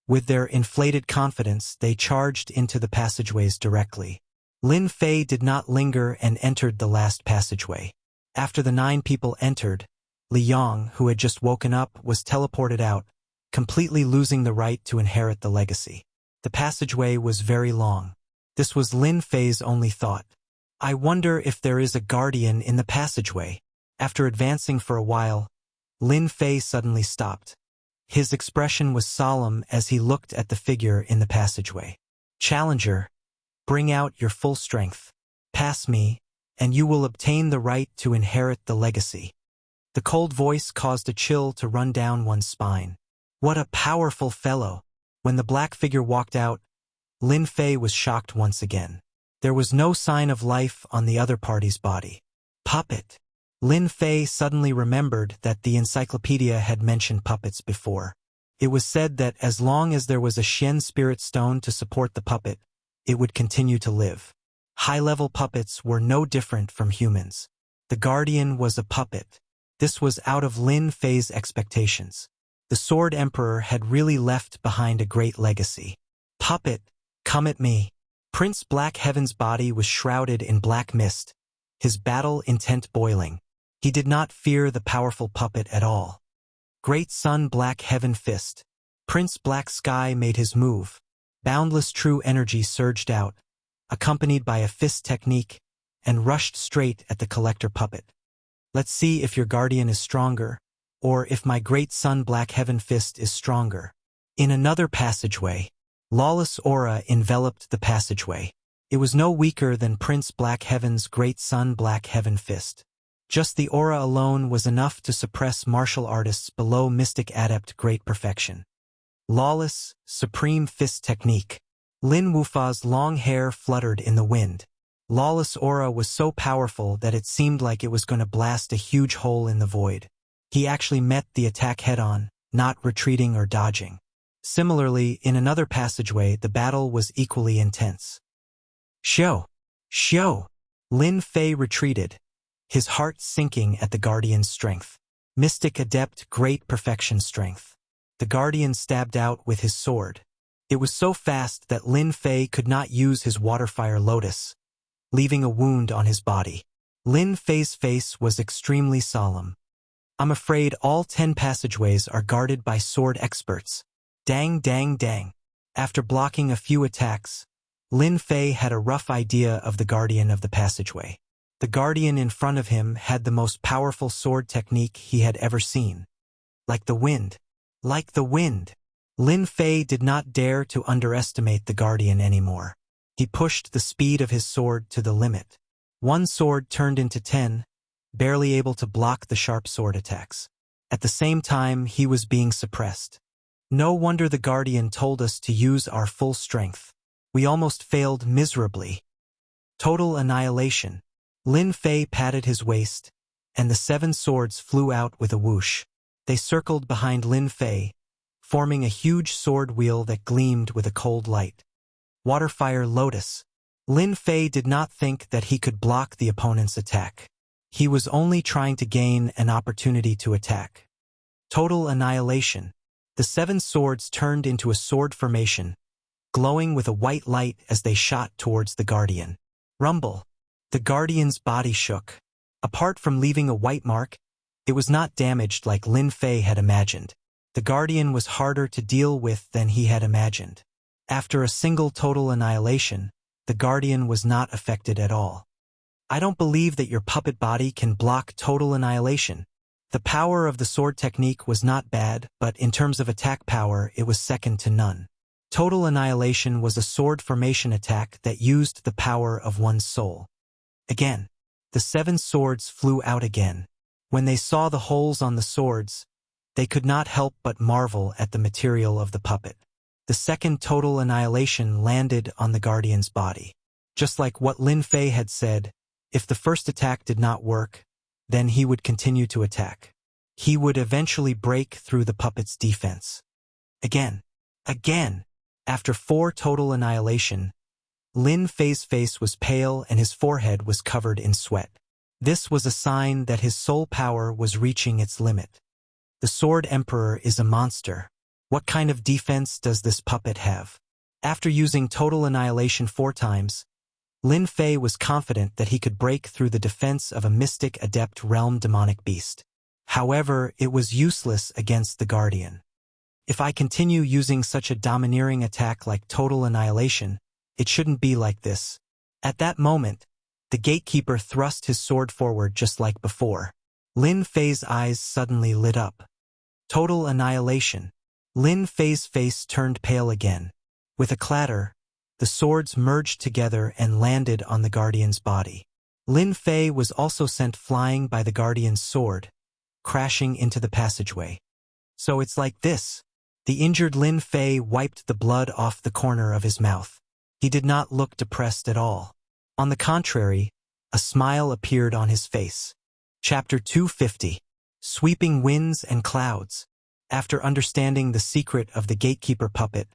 With their inflated confidence, they charged into the passageways directly. Lin Fei did not linger and entered the last passageway. After the 9 people entered, Liang, who had just woken up, was teleported out, completely losing the right to inherit the legacy. The passageway was very long. This was Lin Fei's only thought. I wonder if there is a guardian in the passageway. After advancing for a while, Lin Fei suddenly stopped. His expression was solemn as he looked at the figure in the passageway. Challenger, bring out your full strength. Pass me, and you will obtain the right to inherit the legacy. The cold voice caused a chill to run down one's spine. What a powerful fellow! When the black figure walked out, Lin Fei was shocked once again. There was no sign of life on the other party's body. Puppet. Lin Fei suddenly remembered that the encyclopedia had mentioned puppets before. It was said that as long as there was a Shen spirit stone to support the puppet, it would continue to live. High-level puppets were no different from humans. The guardian was a puppet. This was out of Lin Fei's expectations. The Sword Emperor had really left behind a great legacy. Puppet, come at me. Prince Black Heaven's body was shrouded in black mist, his battle intent boiling. He did not fear the powerful puppet at all. Great Sun Black Heaven Fist. Prince Black Sky made his move. Boundless true energy surged out, accompanied by a fist technique, and rushed straight at the collector puppet. Let's see if your guardian is stronger, or if my great son Black Heaven Fist is stronger. In another passageway, lawless aura enveloped the passageway. It was no weaker than Prince Black Heaven's great son Black Heaven Fist. Just the aura alone was enough to suppress martial artists below Mystic Adept Great Perfection. Lawless, supreme fist technique. Lin Wufa's long hair fluttered in the wind. Lawless aura was so powerful that it seemed like it was going to blast a huge hole in the void. He actually met the attack head-on, not retreating or dodging. Similarly, in another passageway, the battle was equally intense. Show! Lin Fei retreated, his heart sinking at the Guardian's strength. Mystic Adept Great Perfection strength. The Guardian stabbed out with his sword. It was so fast that Lin Fei could not use his Waterfire Lotus, leaving a wound on his body. Lin Fei's face was extremely solemn. I'm afraid all 10 passageways are guarded by sword experts. Dang. After blocking a few attacks, Lin Fei had a rough idea of the Guardian of the passageway. The Guardian in front of him had the most powerful sword technique he had ever seen. Like the wind. Lin Fei did not dare to underestimate the Guardian anymore. He pushed the speed of his sword to the limit. One sword turned into 10, barely able to block the sharp sword attacks. At the same time, he was being suppressed. No wonder the Guardian told us to use our full strength. We almost failed miserably. Total annihilation. Lin Fei patted his waist, and the 7 swords flew out with a whoosh. They circled behind Lin Fei, forming a huge sword wheel that gleamed with a cold light. Waterfire Lotus. Lin Fei did not think that he could block the opponent's attack. He was only trying to gain an opportunity to attack. Total annihilation. The 7 swords turned into a sword formation, glowing with a white light as they shot towards the Guardian. Rumble. The Guardian's body shook. Apart from leaving a white mark, it was not damaged like Lin Fei had imagined. The Guardian was harder to deal with than he had imagined. After a single total annihilation, the Guardian was not affected at all. I don't believe that your puppet body can block total annihilation. The power of the sword technique was not bad, but in terms of attack power, it was second to none. Total annihilation was a sword formation attack that used the power of one's soul. Again, the 7 swords flew out again. When they saw the holes on the swords, they could not help but marvel at the material of the puppet. The second total annihilation landed on the Guardian's body. Just like what Lin Fei had said, if the first attack did not work, then he would continue to attack. He would eventually break through the puppet's defense. Again. After 4 total annihilation, Lin Fei's face was pale and his forehead was covered in sweat. This was a sign that his soul power was reaching its limit. The Sword Emperor is a monster. What kind of defense does this puppet have? After using total annihilation 4 times, Lin Fei was confident that he could break through the defense of a Mystic Adept Realm demonic beast. However, it was useless against the Guardian. If I continue using such a domineering attack like total annihilation, it shouldn't be like this. At that moment, the gatekeeper thrust his sword forward just like before. Lin Fei's eyes suddenly lit up. Total annihilation. Lin Fei's face turned pale again. With a clatter, the swords merged together and landed on the Guardian's body. Lin Fei was also sent flying by the Guardian's sword, crashing into the passageway. So it's like this. The injured Lin Fei wiped the blood off the corner of his mouth. He did not look depressed at all. On the contrary, a smile appeared on his face. Chapter 250. Sweeping Winds and Clouds. After understanding the secret of the gatekeeper puppet,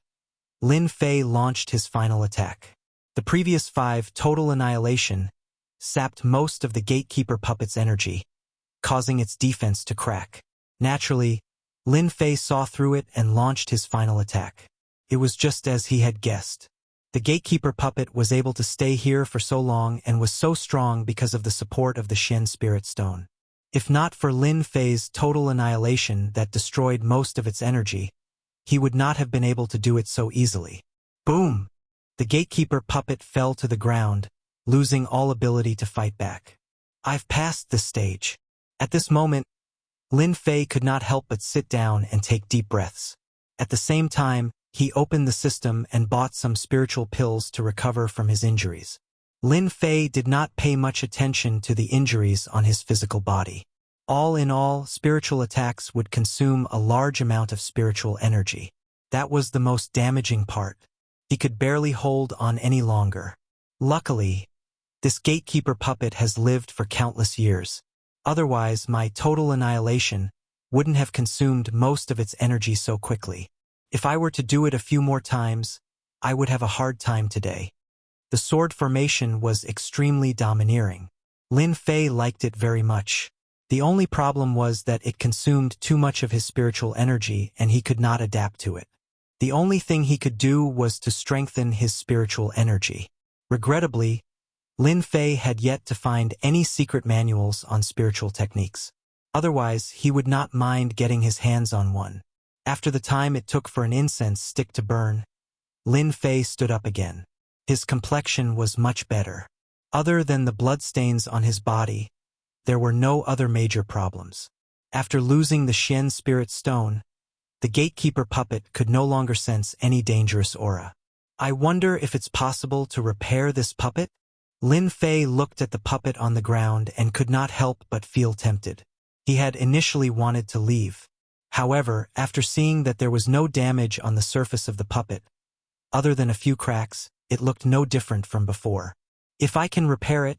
Lin Fei launched his final attack. The previous 5 total annihilation sapped most of the gatekeeper puppet's energy, causing its defense to crack. Naturally, Lin Fei saw through it and launched his final attack. It was just as he had guessed. The gatekeeper puppet was able to stay here for so long and was so strong because of the support of the Shen Spirit Stone. If not for Lin Fei's total annihilation that destroyed most of its energy, he would not have been able to do it so easily. Boom! The gatekeeper puppet fell to the ground, losing all ability to fight back. I've passed this stage. At this moment, Lin Fei could not help but sit down and take deep breaths. At the same time, he opened the system and bought some spiritual pills to recover from his injuries. Lin Fei did not pay much attention to the injuries on his physical body. All in all, spiritual attacks would consume a large amount of spiritual energy. That was the most damaging part. He could barely hold on any longer. Luckily, this gatekeeper puppet has lived for countless years. Otherwise, my total annihilation wouldn't have consumed most of its energy so quickly. If I were to do it a few more times, I would have a hard time today. The sword formation was extremely domineering. Lin Fei liked it very much. The only problem was that it consumed too much of his spiritual energy and he could not adapt to it. The only thing he could do was to strengthen his spiritual energy. Regrettably, Lin Fei had yet to find any secret manuals on spiritual techniques. Otherwise, he would not mind getting his hands on one. After the time it took for an incense stick to burn, Lin Fei stood up again. His complexion was much better. Other than the bloodstains on his body, there were no other major problems. After losing the Xian Spirit Stone, the gatekeeper puppet could no longer sense any dangerous aura. I wonder if it's possible to repair this puppet? Lin Fei looked at the puppet on the ground and could not help but feel tempted. He had initially wanted to leave. However, after seeing that there was no damage on the surface of the puppet, other than a few cracks, it looked no different from before. If I can repair it,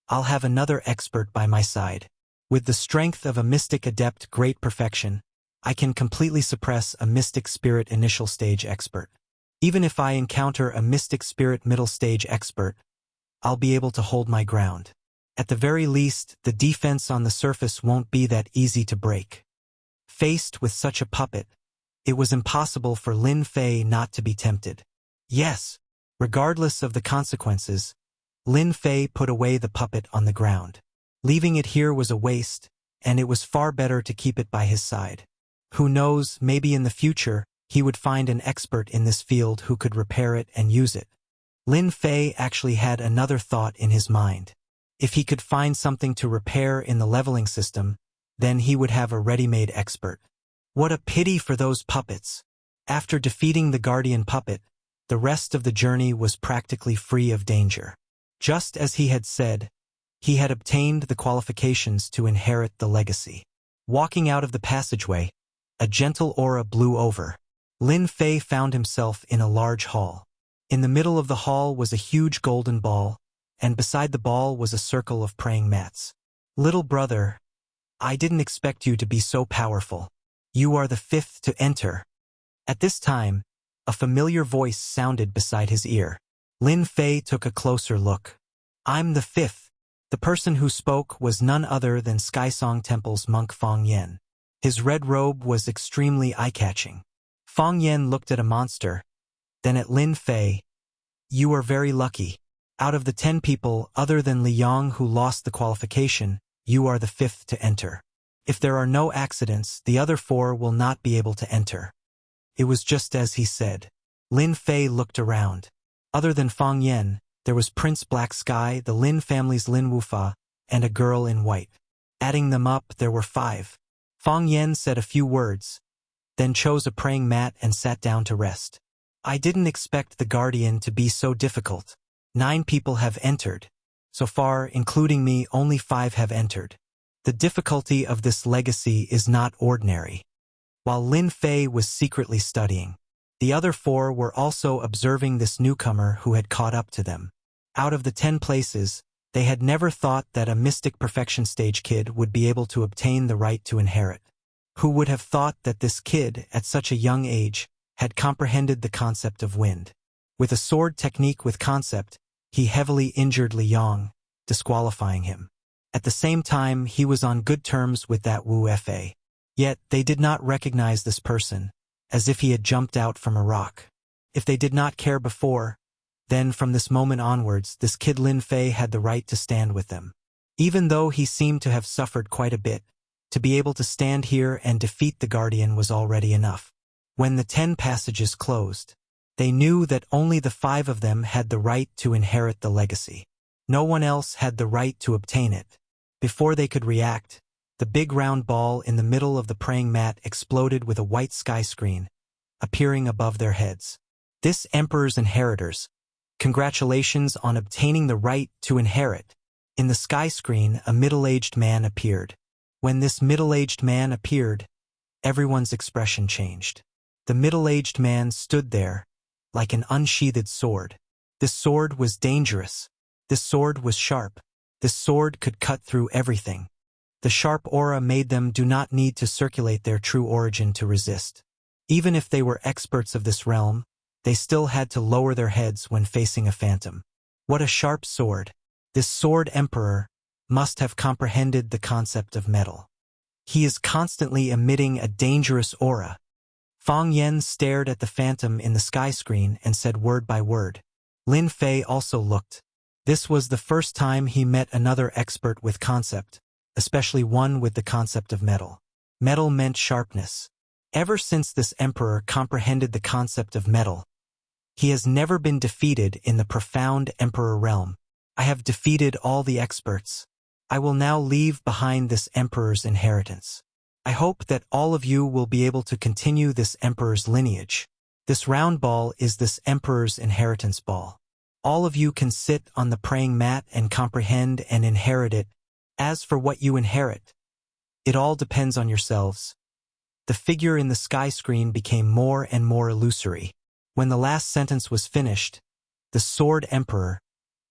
I'll have another expert by my side. With the strength of a mystic adept great perfection, I can completely suppress a mystic spirit initial stage expert. Even if I encounter a mystic spirit middle stage expert, I'll be able to hold my ground. At the very least, the defense on the surface won't be that easy to break. Faced with such a puppet, it was impossible for Lin Fei not to be tempted. Yes, regardless of the consequences, Lin Fei put away the puppet on the ground. Leaving it here was a waste, and it was far better to keep it by his side. Who knows, maybe in the future, he would find an expert in this field who could repair it and use it. Lin Fei actually had another thought in his mind. If he could find something to repair in the leveling system, then he would have a ready-made expert. What a pity for those puppets! After defeating the guardian puppet, the rest of the journey was practically free of danger. Just as he had said, he had obtained the qualifications to inherit the legacy. Walking out of the passageway, a gentle aura blew over. Lin Fei found himself in a large hall. In the middle of the hall was a huge golden ball, and beside the ball was a circle of praying mats. Little brother, I didn't expect you to be so powerful. You are the fifth to enter. At this time, a familiar voice sounded beside his ear. Lin Fei took a closer look. I'm the fifth. The person who spoke was none other than Skysong Temple's monk Fang Yen. His red robe was extremely eye-catching. Fang Yen looked at a monster, then at Lin Fei. You are very lucky. Out of the 10 people other than Li Yang who lost the qualification, you are the fifth to enter. If there are no accidents, the other 4 will not be able to enter. It was just as he said. Lin Fei looked around. Other than Fang Yen, there was Prince Black Sky, the Lin family's Lin Wufa, and a girl in white. Adding them up, there were 5. Fang Yen said a few words, then chose a praying mat and sat down to rest. I didn't expect the Guardian to be so difficult. 9 people have entered. So far, including me, only 5 have entered. The difficulty of this legacy is not ordinary. While Lin Fei was secretly studying, the other 4 were also observing this newcomer who had caught up to them. Out of the 10 places, they had never thought that a mystic perfection stage kid would be able to obtain the right to inherit. Who would have thought that this kid, at such a young age, had comprehended the concept of wind? With a sword technique with concept, he heavily injured Li Yang, disqualifying him. At the same time, he was on good terms with that Wu Fa. Yet, they did not recognize this person, as if he had jumped out from a rock. If they did not care before, then from this moment onwards, this kid Lin Fei had the right to stand with them. Even though he seemed to have suffered quite a bit, to be able to stand here and defeat the Guardian was already enough. When the 10 passages closed, they knew that only the 5 of them had the right to inherit the legacy. No one else had the right to obtain it. Before they could react, the big round ball in the middle of the praying mat exploded with a white sky screen, appearing above their heads. This Emperor's inheritors, congratulations on obtaining the right to inherit. In the sky screen, a middle-aged man appeared. When this middle-aged man appeared, everyone's expression changed. The middle-aged man stood there, like an unsheathed sword. This sword was dangerous. This sword was sharp. This sword could cut through everything. The sharp aura made them do not need to circulate their true origin to resist. Even if they were experts of this realm, they still had to lower their heads when facing a phantom. What a sharp sword! This sword emperor must have comprehended the concept of metal. He is constantly emitting a dangerous aura. Fang Yen stared at the phantom in the sky screen and said word by word. Lin Fei also looked. This was the first time he met another expert with concept, especially one with the concept of metal. Metal meant sharpness. Ever since this emperor comprehended the concept of metal, he has never been defeated in the profound emperor realm. I have defeated all the experts. I will now leave behind this emperor's inheritance. I hope that all of you will be able to continue this emperor's lineage. This round ball is this emperor's inheritance ball. All of you can sit on the praying mat and comprehend and inherit it. As for what you inherit, it all depends on yourselves. The figure in the sky screen became more and more illusory. When the last sentence was finished, the sword emperor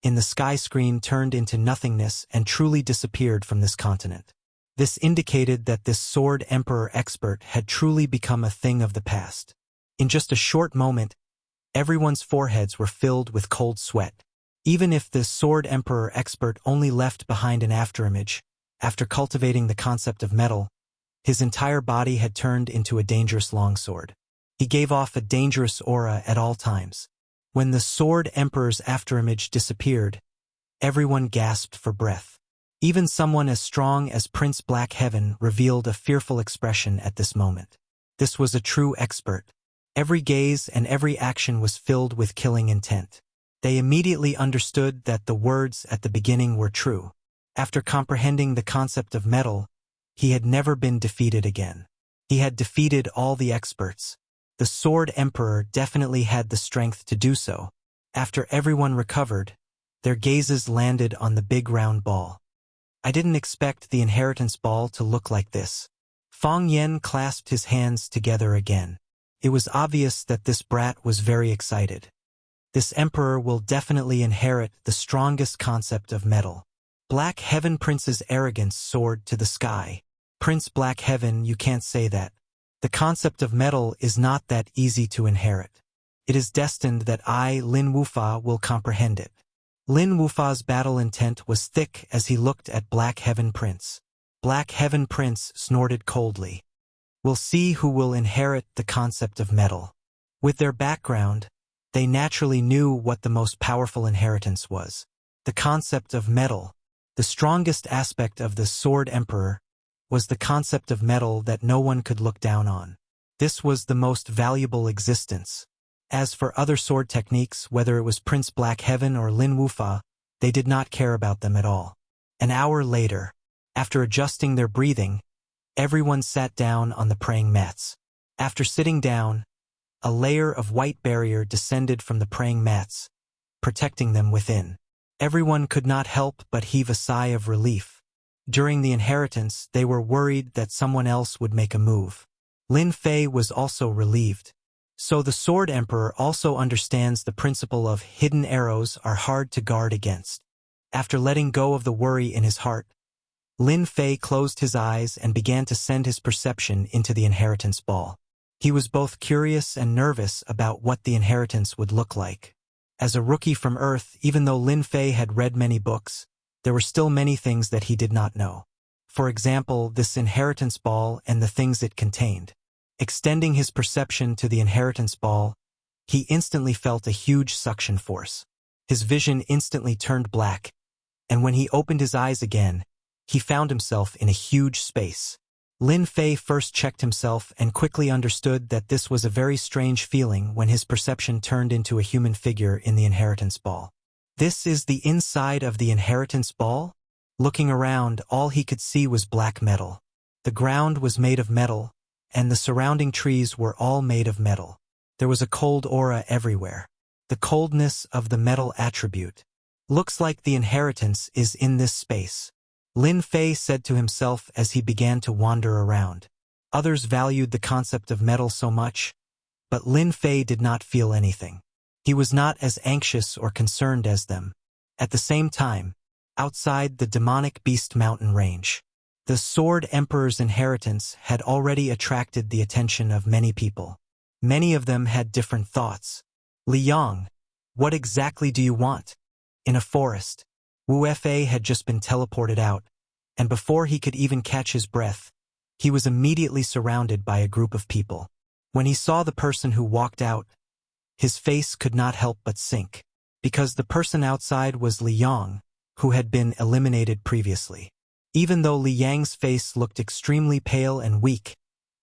in the sky screen turned into nothingness and truly disappeared from this continent. This indicated that this sword emperor expert had truly become a thing of the past. In just a short moment, everyone's foreheads were filled with cold sweat. Even if the sword emperor expert only left behind an afterimage, after cultivating the concept of metal, his entire body had turned into a dangerous longsword. He gave off a dangerous aura at all times. When the sword emperor's afterimage disappeared, everyone gasped for breath. Even someone as strong as Prince Black Heaven revealed a fearful expression at this moment. This was a true expert. Every gaze and every action was filled with killing intent. They immediately understood that the words at the beginning were true. After comprehending the concept of metal, he had never been defeated again. He had defeated all the experts. The Sword Emperor definitely had the strength to do so. After everyone recovered, their gazes landed on the big round ball. I didn't expect the inheritance ball to look like this. Fang Yen clasped his hands together again. It was obvious that this brat was very excited. This emperor will definitely inherit the strongest concept of metal. Black Heaven Prince's arrogance soared to the sky. Prince Black Heaven, you can't say that. The concept of metal is not that easy to inherit. It is destined that I, Lin Wufa, will comprehend it. Lin Wufa's battle intent was thick as he looked at Black Heaven Prince. Black Heaven Prince snorted coldly. We'll see who will inherit the concept of metal. With their background, they naturally knew what the most powerful inheritance was. The concept of metal. The strongest aspect of the Sword Emperor was the concept of metal that no one could look down on. This was the most valuable existence. As for other sword techniques, whether it was Prince Black Heaven or Lin Wufa, they did not care about them at all. An hour later, after adjusting their breathing, everyone sat down on the praying mats. After sitting down, a layer of white barrier descended from the praying mats, protecting them within. Everyone could not help but heave a sigh of relief. During the inheritance, they were worried that someone else would make a move. Lin Fei was also relieved. So the Sword Emperor also understands the principle of hidden arrows are hard to guard against. After letting go of the worry in his heart, Lin Fei closed his eyes and began to send his perception into the inheritance ball. He was both curious and nervous about what the inheritance would look like. As a rookie from Earth, even though Lin Fei had read many books, there were still many things that he did not know. For example, this inheritance ball and the things it contained. Extending his perception to the inheritance ball, he instantly felt a huge suction force. His vision instantly turned black, and when he opened his eyes again, he found himself in a huge space. Lin Fei first checked himself and quickly understood that this was a very strange feeling when his perception turned into a human figure in the inheritance ball. This is the inside of the inheritance ball? Looking around, all he could see was black metal. The ground was made of metal, and the surrounding trees were all made of metal. There was a cold aura everywhere. The coldness of the metal attribute. Looks like the inheritance is in this space. Lin Fei said to himself as he began to wander around. Others valued the concept of metal so much, but Lin Fei did not feel anything. He was not as anxious or concerned as them. At the same time, outside the demonic beast mountain range, the Sword Emperor's inheritance had already attracted the attention of many people. Many of them had different thoughts. Li Yang, what exactly do you want? In a forest, Wu Fei had just been teleported out, and before he could even catch his breath, he was immediately surrounded by a group of people. When he saw the person who walked out, his face could not help but sink, because the person outside was Li Yang, who had been eliminated previously. Even though Li Yang's face looked extremely pale and weak,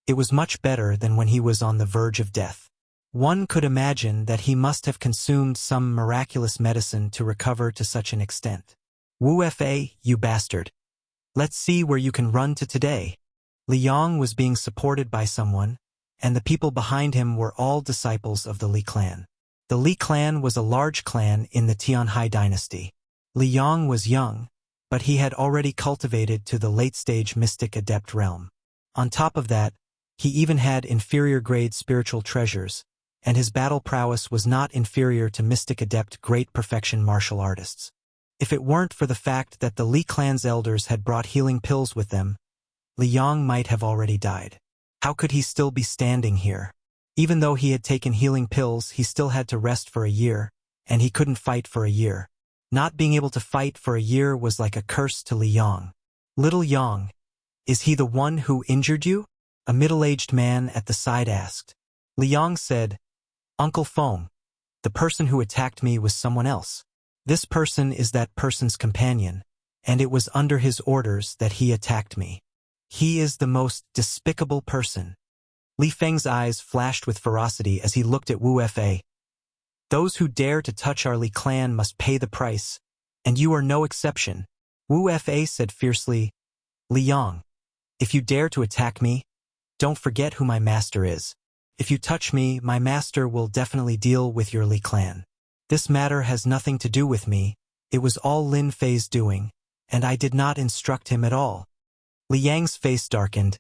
it was much better than when he was on the verge of death. One could imagine that he must have consumed some miraculous medicine to recover to such an extent. Wu Fei, you bastard. Let's see where you can run to today. Li Yang was being supported by someone, and the people behind him were all disciples of the Li clan. The Li clan was a large clan in the Tianhai dynasty. Li Yang was young, but he had already cultivated to the late-stage mystic adept realm. On top of that, he even had inferior-grade spiritual treasures, and his battle prowess was not inferior to mystic adept great perfection martial artists. If it weren't for the fact that the Li clan's elders had brought healing pills with them, Li Yang might have already died. How could he still be standing here? Even though he had taken healing pills, he still had to rest for a year, and he couldn't fight for a year. Not being able to fight for a year was like a curse to Li Yang. Little Yang, is he the one who injured you? A middle-aged man at the side asked. Li Yang said, Uncle Feng, the person who attacked me was someone else. This person is that person's companion, and it was under his orders that he attacked me. He is the most despicable person. Li Feng's eyes flashed with ferocity as he looked at Wu Fei. Those who dare to touch our Li clan must pay the price, and you are no exception. Wu Fei said fiercely, Li Yang, if you dare to attack me, don't forget who my master is. If you touch me, my master will definitely deal with your Li clan. This matter has nothing to do with me, it was all Lin Fei's doing, and I did not instruct him at all. Li Yang's face darkened.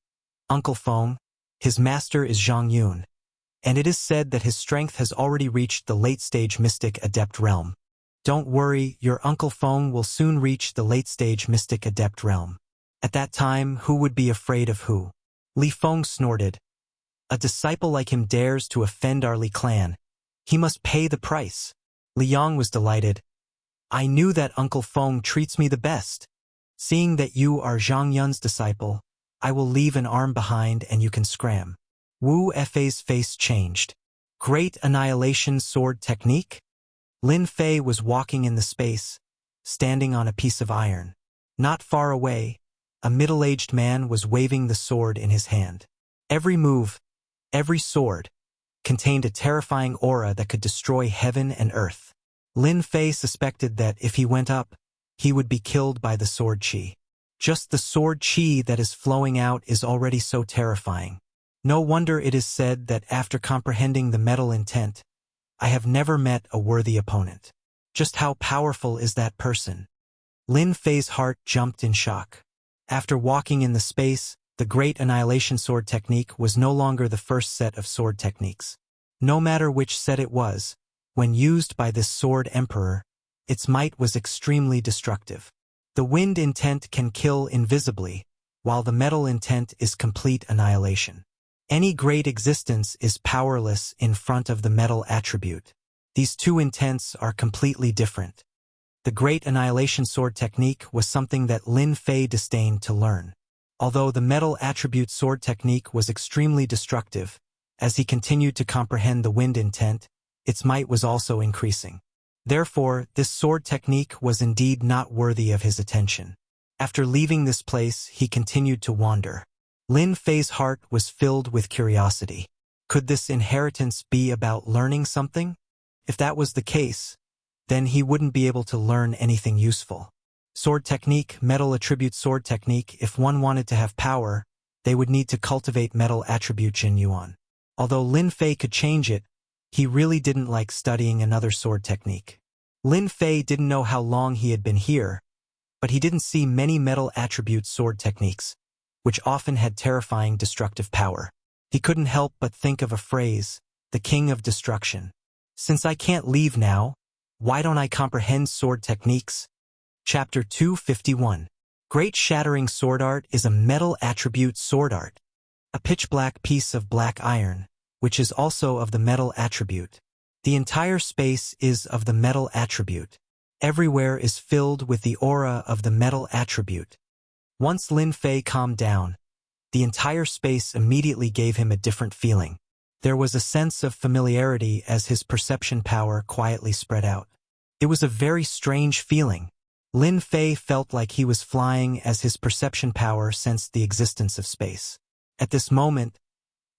Uncle Feng, his master is Zhang Yun, and it is said that his strength has already reached the late-stage mystic adept realm. Don't worry, your Uncle Feng will soon reach the late-stage mystic adept realm. At that time, who would be afraid of who? Li Feng snorted. A disciple like him dares to offend our Li clan. He must pay the price. Li Yang was delighted. I knew that Uncle Feng treats me the best. Seeing that you are Zhang Yun's disciple, I will leave an arm behind and you can scram. Wu Fei's face changed. Great annihilation sword technique? Lin Fei was walking in the space, standing on a piece of iron. Not far away, a middle-aged man was waving the sword in his hand. Every move, every sword, contained a terrifying aura that could destroy heaven and earth. Lin Fei suspected that if he went up, he would be killed by the sword chi. Just the sword chi that is flowing out is already so terrifying. No wonder it is said that after comprehending the metal intent, I have never met a worthy opponent. Just how powerful is that person? Lin Fei's heart jumped in shock. After walking in the space, the Great Annihilation Sword technique was no longer the first set of sword techniques. No matter which set it was, when used by this Sword Emperor, its might was extremely destructive. The wind intent can kill invisibly, while the metal intent is complete annihilation. Any great existence is powerless in front of the metal attribute. These two intents are completely different. The Great Annihilation Sword technique was something that Lin Fei disdained to learn. Although the metal attribute sword technique was extremely destructive, as he continued to comprehend the wind intent, its might was also increasing. Therefore, this sword technique was indeed not worthy of his attention. After leaving this place, he continued to wander. Lin Fei's heart was filled with curiosity. Could this inheritance be about learning something? If that was the case, then he wouldn't be able to learn anything useful. Sword technique, metal attribute sword technique. If one wanted to have power, they would need to cultivate metal attribute Jin Yuan. Although Lin Fei could change it, he really didn't like studying another sword technique. Lin Fei didn't know how long he had been here, but he didn't see many metal attribute sword techniques, which often had terrifying destructive power. He couldn't help but think of a phrase, the king of destruction. Since I can't leave now, why don't I comprehend sword techniques? Chapter 251. Great Shattering Sword Art is a metal attribute sword art. A pitch-black piece of black iron, which is also of the metal attribute. The entire space is of the metal attribute. Everywhere is filled with the aura of the metal attribute. Once Lin Fei calmed down, the entire space immediately gave him a different feeling. There was a sense of familiarity as his perception power quietly spread out. It was a very strange feeling. Lin Fei felt like he was flying as his perception power sensed the existence of space. At this moment,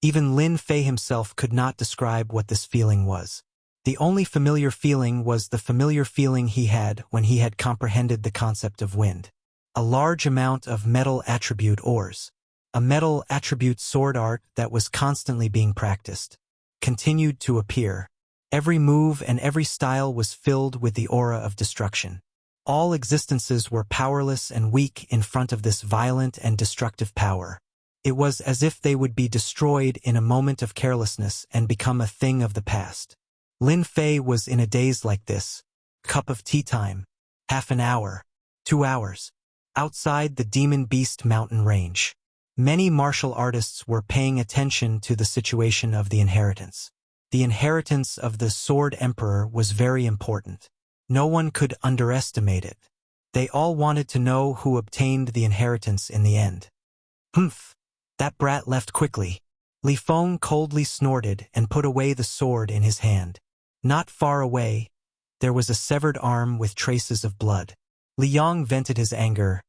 even Lin Fei himself could not describe what this feeling was. The only familiar feeling was the familiar feeling he had when he had comprehended the concept of wind. A large amount of metal attribute ores. A metal attribute sword art that was constantly being practiced, continued to appear. Every move and every style was filled with the aura of destruction. All existences were powerless and weak in front of this violent and destructive power. It was as if they would be destroyed in a moment of carelessness and become a thing of the past. Lin Fei was in a daze like this. Cup of tea time. Half an hour. 2 hours. Outside the Demon Beast mountain range. Many martial artists were paying attention to the situation of the inheritance. The inheritance of the Sword Emperor was very important. No one could underestimate it. They all wanted to know who obtained the inheritance in the end. Humph! That brat left quickly. Li Feng coldly snorted and put away the sword in his hand. Not far away, there was a severed arm with traces of blood. Li Yang vented his anger.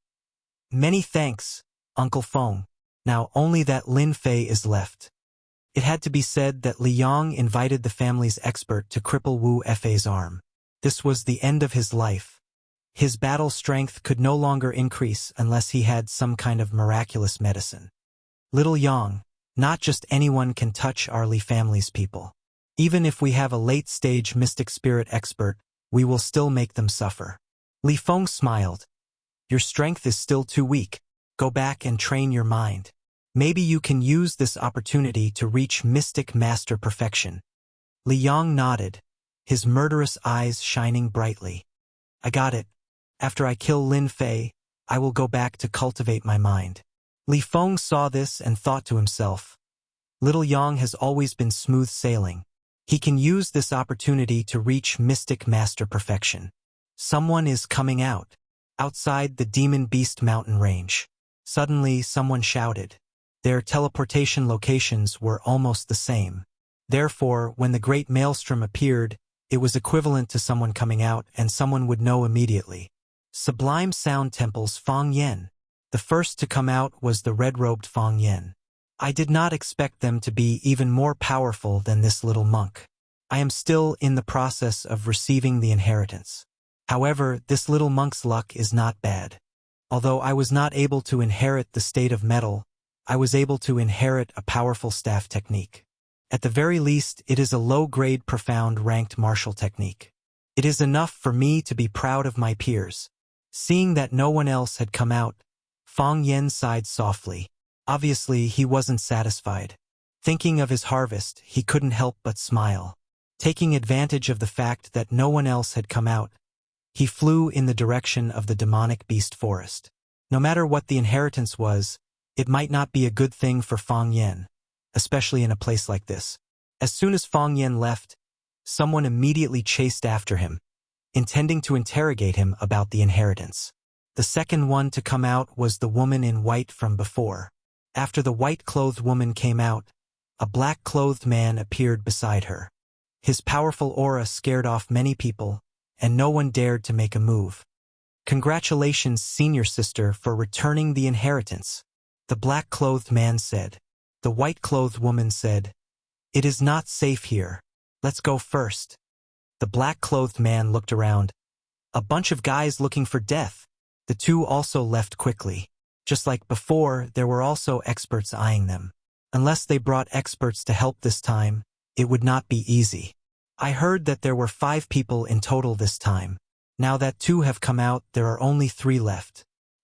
Many thanks, Uncle Feng. Now only that Lin Fei is left. It had to be said that Li Yang invited the family's expert to cripple Wu Fei's arm. This was the end of his life. His battle strength could no longer increase unless he had some kind of miraculous medicine. Little Yang, not just anyone can touch our Li family's people. Even if we have a late-stage mystic spirit expert, we will still make them suffer. Li Feng smiled. Your strength is still too weak. Go back and train your mind. Maybe you can use this opportunity to reach mystic master perfection. Li Yang nodded, his murderous eyes shining brightly. I got it. After I kill Lin Fei, I will go back to cultivate my mind. Li Feng saw this and thought to himself, Little Yang has always been smooth sailing. He can use this opportunity to reach mystic master perfection. Someone is coming out. Outside the Demon Beast mountain range. Suddenly someone shouted. Their teleportation locations were almost the same. Therefore, when the great maelstrom appeared, it was equivalent to someone coming out and someone would know immediately. Sublime Sound Temple's Fang Yen. The first to come out was the red-robed Fang Yen. I did not expect them to be even more powerful than this little monk. I am still in the process of receiving the inheritance. However, this little monk's luck is not bad. Although I was not able to inherit the state of metal, I was able to inherit a powerful staff technique. At the very least, it is a low-grade profound ranked martial technique. It is enough for me to be proud of my peers. Seeing that no one else had come out, Fang Yen sighed softly. Obviously, he wasn't satisfied. Thinking of his harvest, he couldn't help but smile. Taking advantage of the fact that no one else had come out, he flew in the direction of the demonic beast forest. No matter what the inheritance was, it might not be a good thing for Fang Yen, especially in a place like this. As soon as Fang Yen left, someone immediately chased after him, intending to interrogate him about the inheritance. The second one to come out was the woman in white from before. After the white-clothed woman came out, a black-clothed man appeared beside her. His powerful aura scared off many people, and no one dared to make a move. Congratulations, senior sister, for returning the inheritance. The black-clothed man said. The white-clothed woman said, "It is not safe here. Let's go first." The black-clothed man looked around. A bunch of guys looking for death. The two also left quickly. Just like before, there were also experts eyeing them. Unless they brought experts to help this time, it would not be easy. I heard that there were 5 people in total this time. Now that 2 have come out, there are only 3 left.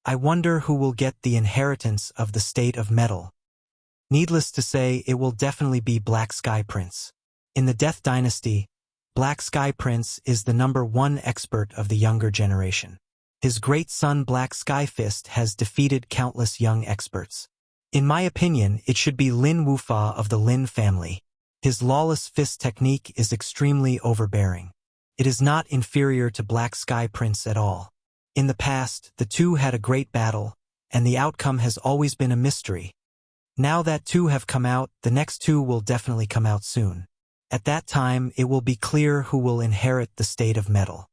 I wonder who will get the inheritance of the state of metal. Needless to say, it will definitely be Black Sky Prince. In the Death Dynasty, Black Sky Prince is the #1 expert of the younger generation. His great son Black Sky Fist has defeated countless young experts. In my opinion, it should be Lin Wufa of the Lin family. His lawless fist technique is extremely overbearing. It is not inferior to Black Sky Prince at all. In the past, the two had a great battle, and the outcome has always been a mystery. Now that 2 have come out, the next 2 will definitely come out soon. At that time, it will be clear who will inherit the state of metal.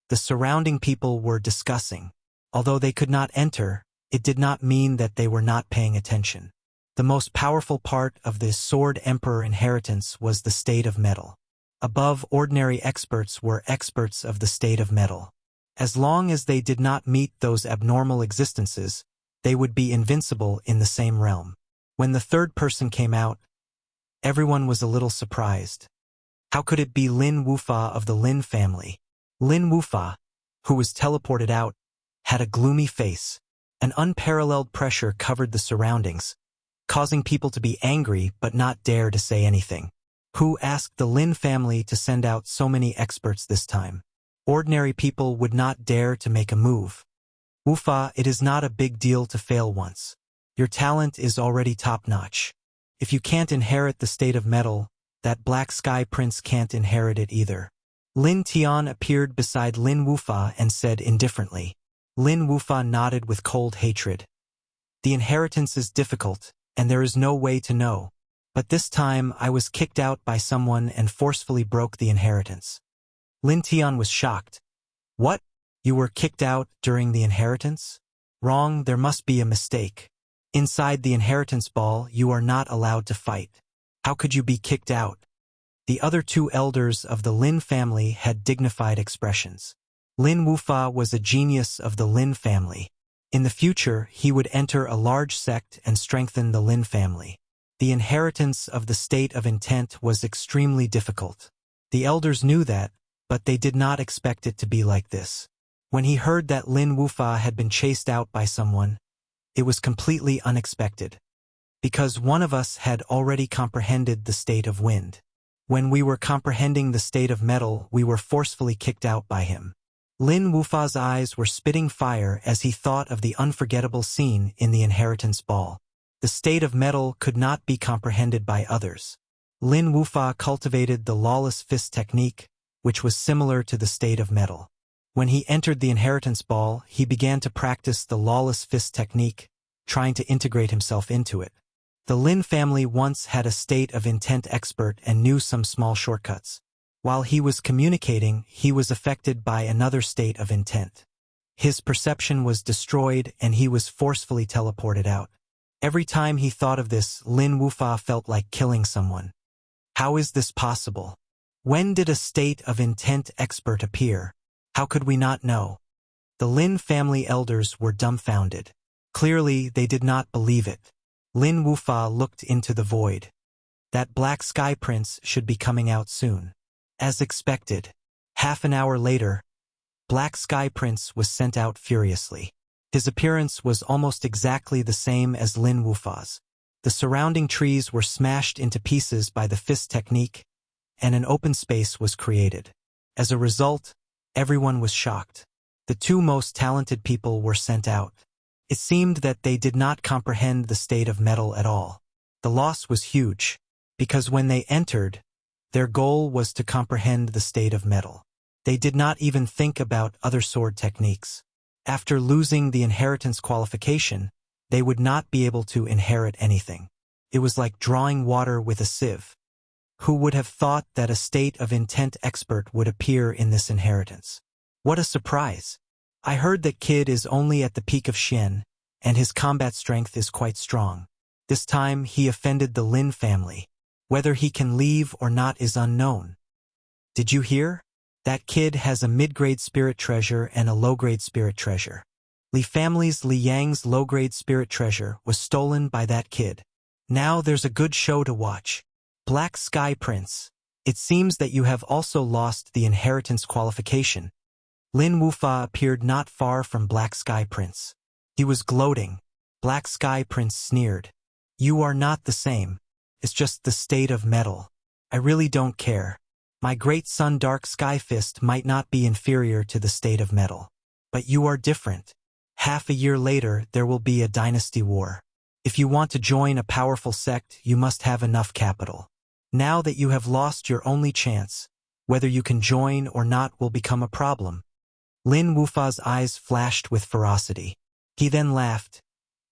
The surrounding people were discussing. Although they could not enter, it did not mean that they were not paying attention. The most powerful part of the Sword Emperor inheritance was the state of metal. Above ordinary experts were experts of the state of metal. As long as they did not meet those abnormal existences, they would be invincible in the same realm. When the 3rd person came out, everyone was a little surprised. How could it be Lin Wufa of the Lin family? Lin Wufa, who was teleported out, had a gloomy face. An unparalleled pressure covered the surroundings, causing people to be angry but not dare to say anything. Who asked the Lin family to send out so many experts this time? Ordinary people would not dare to make a move. Wufa, it is not a big deal to fail once. Your talent is already top-notch. If you can't inherit the state of metal, that Black Sky Prince can't inherit it either. Lin Tian appeared beside Lin Wufa and said indifferently. Lin Wufa nodded with cold hatred. The inheritance is difficult, and there is no way to know. But this time I was kicked out by someone and forcefully broke the inheritance. Lin Tian was shocked. What? You were kicked out during the inheritance? Wrong, there must be a mistake. Inside the inheritance ball, you are not allowed to fight. How could you be kicked out? The other 2 elders of the Lin family had dignified expressions. Lin Wufa was a genius of the Lin family. In the future, he would enter a large sect and strengthen the Lin family. The inheritance of the state of intent was extremely difficult. The elders knew that, but they did not expect it to be like this. When he heard that Lin Wufa had been chased out by someone, it was completely unexpected. Because one of us had already comprehended the state of wind. When we were comprehending the state of metal, we were forcefully kicked out by him. Lin Wufa's eyes were spitting fire as he thought of the unforgettable scene in the inheritance ball. The state of metal could not be comprehended by others. Lin Wufa cultivated the lawless fist technique, which was similar to the state of metal. When he entered the inheritance ball, he began to practice the lawless fist technique, trying to integrate himself into it. The Lin family once had a state of intent expert and knew some small shortcuts. While he was communicating, he was affected by another state of intent. His perception was destroyed and he was forcefully teleported out. Every time he thought of this, Lin Wufa felt like killing someone. How is this possible? When did a state of intent expert appear? How could we not know? The Lin family elders were dumbfounded. Clearly, they did not believe it. Lin Wufa looked into the void. That Black Sky Prince should be coming out soon. As expected, half an hour later, Black Sky Prince was sent out furiously. His appearance was almost exactly the same as Lin Wufa's. The surrounding trees were smashed into pieces by the fist technique, and an open space was created. As a result, everyone was shocked. The 2 most talented people were sent out. It seemed that they did not comprehend the state of metal at all. The loss was huge, because when they entered, their goal was to comprehend the state of metal. They did not even think about other sword techniques. After losing the inheritance qualification, they would not be able to inherit anything. It was like drawing water with a sieve. Who would have thought that a state of intent expert would appear in this inheritance? What a surprise! I heard that Kid is only at the peak of Xian, and his combat strength is quite strong. This time he offended the Lin family. Whether he can leave or not is unknown. Did you hear? That kid has a mid-grade spirit treasure and a low-grade spirit treasure. Li family's Li Yang's low-grade spirit treasure was stolen by that kid. Now there's a good show to watch. Black Sky Prince. It seems that you have also lost the inheritance qualification. Lin Wufa appeared not far from Black Sky Prince. He was gloating. Black Sky Prince sneered. You are not the same. It's just the state of metal. I really don't care. My great son Dark Sky Fist might not be inferior to the state of metal. But you are different. Half a year later, there will be a dynasty war. If you want to join a powerful sect, you must have enough capital. Now that you have lost your only chance, whether you can join or not will become a problem. Lin Wufa's eyes flashed with ferocity. He then laughed.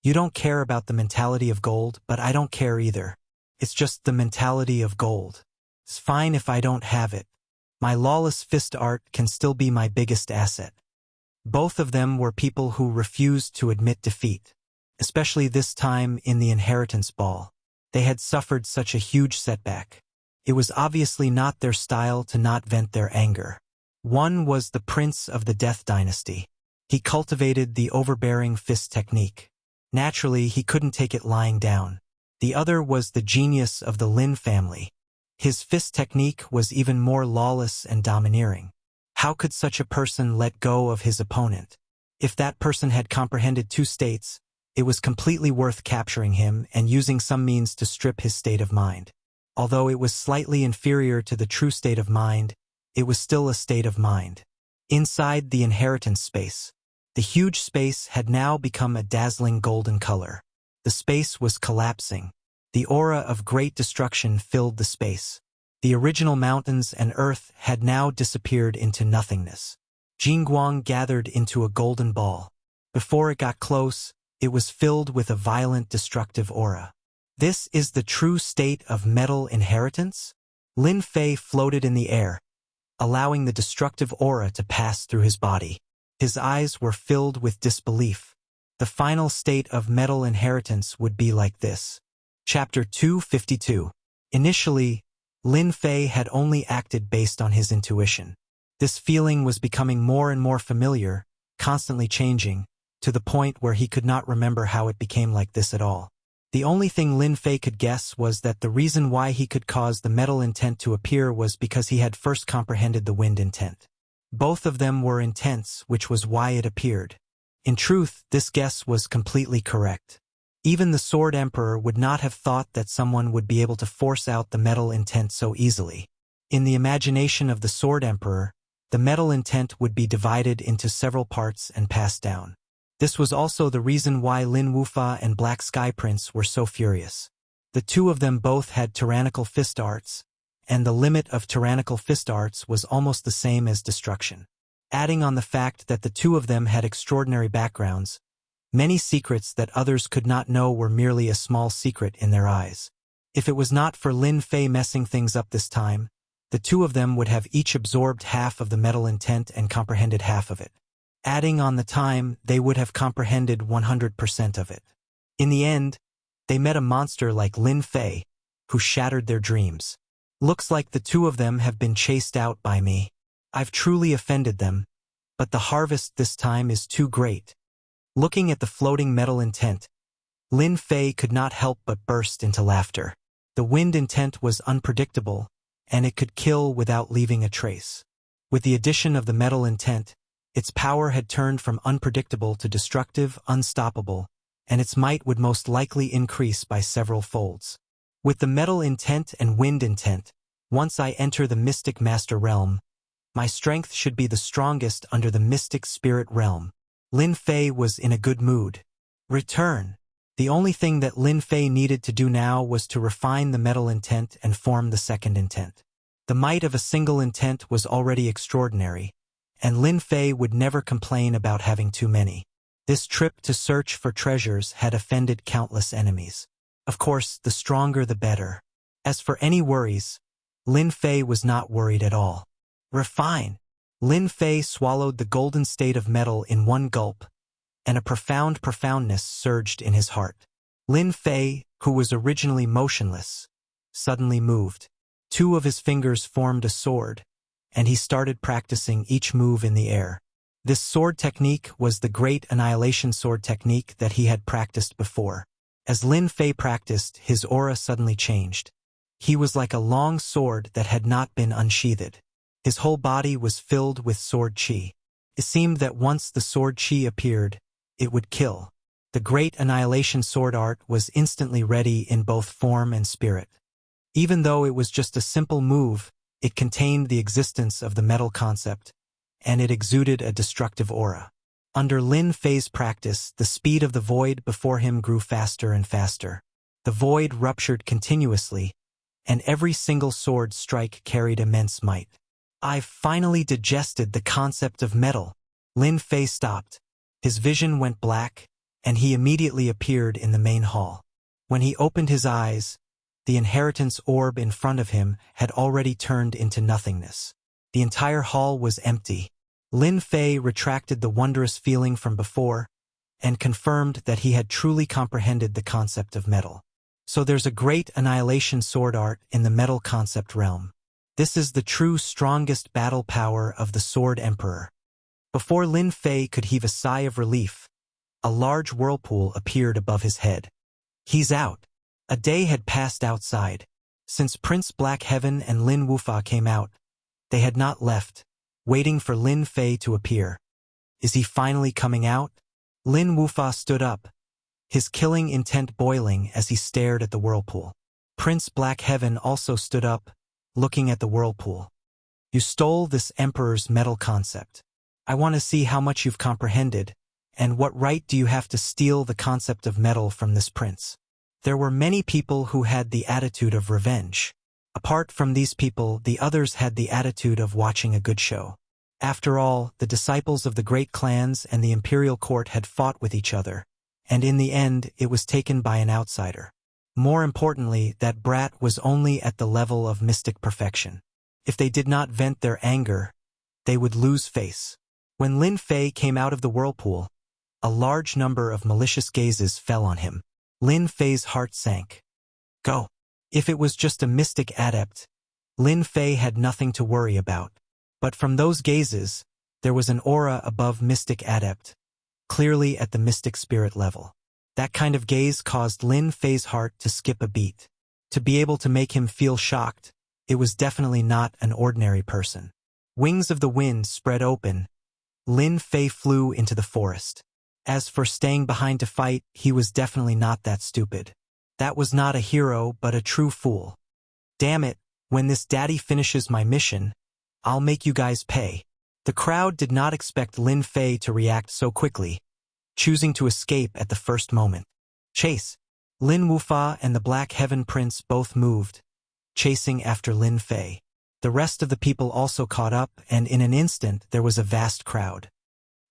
You don't care about the mentality of gold, but I don't care either. It's just the mentality of gold. It's fine if I don't have it. My lawless fist art can still be my biggest asset. Both of them were people who refused to admit defeat, especially this time in the inheritance ball. They had suffered such a huge setback. It was obviously not their style to not vent their anger. One was the prince of the Death Dynasty. He cultivated the overbearing fist technique. Naturally, he couldn't take it lying down. The other was the genius of the Lin family. His fist technique was even more lawless and domineering. How could such a person let go of his opponent? If that person had comprehended two states, it was completely worth capturing him and using some means to strip his state of mind. Although it was slightly inferior to the true state of mind, it was still a state of mind. Inside the inheritance space, the huge space had now become a dazzling golden color. The space was collapsing. The aura of great destruction filled the space. The original mountains and earth had now disappeared into nothingness. Jingguang gathered into a golden ball. Before it got close, it was filled with a violent destructive aura. This is the true state of metal inheritance? Lin Fei floated in the air, allowing the destructive aura to pass through his body. His eyes were filled with disbelief. The final state of metal inheritance would be like this. Chapter 252. Initially, Lin Fei had only acted based on his intuition. This feeling was becoming more and more familiar, constantly changing, to the point where he could not remember how it became like this at all. The only thing Lin Fei could guess was that the reason why he could cause the metal intent to appear was because he had first comprehended the wind intent. Both of them were intense, which was why it appeared. In truth, this guess was completely correct. Even the Sword Emperor would not have thought that someone would be able to force out the metal intent so easily. In the imagination of the Sword Emperor, the metal intent would be divided into several parts and passed down. This was also the reason why Lin Wufa and Black Sky Prince were so furious. The two of them both had tyrannical fist arts, and the limit of tyrannical fist arts was almost the same as destruction. Adding on the fact that the two of them had extraordinary backgrounds, many secrets that others could not know were merely a small secret in their eyes. If it was not for Lin Fei messing things up this time, the two of them would have each absorbed half of the metal intent and comprehended half of it. Adding on the time, they would have comprehended 100% of it. In the end, they met a monster like Lin Fei, who shattered their dreams. Looks like the two of them have been chased out by me. I've truly offended them, but the harvest this time is too great. Looking at the floating metal intent, Lin Fei could not help but burst into laughter. The wind intent was unpredictable, and it could kill without leaving a trace. With the addition of the metal intent, its power had turned from unpredictable to destructive, unstoppable, and its might would most likely increase by several folds. With the metal intent and wind intent, once I enter the mystic master realm, my strength should be the strongest under the mystic spirit realm. Lin Fei was in a good mood. Return. The only thing that Lin Fei needed to do now was to refine the metal intent and form the second intent. The might of a single intent was already extraordinary, and Lin Fei would never complain about having too many. This trip to search for treasures had offended countless enemies. Of course, the stronger the better. As for any worries, Lin Fei was not worried at all. Refine. Lin Fei swallowed the golden state of metal in one gulp, and a profoundness surged in his heart. Lin Fei, who was originally motionless, suddenly moved. Two of his fingers formed a sword, and he started practicing each move in the air. This sword technique was the great annihilation sword technique that he had practiced before. As Lin Fei practiced, his aura suddenly changed. He was like a long sword that had not been unsheathed. His whole body was filled with sword chi. It seemed that once the sword chi appeared, it would kill. The great annihilation sword art was instantly ready in both form and spirit. Even though it was just a simple move, it contained the existence of the metal concept, and it exuded a destructive aura. Under Lin Fei's practice, the speed of the void before him grew faster and faster. The void ruptured continuously, and every single sword strike carried immense might. "I've finally digested the concept of metal." Lin Fei stopped. His vision went black, and he immediately appeared in the main hall. When he opened his eyes, the inheritance orb in front of him had already turned into nothingness. The entire hall was empty. Lin Fei retracted the wondrous feeling from before and confirmed that he had truly comprehended the concept of metal. So there's a great annihilation sword art in the metal concept realm. This is the true strongest battle power of the Sword Emperor. Before Lin Fei could heave a sigh of relief, a large whirlpool appeared above his head. He's out. A day had passed outside. Since Prince Black Heaven and Lin Wufa came out, they had not left, waiting for Lin Fei to appear. Is he finally coming out? Lin Wufa stood up, his killing intent boiling as he stared at the whirlpool. Prince Black Heaven also stood up, looking at the whirlpool. You stole this emperor's metal concept. I want to see how much you've comprehended, and what right do you have to steal the concept of metal from this prince? There were many people who had the attitude of revenge. Apart from these people, the others had the attitude of watching a good show. After all, the disciples of the great clans and the imperial court had fought with each other, and in the end it was taken by an outsider. More importantly, that brat was only at the level of mystic perfection. If they did not vent their anger, they would lose face. When Lin Fei came out of the whirlpool, a large number of malicious gazes fell on him. Lin Fei's heart sank. Go. If it was just a mystic adept, Lin Fei had nothing to worry about. But from those gazes, there was an aura above mystic adept, clearly at the mystic spirit level. That kind of gaze caused Lin Fei's heart to skip a beat. To be able to make him feel shocked, it was definitely not an ordinary person. Wings of the wind spread open. Lin Fei flew into the forest. As for staying behind to fight, he was definitely not that stupid. That was not a hero, but a true fool. Damn it, when this daddy finishes my mission, I'll make you guys pay. The crowd did not expect Lin Fei to react so quickly, choosing to escape at the first moment. Chase. Lin Wufa and the Black Heaven Prince both moved, chasing after Lin Fei. The rest of the people also caught up, and in an instant there was a vast crowd.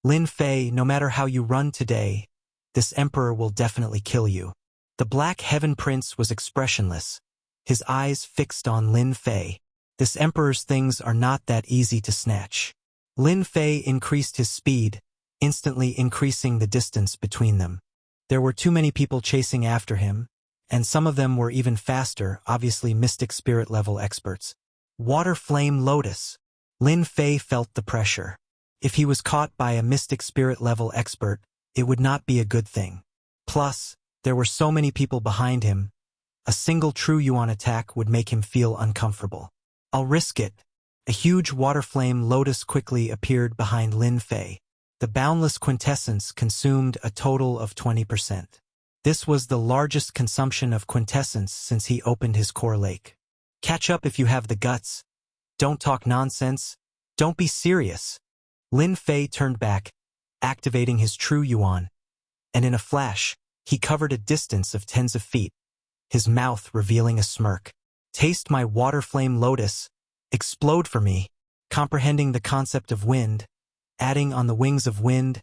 Lin Fei, no matter how you run today, this emperor will definitely kill you. The Black Heaven Prince was expressionless, his eyes fixed on Lin Fei. This emperor's things are not that easy to snatch. Lin Fei increased his speed, instantly increasing the distance between them. There were too many people chasing after him, and some of them were even faster, obviously mystic spirit level experts. Water Flame Lotus. Lin Fei felt the pressure. If he was caught by a mystic spirit level expert, it would not be a good thing. Plus, there were so many people behind him. A single true Yuan attack would make him feel uncomfortable. I'll risk it. A huge water flame lotus quickly appeared behind Lin Fei. The boundless quintessence consumed a total of 20%. This was the largest consumption of quintessence since he opened his core lake. Catch up if you have the guts. Don't talk nonsense. Don't be serious. Lin Fei turned back, activating his true Yuan, and in a flash, he covered a distance of tens of feet, his mouth revealing a smirk. Taste my water flame lotus. Explode for me. Comprehending the concept of wind, adding on the wings of wind,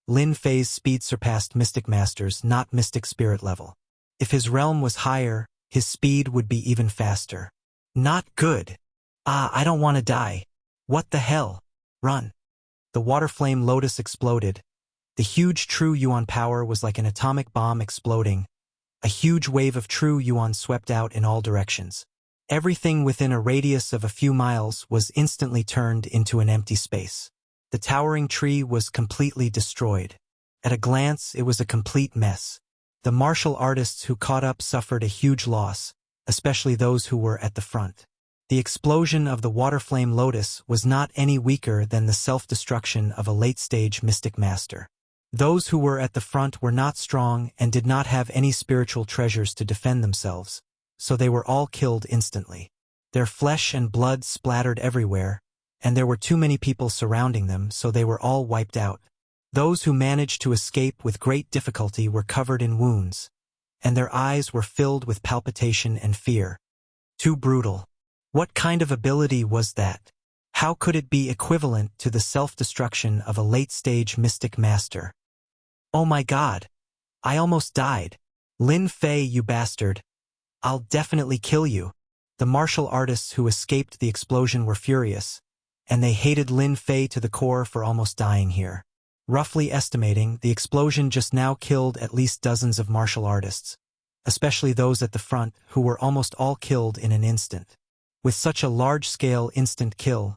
Lin Fei's speed surpassed Mystic Master's, not Mystic Spirit level. If his realm was higher, his speed would be even faster. Not good. I don't want to die. What the hell? Run. The water flame lotus exploded, The huge true yuan power was like an atomic bomb exploding. A huge wave of true yuan swept out in all directions. Everything within a radius of a few miles was instantly turned into an empty space. The towering tree was completely destroyed. At a glance, it was a complete mess. The martial artists who caught up suffered a huge loss, especially those who were at the front. The explosion of the waterflame lotus was not any weaker than the self-destruction of a late-stage mystic master. Those who were at the front were not strong and did not have any spiritual treasures to defend themselves, so they were all killed instantly. Their flesh and blood splattered everywhere, and there were too many people surrounding them, so they were all wiped out. Those who managed to escape with great difficulty were covered in wounds, and their eyes were filled with palpitation and fear. Too brutal. What kind of ability was that? How could it be equivalent to the self-destruction of a late-stage mystic master? Oh my God! I almost died. Lin Fei, you bastard. I'll definitely kill you. The martial artists who escaped the explosion were furious, and they hated Lin Fei to the core for almost dying here. Roughly estimating, the explosion just now killed at least dozens of martial artists, especially those at the front who were almost all killed in an instant. With such a large-scale instant kill,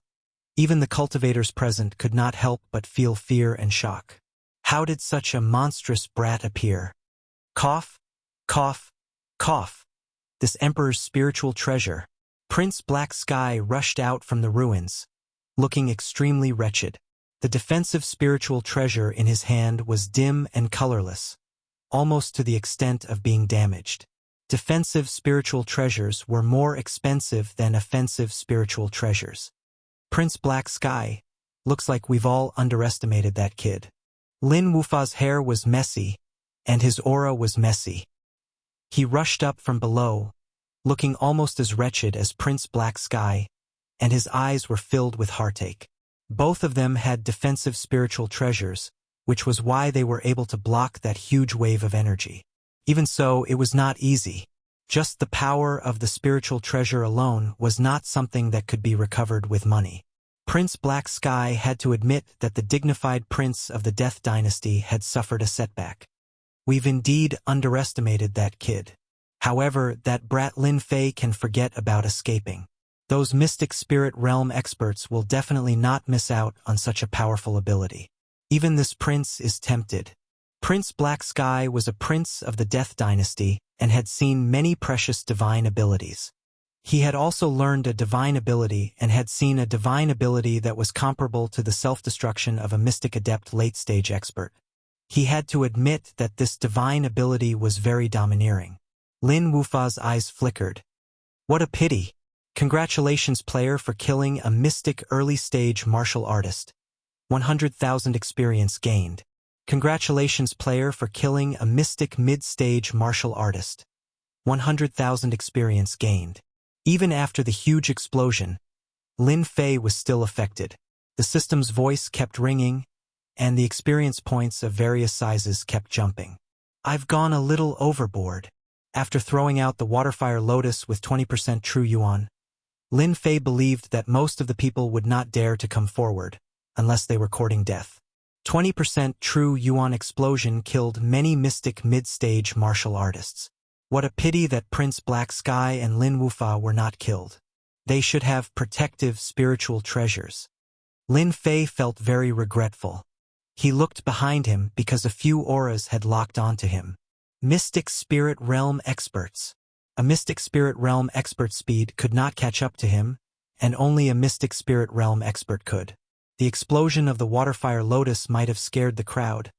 even the cultivators present could not help but feel fear and shock. How did such a monstrous brat appear? Cough, cough, cough. This emperor's spiritual treasure. Prince Black Sky rushed out from the ruins, looking extremely wretched. The defensive spiritual treasure in his hand was dim and colorless, almost to the extent of being damaged. Defensive spiritual treasures were more expensive than offensive spiritual treasures. Prince Black Sky, looks like we've all underestimated that kid. Lin Wufa's hair was messy, and his aura was messy. He rushed up from below, looking almost as wretched as Prince Black Sky, and his eyes were filled with heartache. Both of them had defensive spiritual treasures, which was why they were able to block that huge wave of energy. Even so, it was not easy. Just the power of the spiritual treasure alone was not something that could be recovered with money. Prince Black Sky had to admit that the dignified prince of the Death Dynasty had suffered a setback. We've indeed underestimated that kid. However, that brat Lin Fei can forget about escaping. Those mystic spirit realm experts will definitely not miss out on such a powerful ability. Even this prince is tempted. Prince Black Sky was a prince of the Death Dynasty and had seen many precious divine abilities. He had also learned a divine ability and had seen a divine ability that was comparable to the self-destruction of a mystic adept late-stage expert. He had to admit that this divine ability was very domineering. Lin Wufa's eyes flickered. What a pity! Congratulations, player, for killing a mystic early-stage martial artist. 100,000 experience gained. Congratulations, player, for killing a mystic mid-stage martial artist. 100,000 experience gained. Even after the huge explosion, Lin Fei was still affected. The system's voice kept ringing, and the experience points of various sizes kept jumping. I've gone a little overboard. After throwing out the Waterfire Lotus with 20% true yuan, Lin Fei believed that most of the people would not dare to come forward, unless they were courting death. 20% true yuan explosion killed many mystic mid-stage martial artists. What a pity that Prince Black Sky and Lin Wufa were not killed. They should have protective spiritual treasures. Lin Fei felt very regretful. He looked behind him because a few auras had locked onto him. Mystic Spirit Realm experts. A Mystic Spirit Realm expert speed could not catch up to him, and only a Mystic Spirit Realm expert could. The explosion of the Waterfire Lotus might have scared the crowd,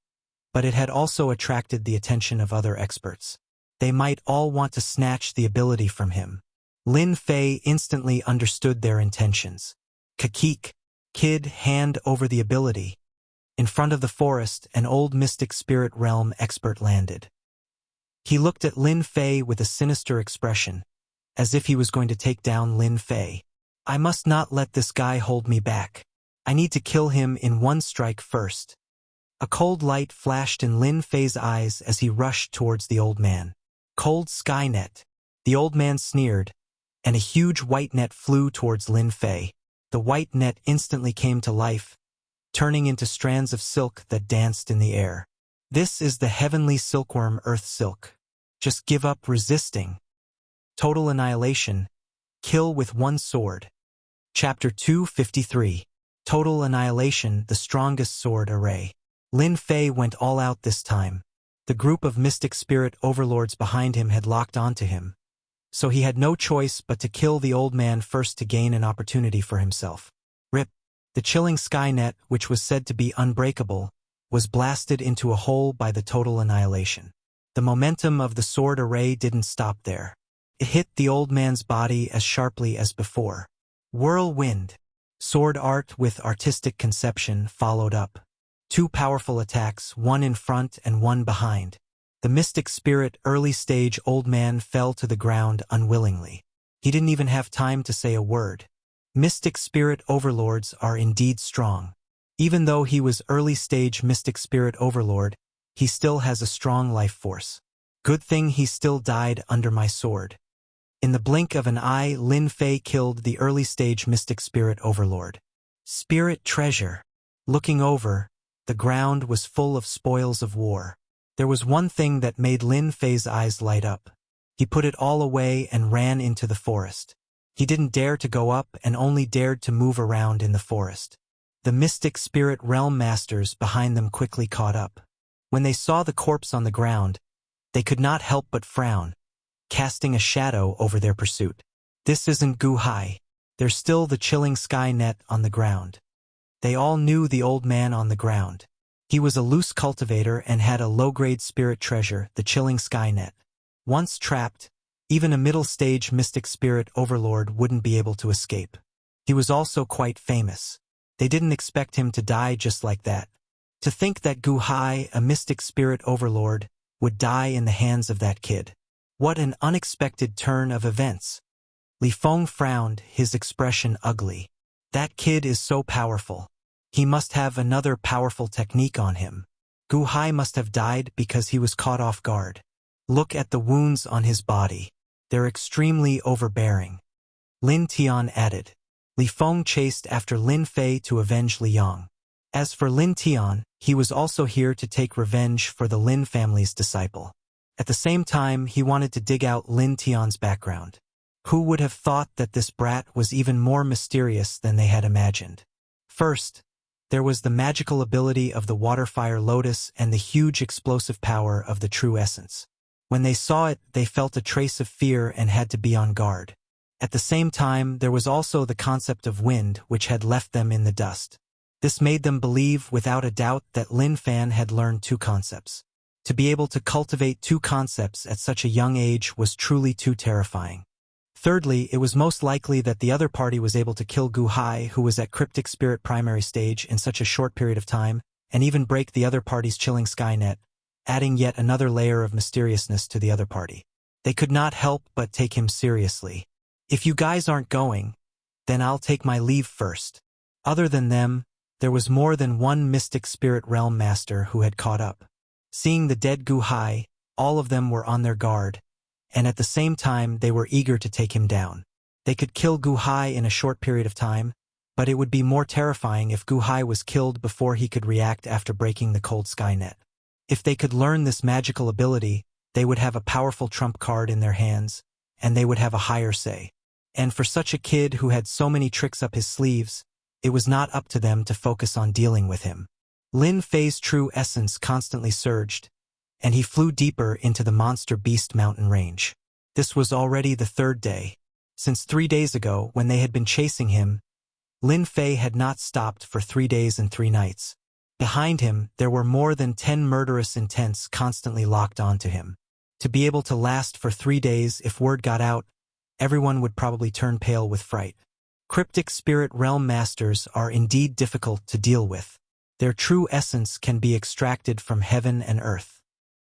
but it had also attracted the attention of other experts. They might all want to snatch the ability from him. Lin Fei instantly understood their intentions. Kakik, kid, hand over the ability. In front of the forest, an old Mystic Spirit Realm expert landed. He looked at Lin Fei with a sinister expression, as if he was going to take down Lin Fei. I must not let this guy hold me back. I need to kill him in one strike first. A cold light flashed in Lin Fei's eyes as he rushed towards the old man. Cold sky net. The old man sneered, and a huge white net flew towards Lin Fei. The white net instantly came to life, turning into strands of silk that danced in the air. This is the heavenly silkworm earth silk. Just give up resisting. Total annihilation. Kill with one sword. Chapter 253. Total annihilation, the strongest sword array. Lin Fei went all out this time. The group of mystic spirit overlords behind him had locked onto him, so he had no choice but to kill the old man first to gain an opportunity for himself. Rip. The chilling skynet, which was said to be unbreakable, was blasted into a hole by the total annihilation. The momentum of the sword array didn't stop there. It hit the old man's body as sharply as before. Whirlwind. Sword art with artistic conception followed up. 2 powerful attacks, one in front and one behind. The mystic spirit early-stage old man fell to the ground unwillingly. He didn't even have time to say a word. Mystic spirit overlords are indeed strong. Even though he was early-stage mystic spirit overlord, he still has a strong life force. Good thing he still died under my sword. In the blink of an eye, Lin Fei killed the early-stage mystic spirit overlord. Spirit treasure. Looking over, the ground was full of spoils of war. There was one thing that made Lin Fei's eyes light up. He put it all away and ran into the forest. He didn't dare to go up and only dared to move around in the forest. The mystic spirit realm masters behind them quickly caught up. When they saw the corpse on the ground, they could not help but frown, casting a shadow over their pursuit. This isn't Gu Hai. There's still the chilling sky net on the ground. They all knew the old man on the ground. He was a loose cultivator and had a low-grade spirit treasure, the chilling sky net. Once trapped, even a middle-stage mystic spirit overlord wouldn't be able to escape. He was also quite famous. They didn't expect him to die just like that. To think that Gu Hai, a mystic spirit overlord, would die in the hands of that kid. What an unexpected turn of events. Li Feng frowned, his expression ugly. That kid is so powerful. He must have another powerful technique on him. Gu Hai must have died because he was caught off guard. Look at the wounds on his body. They're extremely overbearing. Lin Tian added. Li Feng chased after Lin Fei to avenge Li Yang. As for Lin Tian, he was also here to take revenge for the Lin family's disciple. At the same time, he wanted to dig out Lin Tian's background. Who would have thought that this brat was even more mysterious than they had imagined? First, there was the magical ability of the water-fire lotus and the huge explosive power of the true essence. When they saw it, they felt a trace of fear and had to be on guard. At the same time, there was also the concept of wind, which had left them in the dust. This made them believe without a doubt that Lin Fan had learned 2 concepts. To be able to cultivate 2 concepts at such a young age was truly too terrifying. Thirdly, it was most likely that the other party was able to kill Gu Hai, who was at Cryptic Spirit primary stage, in such a short period of time, and even break the other party's chilling skynet, adding yet another layer of mysteriousness to the other party. They could not help but take him seriously. If you guys aren't going, then I'll take my leave first. Other than them, there was more than one mystic spirit realm master who had caught up. Seeing the dead Gu Hai, all of them were on their guard, and at the same time they were eager to take him down. They could kill Gu Hai in a short period of time, but it would be more terrifying if Gu Hai was killed before he could react after breaking the cold skynet. If they could learn this magical ability, they would have a powerful trump card in their hands, and they would have a higher say. And for such a kid who had so many tricks up his sleeves, it was not up to them to focus on dealing with him. Lin Fei's true essence constantly surged, and he flew deeper into the monster beast mountain range. This was already the 3rd day. Since 3 days ago, when they had been chasing him, Lin Fei had not stopped for 3 days and 3 nights. Behind him, there were more than 10 murderous intents constantly locked onto him. To be able to last for 3 days, if word got out, everyone would probably turn pale with fright. Cryptic spirit realm masters are indeed difficult to deal with. Their true essence can be extracted from heaven and earth.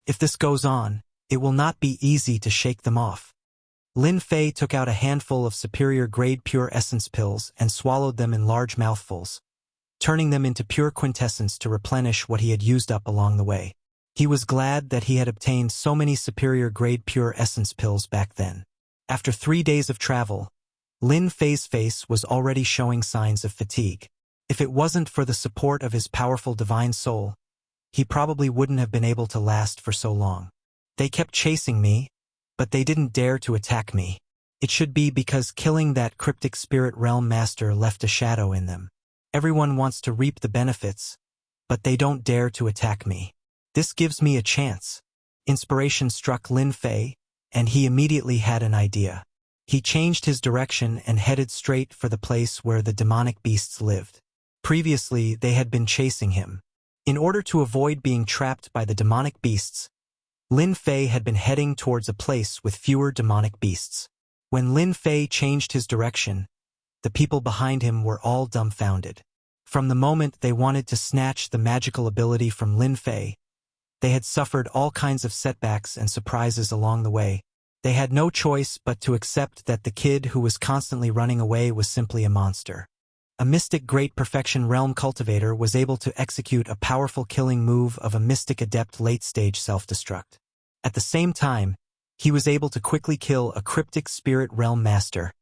If this goes on, it will not be easy to shake them off. Lin Fei took out a handful of superior-grade pure essence pills and swallowed them in large mouthfuls, turning them into pure quintessence to replenish what he had used up along the way. He was glad that he had obtained so many superior-grade pure essence pills back then. After 3 days of travel, Lin Fei's face was already showing signs of fatigue. If it wasn't for the support of his powerful divine soul, he probably wouldn't have been able to last for so long. They kept chasing me, but they didn't dare to attack me. It should be because killing that cryptic spirit realm master left a shadow in them. Everyone wants to reap the benefits, but they don't dare to attack me. This gives me a chance. Inspiration struck Lin Fei, and he immediately had an idea. He changed his direction and headed straight for the place where the demonic beasts lived. Previously, they had been chasing him. In order to avoid being trapped by the demonic beasts, Lin Fei had been heading towards a place with fewer demonic beasts. When Lin Fei changed his direction, the people behind him were all dumbfounded. From the moment they wanted to snatch the magical ability from Lin Fei, they had suffered all kinds of setbacks and surprises along the way. They had no choice but to accept that the kid who was constantly running away was simply a monster. A mystic great perfection realm cultivator was able to execute a powerful killing move of a mystic adept late-stage self-destruct. At the same time, he was able to quickly kill a cryptic spirit realm master,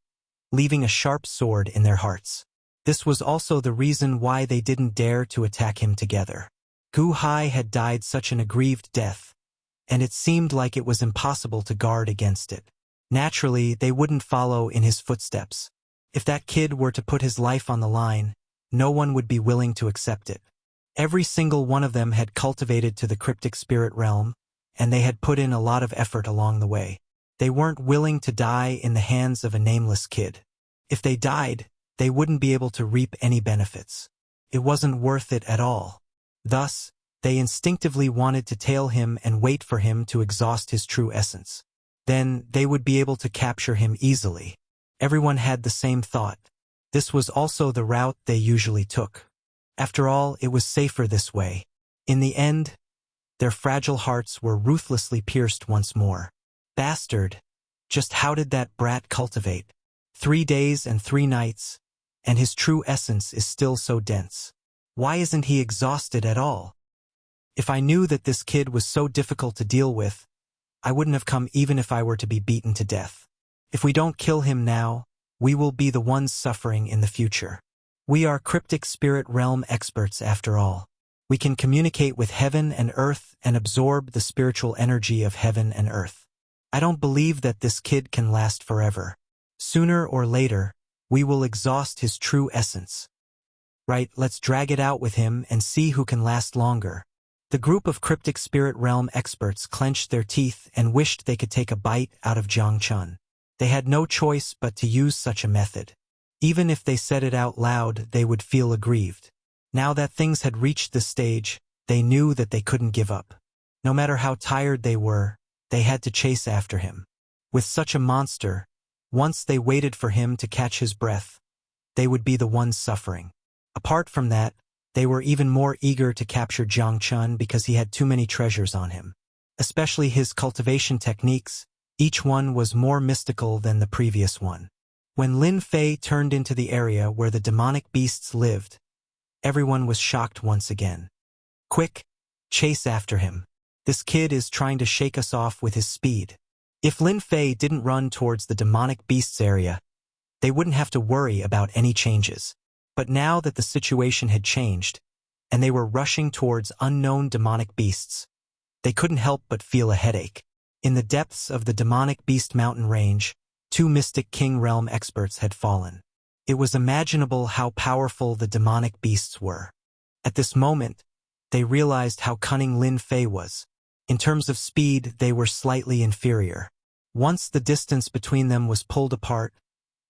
leaving a sharp sword in their hearts. This was also the reason why they didn't dare to attack him together. Gu Hai had died such an aggrieved death, and it seemed like it was impossible to guard against it. Naturally, they wouldn't follow in his footsteps. If that kid were to put his life on the line, no one would be willing to accept it. Every single one of them had cultivated to the cryptic spirit realm, and they had put in a lot of effort along the way. They weren't willing to die in the hands of a nameless kid. If they died, they wouldn't be able to reap any benefits. It wasn't worth it at all. Thus, they instinctively wanted to tail him and wait for him to exhaust his true essence. Then, they would be able to capture him easily. Everyone had the same thought. This was also the route they usually took. After all, it was safer this way. In the end, their fragile hearts were ruthlessly pierced once more. Bastard! Just how did that brat cultivate? 3 days and 3 nights, and his true essence is still so dense. Why isn't he exhausted at all? If I knew that this kid was so difficult to deal with, I wouldn't have come even if I were to be beaten to death. If we don't kill him now, we will be the ones suffering in the future. We are cryptic spirit realm experts after all. We can communicate with heaven and earth and absorb the spiritual energy of heaven and earth. I don't believe that this kid can last forever. Sooner or later, we will exhaust his true essence. Right, let's drag it out with him and see who can last longer. The group of cryptic spirit realm experts clenched their teeth and wished they could take a bite out of Jiang Chun. They had no choice but to use such a method. Even if they said it out loud, they would feel aggrieved. Now that things had reached this stage, they knew that they couldn't give up. No matter how tired they were, they had to chase after him. With such a monster, once they waited for him to catch his breath, they would be the ones suffering. Apart from that, they were even more eager to capture Jiang Chun because he had too many treasures on him. Especially his cultivation techniques, each one was more mystical than the previous one. When Lin Fei turned into the area where the demonic beasts lived, everyone was shocked once again. Quick, chase after him. This kid is trying to shake us off with his speed. If Lin Fei didn't run towards the demonic beasts area, they wouldn't have to worry about any changes. But now that the situation had changed, and they were rushing towards unknown demonic beasts, they couldn't help but feel a headache. In the depths of the demonic beast mountain range, 2 mystic king realm experts had fallen. It was imaginable how powerful the demonic beasts were. At this moment, they realized how cunning Lin Fei was. In terms of speed, they were slightly inferior. Once the distance between them was pulled apart,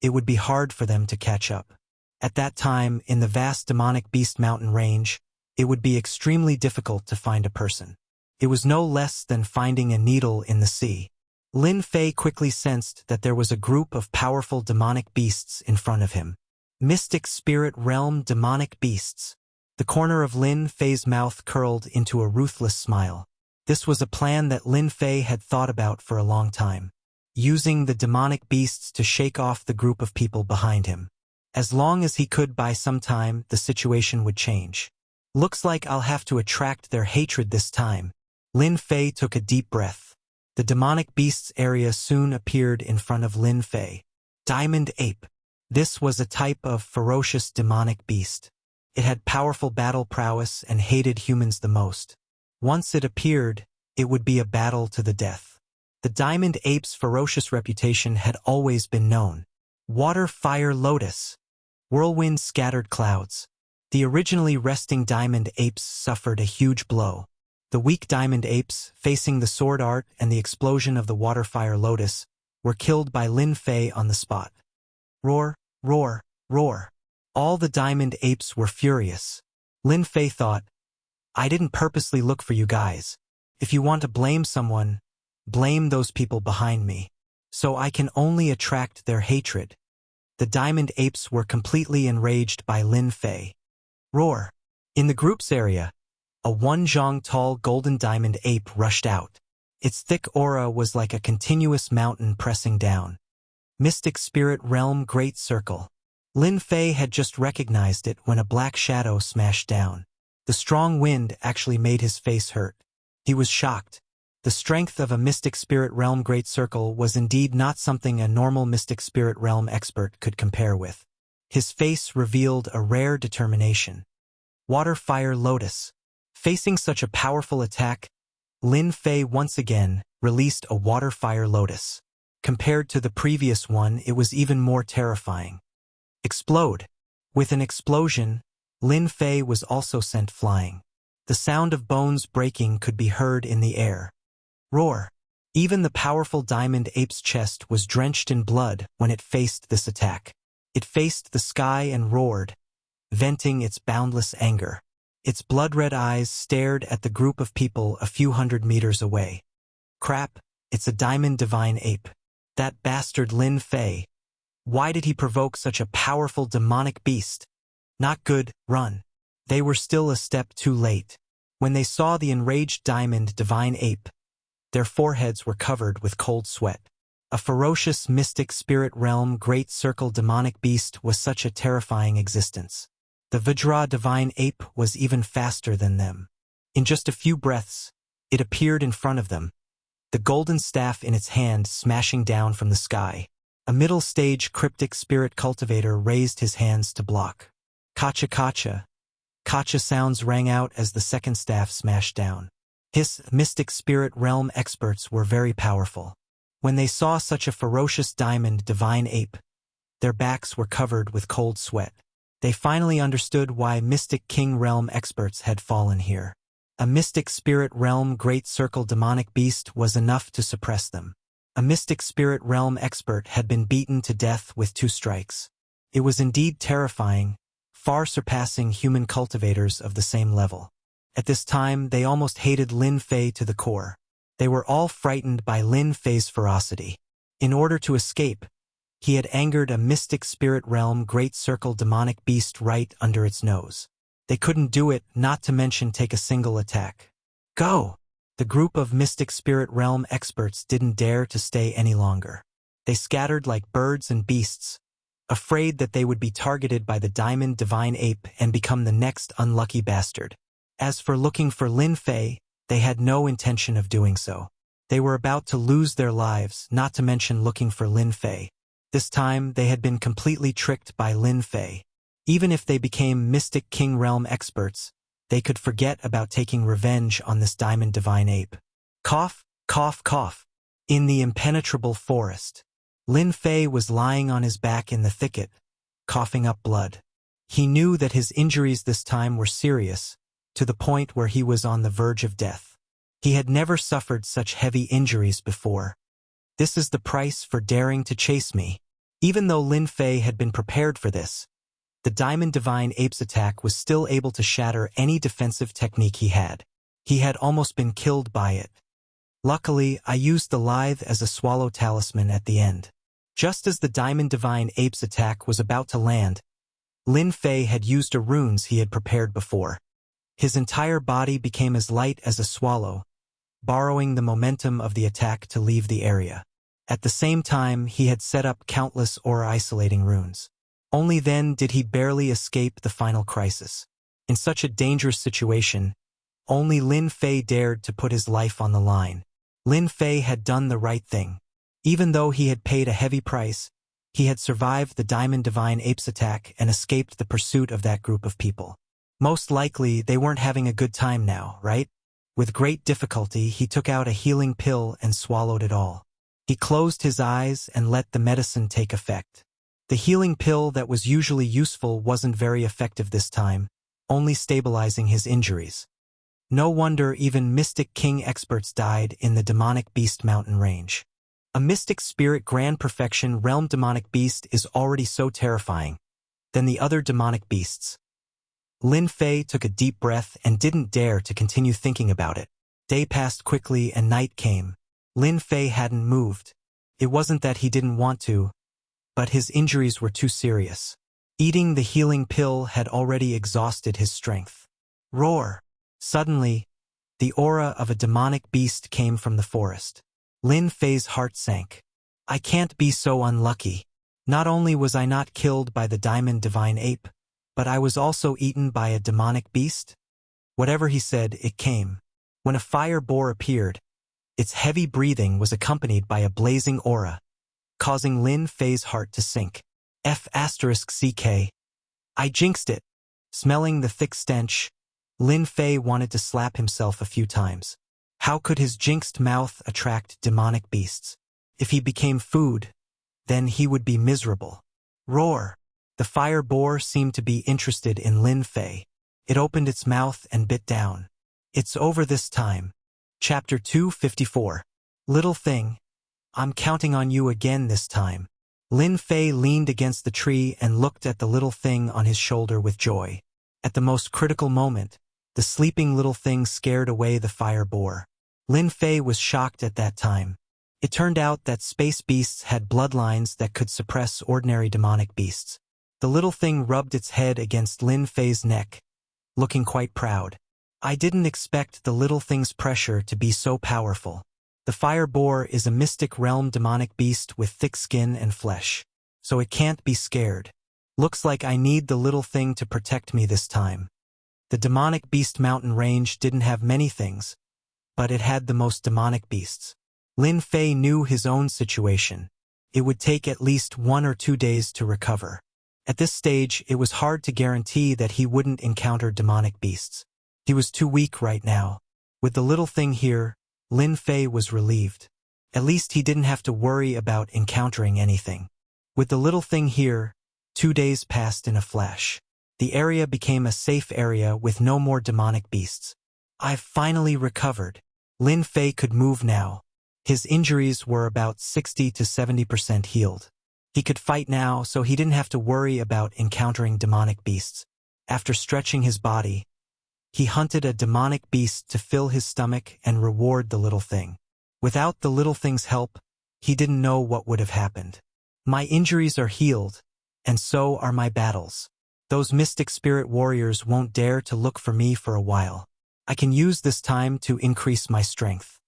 it would be hard for them to catch up. At that time, in the vast demonic beast mountain range, it would be extremely difficult to find a person. It was no less than finding a needle in the sea. Lin Fei quickly sensed that there was a group of powerful demonic beasts in front of him. Mystic spirit realm demonic beasts. The corner of Lin Fei's mouth curled into a ruthless smile. This was a plan that Lin Fei had thought about for a long time, using the demonic beasts to shake off the group of people behind him. As long as he could buy some time, the situation would change. Looks like I'll have to attract their hatred this time. Lin Fei took a deep breath. The demonic beasts area soon appeared in front of Lin Fei. Diamond ape. This was a type of ferocious demonic beast. It had powerful battle prowess and hated humans the most. Once it appeared, it would be a battle to the death. The diamond ape's ferocious reputation had always been known. Water, fire, lotus. Whirlwind scattered clouds. The originally resting diamond apes suffered a huge blow. The weak diamond apes, facing the sword art and the explosion of the water, fire, lotus, were killed by Lin Fei on the spot. Roar, roar, roar. All the diamond apes were furious. Lin Fei thought, I didn't purposely look for you guys. If you want to blame someone, blame those people behind me. So I can only attract their hatred. The diamond apes were completely enraged by Lin Fei. Roar. In the group's area, a 1 zhang tall golden diamond ape rushed out. Its thick aura was like a continuous mountain pressing down. Mystic Spirit Realm Great Circle. Lin Fei had just recognized it when a black shadow smashed down. The strong wind actually made his face hurt. He was shocked. The strength of a Mystic Spirit Realm Great Circle was indeed not something a normal Mystic Spirit Realm expert could compare with. His face revealed a rare determination. Water, fire, lotus. Facing such a powerful attack, Lin Fei once again released a water, fire, lotus. Compared to the previous one, it was even more terrifying. Explode. With an explosion, Lin Fei was also sent flying. The sound of bones breaking could be heard in the air. Roar. Even the powerful diamond ape's chest was drenched in blood when it faced this attack. It faced the sky and roared, venting its boundless anger. Its blood-red eyes stared at the group of people a few hundred meters away. Crap, it's a diamond divine ape. That bastard Lin Fei. Why did he provoke such a powerful demonic beast? Not good, run. They were still a step too late. When they saw the enraged diamond divine ape, their foreheads were covered with cold sweat. A ferocious Mystic Spirit Realm Great Circle demonic beast was such a terrifying existence. The Vajra divine ape was even faster than them. In just a few breaths, it appeared in front of them, the golden staff in its hand smashing down from the sky. A middle-stage cryptic spirit cultivator raised his hands to block. Kacha kacha. Kacha sounds rang out as the second staff smashed down. His Mystic Spirit Realm experts were very powerful. When they saw such a ferocious diamond divine ape, their backs were covered with cold sweat. They finally understood why Mystic King Realm experts had fallen here. A Mystic Spirit Realm Great Circle demonic beast was enough to suppress them. A Mystic Spirit Realm expert had been beaten to death with 2 strikes. It was indeed terrifying, far surpassing human cultivators of the same level. At this time, they almost hated Lin Fei to the core. They were all frightened by Lin Fei's ferocity. In order to escape, he had angered a Mystic Spirit Realm Great Circle demonic beast right under its nose. They couldn't do it, not to mention take a single attack. Go! The group of Mystic Spirit Realm experts didn't dare to stay any longer. They scattered like birds and beasts, afraid that they would be targeted by the diamond divine ape and become the next unlucky bastard. As for looking for Lin Fei, they had no intention of doing so. They were about to lose their lives, not to mention looking for Lin Fei. This time, they had been completely tricked by Lin Fei. Even if they became Mystic King Realm experts, they could forget about taking revenge on this diamond divine ape. Cough, cough, cough. In the impenetrable forest, Lin Fei was lying on his back in the thicket, coughing up blood. He knew that his injuries this time were serious, to the point where he was on the verge of death. He had never suffered such heavy injuries before. This is the price for daring to chase me. Even though Lin Fei had been prepared for this, the Diamond Divine Ape's attack was still able to shatter any defensive technique he had. He had almost been killed by it. Luckily, I used the Lithe as a swallow talisman at the end. Just as the Diamond Divine Ape's attack was about to land, Lin Fei had used a runes he had prepared before. His entire body became as light as a swallow, borrowing the momentum of the attack to leave the area. At the same time, he had set up countless aura-isolating runes. Only then did he barely escape the final crisis. In such a dangerous situation, only Lin Fei dared to put his life on the line. Lin Fei had done the right thing. Even though he had paid a heavy price, he had survived the Diamond Divine Ape's attack and escaped the pursuit of that group of people. Most likely, they weren't having a good time now, right? With great difficulty, he took out a healing pill and swallowed it all. He closed his eyes and let the medicine take effect. The healing pill that was usually useful wasn't very effective this time, only stabilizing his injuries. No wonder even Mystic King experts died in the demonic beast mountain range. A mystic spirit grand perfection realm demonic beast is already so terrifying. Then the other demonic beasts. Lin Fei took a deep breath and didn't dare to continue thinking about it. Day passed quickly and night came. Lin Fei hadn't moved. It wasn't that he didn't want to, but his injuries were too serious. Eating the healing pill had already exhausted his strength. Roar! Suddenly, the aura of a demonic beast came from the forest. Lin Fei's heart sank. I can't be so unlucky. Not only was I not killed by the diamond divine ape, but I was also eaten by a demonic beast? Whatever he said, it came. When a fire boar appeared, its heavy breathing was accompanied by a blazing aura, causing Lin Fei's heart to sink. F***CK. I jinxed it. Smelling the thick stench, Lin Fei wanted to slap himself a few times. How could his jinxed mouth attract demonic beasts? If he became food, then he would be miserable. Roar! The fire boar seemed to be interested in Lin Fei. It opened its mouth and bit down. It's over this time. Chapter 254. Little thing. I'm counting on you again this time. Lin Fei leaned against the tree and looked at the little thing on his shoulder with joy. At the most critical moment, the sleeping little thing scared away the fire boar. Lin Fei was shocked at that time. It turned out that space beasts had bloodlines that could suppress ordinary demonic beasts. The little thing rubbed its head against Lin Fei's neck, looking quite proud. I didn't expect the little thing's pressure to be so powerful. The fire boar is a mystic realm demonic beast with thick skin and flesh, so it can't be scared. Looks like I need the little thing to protect me this time. The demonic beast mountain range didn't have many things, but it had the most demonic beasts. Lin Fei knew his own situation. It would take at least 1 or 2 days to recover. At this stage, it was hard to guarantee that he wouldn't encounter demonic beasts. He was too weak right now. With the little thing here, Lin Fei was relieved. At least he didn't have to worry about encountering anything. With the little thing here, 2 days passed in a flash. The area became a safe area with no more demonic beasts. I've finally recovered. Lin Fei could move now. His injuries were about 60 to 70% healed. He could fight now, so he didn't have to worry about encountering demonic beasts. After stretching his body, he hunted a demonic beast to fill his stomach and reward the little thing. Without the little thing's help, he didn't know what would have happened. My injuries are healed, and so are my battles. Those mystic spirit warriors won't dare to look for me for a while. I can use this time to increase my strength.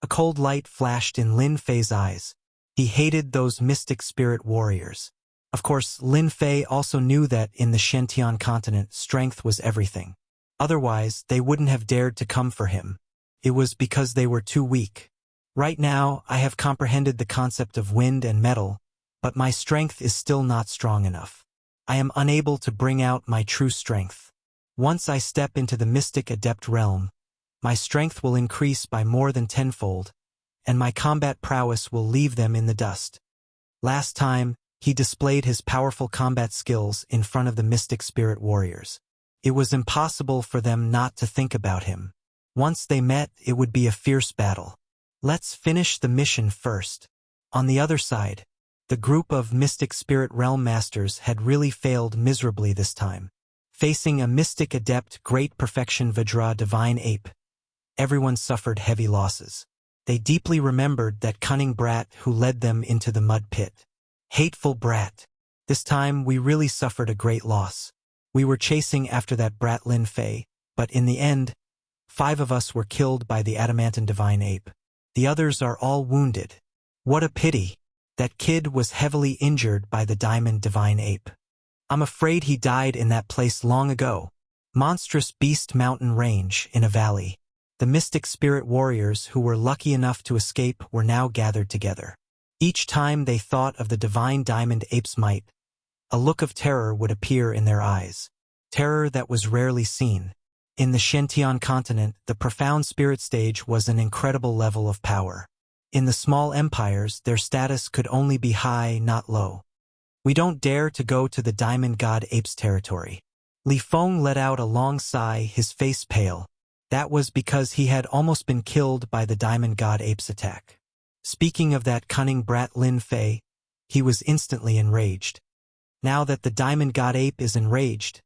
A cold light flashed in Lin Fei's eyes. He hated those mystic spirit warriors. Of course, Lin Fei also knew that in the Shentian continent, strength was everything. Otherwise, they wouldn't have dared to come for him. It was because they were too weak. Right now, I have comprehended the concept of wind and metal, but my strength is still not strong enough. I am unable to bring out my true strength. Once I step into the mystic adept realm, my strength will increase by more than tenfold, and my combat prowess will leave them in the dust. Last time, he displayed his powerful combat skills in front of the mystic spirit warriors. It was impossible for them not to think about him. Once they met, it would be a fierce battle. Let's finish the mission first. On the other side, the group of mystic spirit realm masters had really failed miserably this time. Facing a mystic adept great perfection Vajra divine ape, everyone suffered heavy losses. They deeply remembered that cunning brat who led them into the mud pit. Hateful brat. This time we really suffered a great loss. We were chasing after that brat Lin Fei, but in the end, 5 of us were killed by the adamantine divine ape. The others are all wounded. What a pity. That kid was heavily injured by the diamond divine ape. I'm afraid he died in that place long ago. Monstrous beast mountain range in a valley. The mystic spirit warriors who were lucky enough to escape were now gathered together. Each time they thought of the divine diamond ape's might, a look of terror would appear in their eyes. terror that was rarely seen. In the Shentian continent, the profound spirit stage was an incredible level of power. In the small empires, their status could only be high, not low. We don't dare to go to the Diamond God Ape's territory. Li Feng let out a long sigh, his face pale. That was because he had almost been killed by the Diamond God Ape's attack. Speaking of that cunning brat Lin Fei, he was instantly enraged. Now that the Diamond God Ape is enraged,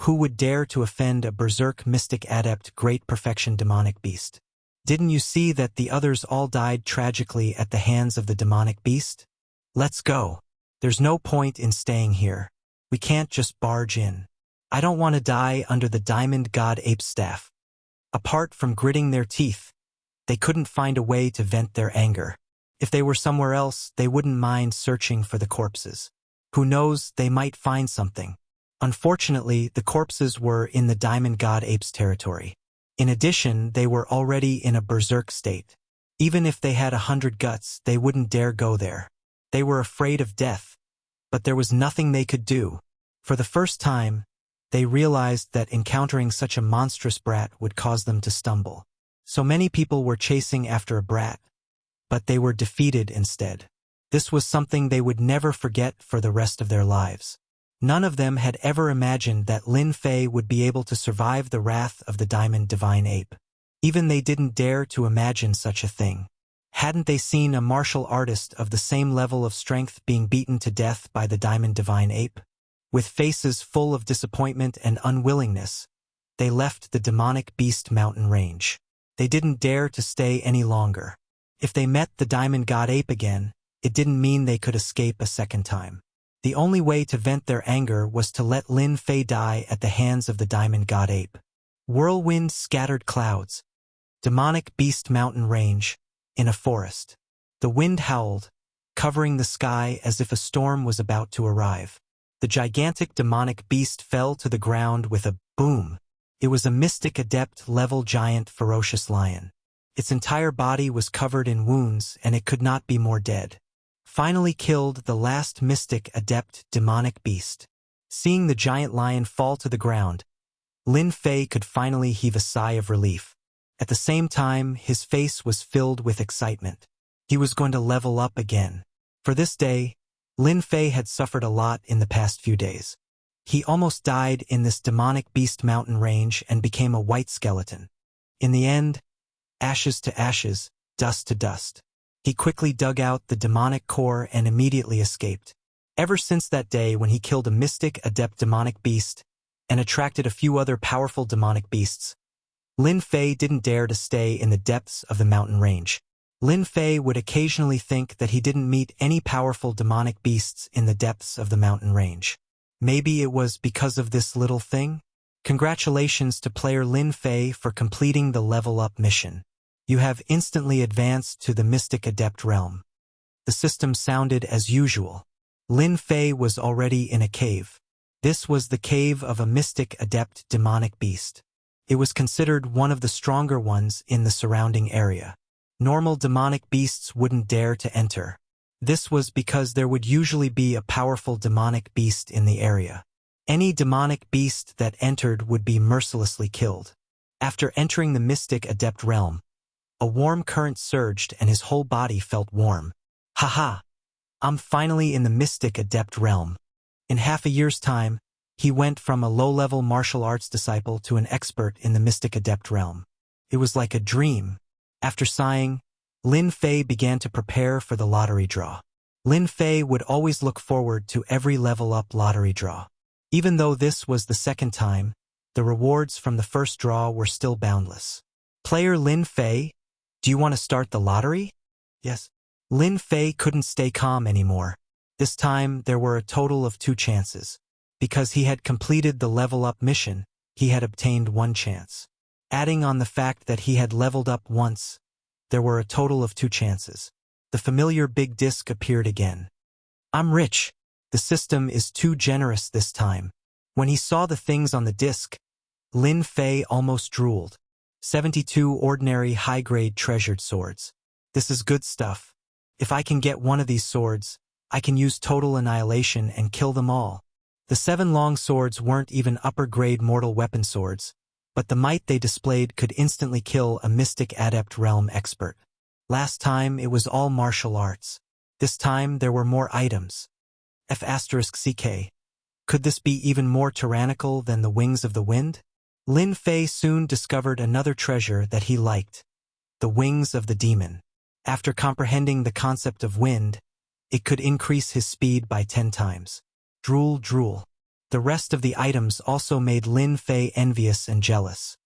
who would dare to offend a berserk mystic adept great perfection demonic beast? Didn't you see that the others all died tragically at the hands of the demonic beast? Let's go. There's no point in staying here. We can't just barge in. I don't want to die under the Diamond God Ape's staff. Apart from gritting their teeth, they couldn't find a way to vent their anger. If they were somewhere else, they wouldn't mind searching for the corpses. Who knows, they might find something. Unfortunately, the corpses were in the Diamond God Ape's territory. In addition, they were already in a berserk state. Even if they had 100 guts, they wouldn't dare go there. They were afraid of death, but there was nothing they could do. For the first time, they realized that encountering such a monstrous brat would cause them to stumble. So many people were chasing after a brat, but they were defeated instead. This was something they would never forget for the rest of their lives. None of them had ever imagined that Lin Fei would be able to survive the wrath of the Diamond Divine Ape. Even they didn't dare to imagine such a thing. Hadn't they seen a martial artist of the same level of strength being beaten to death by the Diamond Divine Ape? With faces full of disappointment and unwillingness, they left the demonic beast mountain range. They didn't dare to stay any longer. If they met the Diamond God Ape again, it didn't mean they could escape a second time. The only way to vent their anger was to let Lin Fei die at the hands of the Diamond God Ape. Whirlwind scattered clouds. Demonic beast mountain range. In a forest. The wind howled, covering the sky as if a storm was about to arrive. The gigantic demonic beast fell to the ground with a boom. It was a mystic adept-level giant ferocious lion. Its entire body was covered in wounds, and it could not be more dead. Finally killed the last mystic adept demonic beast. Seeing the giant lion fall to the ground, Lin Fei could finally heave a sigh of relief. At the same time, his face was filled with excitement. He was going to level up again. For this day, Lin Fei had suffered a lot in the past few days. He almost died in this demonic beast mountain range and became a white skeleton. In the end, ashes to ashes, dust to dust. He quickly dug out the demonic core and immediately escaped. Ever since that day when he killed a mystic adept demonic beast and attracted a few other powerful demonic beasts, Lin Fei didn't dare to stay in the depths of the mountain range. Lin Fei would occasionally think that he didn't meet any powerful demonic beasts in the depths of the mountain range. Maybe it was because of this little thing? Congratulations to player Lin Fei for completing the level up mission. You have instantly advanced to the Mystic Adept realm. The system sounded as usual. Lin Fei was already in a cave. This was the cave of a Mystic Adept demonic beast. It was considered one of the stronger ones in the surrounding area. Normal demonic beasts wouldn't dare to enter. This was because there would usually be a powerful demonic beast in the area. Any demonic beast that entered would be mercilessly killed. After entering the Mystic Adept realm, a warm current surged and his whole body felt warm. Haha! I'm finally in the Mystic Adept realm. In half a year's time, he went from a low-level martial arts disciple to an expert in the Mystic Adept realm. It was like a dream. After sighing, Lin Fei began to prepare for the lottery draw. Lin Fei would always look forward to every level-up lottery draw. Even though this was the second time, the rewards from the first draw were still boundless. Player Lin Fei, do you want to start the lottery? Yes. Lin Fei couldn't stay calm anymore. This time, there were a total of 2 chances. Because he had completed the level-up mission, he had obtained 1 chance. Adding on the fact that he had leveled up once, there were a total of 2 chances. The familiar big disc appeared again. I'm rich. The system is too generous this time. When he saw the things on the disc, Lin Fei almost drooled. 72 ordinary high-grade treasured swords. This is good stuff. If I can get one of these swords, I can use total annihilation and kill them all. The 7 long swords weren't even upper-grade mortal weapon swords, but the might they displayed could instantly kill a mystic adept realm expert. Last time it was all martial arts. This time there were more items. F***CK. Could this be even more tyrannical than the wings of the wind? Lin Fei soon discovered another treasure that he liked. The wings of the demon. After comprehending the concept of wind, it could increase his speed by 10 times. Drool, drool. The rest of the items also made Lin Fei envious and jealous.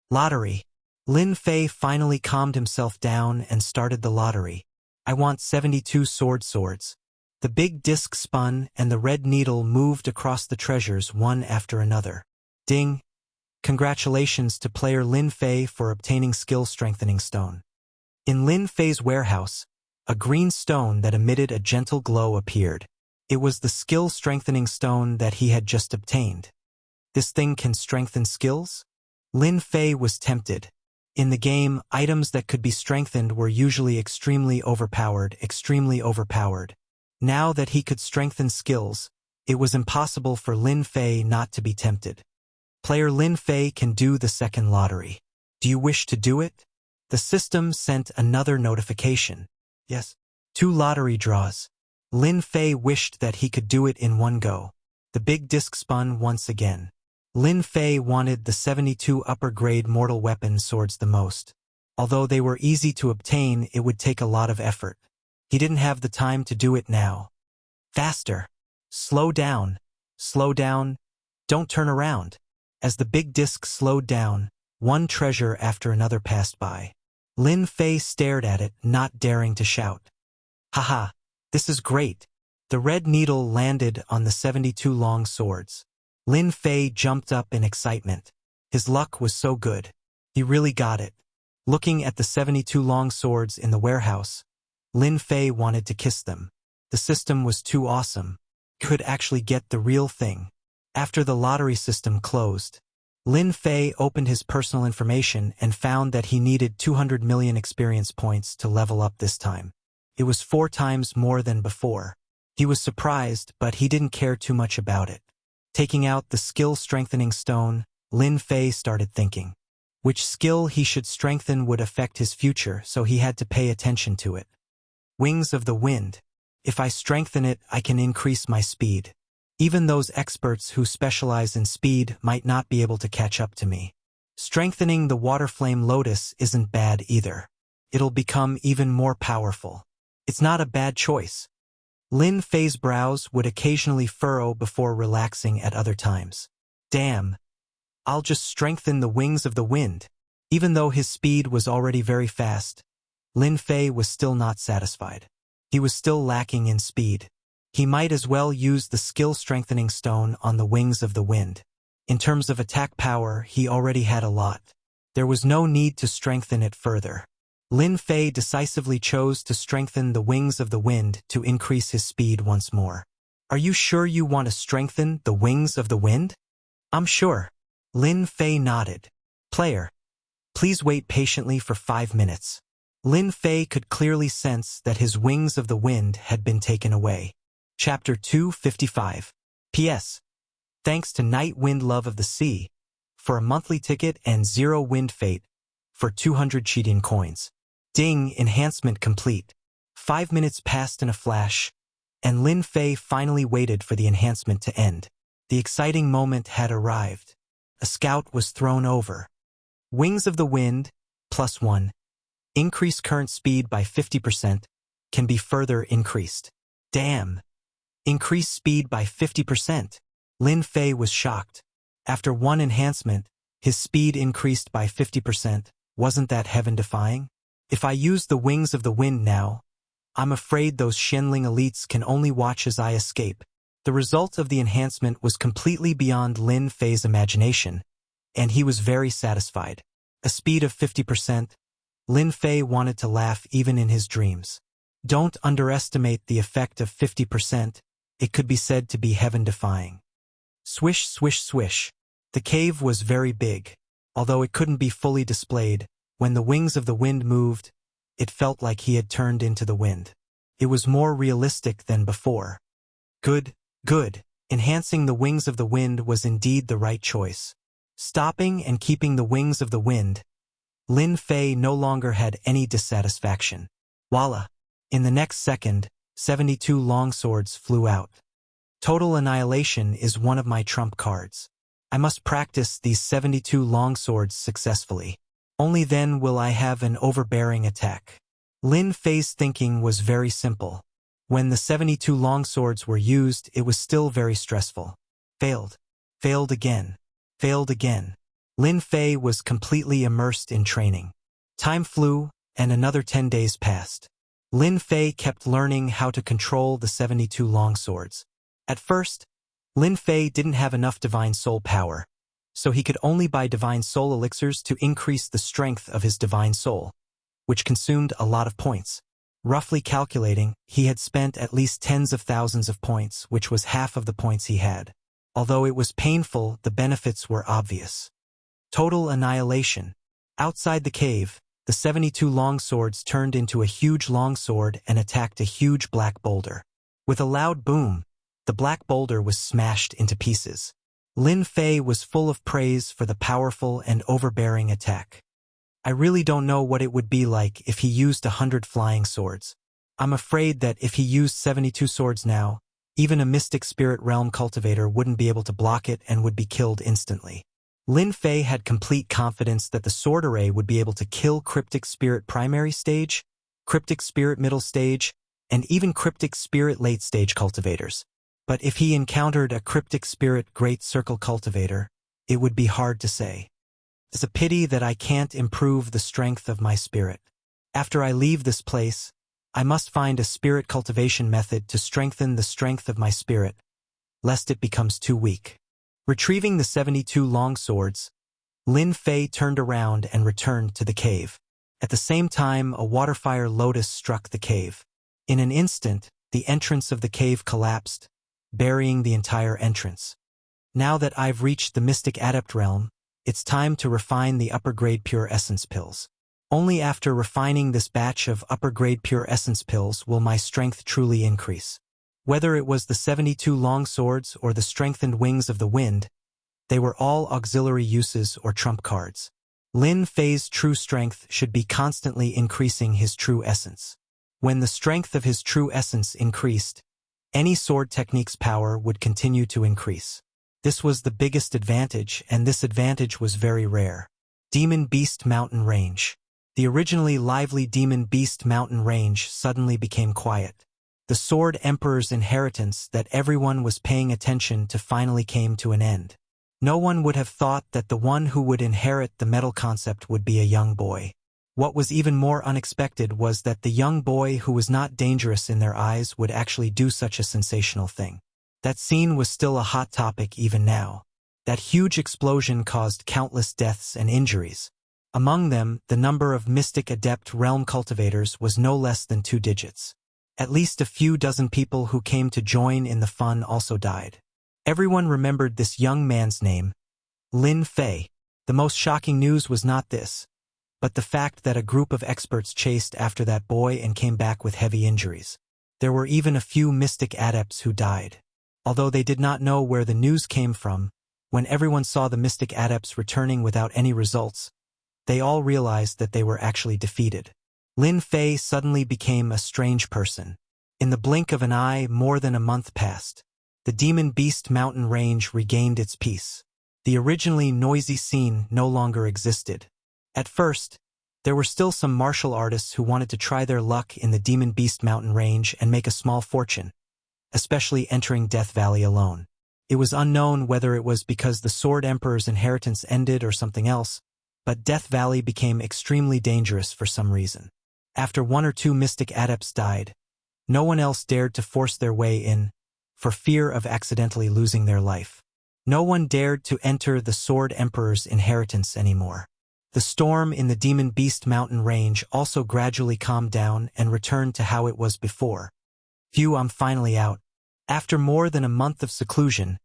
Lottery. Lin Fei finally calmed himself down and started the lottery. I want 72 swords. The big disc spun and the red needle moved across the treasures one after another. Ding! Congratulations to player Lin Fei for obtaining skill strengthening stone. In Lin Fei's warehouse, a green stone that emitted a gentle glow appeared. It was the skill strengthening stone that he had just obtained. This thing can strengthen skills? Lin Fei was tempted. In the game, items that could be strengthened were usually extremely overpowered. Now that he could strengthen skills, it was impossible for Lin Fei not to be tempted. Player Lin Fei can do the second lottery. Do you wish to do it? The system sent another notification. Yes. 2 lottery draws. Lin Fei wished that he could do it in one go. The big disc spun once again. Lin Fei wanted the 72 upper-grade mortal weapon swords the most. Although they were easy to obtain, it would take a lot of effort. He didn't have the time to do it now. Faster. Slow down. Slow down. Don't turn around. As the big disc slowed down, one treasure after another passed by. Lin Fei stared at it, not daring to shout. Haha, this is great. The red needle landed on the 72 long swords. Lin Fei jumped up in excitement. His luck was so good. He really got it. Looking at the 72 long swords in the warehouse, Lin Fei wanted to kiss them. The system was too awesome. He could actually get the real thing. After the lottery system closed, Lin Fei opened his personal information and found that he needed 200 million experience points to level up this time. It was 4 times more than before. He was surprised, but he didn't care too much about it. Taking out the skill strengthening stone, Lin Fei started thinking. Which skill he should strengthen would affect his future, so he had to pay attention to it. Wings of the wind. If I strengthen it, I can increase my speed. Even those experts who specialize in speed might not be able to catch up to me. Strengthening the water flame lotus isn't bad either. It'll become even more powerful. It's not a bad choice. Lin Fei's brows would occasionally furrow before relaxing at other times. Damn. I'll just strengthen the wings of the wind. Even though his speed was already very fast, Lin Fei was still not satisfied. He was still lacking in speed. He might as well use the skill strengthening stone on the wings of the wind. In terms of attack power, he already had a lot. There was no need to strengthen it further. Lin Fei decisively chose to strengthen the wings of the wind to increase his speed once more. Are you sure you want to strengthen the wings of the wind? I'm sure. Lin Fei nodded. Player, please wait patiently for 5 minutes. Lin Fei could clearly sense that his wings of the wind had been taken away. Chapter 255. P.S. Thanks to Night Wind Love of the Sea for a monthly ticket and Zero Wind Fate for 200 cheating coins. Ding, enhancement complete. 5 minutes passed in a flash, and Lin Fei finally waited for the enhancement to end. The exciting moment had arrived. A scout was thrown over. Wings of the Wind, +1. Increase current speed by 50%, can be further increased. Damn. Increase speed by 50%. Lin Fei was shocked. After one enhancement, his speed increased by 50%. Wasn't that heaven-defying? If I use the wings of the wind now, I'm afraid those Shenling elites can only watch as I escape. The result of the enhancement was completely beyond Lin Fei's imagination, and he was very satisfied. A speed of 50%, Lin Fei wanted to laugh even in his dreams. Don't underestimate the effect of 50%, it could be said to be heaven-defying. Swish, swish, swish. The cave was very big. Although it couldn't be fully displayed, when the wings of the wind moved, it felt like he had turned into the wind. It was more realistic than before. Good, good. Enhancing the wings of the wind was indeed the right choice. Stopping and keeping the wings of the wind, Lin Fei no longer had any dissatisfaction. Voila! In the next second, 72 longswords flew out. Total annihilation is one of my trump cards. I must practice these 72 longswords successfully. Only then will I have an overbearing attack. Lin Fei's thinking was very simple. When the 72 longswords were used, it was still very stressful. Failed. Failed again. Failed again. Lin Fei was completely immersed in training. Time flew, and another 10 days passed. Lin Fei kept learning how to control the 72 longswords. At first, Lin Fei didn't have enough divine soul power, so he could only buy divine soul elixirs to increase the strength of his divine soul, which consumed a lot of points. Roughly calculating, he had spent at least tens of thousands of points, which was half of the points he had. Although it was painful, the benefits were obvious. Total annihilation. Outside the cave, the 72 longswords turned into a huge longsword and attacked a huge black boulder. With a loud boom, the black boulder was smashed into pieces. Lin Fei was full of praise for the powerful and overbearing attack. I really don't know what it would be like if he used 100 flying swords. I'm afraid that if he used 72 swords now, even a mystic spirit realm cultivator wouldn't be able to block it and would be killed instantly. Lin Fei had complete confidence that the sword array would be able to kill cryptic spirit primary stage, cryptic spirit middle stage, and even cryptic spirit late stage cultivators. But if he encountered a cryptic spirit great circle cultivator, it would be hard to say. It's a pity that I can't improve the strength of my spirit. After I leave this place, I must find a spirit cultivation method to strengthen the strength of my spirit, lest it becomes too weak. Retrieving the 72 longswords, Lin Fei turned around and returned to the cave. At the same time, a waterfire lotus struck the cave. In an instant, the entrance of the cave collapsed, burying the entire entrance. Now that I've reached the mystic adept realm, it's time to refine the upper-grade pure essence pills. Only after refining this batch of upper-grade pure essence pills will my strength truly increase. Whether it was the 72 longswords or the strengthened wings of the wind, they were all auxiliary uses or trump cards. Lin Fei's true strength should be constantly increasing his true essence. When the strength of his true essence increased, any sword technique's power would continue to increase. This was the biggest advantage, and this advantage was very rare. Demon Beast Mountain Range. The originally lively Demon Beast Mountain Range suddenly became quiet. The Sword Emperor's inheritance that everyone was paying attention to finally came to an end. No one would have thought that the one who would inherit the metal concept would be a young boy. What was even more unexpected was that the young boy who was not dangerous in their eyes would actually do such a sensational thing. That scene was still a hot topic even now. That huge explosion caused countless deaths and injuries. Among them, the number of mystic adept realm cultivators was no less than 2 digits. At least a few dozen people who came to join in the fun also died. Everyone remembered this young man's name, Lin Fei. The most shocking news was not this, but the fact that a group of experts chased after that boy and came back with heavy injuries. There were even a few mystic adepts who died. Although they did not know where the news came from, when everyone saw the mystic adepts returning without any results, they all realized that they were actually defeated. Lin Fei suddenly became a strange person. In the blink of an eye, more than a month passed. The Demon Beast Mountain Range regained its peace. The originally noisy scene no longer existed. At first, there were still some martial artists who wanted to try their luck in the Demon Beast Mountain Range and make a small fortune, especially entering Death Valley alone. It was unknown whether it was because the Sword Emperor's inheritance ended or something else, but Death Valley became extremely dangerous for some reason. After 1 or 2 mystic adepts died, no one else dared to force their way in, for fear of accidentally losing their life. No one dared to enter the Sword Emperor's inheritance anymore. The storm in the Demon Beast Mountain Range also gradually calmed down and returned to how it was before. Phew, I'm finally out. After more than a month of seclusion,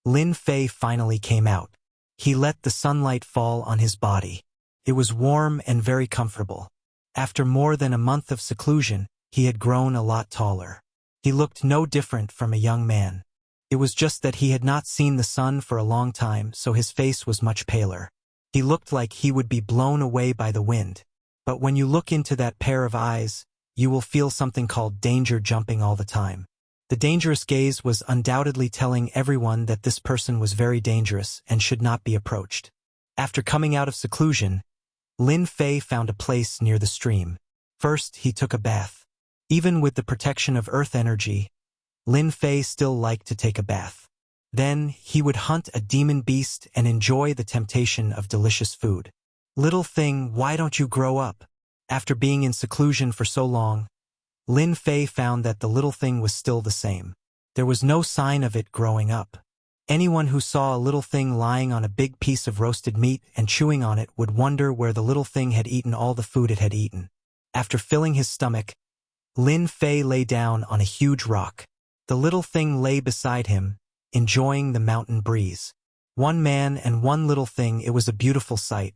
Lin Fei finally came out. He let the sunlight fall on his body. It was warm and very comfortable. After more than a month of seclusion, he had grown a lot taller. He looked no different from a young man. It was just that he had not seen the sun for a long time, so his face was much paler. He looked like he would be blown away by the wind. But when you look into that pair of eyes, you will feel something called danger jumping all the time. The dangerous gaze was undoubtedly telling everyone that this person was very dangerous and should not be approached. After coming out of seclusion, Lin Fei found a place near the stream. First, he took a bath. Even with the protection of earth energy, Lin Fei still liked to take a bath. Then, he would hunt a demon beast and enjoy the temptation of delicious food. Little thing, why don't you grow up? After being in seclusion for so long, Lin Fei found that the little thing was still the same. There was no sign of it growing up. Anyone who saw a little thing lying on a big piece of roasted meat and chewing on it would wonder where the little thing had eaten all the food it had eaten. After filling his stomach, Lin Fei lay down on a huge rock. The little thing lay beside him, enjoying the mountain breeze. One man and one little thing, it was a beautiful sight.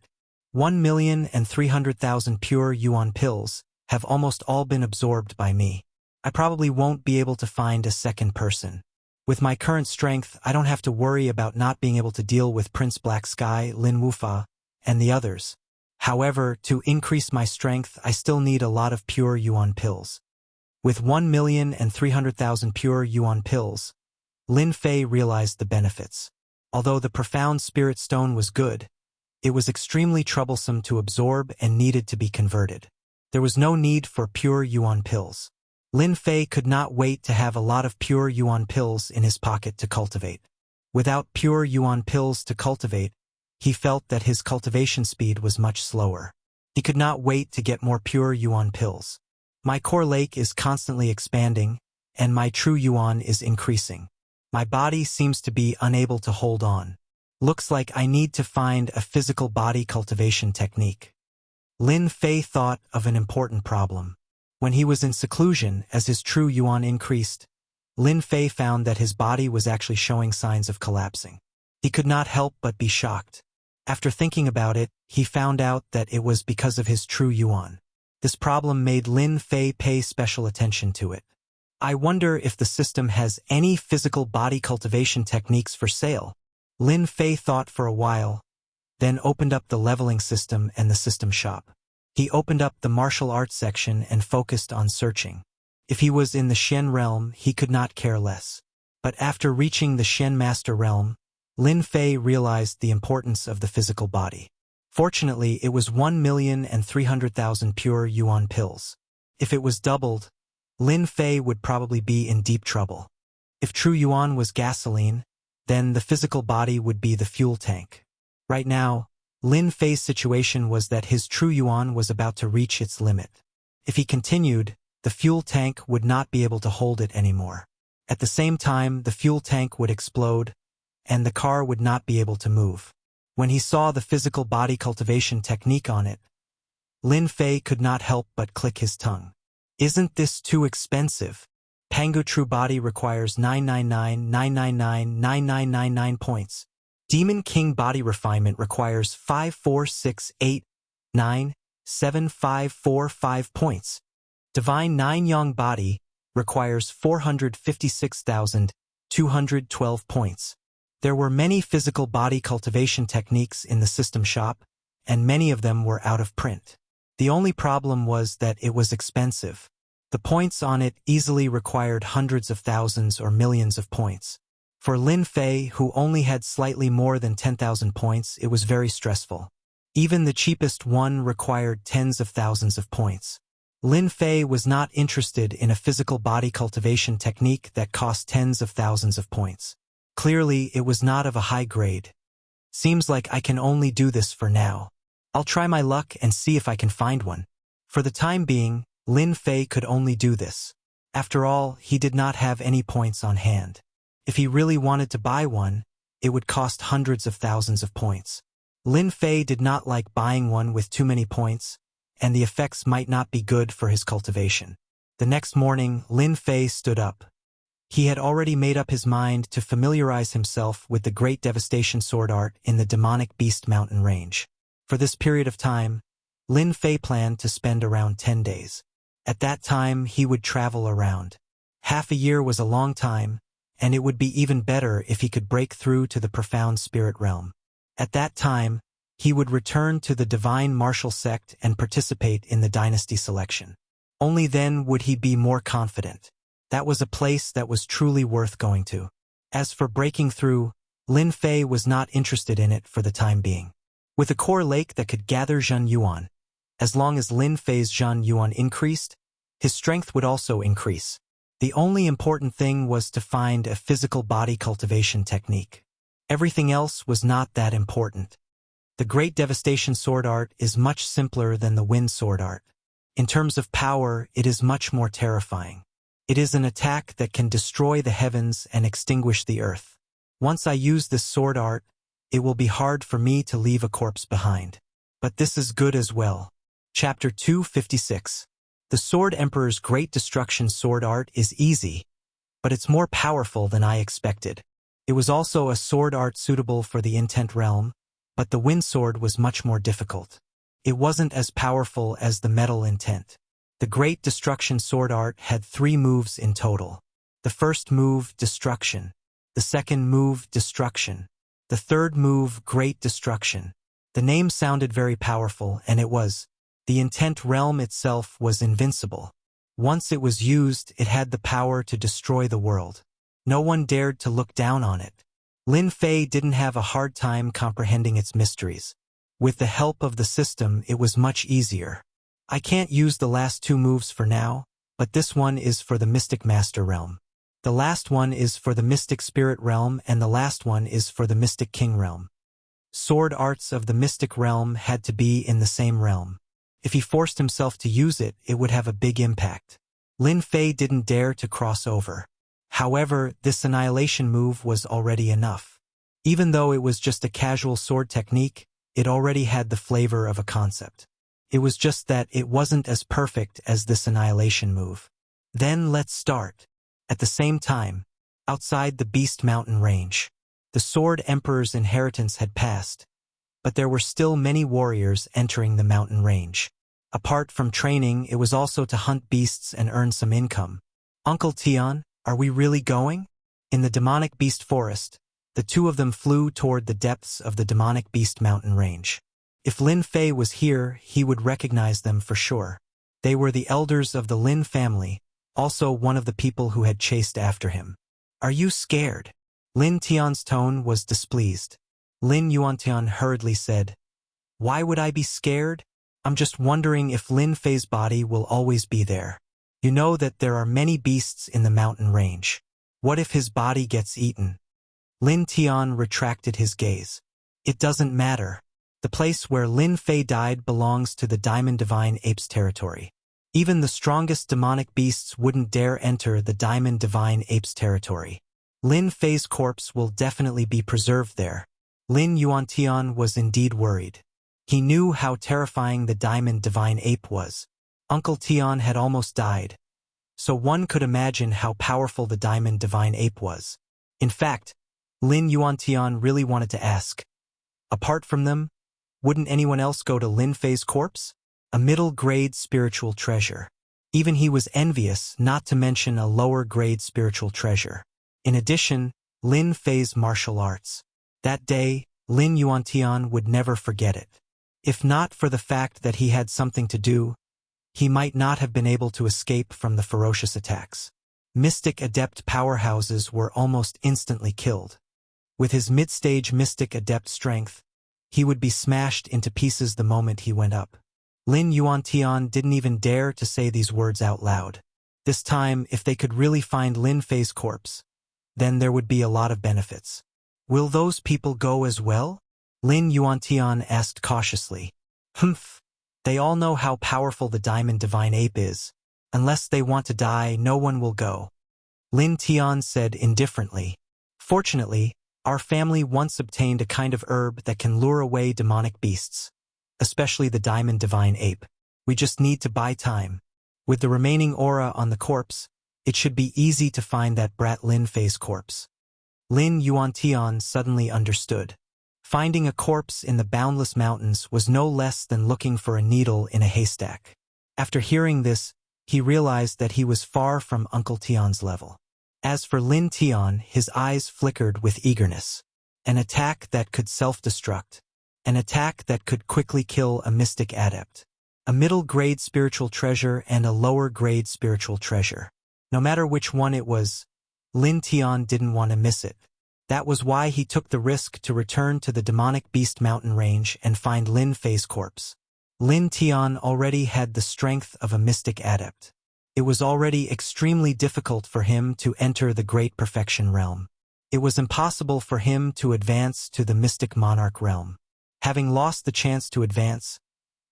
1,300,000 pure yuan pills have almost all been absorbed by me. I probably won't be able to find a second person. With my current strength, I don't have to worry about not being able to deal with Prince Black Sky, Lin Wufa, and the others. However, to increase my strength, I still need a lot of pure yuan pills. With 1,300,000 pure yuan pills, Lin Fei realized the benefits. Although the profound spirit stone was good, it was extremely troublesome to absorb and needed to be converted. There was no need for pure yuan pills. Lin Fei could not wait to have a lot of pure yuan pills in his pocket to cultivate. Without pure yuan pills to cultivate, he felt that his cultivation speed was much slower. He could not wait to get more pure yuan pills. My core lake is constantly expanding, and my true yuan is increasing. My body seems to be unable to hold on. Looks like I need to find a physical body cultivation technique. Lin Fei thought of an important problem. When he was in seclusion, as his true yuan increased, Lin Fei found that his body was actually showing signs of collapsing. He could not help but be shocked. After thinking about it, he found out that it was because of his true yuan. This problem made Lin Fei pay special attention to it. I wonder if the system has any physical body cultivation techniques for sale. Lin Fei thought for a while, then opened up the leveling system and the system shop. He opened up the martial arts section and focused on searching. If he was in the Shen realm, he could not care less. But after reaching the Shen master realm, Lin Fei realized the importance of the physical body. Fortunately, it was 1,300,000 pure yuan pills. If it was doubled, Lin Fei would probably be in deep trouble. If true yuan was gasoline, then the physical body would be the fuel tank. Right now, Lin Fei's situation was that his true yuan was about to reach its limit. If he continued, the fuel tank would not be able to hold it anymore. At the same time, the fuel tank would explode, and the car would not be able to move. When he saw the physical body cultivation technique on it, Lin Fei could not help but click his tongue. Isn't this too expensive? Pangu True Body requires 999,999,9999 points. Demon King Body Refinement requires 546897545 points. Divine 9 Yang Body requires 456,212 points. There were many physical body cultivation techniques in the system shop, and many of them were out of print. The only problem was that it was expensive. The points on it easily required hundreds of thousands or millions of points. For Lin Fei, who only had slightly more than 10,000 points, it was very stressful. Even the cheapest one required tens of thousands of points. Lin Fei was not interested in a physical body cultivation technique that cost tens of thousands of points. Clearly, it was not of a high grade. Seems like I can only do this for now. I'll try my luck and see if I can find one. For the time being, Lin Fei could only do this. After all, he did not have any points on hand. If he really wanted to buy one, it would cost hundreds of thousands of points. Lin Fei did not like buying one with too many points, and the effects might not be good for his cultivation. The next morning, Lin Fei stood up. He had already made up his mind to familiarize himself with the Great Devastation Sword Art in the Demonic Beast Mountain range. For this period of time, Lin Fei planned to spend around 10 days. At that time, he would travel around. Half a year was a long time, and it would be even better if he could break through to the profound spirit realm. At that time, he would return to the divine martial sect and participate in the dynasty selection. Only then would he be more confident. That was a place that was truly worth going to. As for breaking through, Lin Fei was not interested in it for the time being. With a core lake that could gather Zhen Yuan, as long as Lin Fei's Zhen Yuan increased, his strength would also increase. The only important thing was to find a physical body cultivation technique. Everything else was not that important. The Great Devastation Sword Art is much simpler than the Wind Sword Art. In terms of power, it is much more terrifying. It is an attack that can destroy the heavens and extinguish the earth. Once I use this sword art, it will be hard for me to leave a corpse behind. But this is good as well. Chapter 256. The Sword Emperor's Great Destruction Sword Art is easy, but it's more powerful than I expected. It was also a sword art suitable for the Intent Realm, but the Wind Sword was much more difficult. It wasn't as powerful as the Metal Intent. The Great Destruction Sword Art had 3 moves in total. The first move, Destruction. The second move, Destruction. The third move, Great Destruction. The name sounded very powerful, and it was. The Intent Realm itself was invincible. Once it was used, it had the power to destroy the world. No one dared to look down on it. Lin Fei didn't have a hard time comprehending its mysteries. With the help of the system, it was much easier. I can't use the last 2 moves for now, but this one is for the Mystic Master Realm. The last one is for the Mystic Spirit Realm, and the last one is for the Mystic King Realm. Sword arts of the Mystic Realm had to be in the same realm. If he forced himself to use it, it would have a big impact. Lin Fei didn't dare to cross over. However, this annihilation move was already enough. Even though it was just a casual sword technique, it already had the flavor of a concept. It was just that it wasn't as perfect as this annihilation move. Then let's start. At the same time, outside the Beast Mountain range, the Sword Emperor's inheritance had passed, but there were still many warriors entering the mountain range. Apart from training, it was also to hunt beasts and earn some income. Uncle Tian, are we really going? In the demonic beast forest, the 2 of them flew toward the depths of the demonic beast mountain range. If Lin Fei was here, he would recognize them for sure. They were the elders of the Lin family, also one of the people who had chased after him. Are you scared? Lin Tian's tone was displeased. Lin Yuantian hurriedly said, Why would I be scared? I'm just wondering if Lin Fei's body will always be there. You know that there are many beasts in the mountain range. What if his body gets eaten? Lin Tian retracted his gaze. It doesn't matter. The place where Lin Fei died belongs to the Diamond Divine Ape's territory. Even the strongest demonic beasts wouldn't dare enter the Diamond Divine Ape's territory. Lin Fei's corpse will definitely be preserved there. Lin Yuantian was indeed worried. He knew how terrifying the Diamond Divine Ape was. Uncle Tian had almost died, so one could imagine how powerful the Diamond Divine Ape was. In fact, Lin Yuantian really wanted to ask. Apart from them, wouldn't anyone else go to Lin Fei's corpse? A middle-grade spiritual treasure. Even he was envious, not to mention a lower-grade spiritual treasure. In addition, Lin Fei's martial arts. That day, Lin Yuantian would never forget it. If not for the fact that he had something to do, he might not have been able to escape from the ferocious attacks. Mystic Adept powerhouses were almost instantly killed. With his mid-stage Mystic Adept strength, he would be smashed into pieces the moment he went up. Lin Yuantian didn't even dare to say these words out loud. This time, if they could really find Lin Fei's corpse, then there would be a lot of benefits. Will those people go as well? Lin Yuantian asked cautiously. Humph. They all know how powerful the Diamond Divine Ape is. Unless they want to die, no one will go. Lin Tian said indifferently. Fortunately, our family once obtained a kind of herb that can lure away demonic beasts, especially the Diamond Divine Ape. We just need to buy time. With the remaining aura on the corpse, it should be easy to find that brat Lin Fei's corpse. Lin Yuantian suddenly understood. Finding a corpse in the boundless mountains was no less than looking for a needle in a haystack. After hearing this, he realized that he was far from Uncle Tian's level. As for Lin Tian, his eyes flickered with eagerness. An attack that could self-destruct. An attack that could quickly kill a mystic adept. A middle-grade spiritual treasure and a lower-grade spiritual treasure. No matter which one it was, Lin Tian didn't want to miss it. That was why he took the risk to return to the demonic beast mountain range and find Lin Fei's corpse. Lin Tian already had the strength of a mystic adept. It was already extremely difficult for him to enter the Great Perfection realm. It was impossible for him to advance to the Mystic Monarch realm. Having lost the chance to advance,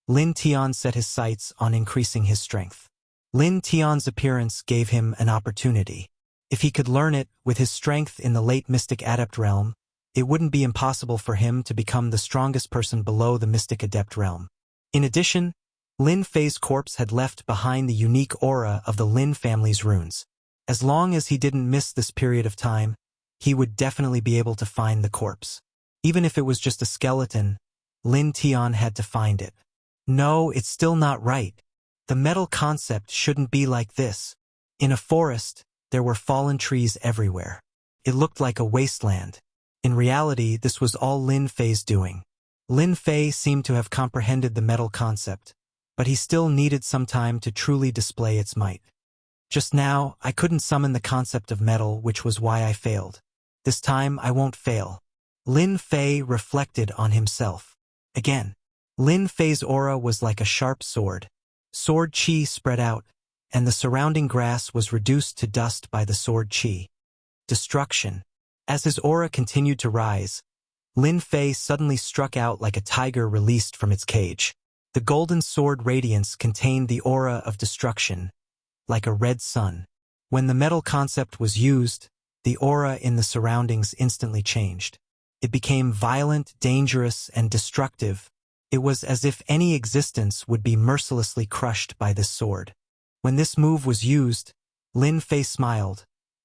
Lin Tian set his sights on increasing his strength. Lin Tian's appearance gave him an opportunity. If he could learn it, with his strength in the late Mystic Adept realm, it wouldn't be impossible for him to become the strongest person below the Mystic Adept realm. In addition, Lin Fei's corpse had left behind the unique aura of the Lin family's runes. As long as he didn't miss this period of time, he would definitely be able to find the corpse. Even if it was just a skeleton, Lin Tian had to find it. No, it's still not right. The metal concept shouldn't be like this. In a forest, there were fallen trees everywhere. It looked like a wasteland. In reality, this was all Lin Fei's doing. Lin Fei seemed to have comprehended the metal concept, but he still needed some time to truly display its might. Just now, I couldn't summon the concept of metal, which was why I failed. This time, I won't fail. Lin Fei reflected on himself. Again, Lin Fei's aura was like a sharp sword. Sword chi spread out, and the surrounding grass was reduced to dust by the sword chi. Destruction. As his aura continued to rise, Lin Fei suddenly struck out like a tiger released from its cage. The golden sword radiance contained the aura of destruction, like a red sun. When the metal concept was used, the aura in the surroundings instantly changed. It became violent, dangerous, and destructive. It was as if any existence would be mercilessly crushed by this sword. When this move was used, Lin Fei smiled,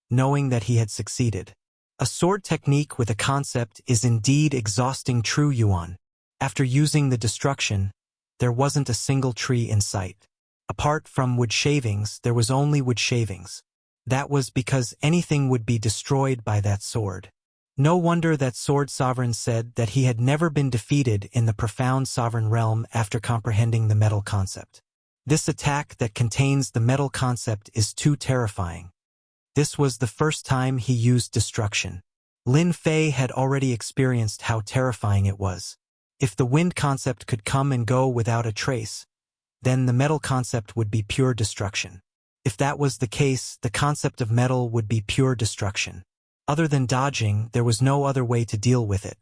knowing that he had succeeded. A sword technique with a concept is indeed exhausting. True Yuan. After using the destruction, there wasn't a single tree in sight. Apart from wood shavings, there was only wood shavings. That was because anything would be destroyed by that sword. No wonder that Sword Sovereign said that he had never been defeated in the profound sovereign realm after comprehending the metal concept. This attack that contains the metal concept is too terrifying. This was the first time he used destruction. Lin Fei had already experienced how terrifying it was. If the wind concept could come and go without a trace, then the metal concept would be pure destruction. If that was the case, the concept of metal would be pure destruction. Other than dodging, there was no other way to deal with it.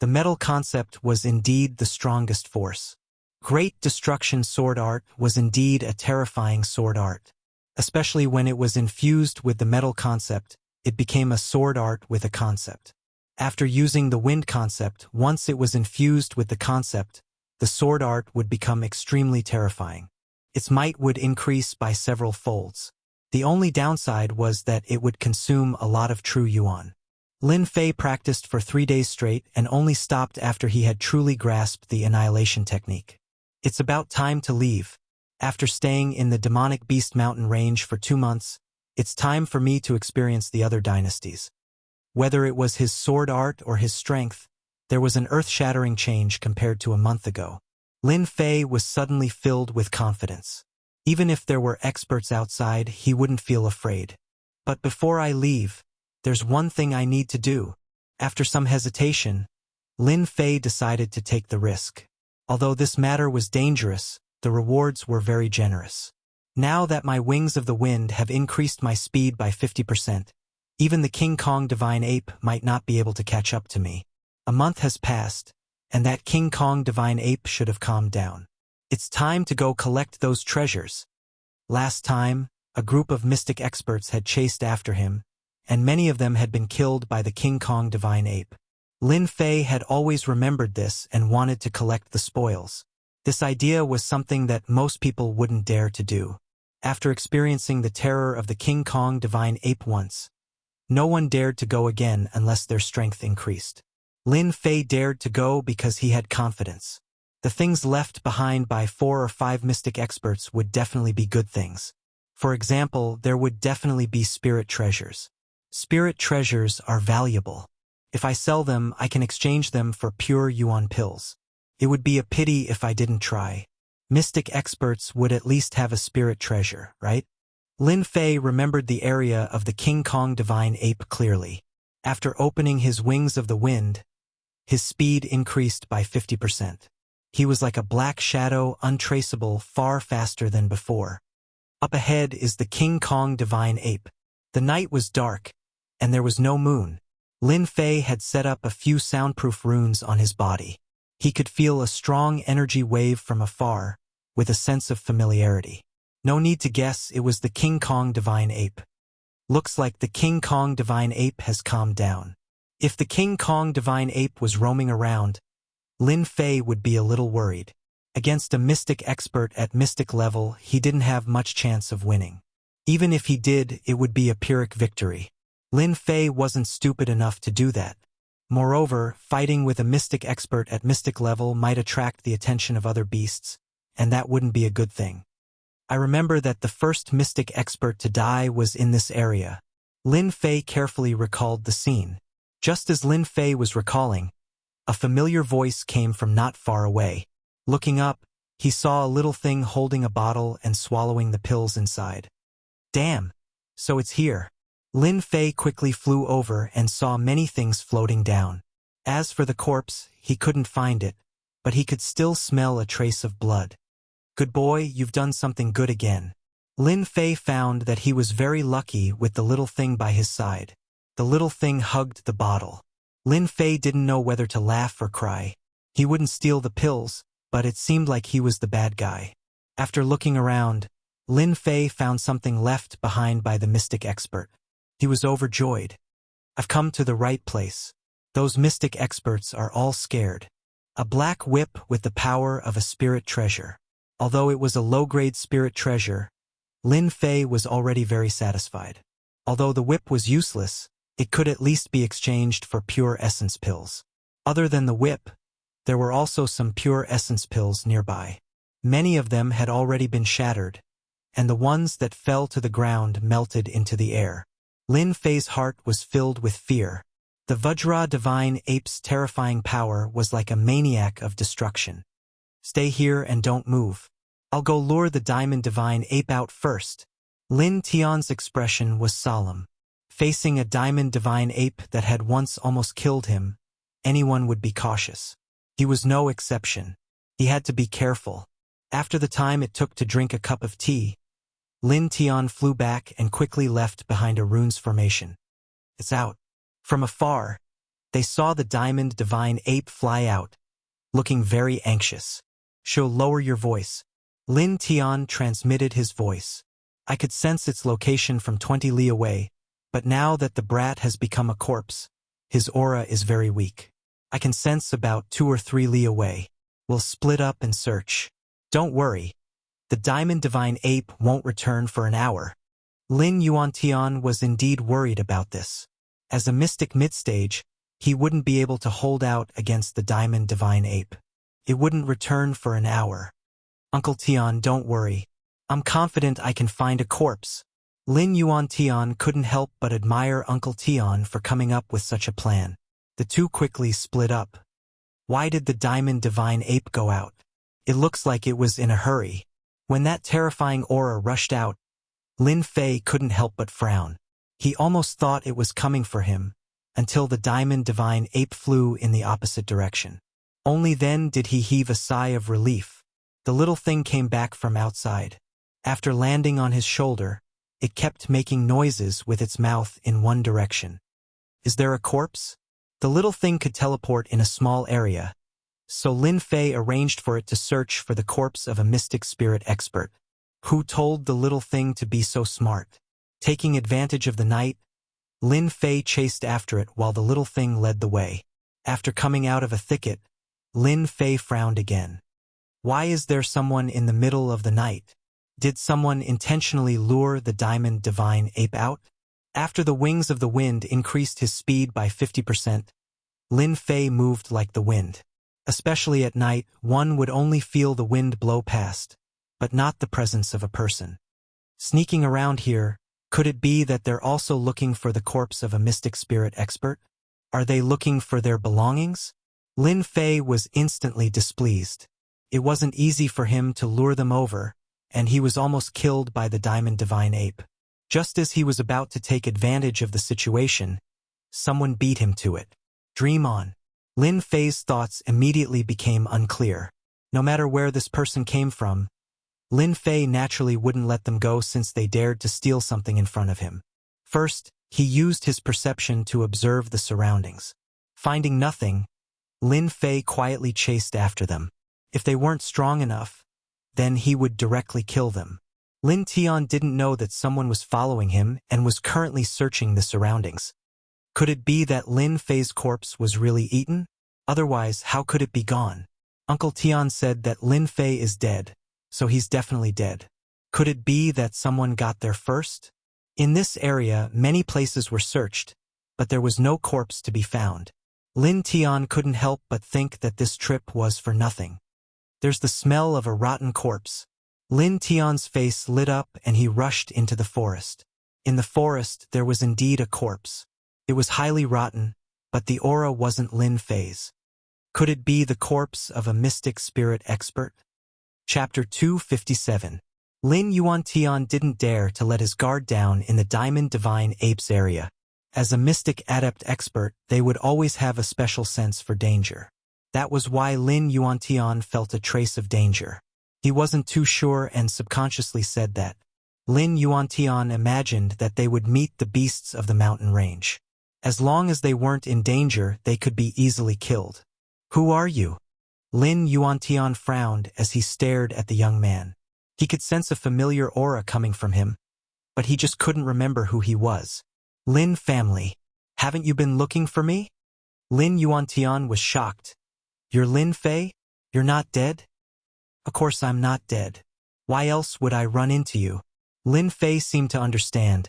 The metal concept was indeed the strongest force. Great destruction sword art was indeed a terrifying sword art. Especially when it was infused with the metal concept, it became a sword art with a concept. After using the wind concept, once it was infused with the concept, the sword art would become extremely terrifying. Its might would increase by several folds. The only downside was that it would consume a lot of true yuan. Lin Fei practiced for 3 days straight and only stopped after he had truly grasped the annihilation technique. It's about time to leave. After staying in the demonic beast mountain range for 2 months, it's time for me to experience the other dynasties. Whether it was his sword art or his strength, there was an earth-shattering change compared to a month ago. Lin Fei was suddenly filled with confidence. Even if there were experts outside, he wouldn't feel afraid. But before I leave, there's one thing I need to do. After some hesitation, Lin Fei decided to take the risk. Although this matter was dangerous, the rewards were very generous. Now that my wings of the wind have increased my speed by 50%, even the King Kong Divine Ape might not be able to catch up to me. A month has passed, and that King Kong Divine Ape should have calmed down. It's time to go collect those treasures. Last time, a group of mystic experts had chased after him, and many of them had been killed by the King Kong Divine Ape. Lin Fei had always remembered this and wanted to collect the spoils. This idea was something that most people wouldn't dare to do. After experiencing the terror of the King Kong Divine Ape once, no one dared to go again unless their strength increased. Lin Fei dared to go because he had confidence. The things left behind by 4 or 5 mystic experts would definitely be good things. For example, there would definitely be spirit treasures. Spirit treasures are valuable. If I sell them, I can exchange them for pure yuan pills. It would be a pity if I didn't try. Mystic experts would at least have a spirit treasure, right? Lin Fei remembered the area of the King Kong divine ape clearly. After opening his wings of the wind, his speed increased by 50%. He was like a black shadow, untraceable, far faster than before. Up ahead is the King Kong divine ape. The night was dark, and there was no moon. Lin Fei had set up a few soundproof runes on his body. He could feel a strong energy wave from afar, with a sense of familiarity. No need to guess, it was the King Kong divine ape. Looks like the King Kong divine ape has calmed down. If the King Kong divine ape was roaming around, Lin Fei would be a little worried. Against a mystic expert at mystic level, he didn't have much chance of winning. Even if he did, it would be a Pyrrhic victory. Lin Fei wasn't stupid enough to do that. Moreover, fighting with a mystic expert at mystic level might attract the attention of other beasts, and that wouldn't be a good thing. I remember that the first mystic expert to die was in this area. Lin Fei carefully recalled the scene. Just as Lin Fei was recalling, a familiar voice came from not far away. Looking up, he saw a little thing holding a bottle and swallowing the pills inside. Damn! So it's here. Lin Fei quickly flew over and saw many things floating down. As for the corpse, he couldn't find it, but he could still smell a trace of blood. Good boy, you've done something good again. Lin Fei found that he was very lucky with the little thing by his side. The little thing hugged the bottle. Lin Fei didn't know whether to laugh or cry. He wouldn't steal the pills, but it seemed like he was the bad guy. After looking around, Lin Fei found something left behind by the mystic expert. He was overjoyed. I've come to the right place. Those mystic experts are all scared. A black whip with the power of a spirit treasure. Although it was a low-grade spirit treasure, Lin Fei was already very satisfied. Although the whip was useless, it could at least be exchanged for pure essence pills. Other than the whip, there were also some pure essence pills nearby. Many of them had already been shattered, and the ones that fell to the ground melted into the air. Lin Fei's heart was filled with fear. The Vajra divine ape's terrifying power was like a maniac of destruction. Stay here and don't move. I'll go lure the diamond divine ape out first. Lin Tian's expression was solemn. Facing a diamond divine ape that had once almost killed him, anyone would be cautious. He was no exception. He had to be careful. After the time it took to drink a cup of tea, Lin Tian flew back and quickly left behind a rune's formation. It's out. From afar, they saw the diamond divine ape fly out, looking very anxious. She'll lower your voice. Lin Tian transmitted his voice. I could sense its location from 20 li away, but now that the brat has become a corpse, his aura is very weak. I can sense about 2 or 3 li away. We'll split up and search. Don't worry. The diamond divine ape won't return for an hour. Lin Yuantian was indeed worried about this. As a mystic mid-stage, he wouldn't be able to hold out against the diamond divine ape. It wouldn't return for an hour. Uncle Tian, don't worry. I'm confident I can find a corpse. Lin Yuantian couldn't help but admire Uncle Tian for coming up with such a plan. The two quickly split up. Why did the diamond divine ape go out? It looks like it was in a hurry. When that terrifying aura rushed out, Lin Fei couldn't help but frown. He almost thought it was coming for him, until the diamond divine ape flew in the opposite direction. Only then did he heave a sigh of relief. The little thing came back from outside. After landing on his shoulder, it kept making noises with its mouth in one direction. Is there a corpse? The little thing could teleport in a small area, so Lin Fei arranged for it to search for the corpse of a mystic spirit expert. Who told the little thing to be so smart? Taking advantage of the night, Lin Fei chased after it while the little thing led the way. After coming out of a thicket, Lin Fei frowned again. Why is there someone in the middle of the night? Did someone intentionally lure the diamond divine ape out? After the wings of the wind increased his speed by 50%, Lin Fei moved like the wind. Especially at night, one would only feel the wind blow past, but not the presence of a person. Sneaking around here Could it be that they're also looking for the corpse of a mystic spirit expert? Are they looking for their belongings? Lin Fei was instantly displeased. It wasn't easy for him to lure them over, and he was almost killed by the Diamond Divine Ape. Just as he was about to take advantage of the situation, someone beat him to it. Dream on. Lin Fei's thoughts immediately became unclear. No matter where this person came from, Lin Fei naturally wouldn't let them go since they dared to steal something in front of him. First, he used his perception to observe the surroundings. Finding nothing, Lin Fei quietly chased after them. If they weren't strong enough, then he would directly kill them. Lin Tian didn't know that someone was following him and was currently searching the surroundings. Could it be that Lin Fei's corpse was really eaten? Otherwise, how could it be gone? Uncle Tian said that Lin Fei is dead, so he's definitely dead. Could it be that someone got there first? In this area, many places were searched, but there was no corpse to be found. Lin Tian couldn't help but think that this trip was for nothing. There's the smell of a rotten corpse. Lin Tian's face lit up and he rushed into the forest. In the forest, there was indeed a corpse. It was highly rotten, but the aura wasn't Lin Fei's. Could it be the corpse of a mystic spirit expert? Chapter 257. Lin Yuantian didn't dare to let his guard down in the Diamond Divine Apes area. As a mystic adept expert, they would always have a special sense for danger. That was why Lin Yuantian felt a trace of danger. He wasn't too sure and subconsciously said that. Lin Yuantian imagined that they would meet the beasts of the mountain range. As long as they weren't in danger, they could be easily killed. Who are you? Lin Yuantian frowned as he stared at the young man. He could sense a familiar aura coming from him, but he just couldn't remember who he was. Lin family, haven't you been looking for me? Lin Yuantian was shocked. You're Lin Fei? You're not dead? Of course I'm not dead. Why else would I run into you? Lin Fei seemed to understand.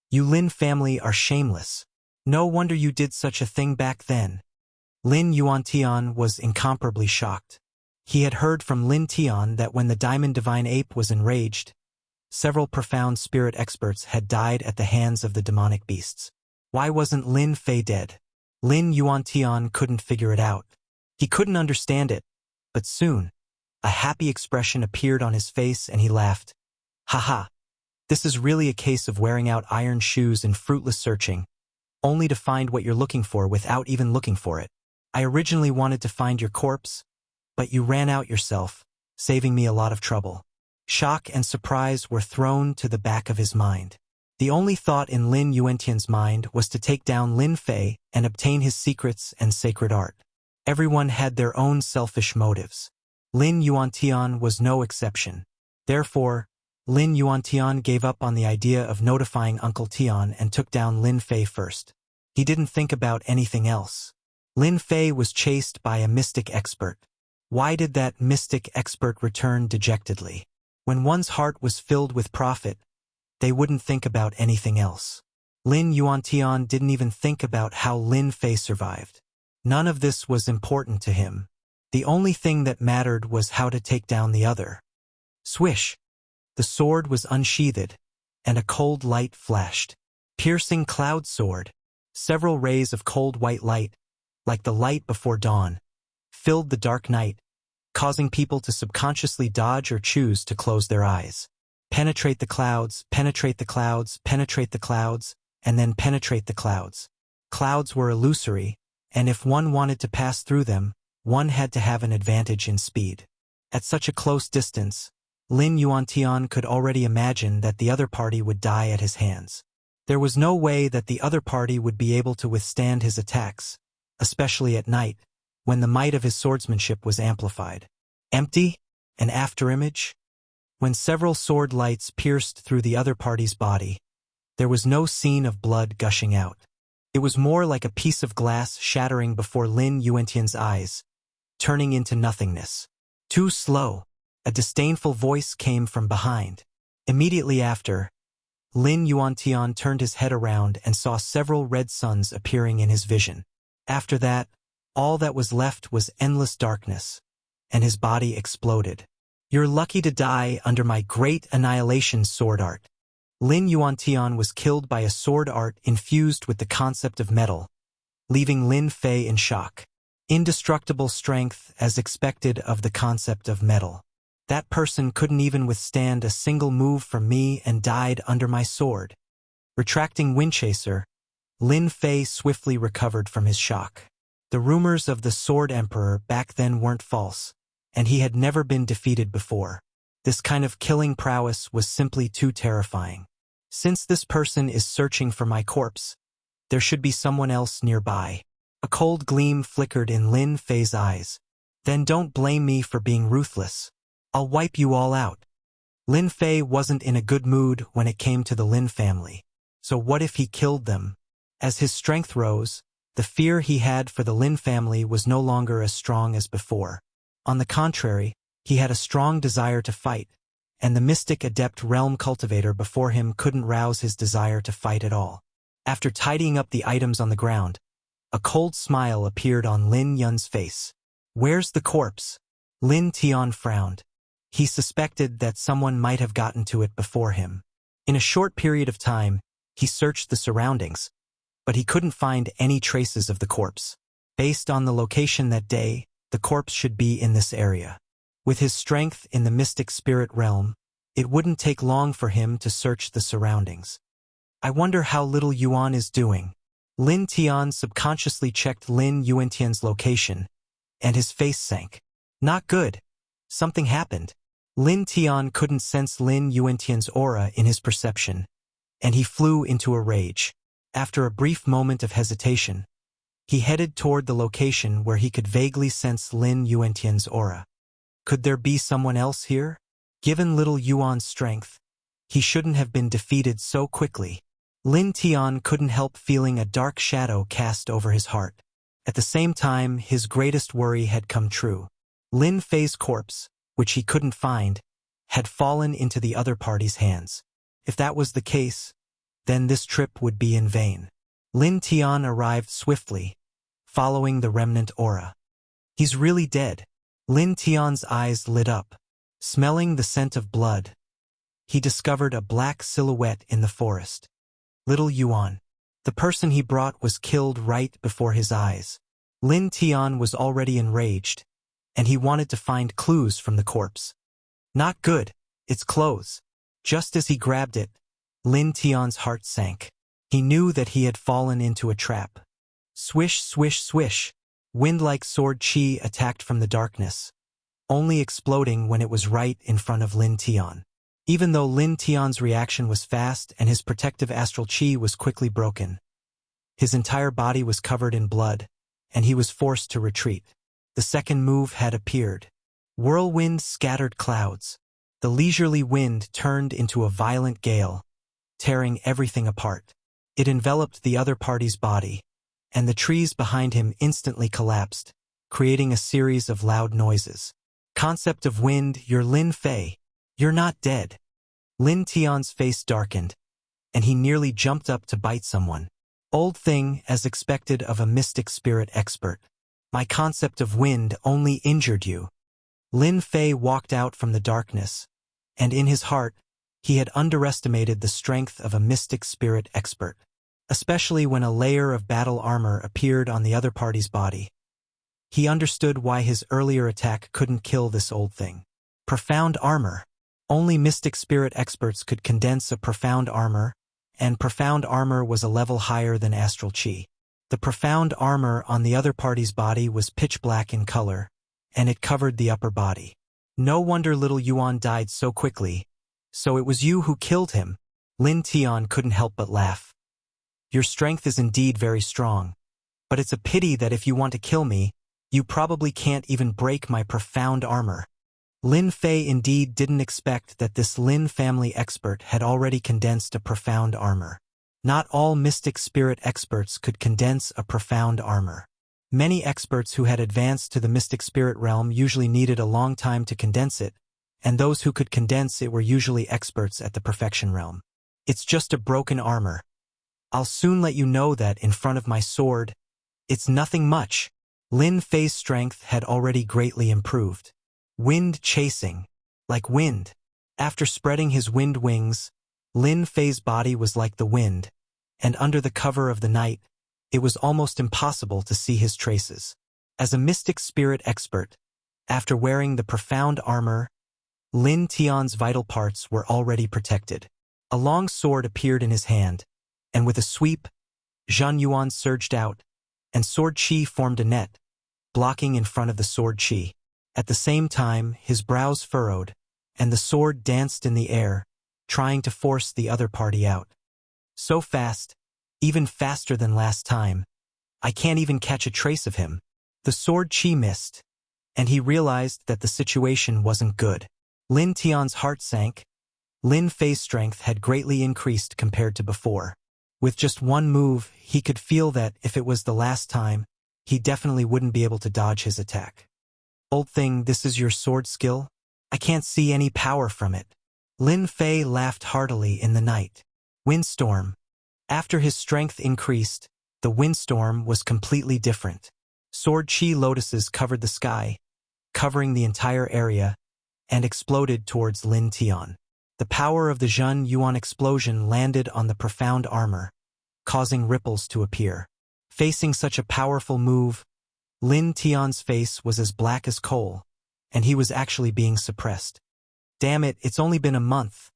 You Lin family are shameless. No wonder you did such a thing back then. Lin Yuantian was incomparably shocked. He had heard from Lin Tian that when the Diamond Divine Ape was enraged, several profound spirit experts had died at the hands of the demonic beasts. Why wasn't Lin Fei dead? Lin Yuantian couldn't figure it out. He couldn't understand it, but soon, a happy expression appeared on his face and he laughed. Haha, this is really a case of wearing out iron shoes and fruitless searching, only to find what you're looking for without even looking for it. I originally wanted to find your corpse, but you ran out yourself, saving me a lot of trouble. Shock and surprise were thrown to the back of his mind. The only thought in Lin Yuantian's mind was to take down Lin Fei and obtain his secrets and sacred art. Everyone had their own selfish motives. Lin Yuantian was no exception. Therefore, Lin Yuantian gave up on the idea of notifying Uncle Tian and took down Lin Fei first. He didn't think about anything else. Lin Fei was chased by a mystic expert. Why did that mystic expert return dejectedly? When one's heart was filled with profit, they wouldn't think about anything else. Lin Yuantian didn't even think about how Lin Fei survived. None of this was important to him. The only thing that mattered was how to take down the other. Swish! The sword was unsheathed, and a cold light flashed. Piercing cloud sword. Several rays of cold white light, like the light before dawn, filled the dark night, causing people to subconsciously dodge or choose to close their eyes. Penetrate the clouds, penetrate the clouds, penetrate the clouds, and then penetrate the clouds. Clouds were illusory, and if one wanted to pass through them, one had to have an advantage in speed. At such a close distance, Lin Yuantian could already imagine that the other party would die at his hands. There was no way that the other party would be able to withstand his attacks, especially at night, when the might of his swordsmanship was amplified. Empty? An afterimage? When several sword lights pierced through the other party's body, there was no scene of blood gushing out. It was more like a piece of glass shattering before Lin Yuantian's eyes, turning into nothingness. Too slow. A disdainful voice came from behind. Immediately after, Lin Yuantian turned his head around and saw several red suns appearing in his vision. After that, all that was left was endless darkness, and his body exploded. You're lucky to die under my great annihilation sword art. Lin Yuantian was killed by a sword art infused with the concept of metal, leaving Lin Fei in shock. Indestructible strength as expected of the concept of metal. That person couldn't even withstand a single move from me and died under my sword. Retracting Windchaser, Lin Fei swiftly recovered from his shock. The rumors of the Sword Emperor back then weren't false, and he had never been defeated before. This kind of killing prowess was simply too terrifying. Since this person is searching for my corpse, there should be someone else nearby. A cold gleam flickered in Lin Fei's eyes. Then don't blame me for being ruthless. I'll wipe you all out. Lin Fei wasn't in a good mood when it came to the Lin family. So what if he killed them? As his strength rose, the fear he had for the Lin family was no longer as strong as before. On the contrary, he had a strong desire to fight, and the mystic adept realm cultivator before him couldn't rouse his desire to fight at all. After tidying up the items on the ground, a cold smile appeared on Lin Yun's face. Where's the corpse? Lin Tian frowned. He suspected that someone might have gotten to it before him. In a short period of time, he searched the surroundings, but he couldn't find any traces of the corpse. Based on the location that day, the corpse should be in this area. With his strength in the mystic spirit realm, it wouldn't take long for him to search the surroundings. I wonder how little Yuan is doing. Lin Tian subconsciously checked Lin Yuantian's location, and his face sank. Not good. Something happened. Lin Tian couldn't sense Lin Yuantian's aura in his perception, and he flew into a rage. After a brief moment of hesitation, he headed toward the location where he could vaguely sense Lin Yuantian's aura. Could there be someone else here? Given little Yuan's strength, he shouldn't have been defeated so quickly. Lin Tian couldn't help feeling a dark shadow cast over his heart. At the same time, his greatest worry had come true. Lin Fei's corpse, which he couldn't find, had fallen into the other party's hands. If that was the case, then this trip would be in vain. Lin Tian arrived swiftly, following the remnant aura. He's really dead. Lin Tian's eyes lit up. Smelling the scent of blood, he discovered a black silhouette in the forest. Little Yuan. The person he brought was killed right before his eyes. Lin Tian was already enraged, and he wanted to find clues from the corpse. Not good. It's clothes. Just as he grabbed it, Lin Tian's heart sank. He knew that he had fallen into a trap. Swish, swish, swish. Wind-like sword chi attacked from the darkness, only exploding when it was right in front of Lin Tian. Even though Lin Tian's reaction was fast and his protective astral chi was quickly broken, his entire body was covered in blood, and he was forced to retreat. The second move had appeared. Whirlwind scattered clouds. The leisurely wind turned into a violent gale, tearing everything apart. It enveloped the other party's body, and the trees behind him instantly collapsed, creating a series of loud noises. Concept of wind, you're Lin Fei. You're not dead. Lin Tian's face darkened, and he nearly jumped up to bite someone. Old thing, as expected of a mystic spirit expert. My concept of wind only injured you. Lin Fei walked out from the darkness, and in his heart, he had underestimated the strength of a mystic spirit expert, especially when a layer of battle armor appeared on the other party's body. He understood why his earlier attack couldn't kill this old thing. Profound armor. Only mystic spirit experts could condense a profound armor, and profound armor was a level higher than astral chi. The profound armor on the other party's body was pitch black in color, and it covered the upper body. No wonder little Yuan died so quickly. So it was you who killed him. Lin Tian couldn't help but laugh. Your strength is indeed very strong, but it's a pity that if you want to kill me, you probably can't even break my profound armor. Lin Fei indeed didn't expect that this Lin family expert had already condensed a profound armor. Not all mystic spirit experts could condense a profound armor. Many experts who had advanced to the mystic spirit realm usually needed a long time to condense it, and those who could condense it were usually experts at the perfection realm. It's just a broken armor. I'll soon let you know that in front of my sword. It's nothing much. Lin Fei's strength had already greatly improved. Wind chasing. Like wind. After spreading his wind wings, Lin Fei's body was like the wind, and under the cover of the night, it was almost impossible to see his traces. As a mystic spirit expert, after wearing the profound armor, Lin Tian's vital parts were already protected. A long sword appeared in his hand, and with a sweep, Zhan Yuan surged out, and sword qi formed a net, blocking in front of the sword qi. At the same time, his brows furrowed, and the sword danced in the air, trying to force the other party out. So fast, even faster than last time, I can't even catch a trace of him. The sword qi missed, and he realized that the situation wasn't good. Lin Tian's heart sank. Lin Fei's strength had greatly increased compared to before. With just one move, he could feel that if it was the last time, he definitely wouldn't be able to dodge his attack. Old thing, this is your sword skill? I can't see any power from it. Lin Fei laughed heartily in the night. Windstorm. After his strength increased, the windstorm was completely different. Sword qi lotuses covered the sky, covering the entire area, and exploded towards Lin Tian. The power of the Zhan Yuan explosion landed on the profound armor, causing ripples to appear. Facing such a powerful move, Lin Tian's face was as black as coal, and he was actually being suppressed. Damn it, it's only been a month.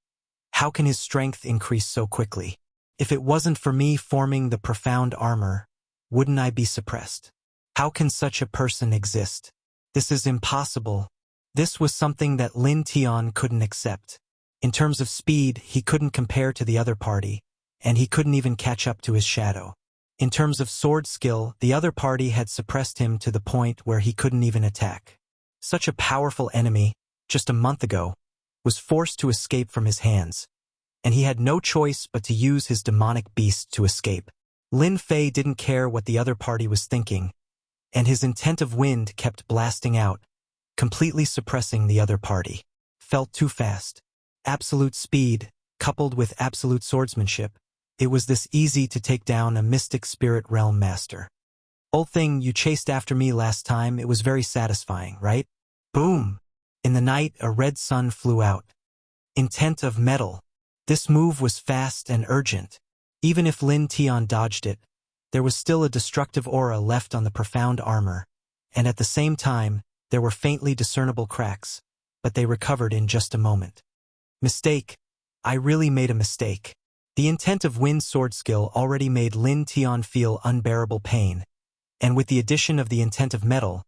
How can his strength increase so quickly? If it wasn't for me forming the profound armor, wouldn't I be suppressed? How can such a person exist? This is impossible. This was something that Lin Tian couldn't accept. In terms of speed, he couldn't compare to the other party, and he couldn't even catch up to his shadow. In terms of sword skill, the other party had suppressed him to the point where he couldn't even attack. Such a powerful enemy, just a month ago, was forced to escape from his hands, and he had no choice but to use his demonic beast to escape. Lin Fei didn't care what the other party was thinking, and his intent of wind kept blasting out, completely suppressing the other party. Felt too fast. Absolute speed, coupled with absolute swordsmanship, it was this easy to take down a mystic spirit realm master. Old thing, you chased after me last time, it was very satisfying, right? Boom! In the night, a red sun flew out. Intent of metal. This move was fast and urgent. Even if Lin Tian dodged it, there was still a destructive aura left on the profound armor, and at the same time, there were faintly discernible cracks, but they recovered in just a moment. Mistake. I really made a mistake. The intent of wind sword skill already made Lin Tian feel unbearable pain, and with the addition of the intent of metal,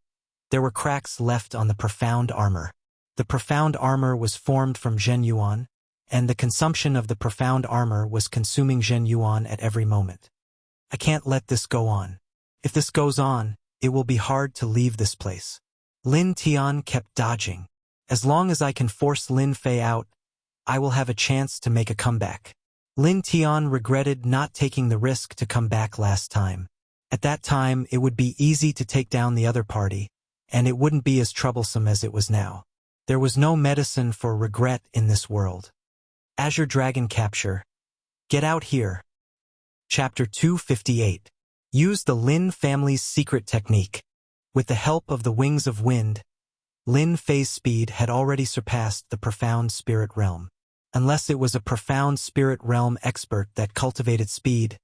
there were cracks left on the profound armor. The profound armor was formed from Zhen Yuan, and the consumption of the profound armor was consuming Zhen Yuan at every moment. I can't let this go on. If this goes on, it will be hard to leave this place. Lin Tian kept dodging. As long as I can force Lin Fei out, I will have a chance to make a comeback. Lin Tian regretted not taking the risk to come back last time. At that time, it would be easy to take down the other party, and it wouldn't be as troublesome as it was now. There was no medicine for regret in this world. Azure Dragon Capture. Get out here. Chapter 258. Use the Lin family's secret technique. With the help of the Wings of Wind, Lin Fei's speed had already surpassed the profound spirit realm. Unless it was a profound spirit realm expert that cultivated speed,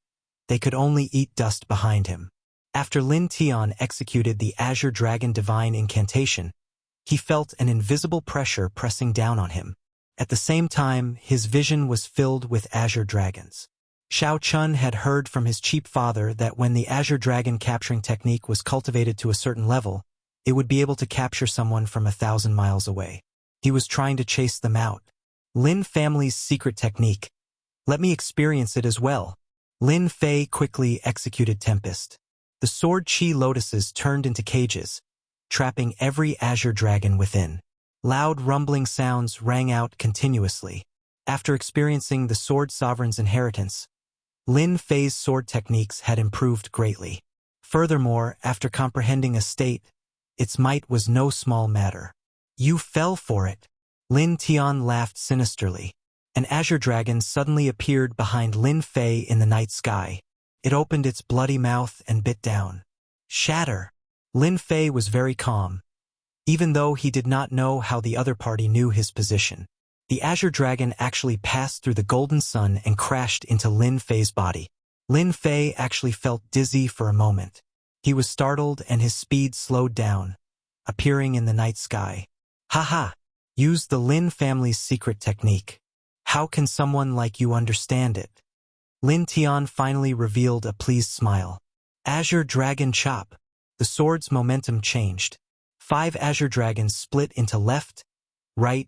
they could only eat dust behind him. After Lin Tian executed the Azure Dragon Divine Incantation, he felt an invisible pressure pressing down on him. At the same time, his vision was filled with Azure Dragons. Xiao Chun had heard from his cheap father that when the Azure Dragon capturing technique was cultivated to a certain level, it would be able to capture someone from 1,000 miles away. He was trying to chase them out. Lin family's secret technique. Let me experience it as well. Lin Fei quickly executed Tempest. The sword qi lotuses turned into cages, trapping every Azure Dragon within. Loud rumbling sounds rang out continuously. After experiencing the Sword Sovereign's inheritance, Lin Fei's sword techniques had improved greatly. Furthermore, after comprehending a state, its might was no small matter. You fell for it. Lin Tian laughed sinisterly. An Azure Dragon suddenly appeared behind Lin Fei in the night sky. It opened its bloody mouth and bit down. Shatter! Lin Fei was very calm, even though he did not know how the other party knew his position. The Azure Dragon actually passed through the golden sun and crashed into Lin Fei's body. Lin Fei actually felt dizzy for a moment. He was startled and his speed slowed down, appearing in the night sky. Haha! Use the Lin family's secret technique. How can someone like you understand it? Lin Tian finally revealed a pleased smile. Azure Dragon Chop. The sword's momentum changed. 5 Azure Dragons split into left, right,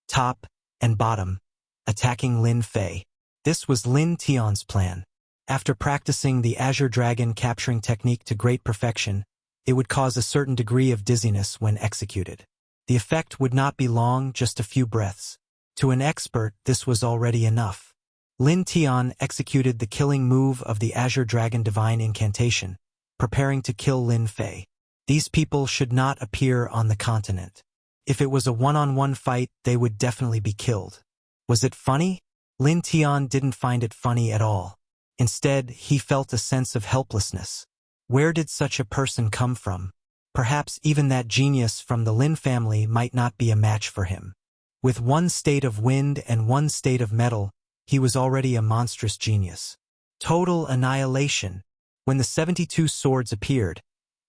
top, and bottom, attacking Lin Fei. This was Lin Tian's plan. After practicing the Azure Dragon capturing technique to great perfection, it would cause a certain degree of dizziness when executed. The effect would not be long, just a few breaths. To an expert, this was already enough. Lin Tian executed the killing move of the Azure Dragon Divine Incantation, preparing to kill Lin Fei. These people should not appear on the continent. If it was a one-on-one fight, they would definitely be killed. Was it funny? Lin Tian didn't find it funny at all. Instead, he felt a sense of helplessness. Where did such a person come from? Perhaps even that genius from the Lin family might not be a match for him. With 1 state of wind and 1 state of metal, he was already a monstrous genius. Total annihilation. When the 72 swords appeared,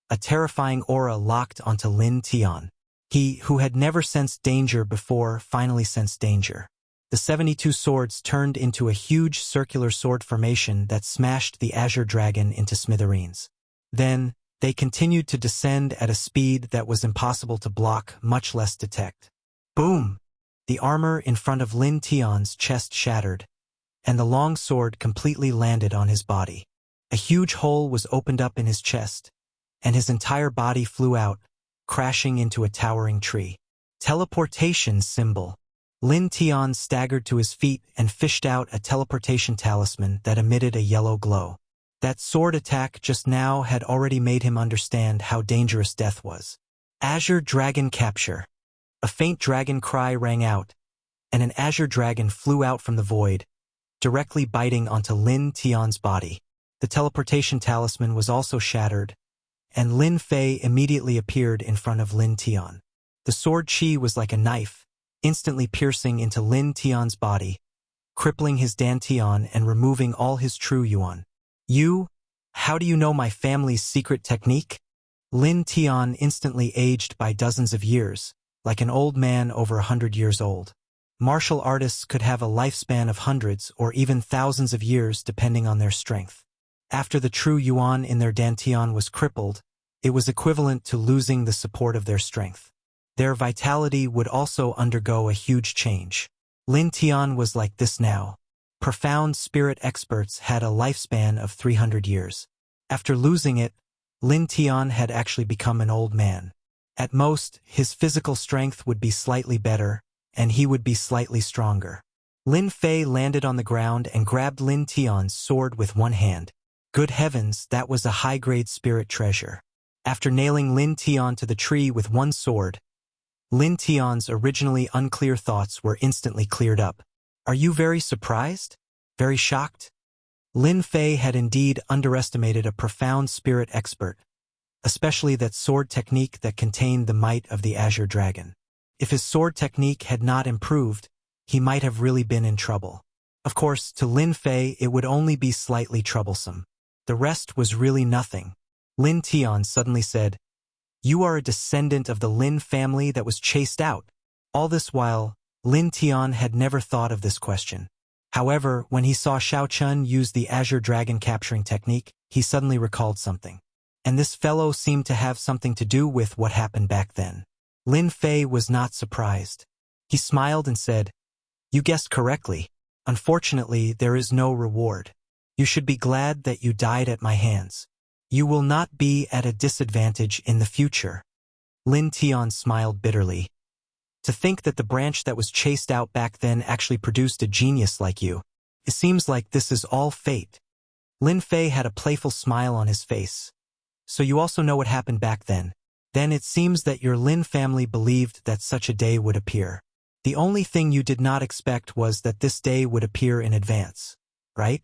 a terrifying aura locked onto Lin Tian. He, who had never sensed danger before, finally sensed danger. The 72 swords turned into a huge circular sword formation that smashed the Azure Dragon into smithereens. Then, they continued to descend at a speed that was impossible to block, much less detect. Boom! The armor in front of Lin Tian's chest shattered, and the long sword completely landed on his body. A huge hole was opened up in his chest, and his entire body flew out, crashing into a towering tree. Teleportation symbol. Lin Tian staggered to his feet and fished out a teleportation talisman that emitted a yellow glow. That sword attack just now had already made him understand how dangerous death was. Azure Dragon Capture. A faint dragon cry rang out, and an Azure Dragon flew out from the void, directly biting onto Lin Tian's body. The teleportation talisman was also shattered, and Lin Fei immediately appeared in front of Lin Tian. The sword chi was like a knife, instantly piercing into Lin Tian's body, crippling his dantian and removing all his true yuan. You? How do you know my family's secret technique? Lin Tian instantly aged by dozens of years, like an old man over 100 years old. Martial artists could have a lifespan of hundreds or even thousands of years depending on their strength. After the true yuan in their dantian was crippled, it was equivalent to losing the support of their strength. Their vitality would also undergo a huge change. Lin Tian was like this now. Profound spirit experts had a lifespan of 300 years. After losing it, Lin Tian had actually become an old man. At most, his physical strength would be slightly better, and he would be slightly stronger. Lin Fei landed on the ground and grabbed Lin Tian's sword with one hand. Good heavens, that was a high-grade spirit treasure. After nailing Lin Tian to the tree with one sword, Lin Tian's originally unclear thoughts were instantly cleared up. Are you very surprised? Very shocked? Lin Fei had indeed underestimated a profound spirit expert, especially that sword technique that contained the might of the Azure Dragon. If his sword technique had not improved, he might have really been in trouble. Of course, to Lin Fei it would only be slightly troublesome. The rest was really nothing. Lin Tian suddenly said, "You are a descendant of the Lin family that was chased out." All this while, Lin Tian had never thought of this question. However, when he saw Xiao Chun use the Azure Dragon capturing technique, he suddenly recalled something. And this fellow seemed to have something to do with what happened back then. Lin Fei was not surprised. He smiled and said, "You guessed correctly. Unfortunately, there is no reward. You should be glad that you died at my hands. You will not be at a disadvantage in the future." Lin Tian smiled bitterly. To think that the branch that was chased out back then actually produced a genius like you. It seems like this is all fate. Lin Fei had a playful smile on his face. So you also know what happened back then. Then it seems that your Lin family believed that such a day would appear. The only thing you did not expect was that this day would appear in advance, right?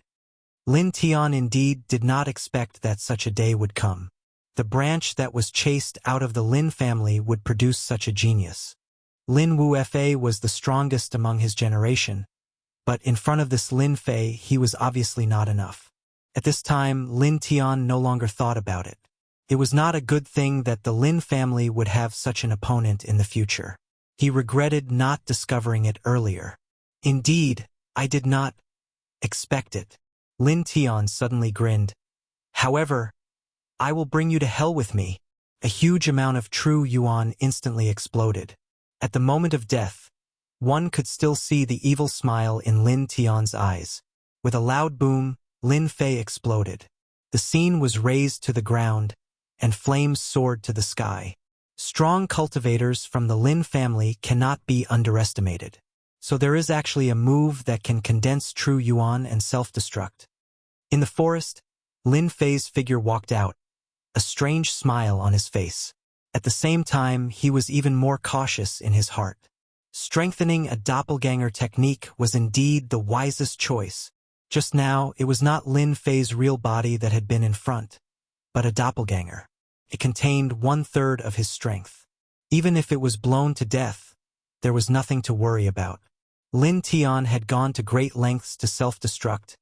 Lin Tian indeed did not expect that such a day would come. The branch that was chased out of the Lin family would produce such a genius. Lin Wufa was the strongest among his generation, but in front of this Lin Fei he was obviously not enough. At this time, Lin Tian no longer thought about it. It was not a good thing that the Lin family would have such an opponent in the future. He regretted not discovering it earlier. Indeed, I did not expect it. Lin Tian suddenly grinned. However, I will bring you to hell with me. A huge amount of true yuan instantly exploded. At the moment of death, one could still see the evil smile in Lin Tian's eyes. With a loud boom, Lin Fei exploded. The scene was razed to the ground, and flames soared to the sky. Strong cultivators from the Lin family cannot be underestimated. So there is actually a move that can condense true yuan and self-destruct. In the forest, Lin Fei's figure walked out, a strange smile on his face. At the same time, he was even more cautious in his heart. Strengthening a doppelganger technique was indeed the wisest choice. Just now, it was not Lin Fei's real body that had been in front, but a doppelganger. It contained 1/3 of his strength. Even if it was blown to death, there was nothing to worry about. Lin Tian had gone to great lengths to self-destruct,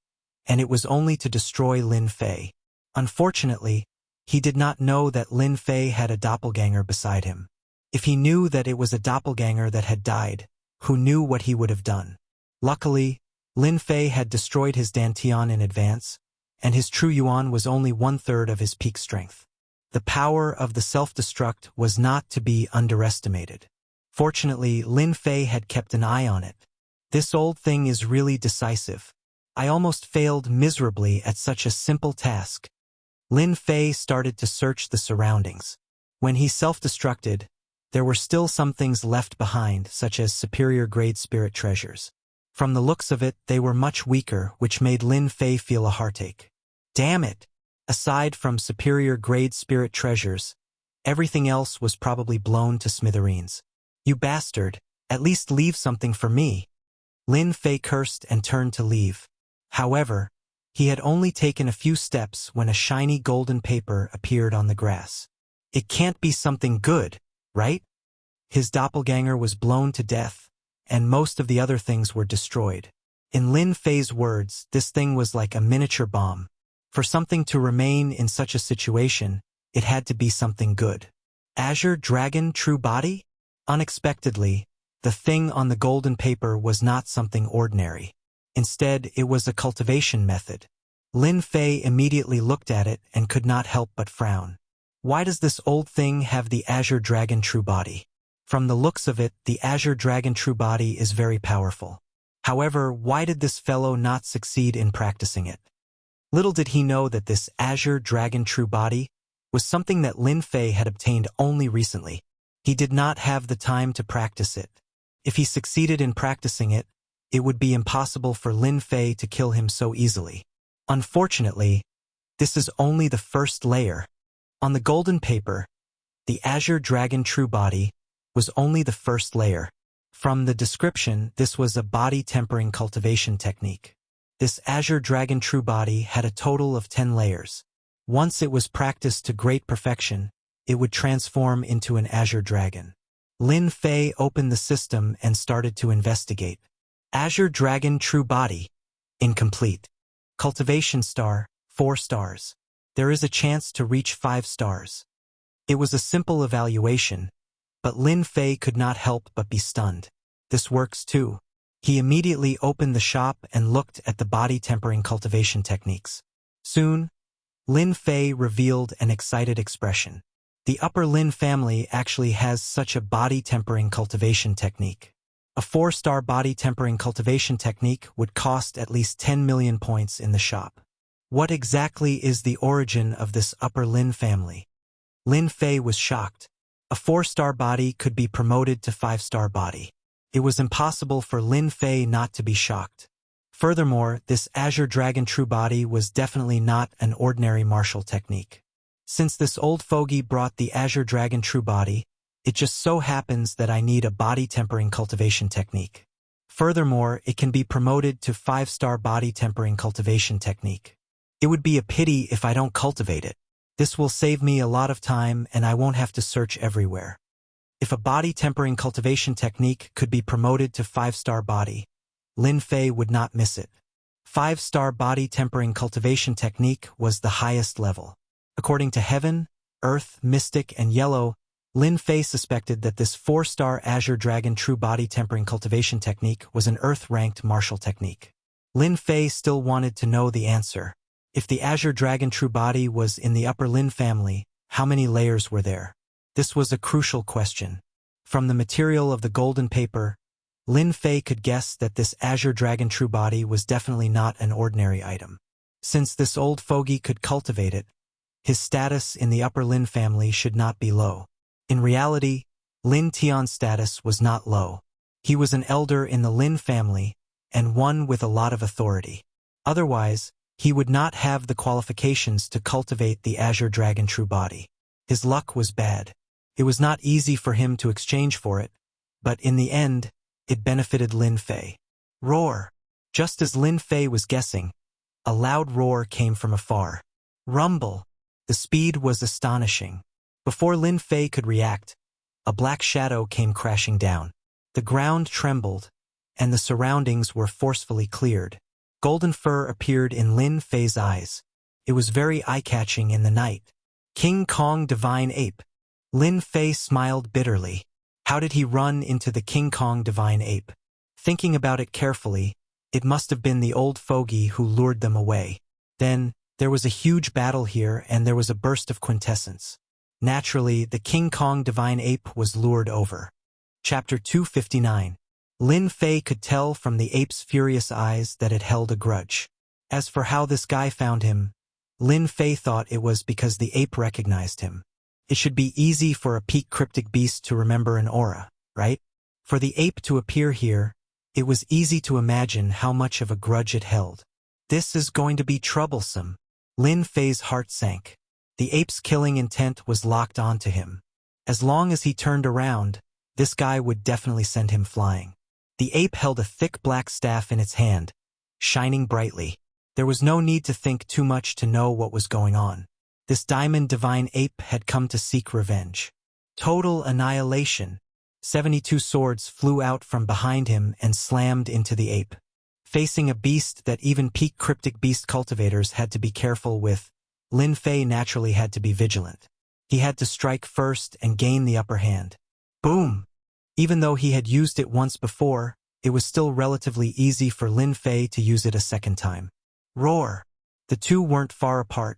and it was only to destroy Lin Fei. Unfortunately, he did not know that Lin Fei had a doppelganger beside him. If he knew that it was a doppelganger that had died, who knew what he would have done? Luckily, Lin Fei had destroyed his Dantian in advance, and his true yuan was only 1/3 of his peak strength. The power of the self-destruct was not to be underestimated. Fortunately, Lin Fei had kept an eye on it. This old thing is really decisive. I almost failed miserably at such a simple task. Lin Fei started to search the surroundings. When he self-destructed, there were still some things left behind, such as superior-grade spirit treasures. From the looks of it, they were much weaker, which made Lin Fei feel a heartache. Damn it! Aside from superior-grade spirit treasures, everything else was probably blown to smithereens. You bastard, at least leave something for me. Lin Fei cursed and turned to leave. However, he had only taken a few steps when a shiny golden paper appeared on the grass. It can't be something good, right? His doppelganger was blown to death, and most of the other things were destroyed. In Lin Fei's words, this thing was like a miniature bomb. For something to remain in such a situation, it had to be something good. Azure Dragon True Body? Unexpectedly, the thing on the golden paper was not something ordinary. Instead, it was a cultivation method. Lin Fei immediately looked at it and could not help but frown. Why does this old thing have the Azure Dragon True Body? From the looks of it, the Azure Dragon True Body is very powerful. However, why did this fellow not succeed in practicing it? Little did he know that this Azure Dragon True Body was something that Lin Fei had obtained only recently. He did not have the time to practice it. If he succeeded in practicing it, it would be impossible for Lin Fei to kill him so easily. Unfortunately, this is only the first layer. On the golden paper, the Azure Dragon True Body was only the first layer. From the description, this was a body tempering cultivation technique. This Azure Dragon True Body had a total of 10 layers. Once it was practiced to great perfection, it would transform into an Azure Dragon. Lin Fei opened the system and started to investigate. Azure Dragon True Body. Incomplete. Cultivation star, 4 stars. There is a chance to reach 5 stars. It was a simple evaluation, but Lin Fei could not help but be stunned. This works too. He immediately opened the shop and looked at the body tempering cultivation techniques. Soon, Lin Fei revealed an excited expression. The upper Lin family actually has such a body tempering cultivation technique. A 4-star body tempering cultivation technique would cost at least 10 million points in the shop. What exactly is the origin of this upper Lin family? Lin Fei was shocked. A 4-star body could be promoted to 5-star body. It was impossible for Lin Fei not to be shocked. Furthermore, this Azure Dragon True Body was definitely not an ordinary martial technique. Since this old fogey brought the Azure Dragon True Body, it just so happens that I need a body tempering cultivation technique. Furthermore, it can be promoted to 5-star body tempering cultivation technique. It would be a pity if I don't cultivate it. This will save me a lot of time and I won't have to search everywhere. If a body tempering cultivation technique could be promoted to 5-star body, Lin Fei would not miss it. 5-star body tempering cultivation technique was the highest level. According to Heaven, Earth, Mystic, and Yellow, Lin Fei suspected that this 4-star Azure Dragon True Body Tempering Cultivation Technique was an Earth-ranked martial technique. Lin Fei still wanted to know the answer. If the Azure Dragon True Body was in the upper Lin family, how many layers were there? This was a crucial question. From the material of the golden paper, Lin Fei could guess that this Azure Dragon True Body was definitely not an ordinary item. Since this old fogey could cultivate it, his status in the upper Lin family should not be low. In reality, Lin Tian's status was not low. He was an elder in the Lin family, and one with a lot of authority. Otherwise, he would not have the qualifications to cultivate the Azure Dragon True Body. His luck was bad. It was not easy for him to exchange for it, but in the end, it benefited Lin Fei. Roar! Just as Lin Fei was guessing, a loud roar came from afar. Rumble! The speed was astonishing. Before Lin Fei could react, a black shadow came crashing down. The ground trembled, and the surroundings were forcefully cleared. Golden fur appeared in Lin Fei's eyes. It was very eye-catching in the night. King Kong Divine Ape. Lin Fei smiled bitterly. How did he run into the King Kong Divine Ape? Thinking about it carefully, it must have been the old fogey who lured them away. Then, there was a huge battle here and there was a burst of quintessence. Naturally, the King Kong Divine Ape was lured over. Chapter 259. Lin Fei could tell from the ape's furious eyes that it held a grudge. As for how this guy found him, Lin Fei thought it was because the ape recognized him. It should be easy for a peak cryptic beast to remember an aura, right? For the ape to appear here, it was easy to imagine how much of a grudge it held. This is going to be troublesome. Lin Fei's heart sank. The ape's killing intent was locked onto him. As long as he turned around, this guy would definitely send him flying. The ape held a thick black staff in its hand, shining brightly. There was no need to think too much to know what was going on. This diamond divine ape had come to seek revenge. Total annihilation. 72 swords flew out from behind him and slammed into the ape. Facing a beast that even peak cryptic beast cultivators had to be careful with, Lin Fei naturally had to be vigilant. He had to strike first and gain the upper hand. Boom! Even though he had used it once before, it was still relatively easy for Lin Fei to use it a second time. Roar! The two weren't far apart,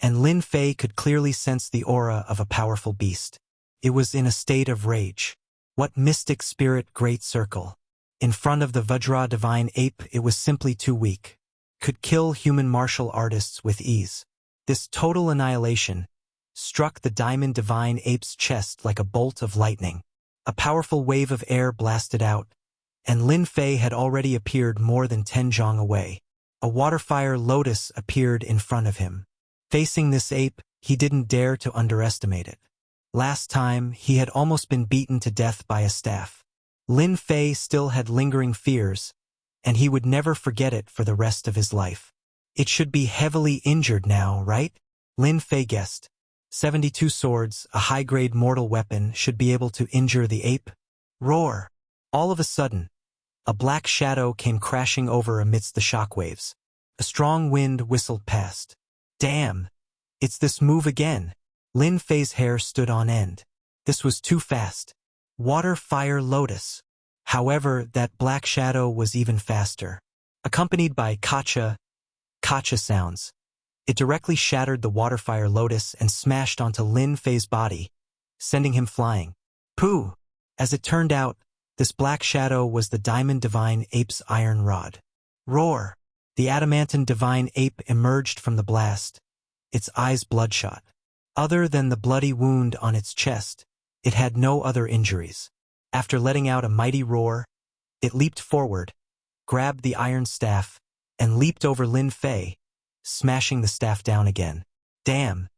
and Lin Fei could clearly sense the aura of a powerful beast. It was in a state of rage. What mystic spirit great circle! In front of the Vajra divine ape, it was simply too weak. Could kill human martial artists with ease. This total annihilation struck the diamond divine ape's chest like a bolt of lightning. A powerful wave of air blasted out, and Lin Fei had already appeared more than 10 zhang away. A waterfire lotus appeared in front of him. Facing this ape, he didn't dare to underestimate it. Last time, he had almost been beaten to death by a staff. Lin Fei still had lingering fears, and he would never forget it for the rest of his life. It should be heavily injured now, right? Lin Fei guessed. 72 swords, a high-grade mortal weapon, should be able to injure the ape. Roar! All of a sudden, a black shadow came crashing over amidst the shockwaves. A strong wind whistled past. Damn! It's this move again. Lin Fei's hair stood on end. This was too fast. Water Fire Lotus. However, that black shadow was even faster. Accompanied by kacha sounds. It directly shattered the Waterfire Lotus and smashed onto Lin Fei's body, sending him flying. Pooh! As it turned out, this black shadow was the Diamond Divine Ape's iron rod. Roar! The adamantine divine ape emerged from the blast, its eyes bloodshot. Other than the bloody wound on its chest, it had no other injuries. After letting out a mighty roar, it leaped forward, grabbed the iron staff, and leaped over Lin Fei, smashing the staff down again. Damn!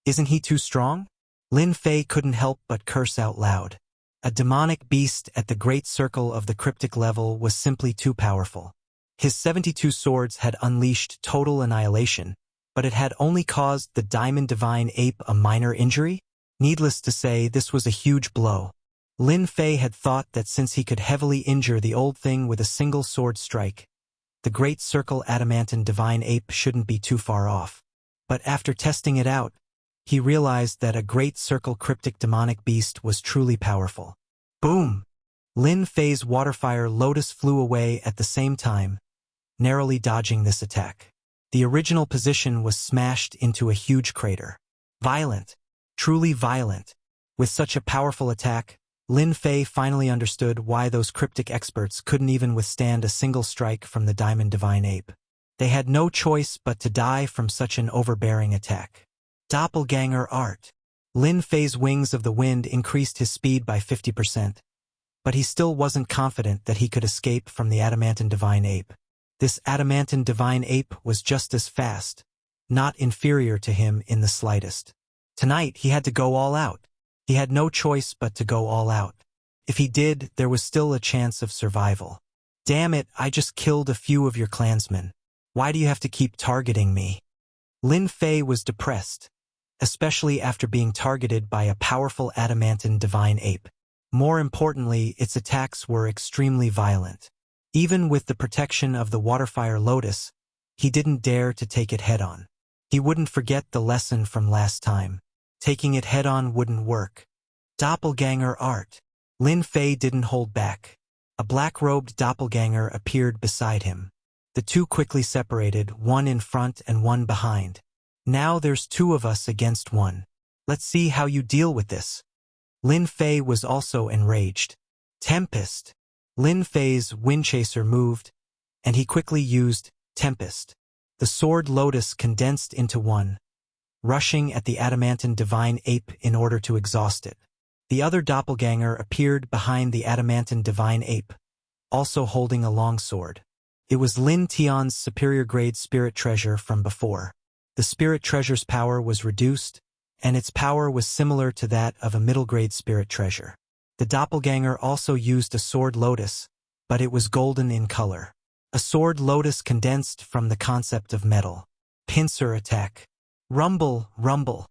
Isn't he too strong? Lin Fei couldn't help but curse out loud. A demonic beast at the great circle of the cryptic level was simply too powerful. His 72 swords had unleashed total annihilation, but it had only caused the Diamond Divine Ape a minor injury? Needless to say, this was a huge blow. Lin Fei had thought that since he could heavily injure the old thing with a single sword strike, the Great Circle Adamantine Divine Ape shouldn't be too far off. But after testing it out, he realized that a Great Circle Cryptic Demonic Beast was truly powerful. Boom! Lin Fei's Waterfire Lotus flew away at the same time, narrowly dodging this attack. The original position was smashed into a huge crater. Violent. Truly violent. With such a powerful attack, Lin Fei finally understood why those cryptic experts couldn't even withstand a single strike from the Diamond Divine Ape. They had no choice but to die from such an overbearing attack. Doppelganger Art. Lin Fei's Wings of the Wind increased his speed by 50%, but he still wasn't confident that he could escape from the Adamantine Divine Ape. This Adamantine Divine Ape was just as fast, not inferior to him in the slightest. Tonight he had to go all out. He had no choice but to go all out. If he did, there was still a chance of survival. Damn it, I just killed a few of your clansmen. Why do you have to keep targeting me? Lin Fei was depressed, especially after being targeted by a powerful Adamantine Divine Ape. More importantly, its attacks were extremely violent. Even with the protection of the Waterfire Lotus, he didn't dare to take it head-on. He wouldn't forget the lesson from last time. Taking it head-on wouldn't work. Doppelganger Art. Lin Fei didn't hold back. A black-robed doppelganger appeared beside him. The two quickly separated, one in front and one behind. Now there's two of us against one. Let's see how you deal with this. Lin Fei was also enraged. Tempest. Lin Fei's Windchaser moved, and he quickly used Tempest. The Sword Lotus condensed into one, rushing at the Adamantine Divine Ape in order to exhaust it. The other doppelganger appeared behind the Adamantine Divine Ape, also holding a longsword. It was Lin Tian's superior-grade spirit treasure from before. The spirit treasure's power was reduced, and its power was similar to that of a middle-grade spirit treasure. The doppelganger also used a sword lotus, but it was golden in color. A sword lotus condensed from the concept of metal. Pincer attack. Rumble, rumble.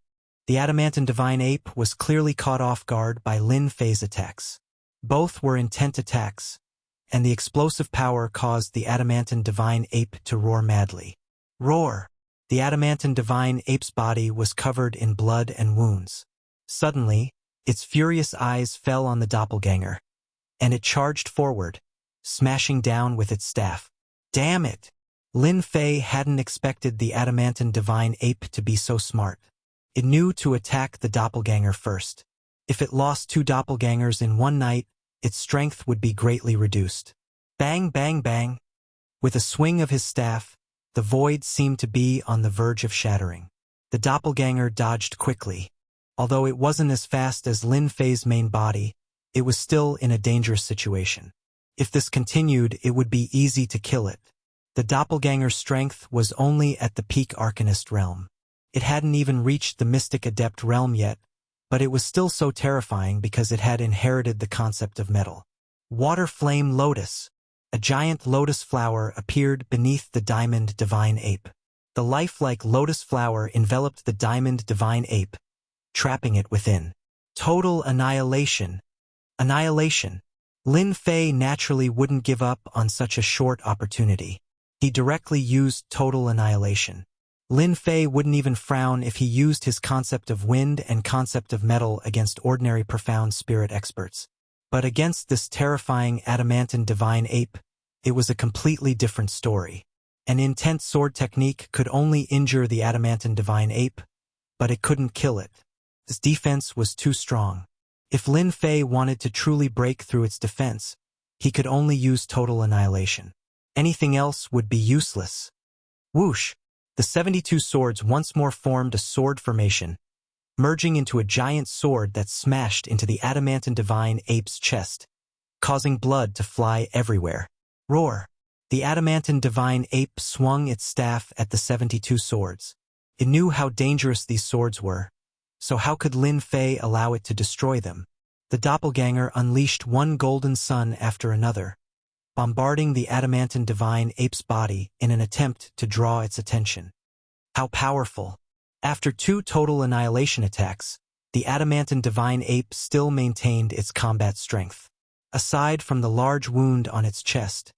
The Adamantine Divine Ape was clearly caught off guard by Lin Fei's attacks. Both were intent attacks, and the explosive power caused the Adamantine Divine Ape to roar madly. Roar! The Adamantine Divine Ape's body was covered in blood and wounds. Suddenly, its furious eyes fell on the doppelganger, and it charged forward, smashing down with its staff. Damn it! Lin Fei hadn't expected the Adamantine Divine Ape to be so smart. It knew to attack the doppelganger first. If it lost two doppelgangers in one night, its strength would be greatly reduced. Bang, bang, bang! With a swing of his staff, the void seemed to be on the verge of shattering. The doppelganger dodged quickly. Although it wasn't as fast as Lin Fei's main body, it was still in a dangerous situation. If this continued, it would be easy to kill it. The doppelganger's strength was only at the peak Arcanist realm. It hadn't even reached the Mystic Adept realm yet, but it was still so terrifying because it had inherited the concept of metal. Water Flame Lotus. A giant lotus flower appeared beneath the Diamond Divine Ape. The lifelike lotus flower enveloped the Diamond Divine Ape, trapping it within. Total annihilation. Annihilation. Lin Fei naturally wouldn't give up on such a short opportunity. He directly used total annihilation. Lin Fei wouldn't even frown if he used his concept of wind and concept of metal against ordinary profound spirit experts. But against this terrifying Adamantine Divine Ape, it was a completely different story. An intense sword technique could only injure the Adamantine Divine Ape, but it couldn't kill it. Its defense was too strong. If Lin Fei wanted to truly break through its defense, he could only use total annihilation. Anything else would be useless. Whoosh! The 72 swords once more formed a sword formation, merging into a giant sword that smashed into the Adamantine Divine Ape's chest, causing blood to fly everywhere. Roar! The Adamantine Divine Ape swung its staff at the 72 swords. It knew how dangerous these swords were, so how could Lin Fei allow it to destroy them? The doppelganger unleashed one golden sun after another, bombarding the Adamantine Divine Ape's body in an attempt to draw its attention. How powerful! After two total annihilation attacks, the adamantine divine ape still maintained its combat strength. Aside from the large wound on its chest,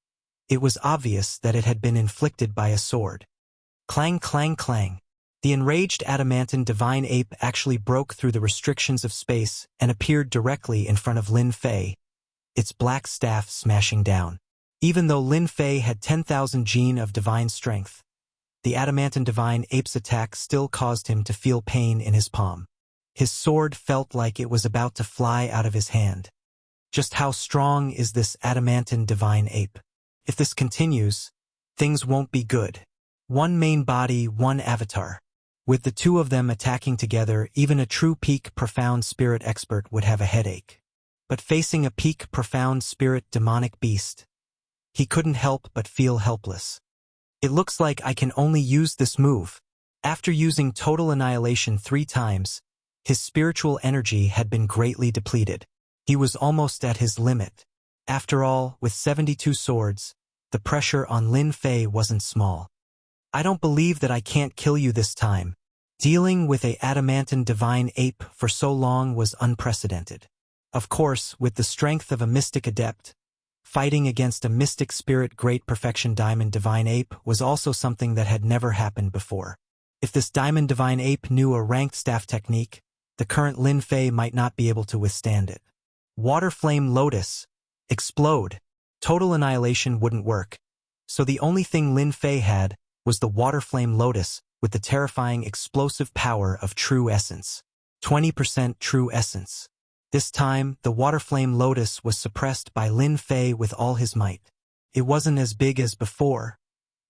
it was obvious that it had been inflicted by a sword. Clang, clang, clang. The enraged adamantine divine ape actually broke through the restrictions of space and appeared directly in front of Lin Fei, its black staff smashing down. Even though Lin Fei had 10,000 gene of divine strength, the adamantine divine ape's attack still caused him to feel pain in his palm. His sword felt like it was about to fly out of his hand. Just how strong is this adamantine divine ape? If this continues, things won't be good. One main body, one avatar. With the two of them attacking together, even a true peak profound spirit expert would have a headache. But facing a peak profound spirit demonic beast, he couldn't help but feel helpless. It looks like I can only use this move. After using total annihilation 3 times, his spiritual energy had been greatly depleted. He was almost at his limit. After all, with 72 swords, the pressure on Lin Fei wasn't small. I don't believe that I can't kill you this time. Dealing with a adamantine divine ape for so long was unprecedented. Of course, with the strength of a mystic adept, fighting against a mystic spirit great perfection diamond divine ape was also something that had never happened before. If this diamond divine ape knew a ranked staff technique, the current Lin Fei might not be able to withstand it. Water flame lotus. Explode. Total annihilation wouldn't work. So the only thing Lin Fei had was the water flame lotus with the terrifying explosive power of true essence. 20% true essence. This time, the water flame lotus was suppressed by Lin Fei with all his might. It wasn't as big as before,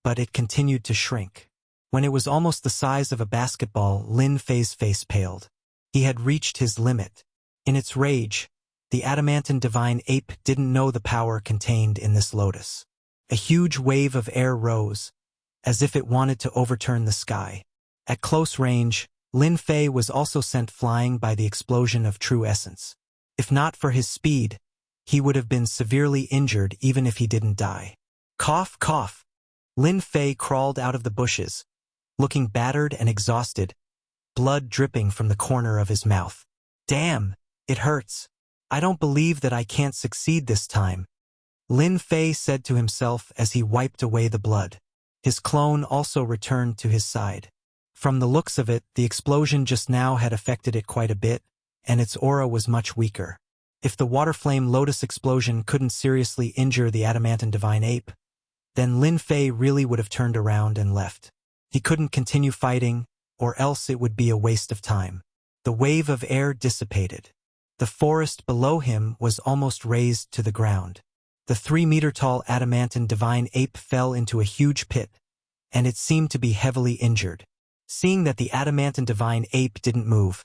but it continued to shrink. When it was almost the size of a basketball, Lin Fei's face paled. He had reached his limit. In its rage, the adamantine divine ape didn't know the power contained in this lotus. A huge wave of air rose, as if it wanted to overturn the sky. At close range, Lin Fei was also sent flying by the explosion of true essence. If not for his speed, he would have been severely injured even if he didn't die. Cough, cough. Lin Fei crawled out of the bushes, looking battered and exhausted, blood dripping from the corner of his mouth. Damn, it hurts. I don't believe that I can't succeed this time, Lin Fei said to himself as he wiped away the blood. His clone also returned to his side. From the looks of it, the explosion just now had affected it quite a bit, and its aura was much weaker. If the water flame lotus explosion couldn't seriously injure the adamantine divine ape, then Lin Fei really would have turned around and left. He couldn't continue fighting, or else it would be a waste of time. The wave of air dissipated. The forest below him was almost razed to the ground. The 3-meter-tall adamantine divine ape fell into a huge pit, and it seemed to be heavily injured. Seeing that the adamantine divine ape didn't move,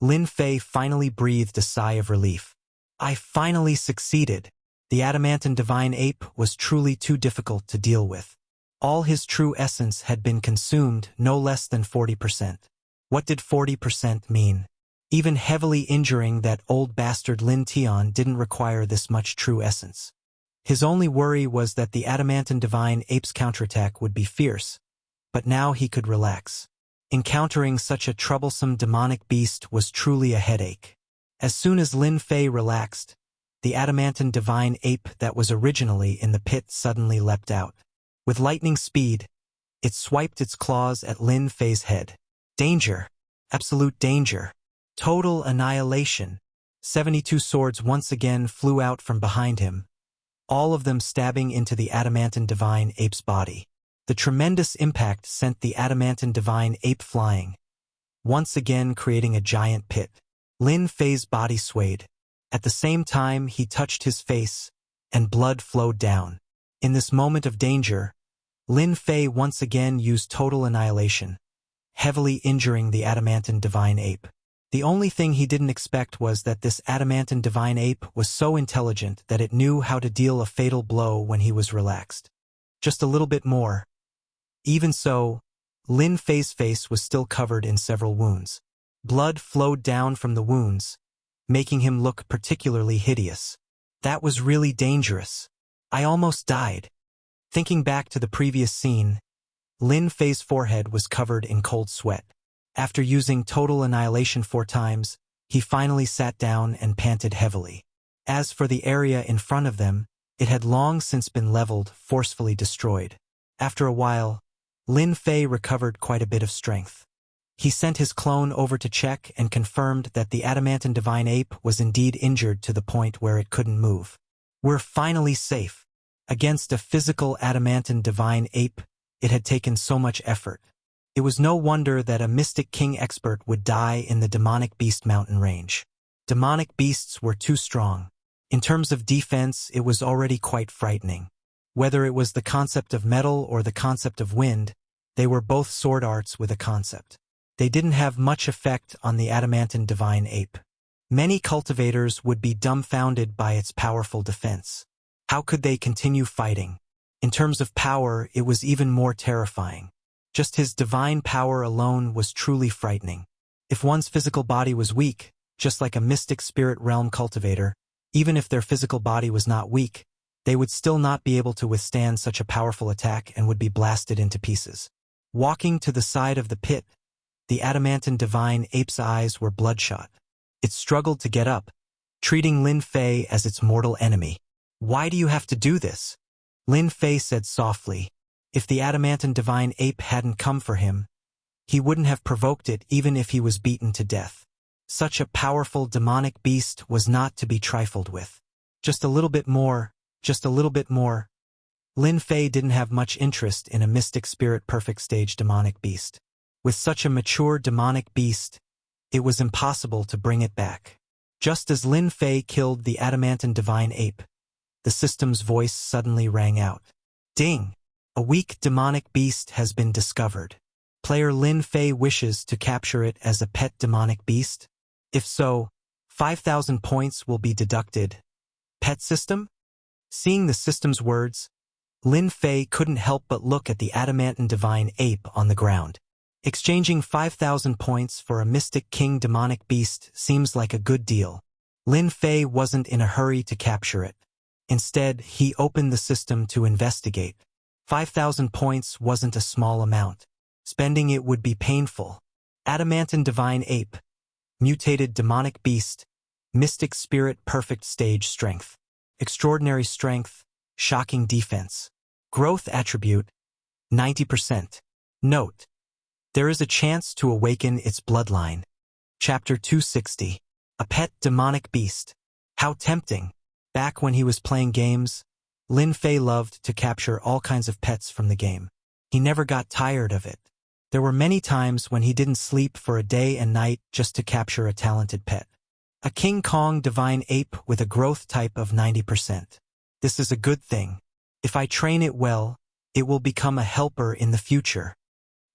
Lin Fei finally breathed a sigh of relief. I finally succeeded. The adamantine divine ape was truly too difficult to deal with. All his true essence had been consumed, no less than 40%. What did 40% mean? Even heavily injuring that old bastard Lin Tian didn't require this much true essence. His only worry was that the adamantine divine ape's counterattack would be fierce, but now he could relax. Encountering such a troublesome demonic beast was truly a headache. As soon as Lin Fei relaxed, the adamantine divine ape that was originally in the pit suddenly leapt out. With lightning speed, it swiped its claws at Lin Fei's head. Danger. Absolute danger. Total annihilation. 72 swords once again flew out from behind him, all of them stabbing into the adamantine divine ape's body. The tremendous impact sent the adamantine divine ape flying, once again creating a giant pit. Lin Fei's body swayed. At the same time, he touched his face, and blood flowed down. In this moment of danger, Lin Fei once again used total annihilation, heavily injuring the adamantine divine ape. The only thing he didn't expect was that this adamantine divine ape was so intelligent that it knew how to deal a fatal blow when he was relaxed. Just a little bit more. Even so, Lin Fei's face was still covered in several wounds. Blood flowed down from the wounds, making him look particularly hideous. That was really dangerous. I almost died. Thinking back to the previous scene, Lin Fei's forehead was covered in cold sweat. After using total annihilation 4 times, he finally sat down and panted heavily. As for the area in front of them, it had long since been leveled, forcefully destroyed. After a while, Lin Fei recovered quite a bit of strength. He sent his clone over to check and confirmed that the adamantine divine ape was indeed injured to the point where it couldn't move. We're finally safe. Against a physical adamantine divine ape, it had taken so much effort. It was no wonder that a Mystic King expert would die in the demonic beast mountain range. Demonic beasts were too strong. In terms of defense, it was already quite frightening. Whether it was the concept of metal or the concept of wind, they were both sword arts with a concept. They didn't have much effect on the adamantine divine ape. Many cultivators would be dumbfounded by its powerful defense. How could they continue fighting? In terms of power, it was even more terrifying. Just his divine power alone was truly frightening. If one's physical body was weak, just like a mystic spirit realm cultivator, even if their physical body was not weak, they would still not be able to withstand such a powerful attack and would be blasted into pieces. Walking to the side of the pit, the adamantine divine ape's eyes were bloodshot. It struggled to get up, treating Lin Fei as its mortal enemy. "Why do you have to do this?" Lin Fei said softly. If the adamantine divine ape hadn't come for him, he wouldn't have provoked it even if he was beaten to death. Such a powerful demonic beast was not to be trifled with. Just a little bit more, just a little bit more. Lin Fei didn't have much interest in a mystic spirit perfect stage demonic beast. With such a mature demonic beast, it was impossible to bring it back. Just as Lin Fei killed the adamantine divine ape, the system's voice suddenly rang out. Ding! A weak demonic beast has been discovered. Player Lin Fei wishes to capture it as a pet demonic beast? If so, 5,000 points will be deducted. Pet system? Seeing the system's words, Lin Fei couldn't help but look at the adamantine divine ape on the ground. Exchanging 5,000 points for a Mystic King demonic beast seems like a good deal. Lin Fei wasn't in a hurry to capture it. Instead, he opened the system to investigate. 5,000 points wasn't a small amount. Spending it would be painful. Adamantine divine ape, mutated demonic beast, mystic spirit perfect stage strength, extraordinary strength, shocking defense. Growth attribute, 90%. Note: there is a chance to awaken its bloodline. Chapter 260. A pet demonic beast. How tempting. Back when he was playing games, Lin Fei loved to capture all kinds of pets from the game. He never got tired of it. There were many times when he didn't sleep for a day and night just to capture a talented pet. A King Kong divine ape with a growth type of 90%. This is a good thing. If I train it well, it will become a helper in the future.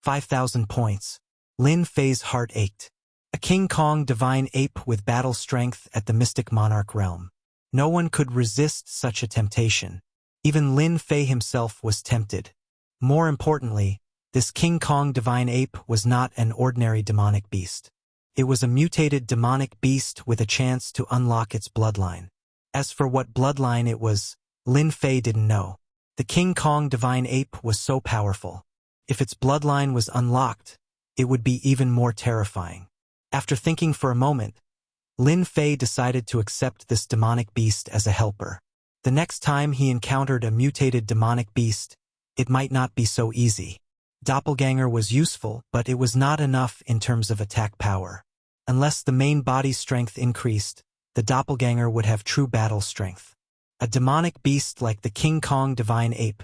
5,000 points. Lin Fei's heart ached. A King Kong divine ape with battle strength at the Mystic Monarch realm. No one could resist such a temptation. Even Lin Fei himself was tempted. More importantly, this King Kong divine ape was not an ordinary demonic beast. It was a mutated demonic beast with a chance to unlock its bloodline. As for what bloodline it was, Lin Fei didn't know. The King Kong divine ape was so powerful. If its bloodline was unlocked, it would be even more terrifying. After thinking for a moment, Lin Fei decided to accept this demonic beast as a helper. The next time he encountered a mutated demonic beast, it might not be so easy. Doppelganger was useful, but it was not enough in terms of attack power. Unless the main body strength increased, the doppelganger would have true battle strength. A demonic beast like the King Kong divine ape,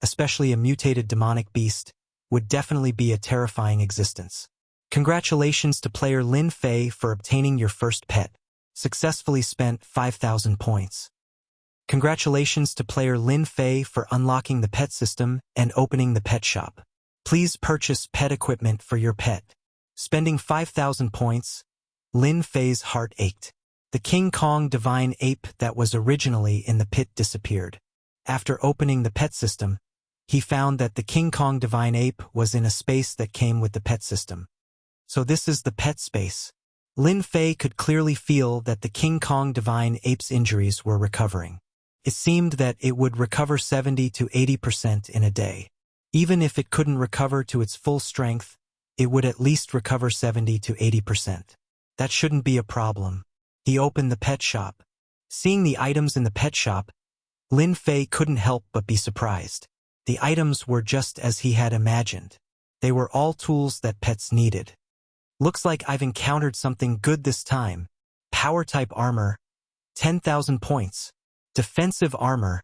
especially a mutated demonic beast, would definitely be a terrifying existence. Congratulations to player Lin Fei for obtaining your first pet. Successfully spent 5,000 points. Congratulations to player Lin Fei for unlocking the pet system and opening the pet shop. Please purchase pet equipment for your pet. Spending 5,000 points, Lin Fei's heart ached. The King Kong divine ape that was originally in the pit disappeared. After opening the pet system, he found that the King Kong divine ape was in a space that came with the pet system. So this is the pet space. Lin Fei could clearly feel that the King Kong divine ape's injuries were recovering. It seemed that it would recover 70 to 80% in a day. Even if it couldn't recover to its full strength, it would at least recover 70 to 80%. That shouldn't be a problem. He opened the pet shop. Seeing the items in the pet shop, Lin Fei couldn't help but be surprised. The items were just as he had imagined. They were all tools that pets needed. Looks like I've encountered something good this time. Power-type armor, 10,000 points. Defensive armor,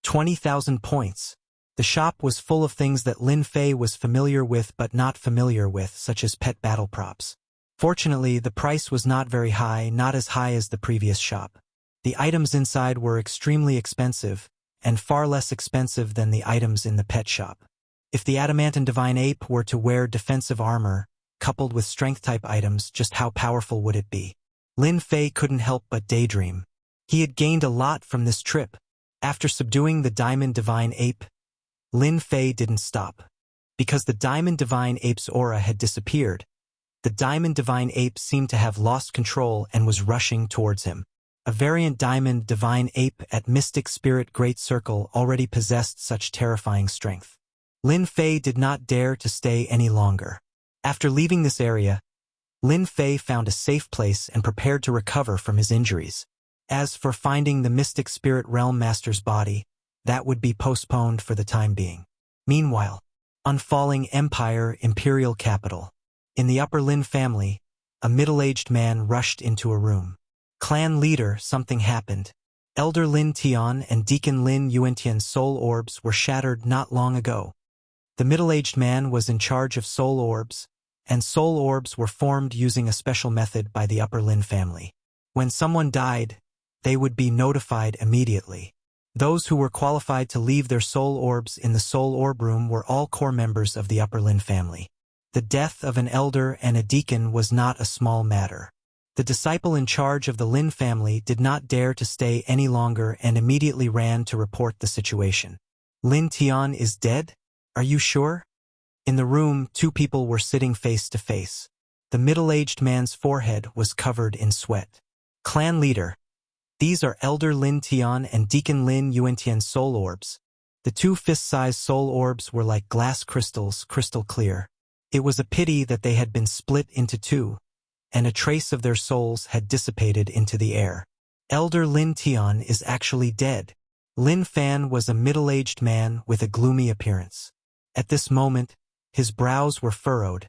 20,000 points. The shop was full of things that Lin Fei was familiar with but not familiar with, such as pet battle props. Fortunately, the price was not very high, not as high as the previous shop. The items inside were extremely expensive, and far less expensive than the items in the pet shop. If the adamantine divine ape were to wear defensive armor, coupled with strength-type items, just how powerful would it be? Lin Fei couldn't help but daydream. He had gained a lot from this trip. After subduing the diamond divine ape, Lin Fei didn't stop. Because the diamond divine ape's aura had disappeared, the diamond divine ape seemed to have lost control and was rushing towards him. A variant diamond divine ape at Mystic Spirit Great Circle already possessed such terrifying strength. Lin Fei did not dare to stay any longer. After leaving this area, Lin Fei found a safe place and prepared to recover from his injuries. As for finding the Mystic Spirit Realm Master's body, that would be postponed for the time being. Meanwhile, Unfalling Empire Imperial Capital. In the Upper Lin family, a middle-aged man rushed into a room. Clan leader, something happened. Elder Lin Tian and Deacon Lin Yuantian's soul orbs were shattered not long ago. The middle-aged man was in charge of soul orbs, and soul orbs were formed using a special method by the Upper Lin family. When someone died, they would be notified immediately. Those who were qualified to leave their soul orbs in the soul orb room were all core members of the Upper Lin family. The death of an elder and a deacon was not a small matter. The disciple in charge of the Lin family did not dare to stay any longer and immediately ran to report the situation. Lin Tian is dead? Are you sure? In the room, two people were sitting face to face. The middle-aged man's forehead was covered in sweat. Clan leader. These are Elder Lin Tian and Deacon Lin Yuantian's soul orbs. The two fist-sized soul orbs were like glass crystals, crystal clear. It was a pity that they had been split into two, and a trace of their souls had dissipated into the air. Elder Lin Tian is actually dead. Lin Fan was a middle-aged man with a gloomy appearance. At this moment, his brows were furrowed,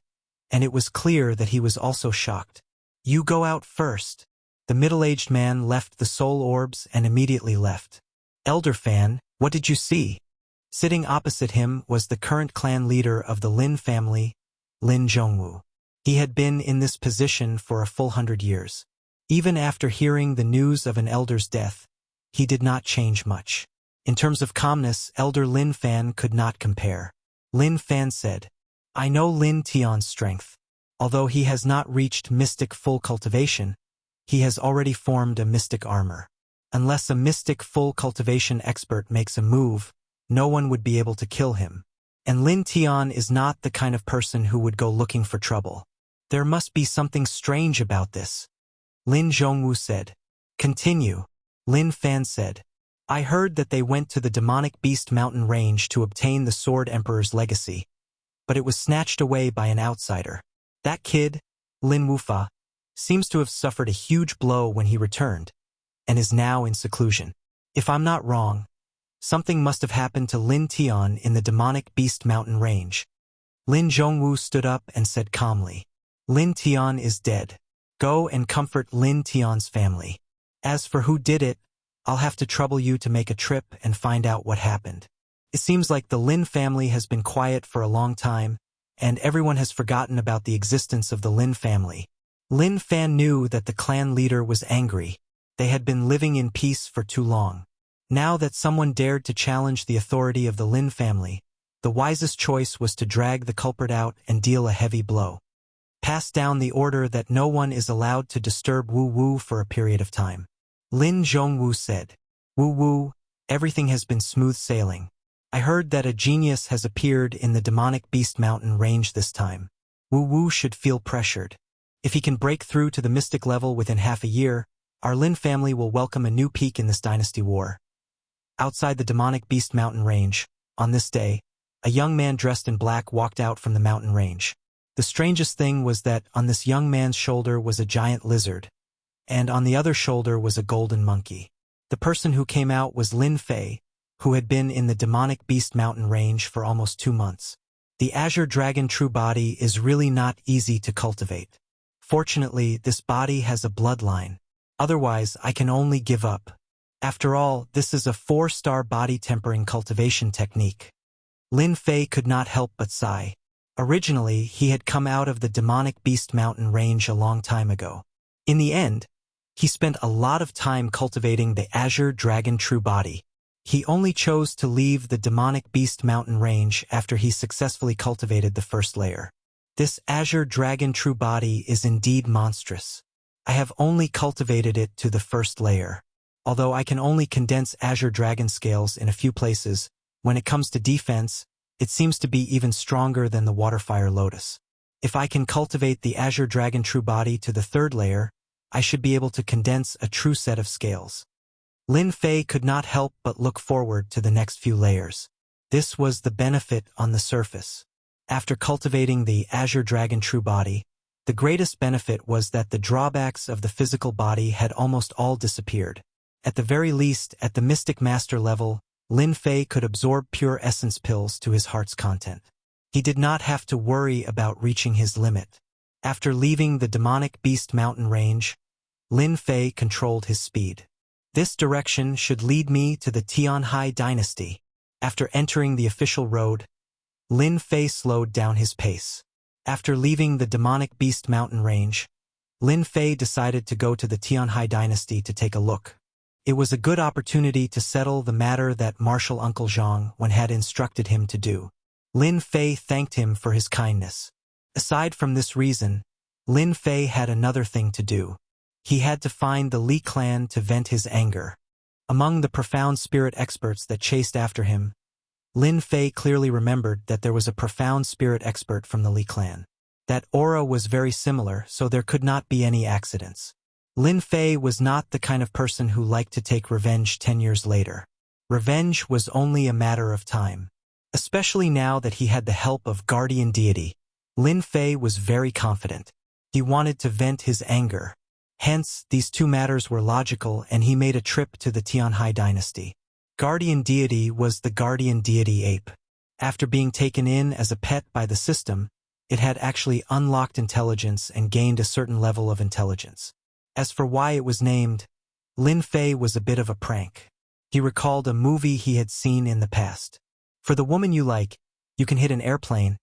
and it was clear that he was also shocked. You go out first. The middle-aged man left the soul orbs and immediately left. Elder Fan, what did you see? Sitting opposite him was the current clan leader of the Lin family, Lin Zhongwu. He had been in this position for a full 100 years. Even after hearing the news of an elder's death, he did not change much. In terms of calmness, Elder Lin Fan could not compare. Lin Fan said, I know Lin Tian's strength. Although he has not reached mystic full cultivation, he has already formed a mystic armor. Unless a mystic full cultivation expert makes a move, no one would be able to kill him. And Lin Tian is not the kind of person who would go looking for trouble. There must be something strange about this. Lin Zhongwu said. Continue. Lin Fan said. I heard that they went to the demonic beast mountain range to obtain the Sword Emperor's legacy, but it was snatched away by an outsider. That kid, Lin Wufa, seems to have suffered a huge blow when he returned, and is now in seclusion. If I'm not wrong, something must have happened to Lin Tian in the demonic beast mountain range. Lin Zhongwu stood up and said calmly, Lin Tian is dead. Go and comfort Lin Tian's family. As for who did it, I'll have to trouble you to make a trip and find out what happened. It seems like the Lin family has been quiet for a long time, and everyone has forgotten about the existence of the Lin family. Lin Fan knew that the clan leader was angry. They had been living in peace for too long. Now that someone dared to challenge the authority of the Lin family, the wisest choice was to drag the culprit out and deal a heavy blow. Pass down the order that no one is allowed to disturb Wu Wu for a period of time. Lin Zhongwu said, Wu Wu, everything has been smooth sailing. I heard that a genius has appeared in the demonic beast mountain range this time. Wu Wu should feel pressured. If he can break through to the mystic level within half a year, our Lin family will welcome a new peak in this dynasty war. Outside the demonic beast mountain range, on this day, a young man dressed in black walked out from the mountain range. The strangest thing was that on this young man's shoulder was a giant lizard, and on the other shoulder was a golden monkey. The person who came out was Lin Fei, who had been in the demonic beast mountain range for almost 2 months. The Azure Dragon true body is really not easy to cultivate. Fortunately, this body has a bloodline. Otherwise, I can only give up. After all, this is a 4-star body tempering cultivation technique. Lin Fei could not help but sigh. Originally, he had come out of the demonic beast mountain range a long time ago. In the end, he spent a lot of time cultivating the Azure Dragon true body. He only chose to leave the demonic beast mountain range after he successfully cultivated the first layer. This Azure Dragon true body is indeed monstrous. I have only cultivated it to the first layer. Although I can only condense Azure Dragon scales in a few places, when it comes to defense, it seems to be even stronger than the Waterfire Lotus. If I can cultivate the Azure Dragon true body to the 3rd layer, I should be able to condense a true set of scales. Lin Fei could not help but look forward to the next few layers. This was the benefit on the surface. After cultivating the Azure Dragon true body, the greatest benefit was that the drawbacks of the physical body had almost all disappeared. At the very least, at the Mystic Master level, Lin Fei could absorb pure essence pills to his heart's content. He did not have to worry about reaching his limit. After leaving the demonic beast mountain range, Lin Fei controlled his speed. This direction should lead me to the Tianhai dynasty. After entering the official road, Lin Fei slowed down his pace. After leaving the demonic beast mountain range, Lin Fei decided to go to the Tianhai dynasty to take a look. It was a good opportunity to settle the matter that Marshal Uncle Zhang had instructed him to do. Lin Fei thanked him for his kindness. Aside from this reason, Lin Fei had another thing to do. He had to find the Li clan to vent his anger. Among the profound spirit experts that chased after him, Lin Fei clearly remembered that there was a profound spirit expert from the Li clan. That aura was very similar, so there could not be any accidents. Lin Fei was not the kind of person who liked to take revenge 10 years later. Revenge was only a matter of time. Especially now that he had the help of guardian deity, Lin Fei was very confident. He wanted to vent his anger. Hence, these two matters were logical, and he made a trip to the Tianhai dynasty. Guardian deity was the guardian deity ape. After being taken in as a pet by the system, it had actually unlocked intelligence and gained a certain level of intelligence. As for why it was named, Lin Fei was a bit of a prank. He recalled a movie he had seen in the past. For the woman you like, you can hit an airplane.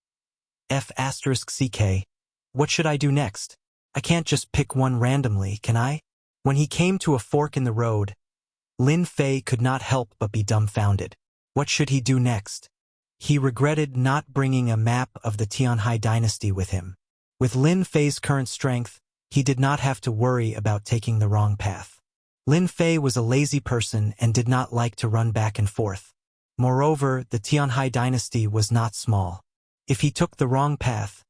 F***CK. What should I do next? I can't just pick one randomly, can I? When he came to a fork in the road, Lin Fei could not help but be dumbfounded. What should he do next? He regretted not bringing a map of the Tianhai dynasty with him. With Lin Fei's current strength, he did not have to worry about taking the wrong path. Lin Fei was a lazy person and did not like to run back and forth. Moreover, the Tianhai dynasty was not small. If he took the wrong path,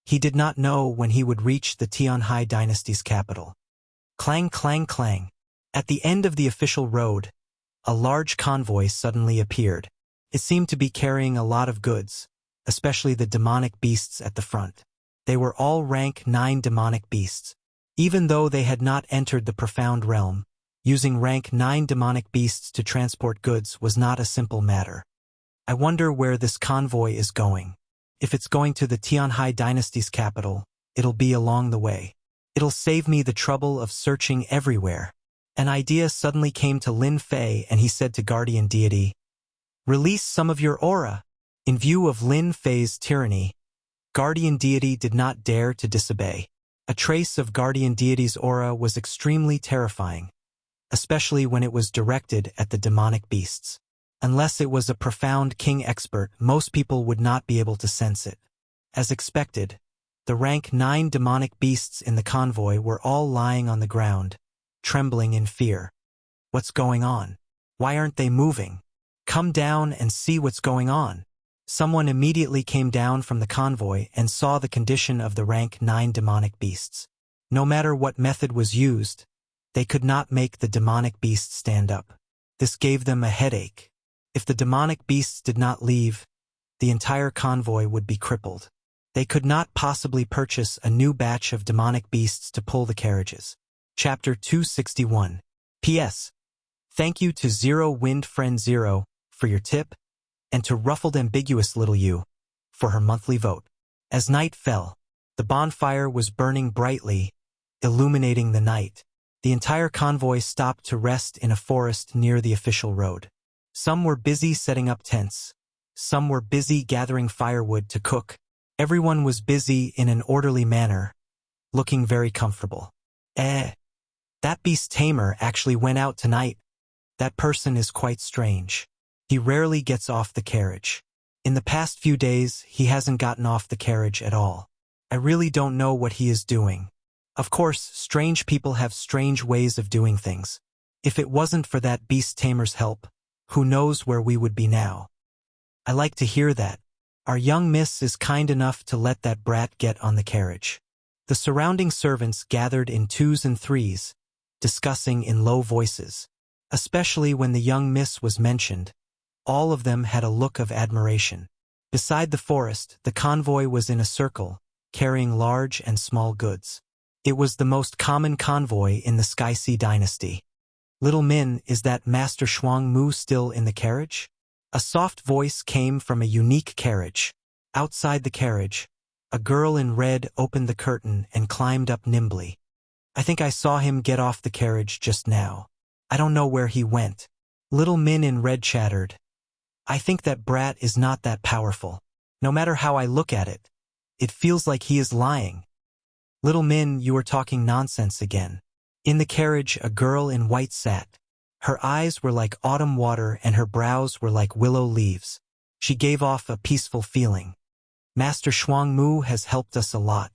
he did not know when he would reach the Tianhai dynasty's capital. Clang, clang, clang. At the end of the official road, a large convoy suddenly appeared. It seemed to be carrying a lot of goods, especially the demonic beasts at the front. They were all rank 9 demonic beasts. Even though they had not entered the profound realm, using rank 9 demonic beasts to transport goods was not a simple matter. I wonder where this convoy is going. If it's going to the Tianhai dynasty's capital, it'll be along the way. It'll save me the trouble of searching everywhere. An idea suddenly came to Lin Fei, and he said to Guardian Deity, "Release some of your aura." In view of Lin Fei's tyranny, Guardian Deity did not dare to disobey. A trace of Guardian Deity's aura was extremely terrifying, especially when it was directed at the demonic beasts. Unless it was a profound king expert, most people would not be able to sense it. As expected, the rank 9 demonic beasts in the convoy were all lying on the ground, trembling in fear. What's going on? Why aren't they moving? Come down and see what's going on. Someone immediately came down from the convoy and saw the condition of the rank 9 demonic beasts. No matter what method was used, they could not make the demonic beasts stand up. This gave them a headache. If the demonic beasts did not leave, the entire convoy would be crippled. They could not possibly purchase a new batch of demonic beasts to pull the carriages. Chapter 261. P.S. Thank you to Zero Wind Friend Zero for your tip, and to Ruffled Ambiguous Little You for her monthly vote. As night fell, the bonfire was burning brightly, illuminating the night. The entire convoy stopped to rest in a forest near the official road. Some were busy setting up tents. Some were busy gathering firewood to cook. Everyone was busy in an orderly manner, looking very comfortable. That beast tamer actually went out tonight. That person is quite strange. He rarely gets off the carriage. In the past few days, he hasn't gotten off the carriage at all. I really don't know what he is doing. Of course, strange people have strange ways of doing things. If it wasn't for that beast tamer's help, who knows where we would be now. I like to hear that. Our young miss is kind enough to let that brat get on the carriage. The surrounding servants gathered in twos and threes, discussing in low voices. Especially when the young miss was mentioned, all of them had a look of admiration. Beside the forest, the convoy was in a circle, carrying large and small goods. It was the most common convoy in the Sky Sea dynasty. Little Min, is that Master Shuang Mu still in the carriage? A soft voice came from a unique carriage. Outside the carriage, a girl in red opened the curtain and climbed up nimbly. I think I saw him get off the carriage just now. I don't know where he went. Little Min in red chattered. I think that brat is not that powerful. No matter how I look at it, it feels like he is lying. Little Min, you are talking nonsense again. In the carriage, a girl in white sat. Her eyes were like autumn water and her brows were like willow leaves. She gave off a peaceful feeling. Master Shuang Mu has helped us a lot.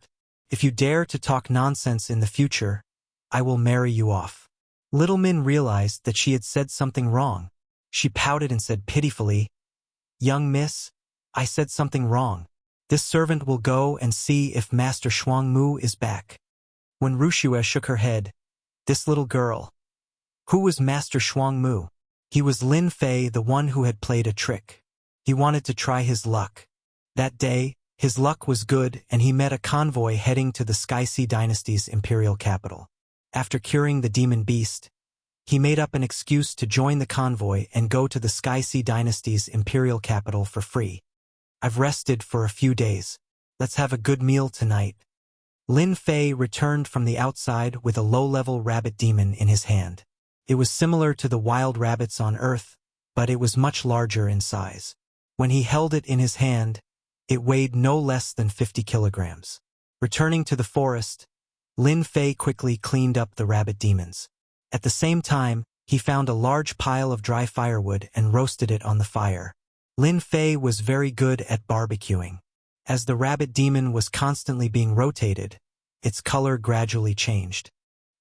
If you dare to talk nonsense in the future, I will marry you off. Little Min realized that she had said something wrong. She pouted and said pitifully, Young miss, I said something wrong. This servant will go and see if Master Shuang Mu is back. When Wuxia shook her head, this little girl. Who was Master Shuang Mu? He was Lin Fei, the one who had played a trick. He wanted to try his luck. That day, his luck was good and he met a convoy heading to the Sky Sea dynasty's imperial capital. After curing the demon beast, he made up an excuse to join the convoy and go to the Sky Sea dynasty's imperial capital for free. I've rested for a few days. Let's have a good meal tonight. Lin Fei returned from the outside with a low-level rabbit demon in his hand. It was similar to the wild rabbits on Earth, but it was much larger in size. When he held it in his hand, it weighed no less than 50 kilograms. Returning to the forest, Lin Fei quickly cleaned up the rabbit demons. At the same time, he found a large pile of dry firewood and roasted it on the fire. Lin Fei was very good at barbecuing. As the rabbit demon was constantly being rotated, its color gradually changed.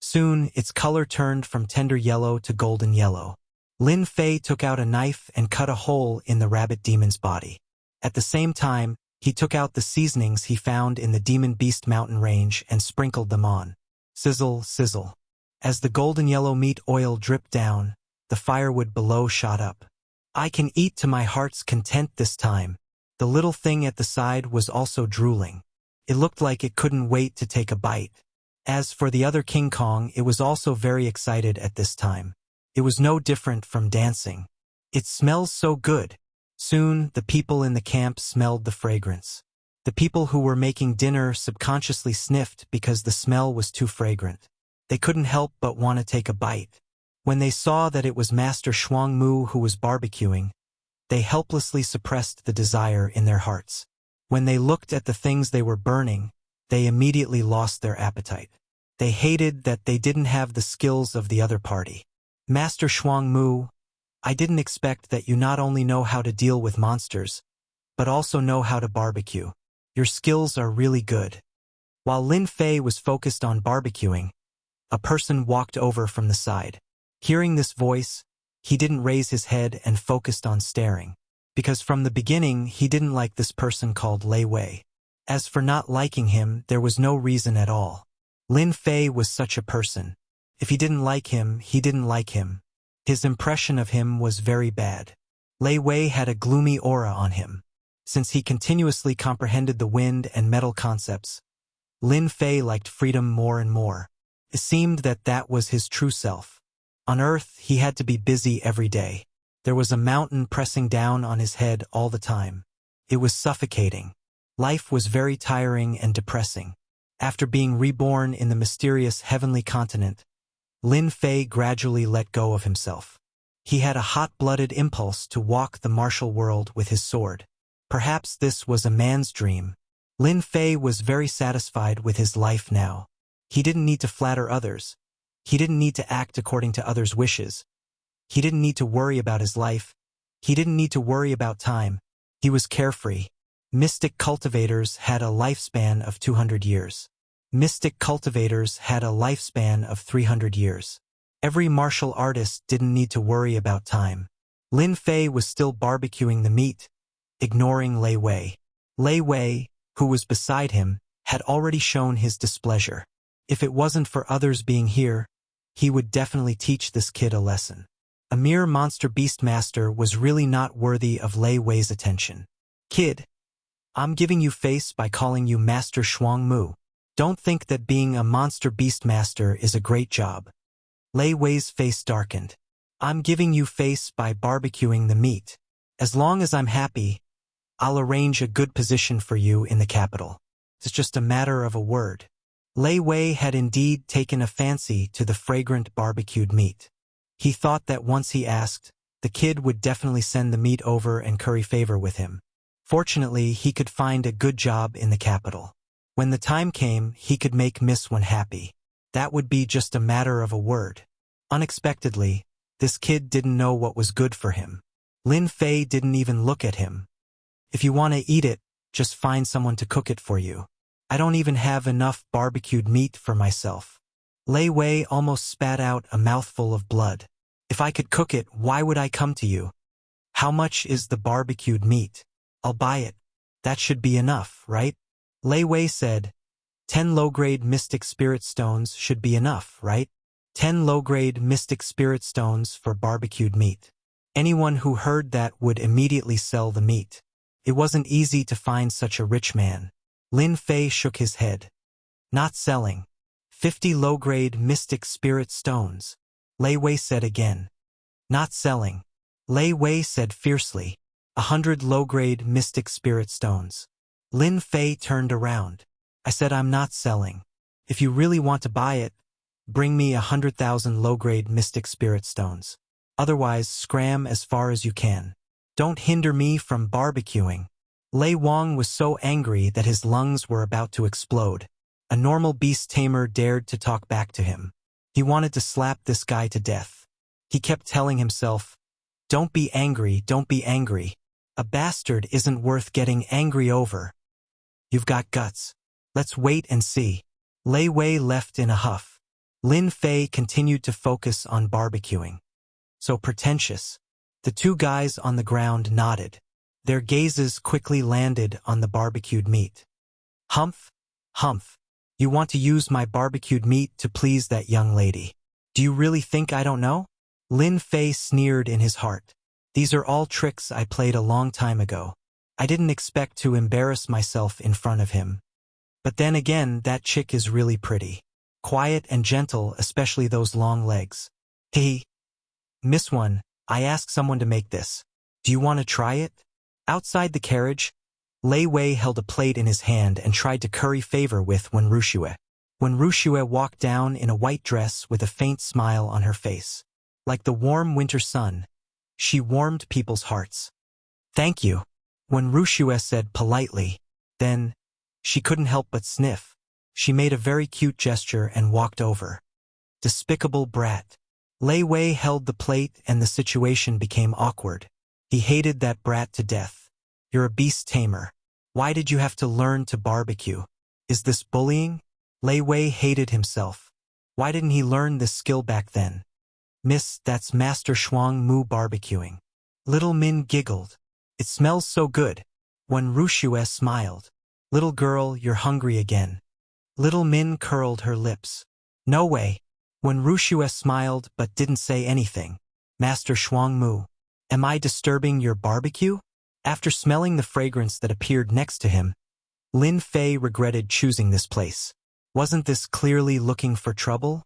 Soon, its color turned from tender yellow to golden yellow. Lin Fei took out a knife and cut a hole in the rabbit demon's body. At the same time, he took out the seasonings he found in the Demon Beast mountain range and sprinkled them on. Sizzle, sizzle. As the golden yellow meat oil dripped down, the firewood below shot up. I can eat to my heart's content this time. The little thing at the side was also drooling. It looked like it couldn't wait to take a bite. As for the other King Kong, it was also very excited at this time. It was no different from dancing. It smells so good. Soon, the people in the camp smelled the fragrance. The people who were making dinner subconsciously sniffed because the smell was too fragrant. They couldn't help but want to take a bite. When they saw that it was Master Shuang Mu who was barbecuing, they helplessly suppressed the desire in their hearts. When they looked at the things they were burning, they immediately lost their appetite. They hated that they didn't have the skills of the other party. Master Shuang Mu, I didn't expect that you not only know how to deal with monsters, but also know how to barbecue. Your skills are really good. While Lin Fei was focused on barbecuing, a person walked over from the side. Hearing this voice, he didn't raise his head and focused on staring, because from the beginning he didn't like this person called Lei Wei. As for not liking him, there was no reason at all. Lin Fei was such a person. If he didn't like him, he didn't like him. His impression of him was very bad. Lei Wei had a gloomy aura on him. Since he continuously comprehended the wind and metal concepts, Lin Fei liked freedom more and more. It seemed that that was his true self. On Earth, he had to be busy every day. There was a mountain pressing down on his head all the time. It was suffocating. Life was very tiring and depressing. After being reborn in the mysterious heavenly continent, Lin Fei gradually let go of himself. He had a hot-blooded impulse to walk the martial world with his sword. Perhaps this was a man's dream. Lin Fei was very satisfied with his life now. He didn't need to flatter others. He didn't need to act according to others' wishes. He didn't need to worry about his life. He didn't need to worry about time. He was carefree. Mystic cultivators had a lifespan of 200 years. Mystic cultivators had a lifespan of 300 years. Every martial artist didn't need to worry about time. Lin Fei was still barbecuing the meat, ignoring Lei Wei. Lei Wei, who was beside him, had already shown his displeasure. If it wasn't for others being here, he would definitely teach this kid a lesson. A mere monster beastmaster was really not worthy of Lei Wei's attention. Kid, I'm giving you face by calling you Master Shuang Mu. Don't think that being a monster beastmaster is a great job. Lei Wei's face darkened. I'm giving you face by barbecuing the meat. As long as I'm happy, I'll arrange a good position for you in the capital. It's just a matter of a word. Lei Wei had indeed taken a fancy to the fragrant barbecued meat. He thought that once he asked, the kid would definitely send the meat over and curry favor with him. Fortunately, he could find a good job in the capital. When the time came, he could make Miss Wen happy. That would be just a matter of a word. Unexpectedly, this kid didn't know what was good for him. Lin Fei didn't even look at him. If you want to eat it, just find someone to cook it for you. I don't even have enough barbecued meat for myself. Lei Wei almost spat out a mouthful of blood. If I could cook it, why would I come to you? How much is the barbecued meat? I'll buy it. That should be enough, right? Lei Wei said, 10 low-grade mystic spirit stones should be enough, right? 10 low-grade mystic spirit stones for barbecued meat. Anyone who heard that would immediately sell the meat. It wasn't easy to find such a rich man. Lin Fei shook his head. Not selling. 50 low-grade mystic spirit stones. Lei Wei said again. Not selling. Lei Wei said fiercely. 100 low-grade mystic spirit stones. Lin Fei turned around. I said I'm not selling. If you really want to buy it, bring me 100,000 low-grade mystic spirit stones. Otherwise, scram as far as you can. Don't hinder me from barbecuing. Lei Wang was so angry that his lungs were about to explode. A normal beast tamer dared to talk back to him. He wanted to slap this guy to death. He kept telling himself, don't be angry, don't be angry. A bastard isn't worth getting angry over. You've got guts. Let's wait and see. Lei Wei left in a huff. Lin Fei continued to focus on barbecuing. So pretentious. The two guys on the ground nodded. Their gazes quickly landed on the barbecued meat. Humph, humph. You want to use my barbecued meat to please that young lady. Do you really think I don't know? Lin Fei sneered in his heart. These are all tricks I played a long time ago. I didn't expect to embarrass myself in front of him. But then again, that chick is really pretty. Quiet and gentle, especially those long legs. Hey, Miss One, I asked someone to make this. Do you want to try it? Outside the carriage, Lei Wei held a plate in his hand and tried to curry favor with Wen Wuxia. Wen Wuxia walked down in a white dress with a faint smile on her face. Like the warm winter sun, she warmed people's hearts. Thank you, Wen Wuxia said politely. Then, she couldn't help but sniff. She made a very cute gesture and walked over. Despicable brat. Lei Wei held the plate and the situation became awkward. He hated that brat to death. You're a beast tamer. Why did you have to learn to barbecue? Is this bullying? Lei Wei hated himself. Why didn't he learn this skill back then? Miss, that's Master Shuang Mu barbecuing. Little Min giggled. It smells so good. Wen Wuxia smiled. Little girl, you're hungry again. Little Min curled her lips. No way. Wen Wuxia smiled but didn't say anything. Master Shuang Mu. Am I disturbing your barbecue? After smelling the fragrance that appeared next to him, Lin Fei regretted choosing this place. Wasn't this clearly looking for trouble?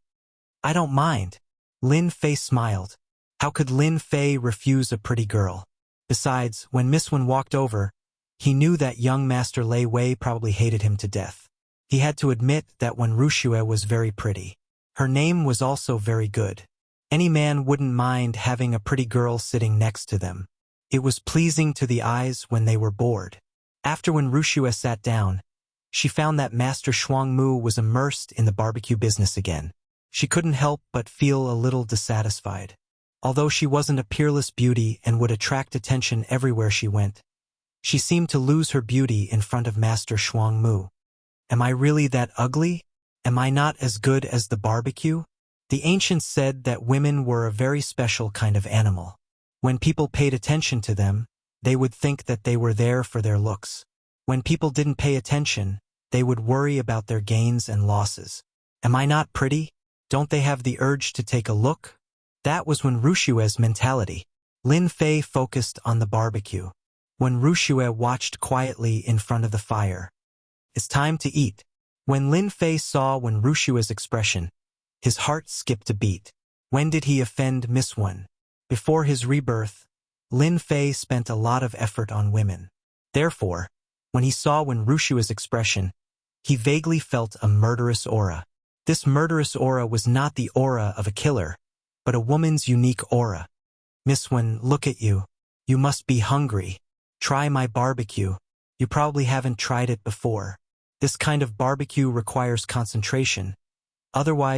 I don't mind. Lin Fei smiled. How could Lin Fei refuse a pretty girl? Besides, when Miss Wen walked over, he knew that young Master Lei Wei probably hated him to death. He had to admit that when Wuxia was very pretty. Her name was also very good. Any man wouldn't mind having a pretty girl sitting next to them. It was pleasing to the eyes when they were bored. After when Wuxia sat down, she found that Master Shuangmu was immersed in the barbecue business again. She couldn't help but feel a little dissatisfied. Although she wasn't a peerless beauty and would attract attention everywhere she went, she seemed to lose her beauty in front of Master Shuangmu. Am I really that ugly? Am I not as good as the barbecue? The ancients said that women were a very special kind of animal. When people paid attention to them, they would think that they were there for their looks. When people didn't pay attention, they would worry about their gains and losses. Am I not pretty? Don't they have the urge to take a look? That was when Wuxia's mentality. Lin Fei focused on the barbecue. When Wuxia watched quietly in front of the fire. It's time to eat. When Lin Fei saw Wuxia's expression, his heart skipped a beat. When did he offend Miss Wen? Before his rebirth, Lin Fei spent a lot of effort on women. Therefore, when he saw Wuxia's expression, he vaguely felt a murderous aura. This murderous aura was not the aura of a killer, but a woman's unique aura. Miss Wen, look at you. You must be hungry. Try my barbecue. You probably haven't tried it before. This kind of barbecue requires concentration. Otherwise,